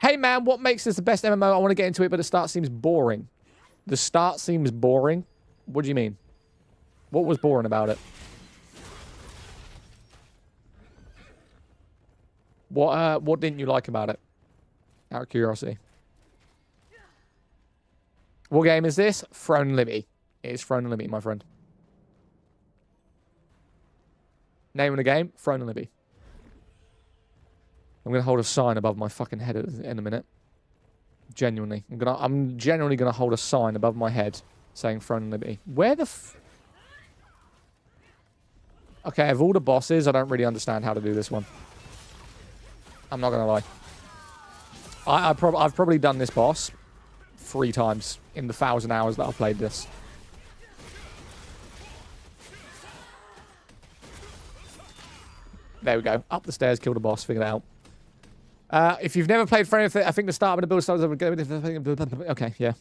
Hey, man, what makes this the best MMO? I want to get into it, but the start seems boring. The start seems boring? What do you mean? What was boring about it? What didn't you like about it? Out of curiosity. What game is this? Throne and Liberty. It is Throne and Liberty, my friend. Name of the game? Throne and Liberty. I'm gonna hold a sign above my fucking head in a minute. Genuinely. I'm genuinely gonna hold a sign above my head saying Throne and Liberty. Where the Okay, of all the bosses, I don't really understand how to do this one. I'm not gonna lie. I've probably done this boss 3 times in the 1,000 hours that I've played this. There we go. Up the stairs, kill the boss, figure it out. If you've never played Friday, I think the start of the build starts... Okay, yeah.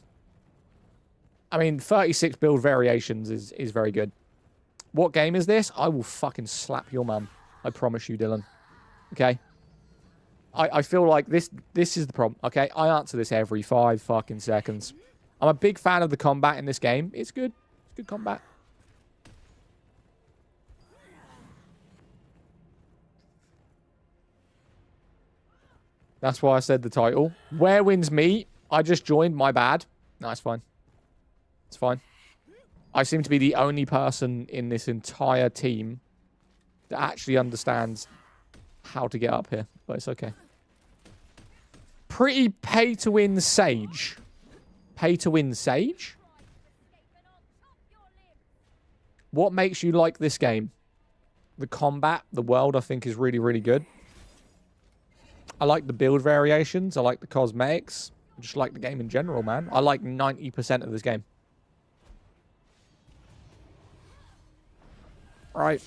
I mean, 36 build variations is very good. What game is this? I will fucking slap your mum. I promise you, Dylan. Okay? I feel like this is the problem, okay? I answer this every 5 fucking seconds. I'm a big fan of the combat in this game. It's good. It's good combat. That's why I said the title. Where wins me? I just joined. My bad. No, it's fine. It's fine. I seem to be the only person in this entire team that actually understands how to get up here. But it's okay. Pretty pay-to-win Sage. Pay-to-win Sage? What makes you like this game? The combat, the world, I think is really, really good. I like the build variations. I like the cosmetics. I just like the game in general, man. I like 90% of this game. Right.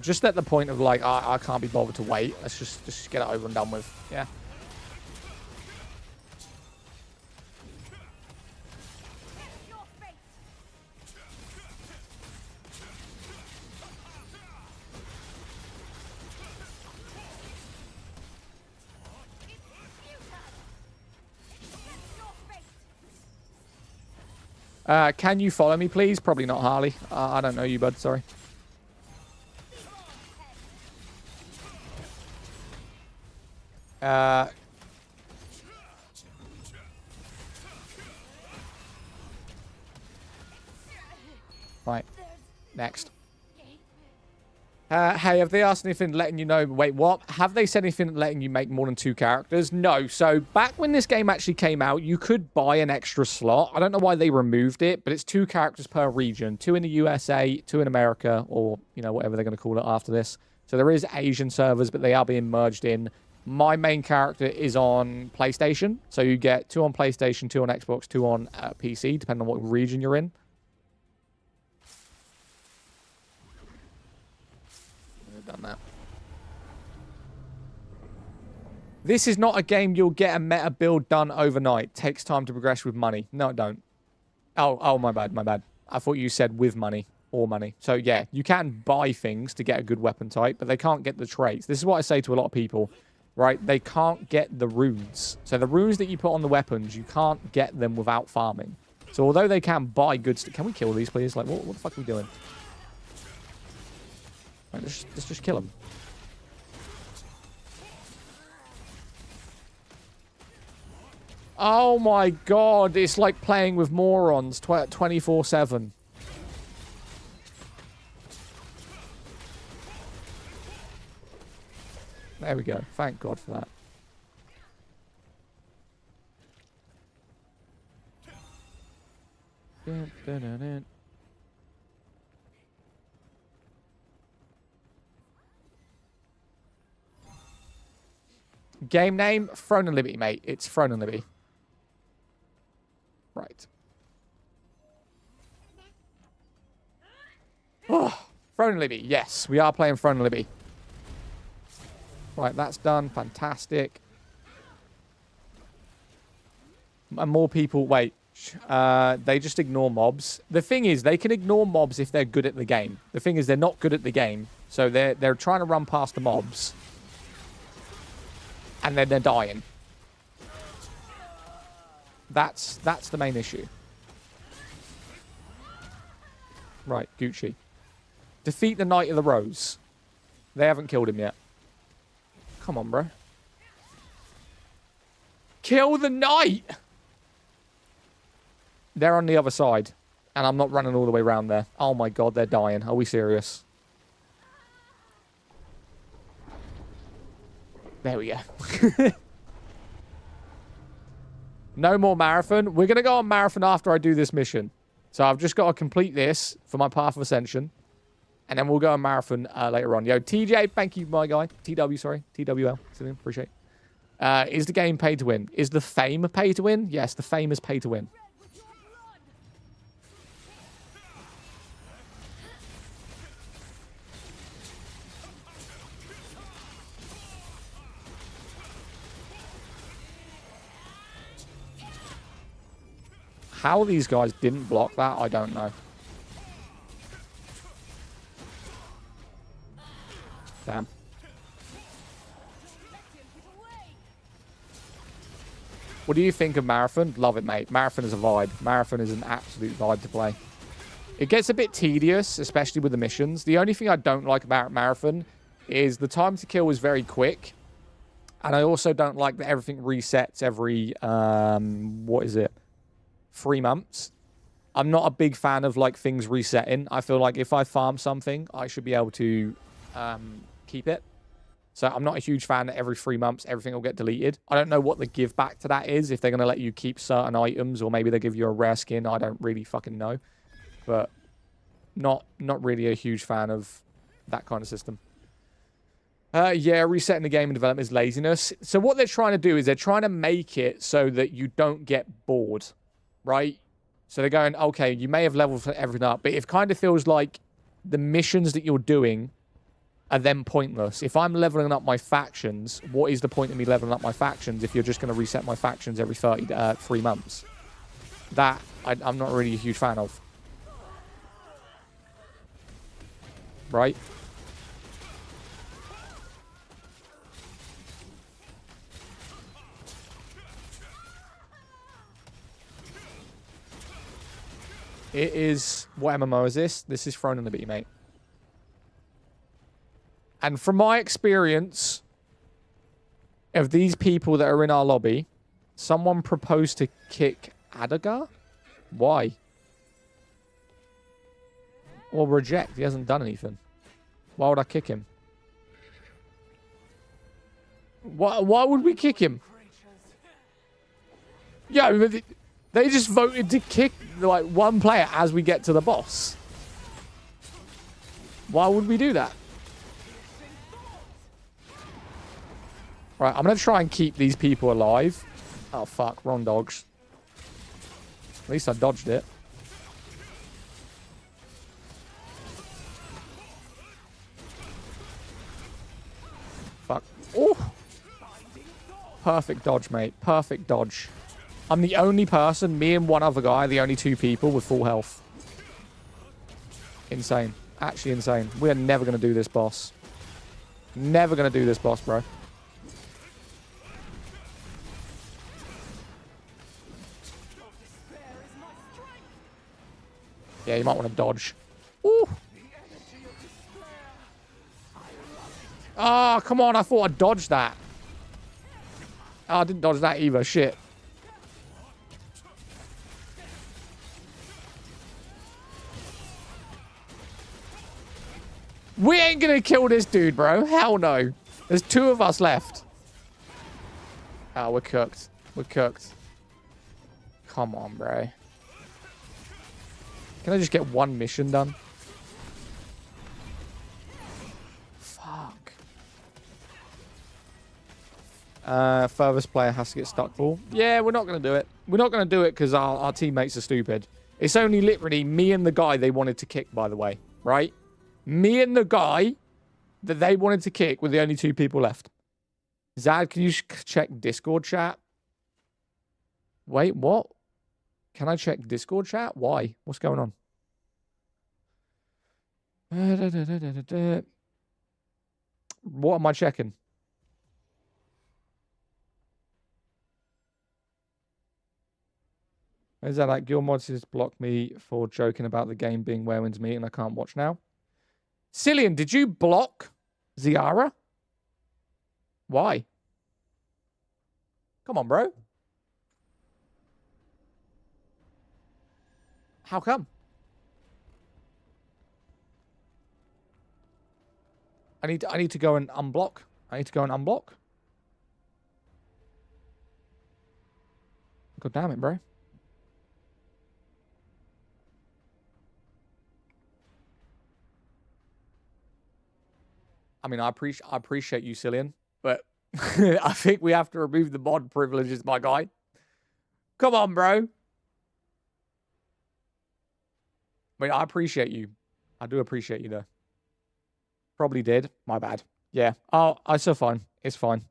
Just at the point of like, I can't be bothered to wait. Let's just get it over and done with. Yeah. Can you follow me, please? Probably not, Harley. I don't know you, bud. Sorry. Next. Hey, have they asked anything letting you know... Wait, what? Have they said anything letting you make more than 2 characters? No. So, back when this game actually came out, you could buy an extra slot. I don't know why they removed it, but it's 2 characters per region. 2 in the USA, 2 in America, or, you know, whatever they're going to call it after this. So, there is Asian servers, but they are being merged in. My main character is on PlayStation. So, you get 2 on PlayStation, 2 on Xbox, 2 on PC, depending on what region you're in. Done that. This is not a game you'll get a meta build done overnight. Takes time to progress with money. No, it don't. Oh, my bad, my bad. I thought you said with money or money. So yeah, you can buy things to get a good weapon type, but they can't get the traits. This is what I say to a lot of people, right? They can't get the runes. So the runes that you put on the weapons, you can't get them without farming. So although they can buy goods, can we kill these, please? Like, what the fuck are we doing? Right, let's just kill him. Oh my god, it's like playing with morons 24/7. There we go. Thank God for that. Dun, dun, dun, dun. Game name, Throne and Liberty, mate. It's Throne and Liberty. Right. Oh, Throne and Liberty. Yes, we are playing Throne and Liberty. Right, that's done. Fantastic. And more people... Wait. They just ignore mobs. The thing is, they can ignore mobs if they're good at the game. The thing is, they're not good at the game. So they're trying to run past the mobs. And then they're dying. That's the main issue. Right, Gucci. Defeat the Knight of the Rose. They haven't killed him yet. Come on, bro. Kill the knight! They're on the other side. And I'm not running all the way around there. Oh my god, they're dying. Are we serious? There we go. No more marathon. We're going to go on marathon after I do this mission. So I've just got to complete this for my Path of Ascension. And then we'll go on marathon later on. Yo, TJ, thank you, my guy. TW, sorry. TWL. Appreciate it. Is the game pay to win? Is the fame pay to win? Yes, the fame is pay to win. How these guys didn't block that, I don't know. Damn. What do you think of Marathon? Love it, mate. Marathon is a vibe. Marathon is an absolute vibe to play. It gets a bit tedious, especially with the missions. The only thing I don't like about Marathon is the time to kill is very quick. And I also don't like that everything resets every, what is it? 3 months. I'm not a big fan of like things resetting. I feel like if I farm something, I should be able to keep it. So I'm not a huge fan that every 3 months everything will get deleted. I don't know what the give back to that is. If they're going to let you keep certain items, or maybe they give you a rare skin. I don't really fucking know. But not really a huge fan of that kind of system. Yeah, resetting the game and development is laziness. So what they're trying to do is they're trying to make it so that you don't get bored. Right? So they're going, okay, you may have leveled everything up, but it kind of feels like the missions that you're doing are then pointless. If I'm leveling up my factions, what is the point of me leveling up my factions if you're just going to reset my factions every 3 months? That I'm not really a huge fan of. Right? It is... What MMO is this? This is Throne and Liberty, mate. And from my experience of these people that are in our lobby, someone proposed to kick Adagar? Why? Or reject. He hasn't done anything. Why would I kick him? Why would we kick him? Yeah, but they just voted to kick like one player as we get to the boss. Why would we do that? Right, I'm going to try and keep these people alive. Oh, fuck. Wrong dogs. At least I dodged it. Fuck. Oh! Perfect dodge, mate. Perfect dodge. I'm the only person, me and one other guy, the only 2 people with full health. Insane. Actually insane. We are never going to do this, boss. Never going to do this, boss, bro. Yeah, you might want to dodge. Ooh. Oh, come on. I thought I dodged that. Oh, I didn't dodge that either. Shit. We ain't gonna kill this dude, bro. Hell no. There's 2 of us left. Oh, we're cooked. We're cooked. Come on, bro. Can I just get one mission done? Fuck. Furthest player has to get stuck ball. Yeah, we're not going to do it. We're not going to do it because our teammates are stupid. It's only literally me and the guy they wanted to kick, by the way. Right? Me and the guy that they wanted to kick were the only 2 people left. Zad, can you check Discord chat? Wait, what? Can I check Discord chat? Why? What's going on? What am I checking? Is that like Gilmods has blocked me for joking about the game being Werewin's Meat and I can't watch now? Cillian, did you block Ziara? Why? Come on, bro. How come? I need to go and unblock. I need to go and unblock. God damn it, bro. I mean, I appreciate you, Cillian, but I think we have to remove the mod privileges, my guy. Come on, bro. I mean, I appreciate you. I do appreciate you, though. Probably did. My bad. Yeah. Oh, it's so fine. It's fine.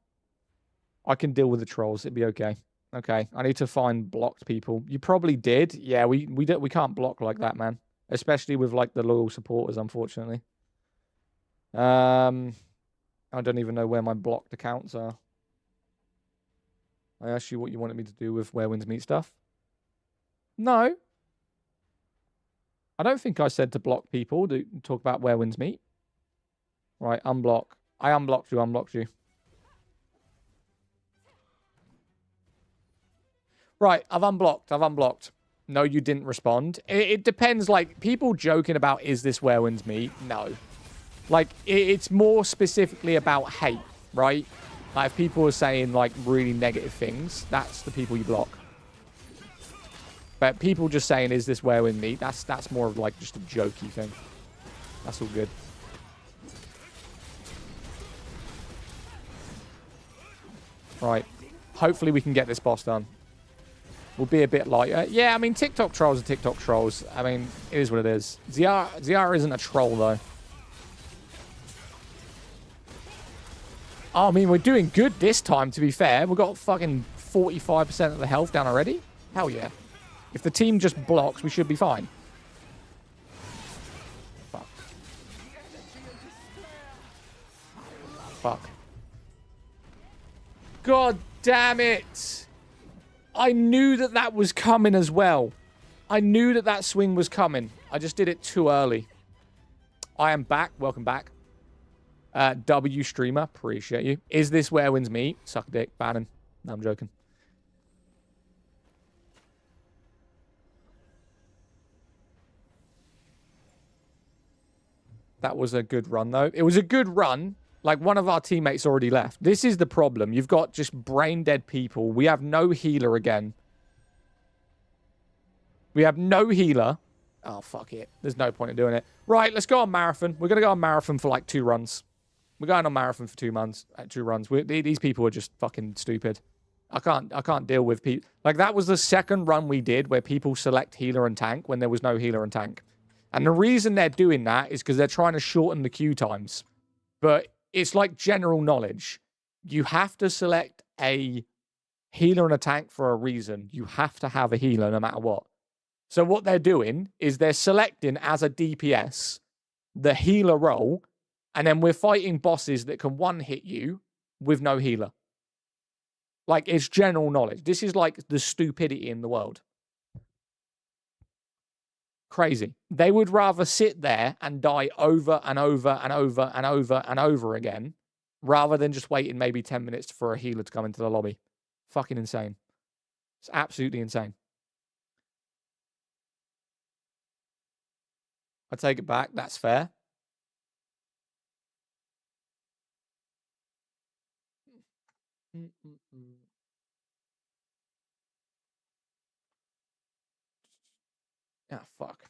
I can deal with the trolls. It'd be okay. Okay. I need to find blocked people. You probably did. Yeah, we can't block like that, man. Especially with like the loyal supporters, unfortunately. I don't even know where my blocked accounts are. I asked you what you wanted me to do with Where Winds Meet stuff. No. I don't think I said to block people to talk about Where Winds Meet. Right, unblock. I unblocked you. Right, I've unblocked. No, you didn't respond. It depends, like, people joking about, is this Where Winds Meet? No. Like, it's more specifically about hate, right? Like, if people are saying, like, really negative things, that's the people you block. But people just saying, is this Where Winds Meet? That's more of, like, just a jokey thing. That's all good. Right. Hopefully we can get this boss done. We'll be a bit lighter. Yeah, I mean, TikTok trolls are TikTok trolls. I mean, it is what it is. Ziara isn't a troll, though. Oh, I mean, we're doing good this time, to be fair. We've got fucking 45% of the health down already. Hell yeah. If the team just blocks, we should be fine. Fuck. Fuck. God damn it. I knew that that was coming as well. I knew that that swing was coming. I just did it too early. I am back. Welcome back. W streamer. Appreciate you. Is this Where Winds Meet? Suck dick. Bannon. No, I'm joking. That was a good run, though. It was a good run. Like, one of our teammates already left. This is the problem. You've got just brain-dead people. We have no healer again. We have no healer. Oh, fuck it. There's no point in doing it. Right, let's go on marathon. We're going to go on marathon for, like, 2 runs. We're going on marathon for 2 months. 2 runs. These people are just fucking stupid. I can't deal with people. Like, that was the second run we did where people select healer and tank when there was no healer and tank. And the reason they're doing that is because they're trying to shorten the queue times. But it's like general knowledge. You have to select a healer and a tank for a reason. You have to have a healer no matter what. So what they're doing is they're selecting as a DPS the healer role, and then we're fighting bosses that can one-hit you with no healer. Like, it's general knowledge. This is like the stupidity in the world. Crazy. They would rather sit there and die over and over and over and over and over again rather than just waiting maybe 10 minutes for a healer to come into the lobby. Fucking insane. It's absolutely insane. I take it back. That's fair. Ah, fuck.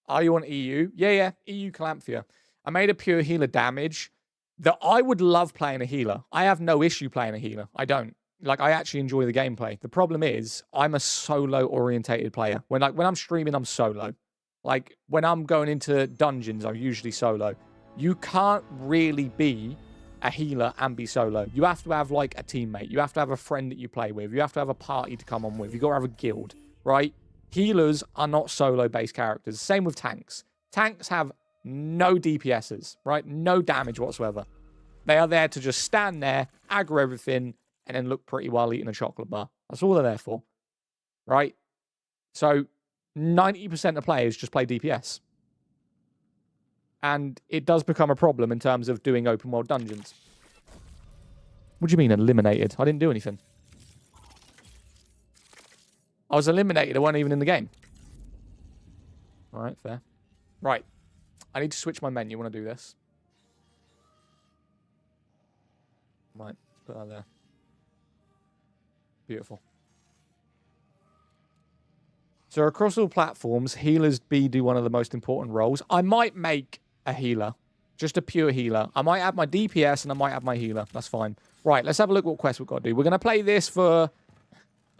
Are you on EU? Yeah. EU Calamphia. I made a pure healer damage that I would love playing a healer. I have no issue playing a healer. I don't. Like, I actually enjoy the gameplay. The problem is I'm a solo-orientated player. When I'm streaming, I'm solo. Like, when I'm going into dungeons, I'm usually solo. You can't really be a healer and be solo. You have to have, like, a teammate. You have to have a friend that you play with. You have to have a party to come on with. You got to have a guild, right? Healers are not solo-based characters. Same with tanks. Tanks have no DPSs, right? No damage whatsoever. They are there to just stand there, aggro everything, and then look pretty while eating a chocolate bar. That's all they're there for, right? So 90% of players just play DPS. And it does become a problem in terms of doing open world dungeons. What do you mean eliminated? I didn't do anything. I was eliminated. I wasn't even in the game. All right, fair. Right. I need to switch my menu when I do this. Right, put that there. Beautiful. So across all platforms, healers do one of the most important roles. I might make a healer. Just a pure healer. I might add my DPS and I might add my healer. That's fine. Right, let's have a look what quest we've got to do. We're going to play this for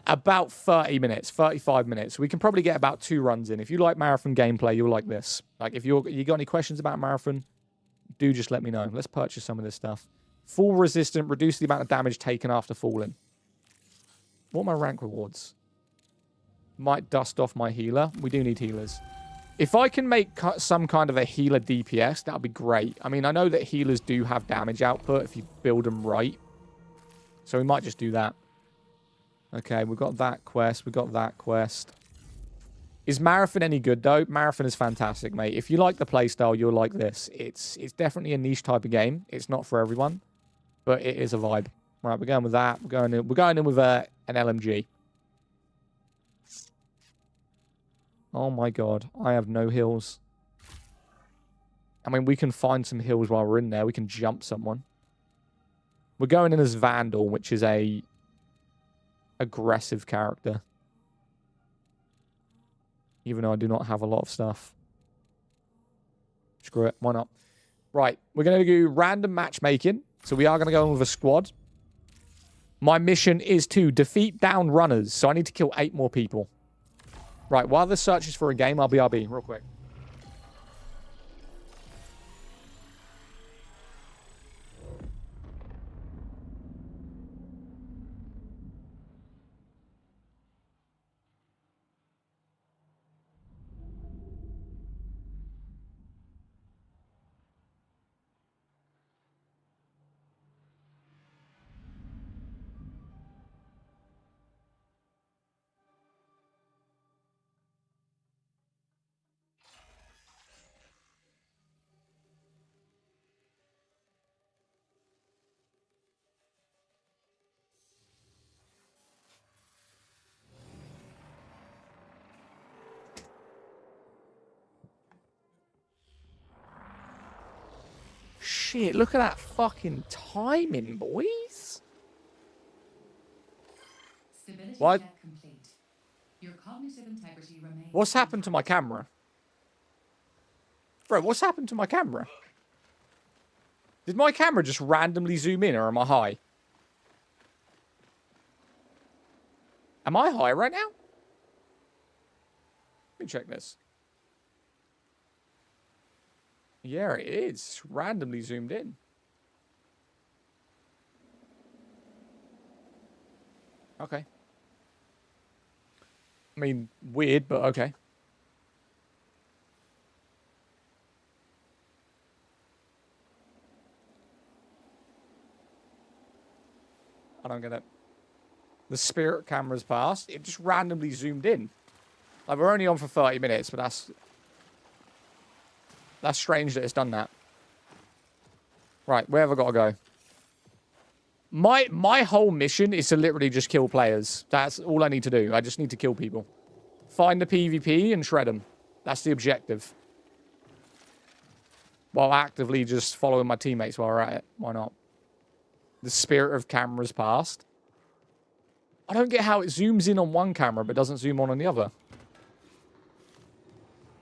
about 30 minutes, 35 minutes. We can probably get about 2 runs in. If you like marathon gameplay, you'll like this. Like, if you got any questions about marathon, do just let me know. Let's purchase some of this stuff. Fall resistant, reduce the amount of damage taken after falling. What are my rank rewards? Might dust off my healer. We do need healers. If I can make some kind of a healer DPS, that would be great. I mean, I know that healers do have damage output if you build them right. So we might just do that. Okay, we've got that quest. We've got that quest. Is Marathon any good, though? Marathon is fantastic, mate. If you like the playstyle, you'll like this. It's definitely a niche type of game. It's not for everyone, but it is a vibe. Right, we're going with that. We're going in with an LMG. Oh my god, I have no heals. I mean, we can find some heals while we're in there. We can jump someone. We're going in as Vandal, which is a aggressive character. Even though I do not have a lot of stuff. Screw it, why not? Right, we're going to do random matchmaking. So we are going to go in with a squad. My mission is to defeat down runners. So I need to kill 8 more people. Right, while the search is for a game, I'll BRB real quick. shit. Look at that fucking timing, boys. Stability What? check complete. Your cognitive integrity remains. What's happened to my camera? Bro, what's happened to my camera? Did my camera just randomly zoom in, or am I high? Am I high right now? Let me check this. Yeah, it is. It's randomly zoomed in. Okay. I mean, weird, but okay. I don't get it. The spirit camera's passed. It just randomly zoomed in. Like, we're only on for 30 minutes, but that's strange that it's done that. Right, where have I got to go? My whole mission is to literally just kill players. That's all I need to do. I just need to kill people. Find the PvP and shred them. That's the objective. While actively just following my teammates while we're at it. Why not? The spirit of cameras passed. I don't get how it zooms in on one camera but doesn't zoom on the other.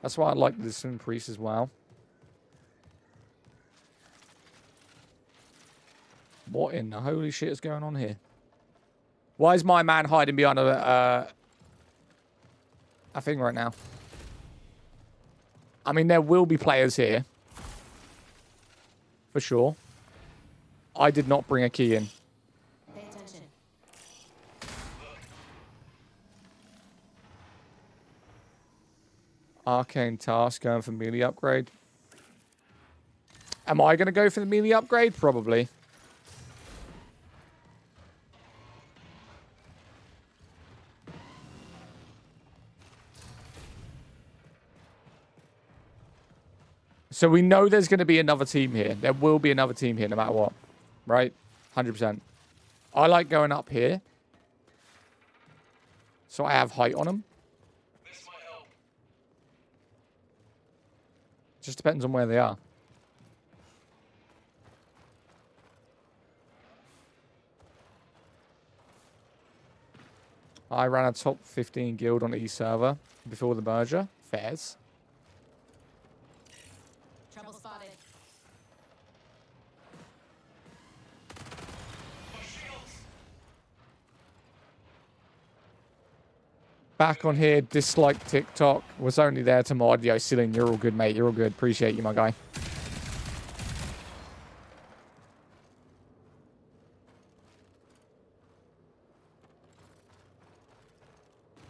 That's why I like this increase as well. What in the holy shit is going on here? Why is my man hiding behind a thing right now? I mean, there will be players here. For sure. I did not bring a key in. Pay attention. Arcane task, going for melee upgrade. Am I going to go for the melee upgrade? Probably. So we know there's going to be another team here. There will be another team here no matter what. Right? 100%. I like going up here. So I have height on them. This might help. Just depends on where they are. I ran a top 15 guild on the East server before the merger. Fairs. Trouble spotted. Back on here, dislike TikTok. Was only there to mod. Yo, Cillian, you're all good, mate. You're all good. Appreciate you, my guy.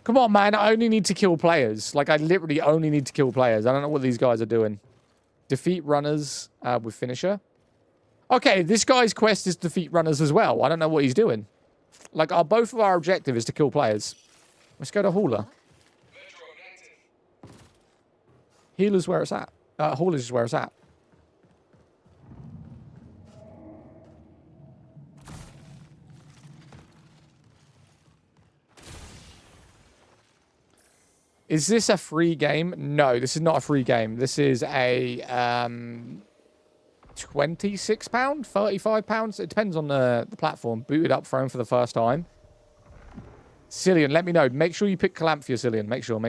Come on, man. I only need to kill players. Like, I literally only need to kill players. I don't know what these guys are doing. Defeat runners with finisher. Okay, this guy's quest is defeat runners as well. I don't know what he's doing. Like, both of our objective is to kill players. Let's go to Hauler. Healer's where it's at. Hauler's is where it's at. Is this a free game? No, this is not a free game. This is a £26, £35. It depends on the platform. Booted up phone for the first time. Cillian, let me know. Make sure you pick Calamphia, Cillian. Make sure.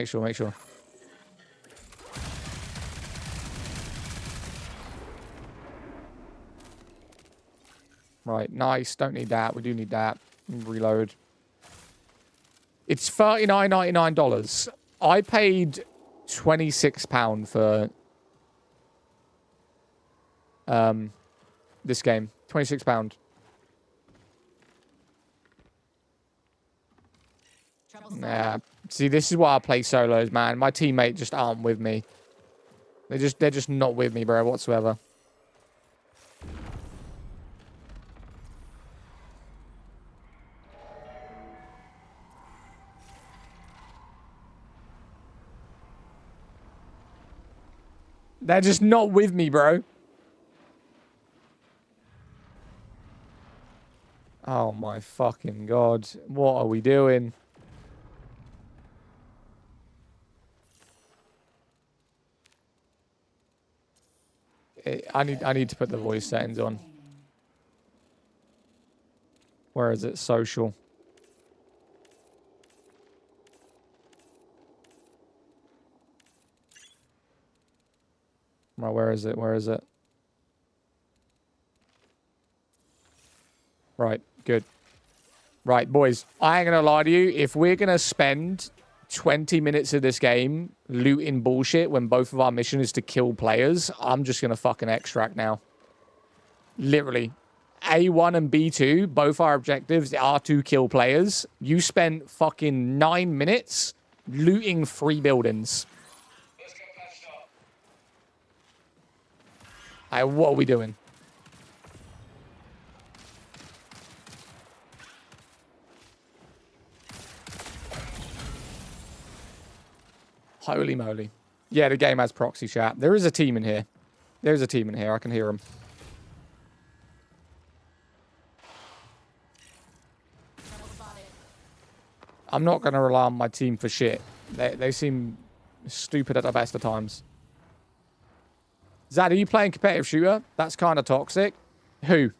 Right, nice. Don't need that. We do need that. Reload. It's $39.99. I paid £26 for this game. £26. Nah. See, this is why I play solos, man. My teammates just aren't with me. They're just not with me, bro, whatsoever. They're just not with me, bro. Oh my fucking god. What are we doing? I need to put the voice settings on. Where is it? Social. Right, where is it? Where is it? Right, good. Right, boys, I ain't gonna lie to you. If we're gonna spend 20 minutes of this game looting bullshit when both of our mission is to kill players, I'm just gonna fucking extract now. Literally. A1 and B2, both our objectives are to kill players. You spent fucking 9 minutes looting 3 buildings. Hey, what are we doing? Holy moly. Yeah, the game has proxy chat. There is a team in here. There's a team in here. I can hear them. Trouble spotted. I'm not going to rely on my team for shit. They seem stupid at the best of times. Zad, are you playing competitive shooter? That's kind of toxic. Who?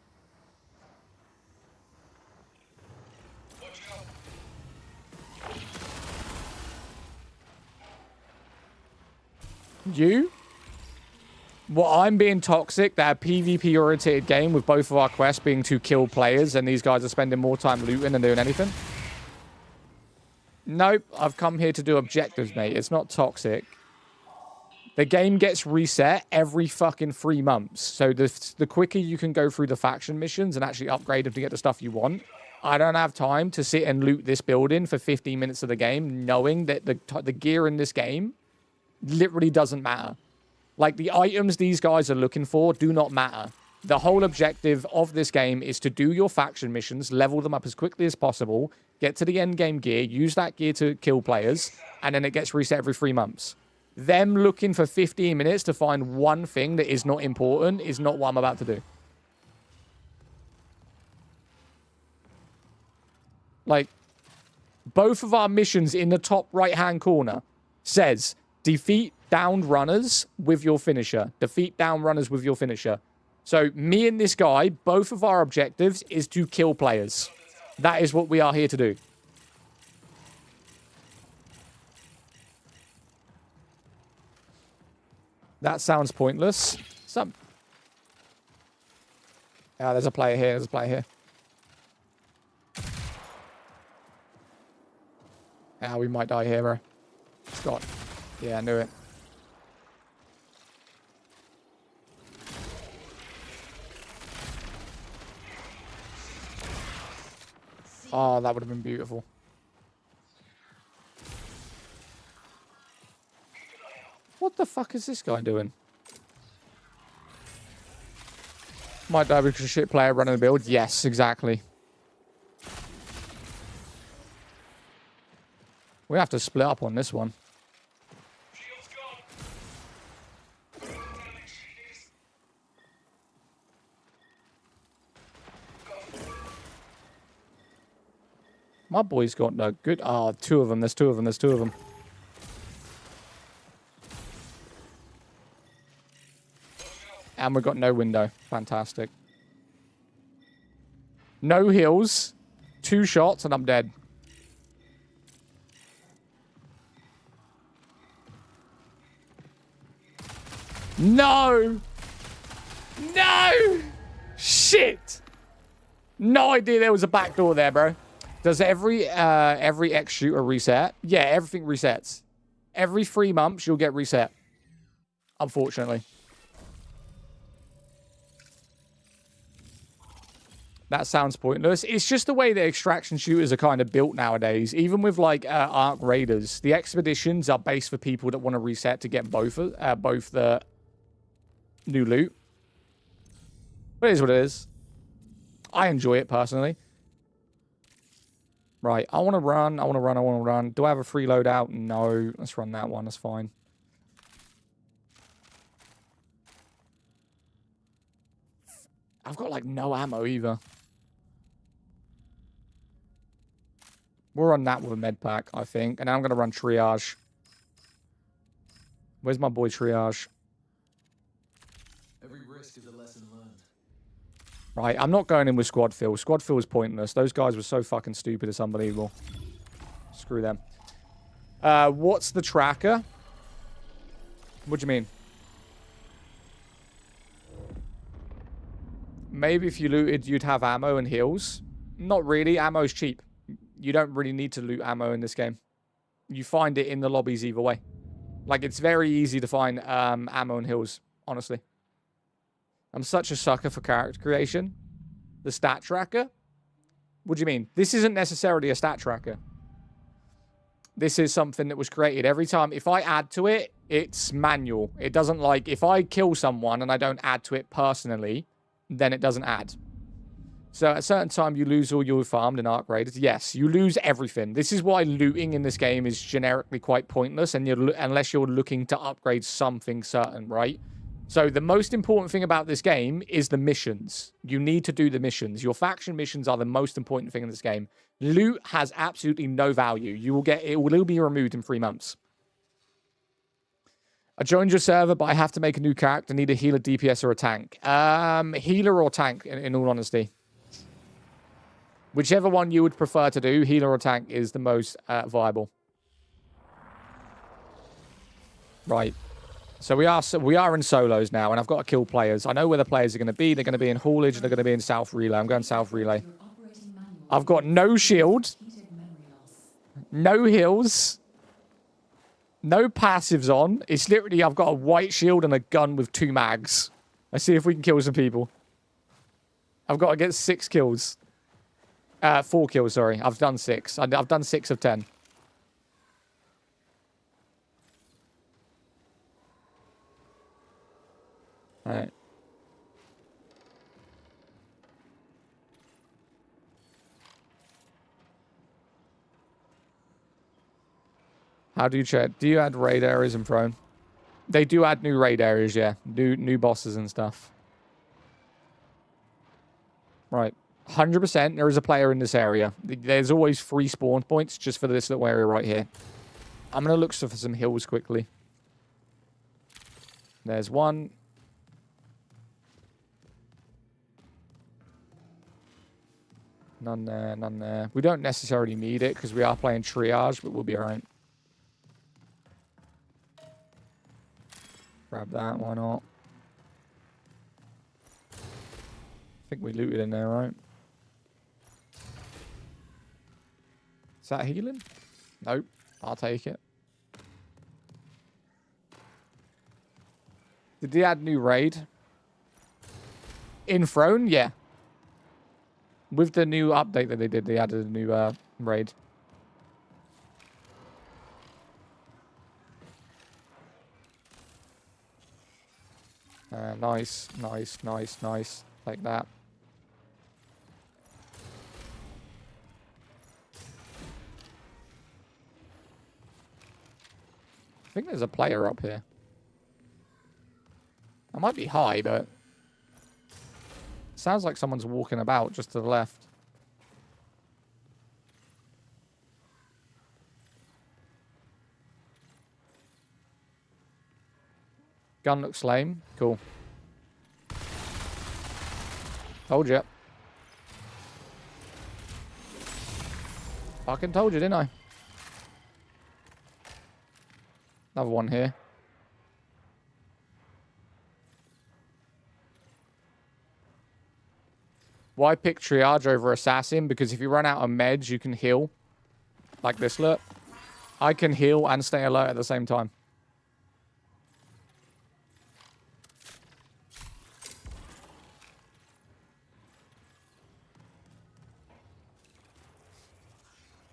You? Well, I'm being toxic. That PvP oriented game with both of our quests being to kill players and these guys are spending more time looting than doing anything. Nope, I've come here to do objectives, mate. It's not toxic. The game gets reset every fucking 3 months. So the quicker you can go through the faction missions and actually upgrade them to get the stuff you want. I don't have time to sit and loot this building for 15 minutes of the game, knowing that the gear in this game literally doesn't matter. Like, the items these guys are looking for do not matter. The whole objective of this game is to do your faction missions, level them up as quickly as possible, get to the end game gear, use that gear to kill players, and then it gets reset every 3 months. Them looking for 15 minutes to find one thing that is not important is not what I'm about to do. Like, both of our missions in the top right-hand corner says, defeat downed runners with your finisher. Defeat down runners with your finisher. So, me and this guy, both of our objectives is to kill players. That is what we are here to do. That sounds pointless. There's a player here. There's a player here. We might die here, bro. Scott. Yeah, I knew it. Oh, that would have been beautiful. What the fuck is this guy doing? Might die because a shit player running the build. Yes, exactly. We have to split up on this one. My boy's got no good. Oh, 2 of them. There's 2 of them. There's 2 of them. And we've got no window. Fantastic. No heals. 2 shots and I'm dead. No! No! Shit! No idea there was a back door there, bro. Does every X shooter reset? Yeah, everything resets. Every 3 months, you'll get reset. Unfortunately. That sounds pointless. It's just the way that extraction shooters are kind of built nowadays. Even with, like, Arc Raiders. The expeditions are based for people that want to reset to get both the new loot. But it is what it is. I enjoy it, personally. Right, I want to run. I want to run. I want to run. Do I have a free loadout? No. Let's run that one. That's fine. I've got, like, no ammo either. We'll run that with a med pack, I think. And then I'm going to run triage. Where's my boy triage? Every Right, I'm not going in with squad fill. Squad fill is pointless. Those guys were so fucking stupid, it's unbelievable. Screw them. What's the tracker? What do you mean? Maybe if you looted, you'd have ammo and heals. Not really. Ammo's cheap. You don't really need to loot ammo in this game. You find it in the lobbies either way. Like, it's very easy to find ammo and heals, honestly. I'm such a sucker for character creation. The stat tracker? What do you mean? This isn't necessarily a stat tracker. This is something that was created every time. If I add to it, it's manual. It doesn't like... If I kill someone and I don't add to it personally, then it doesn't add. So at a certain time, you lose all your farmed and arc raiders. Yes, you lose everything. This is why looting in this game is generically quite pointless, and unless you're looking to upgrade something certain, right? So the most important thing about this game is the missions. You need to do the missions. Your faction missions are the most important thing in this game. Loot has absolutely no value. It will be removed in 3 months. I joined your server, but I have to make a new character. Need a healer, DPS, or a tank. Healer or tank, in all honesty. Whichever one you would prefer to do, healer or tank, is the most viable. Right. So we are in solos now, and I've got to kill players. I know where the players are going to be. They're going to be in haulage, and they're going to be in South Relay. I'm going South Relay. I've got no shield, no heals, no passives on. It's literally, I've got a white shield and a gun with 2 mags. Let's see if we can kill some people. I've got to get 6 kills. 4 kills, sorry. I've done 6. I've done 6 of 10. Alright. How do you check? Do you add raid areas in Prone? They do add new raid areas, yeah. New bosses and stuff. Right. 100% there is a player in this area. There's always 3 spawn points just for this little area right here. I'm going to look for some hills quickly. There's one. None there, none there. We don't necessarily need it because we are playing triage, but we'll be alright. Grab that, why not? I think we looted in there, right? Is that healing? Nope. I'll take it. Did they add new raid? In Throne? Yeah. With the new update that they did, they added a new raid. Nice, nice, nice, nice. Like that. I think there's a player up here. I might be high, but... Sounds like someone's walking about just to the left. Gun looks lame. Cool. Told you. Fucking told you, didn't I? Another one here. Why pick triage over assassin? Because if you run out of meds, you can heal. Like this, look. I can heal and stay alert at the same time.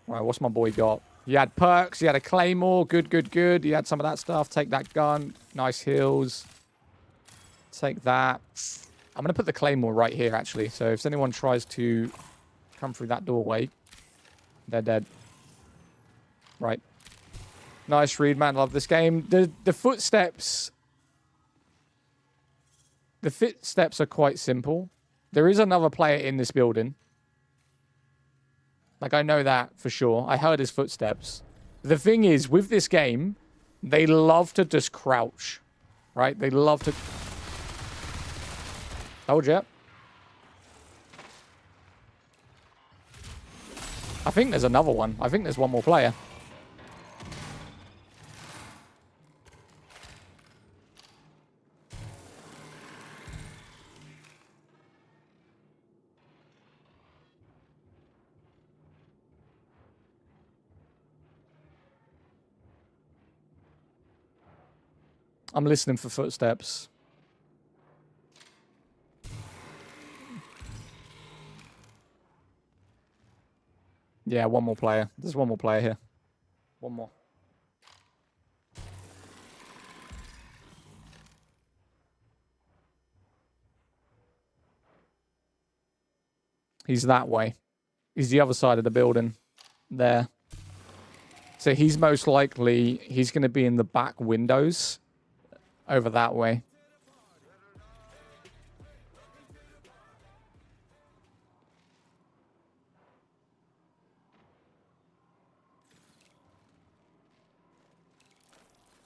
Right, what's my boy got? He had perks, he had a claymore, good, good, good. He had some of that stuff. Take that gun. Nice heals. Take that. I'm going to put the claymore right here, actually. So if anyone tries to come through that doorway, they're dead. Right. Nice read, man. Love this game. The footsteps... The footsteps are quite simple. There is another player in this building. Like, I know that for sure. I heard his footsteps. The thing is, with this game, they love to just crouch. Right? They love to... Told you. I think there's another one. I think there's one more player. I'm listening for footsteps. Yeah, one more player. There's one more player here. One more. He's that way. He's the other side of the building. There. So he's most likely, he's going to be in the back windows. Over that way.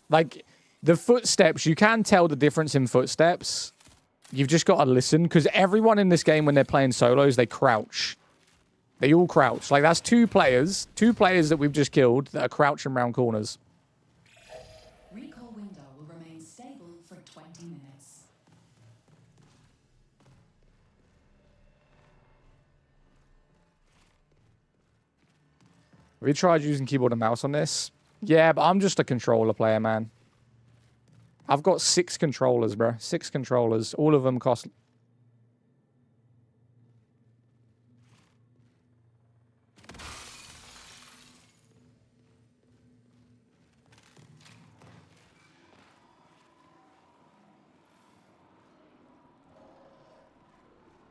Like, the footsteps, you can tell the difference in footsteps. You've just got to listen, because everyone in this game, when they're playing solos, they crouch. They all crouch. Like, that's two players that we've just killed that are crouching around corners. Recall window will remain stable for 20 minutes. Have you tried using keyboard and mouse on this? Yeah, but I'm just a controller player, man. I've got 6 controllers, bro. 6 controllers. All of them cost...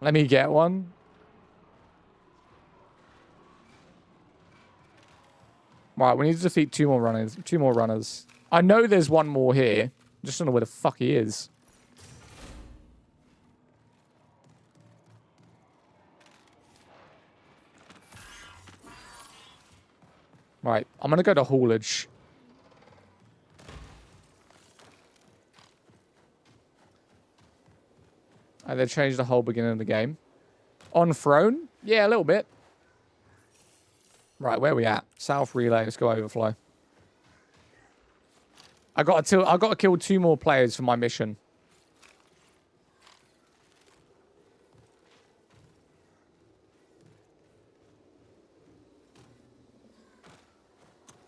Let me get one. Right, we need to defeat 2 more runners. 2 more runners. I know there's one more here. Just don't know where the fuck he is. Right, I'm gonna go to haulage. They changed the whole beginning of the game. On throne? Yeah, a little bit. Right, where are we at? South relay. Let's go overflow. I got to kill 2 more players for my mission.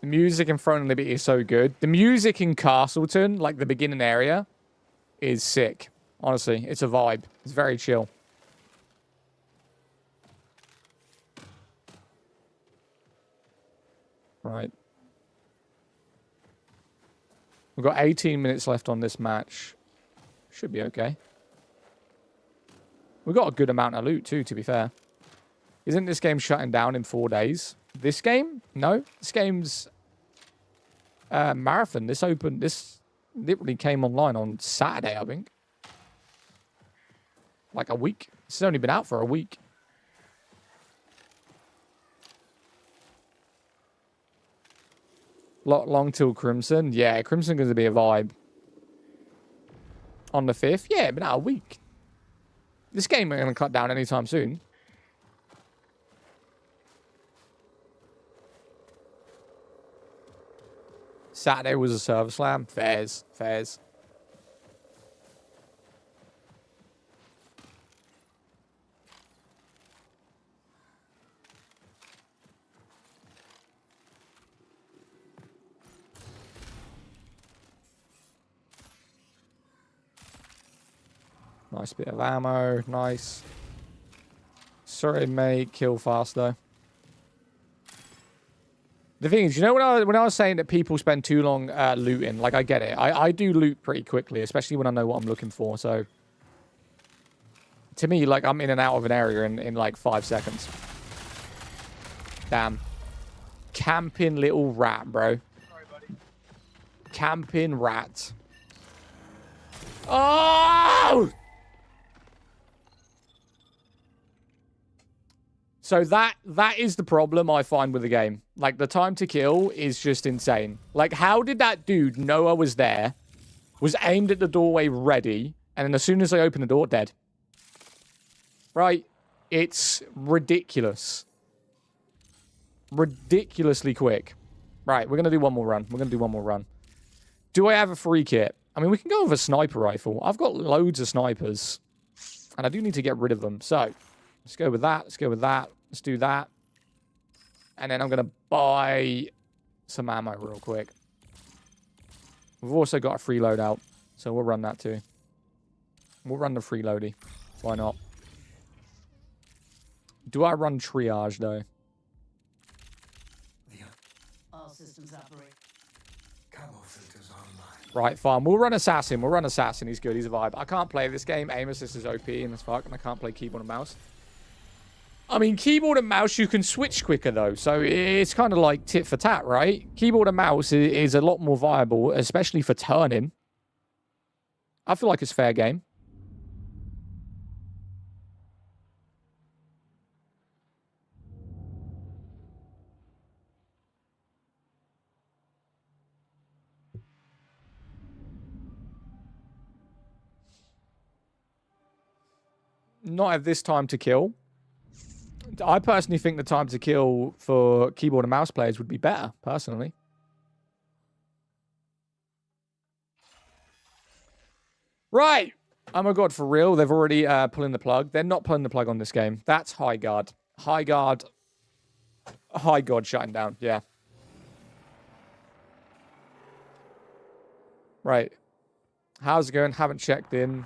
The music in Throne and Liberty is so good. The music in Castleton, like the beginning area, is sick. Honestly, it's a vibe. It's very chill. Right. We've got 18 minutes left on this match. Should be okay. We've got a good amount of loot too, to be fair. Isn't this game shutting down in 4 days? This game? No. This game's marathon. This literally came online on Saturday, I think. Like a week. It's only been out for a week. Long till Crimson. Yeah, Crimson going to be a vibe. On the 5th? Yeah, been out a week. This game ain't going to cut down anytime soon. Saturday was a server slam. Fairs. Fairs. Nice bit of ammo. Nice. Sorry, mate. Kill fast, though. The thing is, you know, when I was saying that people spend too long looting, like, I get it. I do loot pretty quickly, especially when I know what I'm looking for. So, to me, like, I'm in and out of an area in like 5 seconds. Damn. Camping little rat, bro. Sorry, buddy. Camping rat. Oh! So that is the problem I find with the game. Like, the time to kill is just insane. Like, how did that dude know I was there, was aimed at the doorway ready, and then as soon as I open the door, dead? Right? It's ridiculous. Ridiculously quick. Right, we're going to do one more run. We're going to do one more run. Do I have a free kit? I mean, we can go with a sniper rifle. I've got loads of snipers. And I do need to get rid of them. So, let's go with that. Let's go with that. Let's do that. And then I'm going to buy some ammo real quick. We've also got a free loadout. So we'll run that too. We'll run the freeloady. Why not? Do I run triage though? All systems operate. Camo filters online. Right, fine. We'll run assassin. We'll run assassin. He's good. He's a vibe. I can't play this game. Aim assist is OP and as fuck, and I can't play keyboard and mouse. I mean, keyboard and mouse, you can switch quicker though, so it's kind of like tit for tat, right? Keyboard and mouse is a lot more viable, especially for turning. I feel like it's fair game. Not have this time to kill. I personally think the time to kill for keyboard and mouse players would be better, personally. Right. Oh my god, for real? They've already pulling the plug. They're not pulling the plug on this game. That's high guard. High guard. High guard shutting down. Yeah. Right. How's it going? Haven't checked in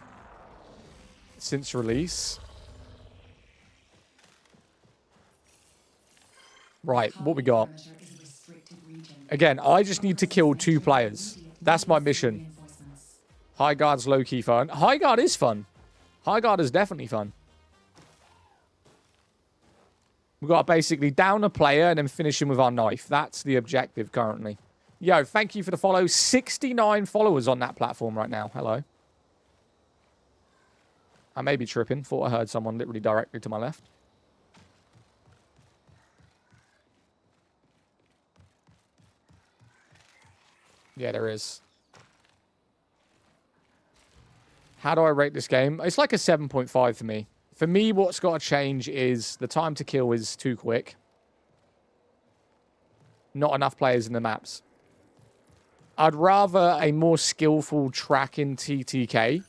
since release. Right, what we got? Again, I just need to kill 2 players. That's my mission. High guard's low-key fun. High guard is fun. High guard is definitely fun. We've got to basically down a player and then finish him with our knife. That's the objective currently. Yo, thank you for the follow. 69 followers on that platform right now. Hello. I may be tripping. Thought I heard someone literally directly to my left. Yeah, there is. How do I rate this game? It's like a 7.5 for me. For me, what's got to change is the time to kill is too quick. Not enough players in the maps. I'd rather a more skillful tracking TTK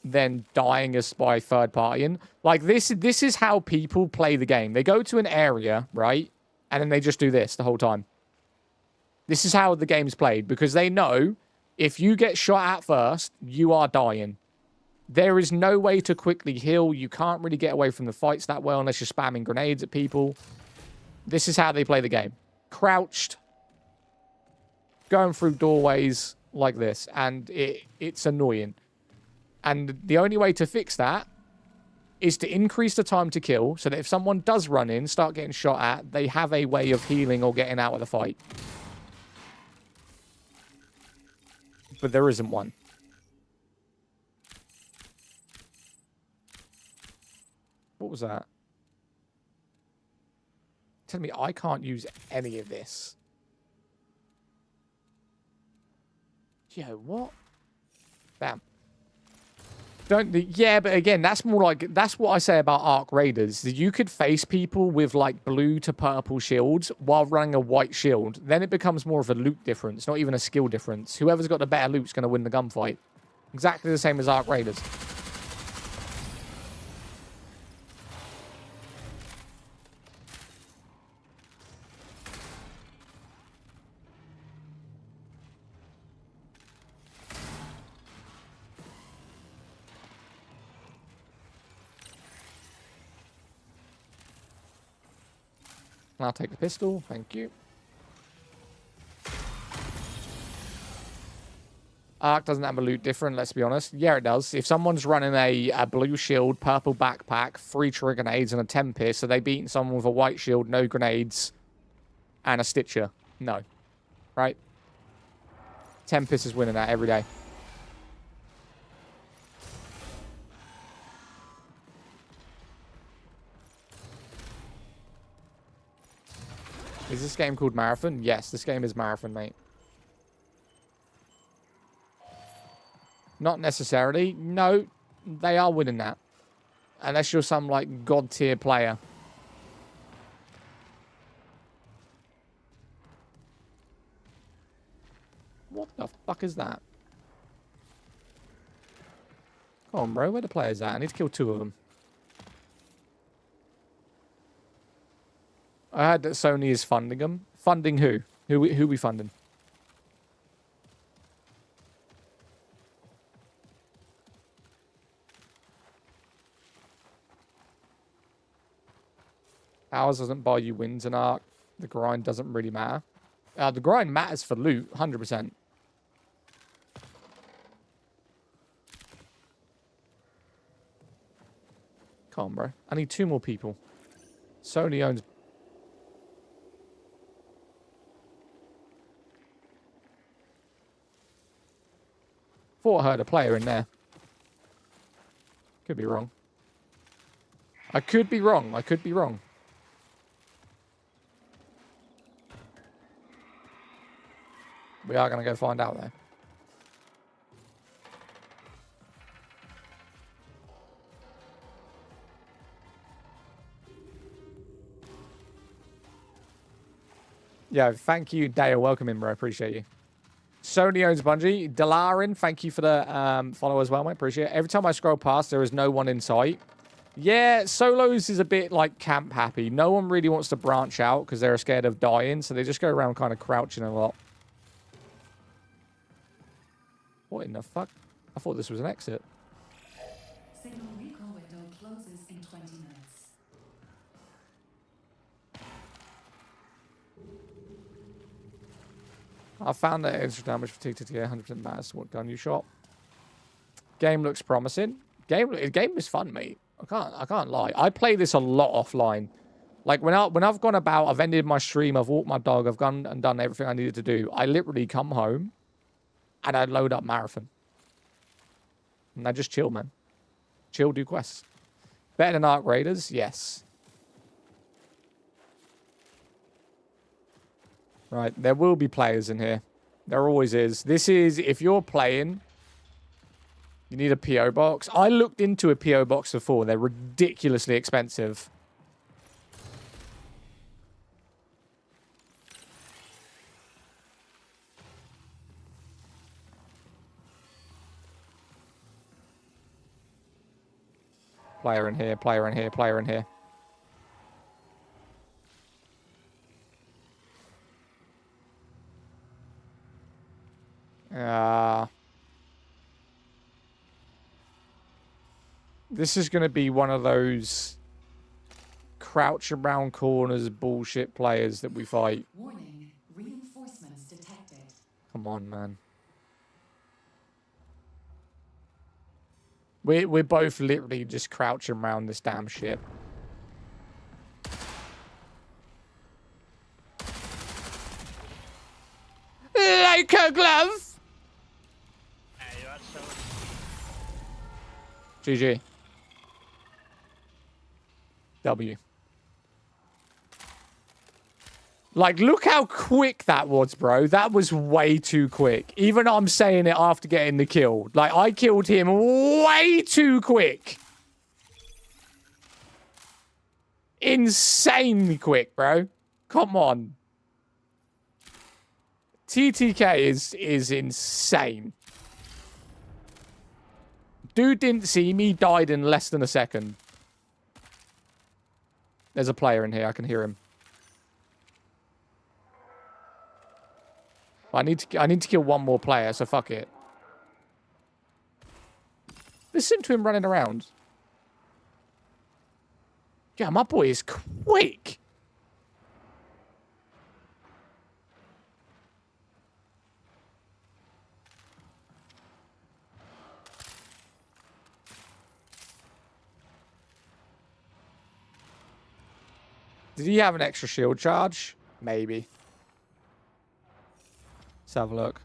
than dying us by third partying. Like, this is how people play the game. They go to an area, right? And then they just do this the whole time. This is how the game's played, because they know if you get shot at first, you are dying. There is no way to quickly heal. You can't really get away from the fights that well unless you're spamming grenades at people. This is how they play the game. Crouched, going through doorways like this, and it's annoying. And the only way to fix that is to increase the time to kill, so that if someone does run in, start getting shot at, they have a way of healing or getting out of the fight. But there isn't one. What was that? Tell me I can't use any of this. Yo, what? Bam. Yeah, but again, that's more like, that's what I say about Arc Raiders. You could face people with like blue to purple shields while running a white shield. Then it becomes more of a loot difference, not even a skill difference. Whoever's got the better loot's going to win the gunfight. Exactly the same as Arc Raiders. I'll take the pistol. Thank you. Arc doesn't have a loot different, let's be honest. Yeah, it does. If someone's running a blue shield, purple backpack, 3 trigger grenades, and a Tempest, are they beating someone with a white shield, no grenades, and a Stitcher? No. Right? Tempest is winning that every day. Is this game called Marathon? Yes, this game is Marathon, mate. Not necessarily. No, they are winning that. Unless you're some, like, god-tier player. What the fuck is that? Come on, bro. Where the players at? I need to kill 2 of them. I heard that Sony is funding them. Funding who? Who we funding? Ours doesn't buy you wins in Ark. The grind doesn't really matter. The grind matters for loot, 100%. Come on, bro. I need 2 more people. Sony owns... Thought I heard a player in there. Could be wrong. I could be wrong. I could be wrong. We are going to go find out, though. Yeah, thank you, Dale. Welcome in, bro. Appreciate you. Sony owns Bungie. Delarin, thank you for the follow as well, mate. Appreciate it. Every time I scroll past, there is no one in sight. Yeah, solos is a bit like camp happy. No one really wants to branch out because they're scared of dying, so they just go around kind of crouching a lot. What in the fuck? I thought this was an exit. Signal recall window closes in 20 minutes. I found that extra damage for TTTA 100% matters to what gun you shot. Game looks promising. Game is fun, mate. I can't lie. I play this a lot offline. Like when I've gone about, I've ended my stream, I've walked my dog, I've gone and done everything I needed to do. I literally come home and I load up Marathon. And I just chill, man. Chill, do quests. Better than Ark Raiders? Yes. Right, there will be players in here. There always is. This is, if you're playing, you need a PO box. I looked into a PO box before. They're ridiculously expensive. Player in here, player in here, player in here. This is going to be one of those crouch around corners bullshit players that we fight. Warning, reinforcements detected. Come on, man. We're both literally just crouching around this damn shit. Like a glove. You are so... GG. W. Like, look how quick that was, bro. That was way too quick. Even I'm saying it after getting the kill. Like, I killed him way too quick. Insanely quick, bro. Come on. TTK is insane. Dude didn't see me, died in less than a second. There's a player in here. I can hear him. I need to kill one more player, so fuck it. Listen to him running around. Yeah, my boy is quick. Did he have an extra shield charge? Maybe. Let's have a look.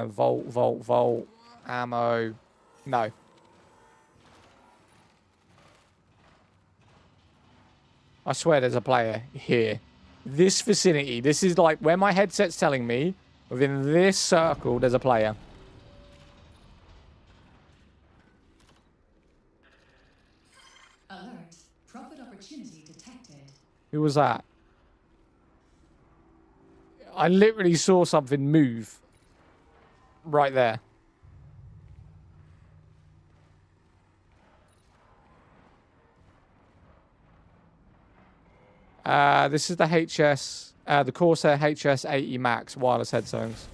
Volt. Ammo. No. I swear there's a player here. This vicinity. This is like where my headset's telling me. Within this circle, there's a player. Alert. Profit opportunity detected. Who was that? I literally saw something move right there. This is the HS, the Corsair HS80 Max wireless headphones.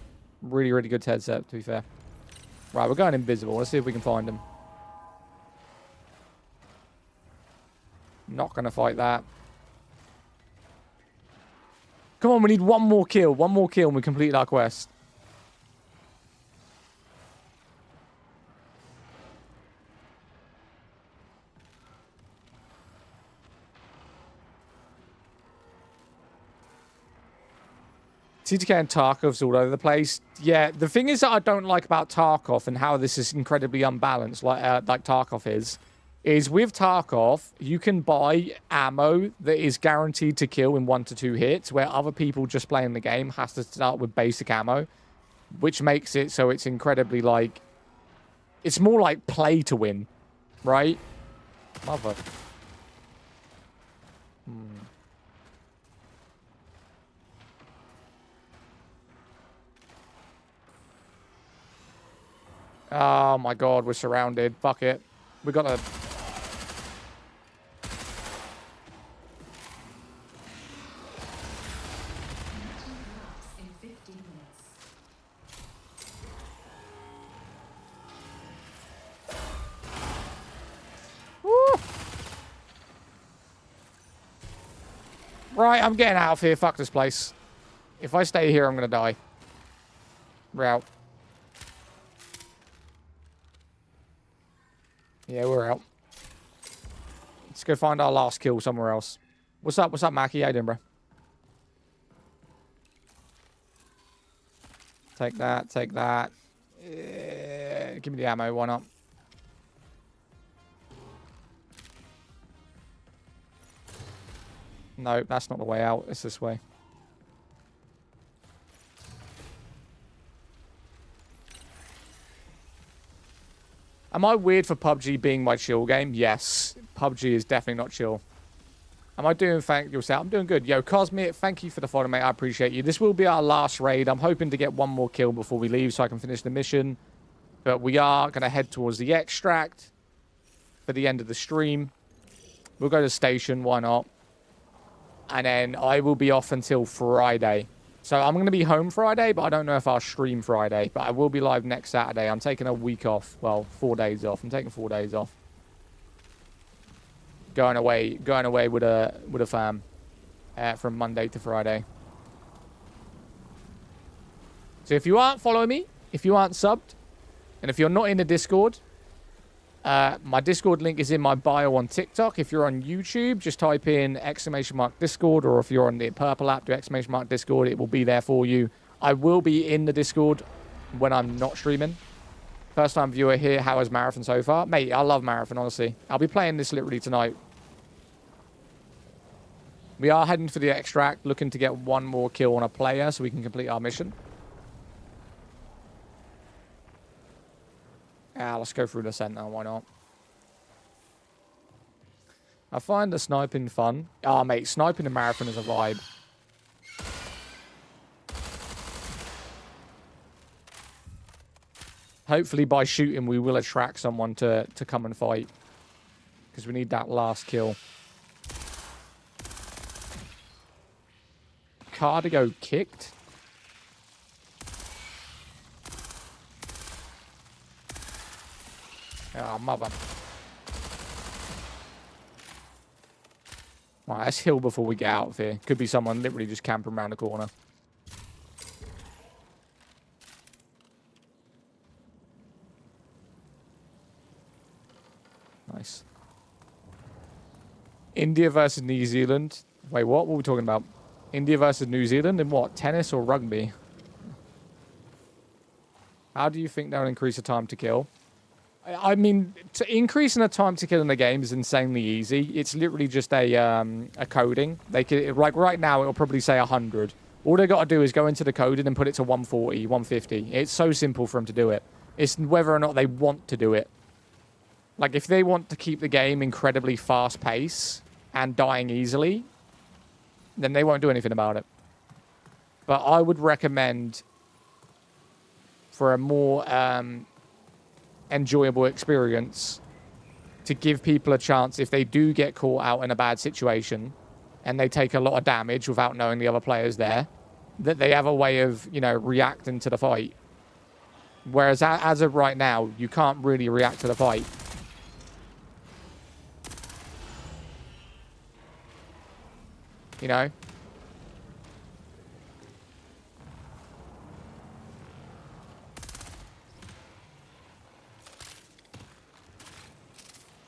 Really, really good headset, to be fair. Right, we're going invisible. Let's see if we can find him. Not going to fight that. Come on, we need one more kill. One more kill and we complete our quest. TTK and Tarkov's all over the place. Yeah, the thing is that I don't like about Tarkov and how this is incredibly unbalanced, like Tarkov is with Tarkov, you can buy ammo that is guaranteed to kill in 1 to 2 hits, where other people just playing the game has to start with basic ammo, which makes it so it's incredibly like... It's more like play to win, right? Mother... Oh my god, we're surrounded. Fuck it. We gotta... In 15 minutes. Woo! Right, I'm getting out of here. Fuck this place. If I stay here, I'm gonna die. We're out. Yeah, we're out. Let's go find our last kill somewhere else. What's up? What's up, Mackie? How you doing, bro? Take that. Take that. Give me the ammo. Why not? No, that's not the way out. It's this way. Am I weird for PUBG being my chill game? Yes. PUBG is definitely not chill. Am I doing thank yourself? I'm doing good. Yo, Cosmic, thank you for the follow, mate. I appreciate you. This will be our last raid. I'm hoping to get one more kill before we leave so I can finish the mission. But we are going to head towards the extract for the end of the stream. We'll go to station. Why not? And then I will be off until Friday. So I'm going to be home Friday, but I don't know if I'll stream Friday. But I will be live next Saturday. I'm taking a week off. Well, 4 days off. I'm taking 4 days off. Going away with a fam from Monday to Friday. So if you aren't following me, if you aren't subbed, and if you're not in the Discord, my Discord link is in my bio on TikTok. If you're on YouTube, just type in !Discord, or if you're on the purple app, do !Discord. It will be there for you. I will be in the Discord when I'm not streaming. First time viewer here. How is Marathon so far? Mate, I love Marathon, honestly. I'll be playing this literally tonight. We are heading for the extract, looking to get one more kill on a player so we can complete our mission. Let's go through the center, why not? I find the sniping fun. Oh, mate, sniping in Marathon is a vibe. Hopefully by shooting we will attract someone to come and fight. Because we need that last kill. Cardigo kicked. Oh, mother. Right, let's heal before we get out of here. Could be someone literally just camping around the corner. Nice. India versus New Zealand. Wait, what? What are we talking about? India versus New Zealand in what? Tennis or rugby? How do you think they'll increase the time to kill? I mean, increasing the time to kill in the game is insanely easy. It's literally just a coding. They could, like right now, it'll probably say 100. All they got to do is go into the coding and put it to 140, 150. It's so simple for them to do it. It's whether or not they want to do it. Like, if they want to keep the game incredibly fast-paced and dying easily, then they won't do anything about it. But I would recommend, for a more enjoyable experience, to give people a chance if they do get caught out in a bad situation and they take a lot of damage without knowing the other players there, that they have a way of, you know, reacting to the fight. Whereas as of right now, you can't really react to the fight. You know?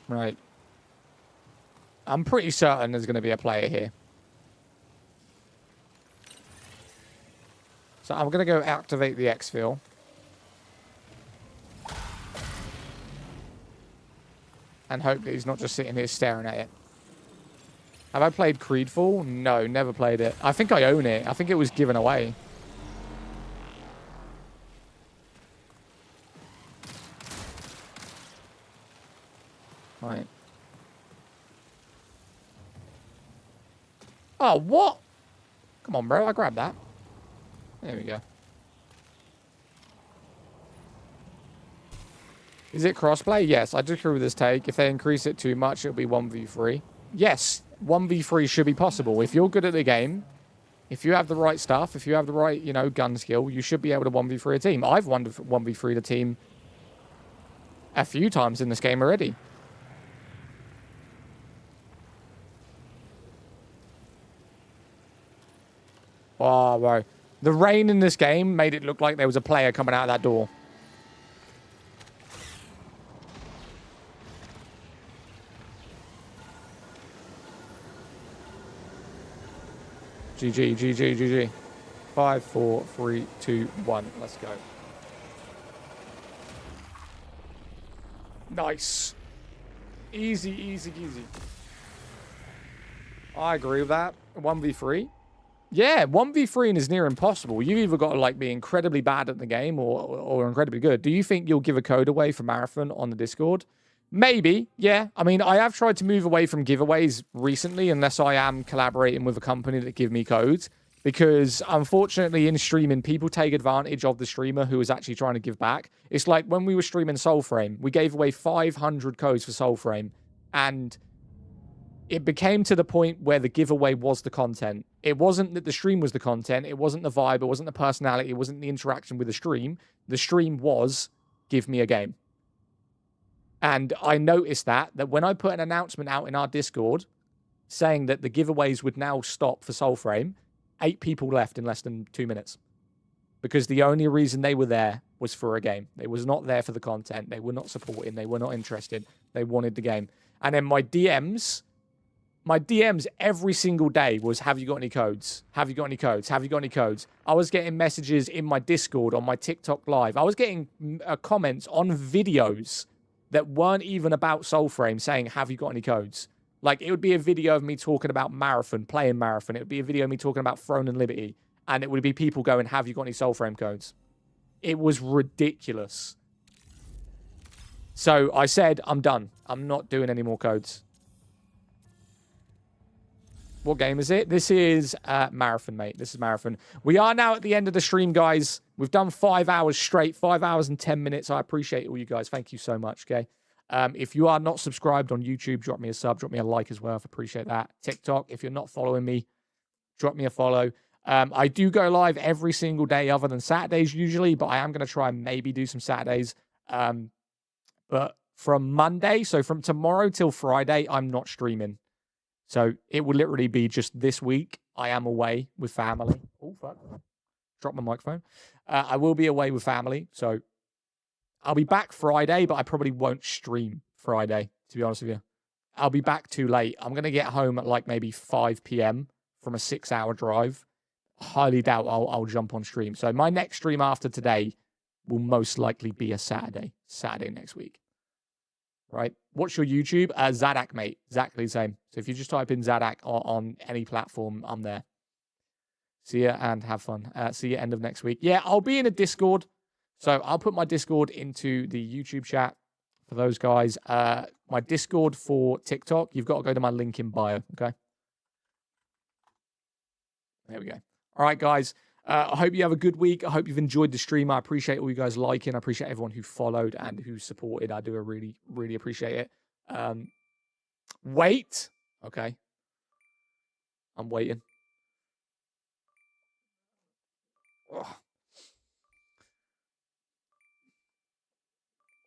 Right. I'm pretty certain there's going to be a player here. So I'm going to go activate the exfil. And hope that he's not just sitting here staring at it. Have I played Creedfall? No, never played it. I think I own it. I think it was given away. Right. Oh, what? Come on, bro. I grabbed that. There we go. Is it crossplay? Yes, I disagree with this take. If they increase it too much, it'll be 1v3. Yes, 1v3 should be possible. If you're good at the game, if you have the right stuff, if you have the right, you know, gun skill, you should be able to 1v3 a team. I've 1v3'd a team a few times in this game already. Oh, bro. The rain in this game made it look like there was a player coming out of that door. GG, GG, GG. 5, 4, 3, 2, 1. Let's go. Nice. Easy, easy, easy. I agree with that. 1v3. Yeah, 1v3 is near impossible. You've either got to like be incredibly bad at the game or incredibly good. Do you think you'll give a code away for Marathon on the Discord? Maybe, yeah. I mean, I have tried to move away from giveaways recently unless I am collaborating with a company that give me codes. Because unfortunately in streaming, people take advantage of the streamer who is actually trying to give back. It's like when we were streaming Soulframe, we gave away 500 codes for Soulframe. And it became to the point where the giveaway was the content. It wasn't that the stream was the content. It wasn't the vibe. It wasn't the personality. It wasn't the interaction with the stream. The stream was, give me a game. And I noticed that when I put an announcement out in our Discord saying that the giveaways would now stop for Soulframe, 8 people left in less than 2 minutes. Because the only reason they were there was for a game. They was not there for the content. They were not supporting. They were not interested. They wanted the game. And then my DMs every single day was, have you got any codes? Have you got any codes? Have you got any codes? I was getting messages in my Discord, on my TikTok live. I was getting comments on videos that weren't even about Soulframe saying, have you got any codes? Like, it would be a video of me talking about Marathon, playing Marathon. It would be a video of me talking about Throne and Liberty. And it would be people going, have you got any Soulframe codes? It was ridiculous. So I said, I'm done. I'm not doing any more codes. What game is it? This is Marathon, mate. This is Marathon. We are now at the end of the stream, guys. We've done 5 hours straight, 5 hours and 10 minutes. I appreciate all you guys. Thank you so much, okay? If you are not subscribed on YouTube, drop me a sub, drop me a like as well. I appreciate that. TikTok, if you're not following me, drop me a follow. I do go live every single day other than Saturdays usually, but I am going to try and maybe do some Saturdays. But from Monday, so from tomorrow till Friday, I'm not streaming. So it will literally be just this week. I am away with family. Oh, fuck. Drop my microphone. I will be away with family. So I'll be back Friday, but I probably won't stream Friday, to be honest with you. I'll be back too late. I'm going to get home at like maybe 5 p.m. from a 6-hour drive. Highly doubt I'll jump on stream. So my next stream after today will most likely be a Saturday next week. Right? What's your YouTube? Zadak, mate. Exactly the same. So if you just type in Zadak on any platform, I'm there. See ya and have fun. See you end of next week. Yeah, I'll be in a Discord. So I'll put my Discord into the YouTube chat for those guys. My Discord for TikTok, you've got to go to my link in bio, okay? There we go. All right, guys. I hope you have a good week. I hope you've enjoyed the stream. I appreciate all you guys liking. I appreciate everyone who followed and who supported. I do really, really appreciate it. Wait. Okay. I'm waiting.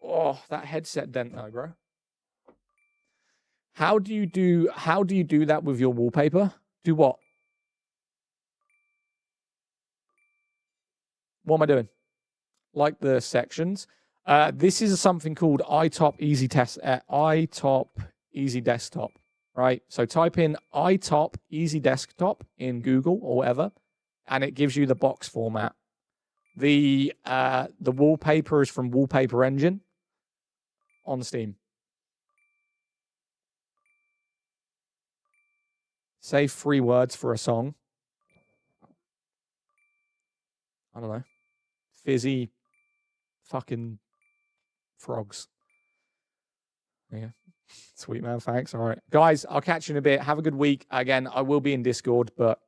Oh, that headset dent though, bro. How do you do that with your wallpaper? Do what? What am I doing? Like the sections. This is something called iTop Easy Test iTop Easy Desktop. Right? So type in iTop Easy Desktop in Google or whatever, and it gives you the box format. The wallpaper is from Wallpaper Engine on Steam. Say 3 words for a song. I don't know. Fizzy fucking frogs. Yeah. Sweet, man. Thanks. All right. Guys, I'll catch you in a bit. Have a good week. Again, I will be in Discord, but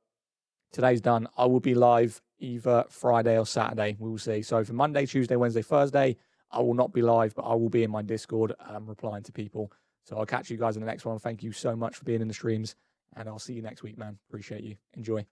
today's done. I will be live either Friday or Saturday. We will see. So for Monday, Tuesday, Wednesday, Thursday, I will not be live, but I will be in my Discord replying to people. So I'll catch you guys in the next one. Thank you so much for being in the streams, and I'll see you next week, man. Appreciate you. Enjoy.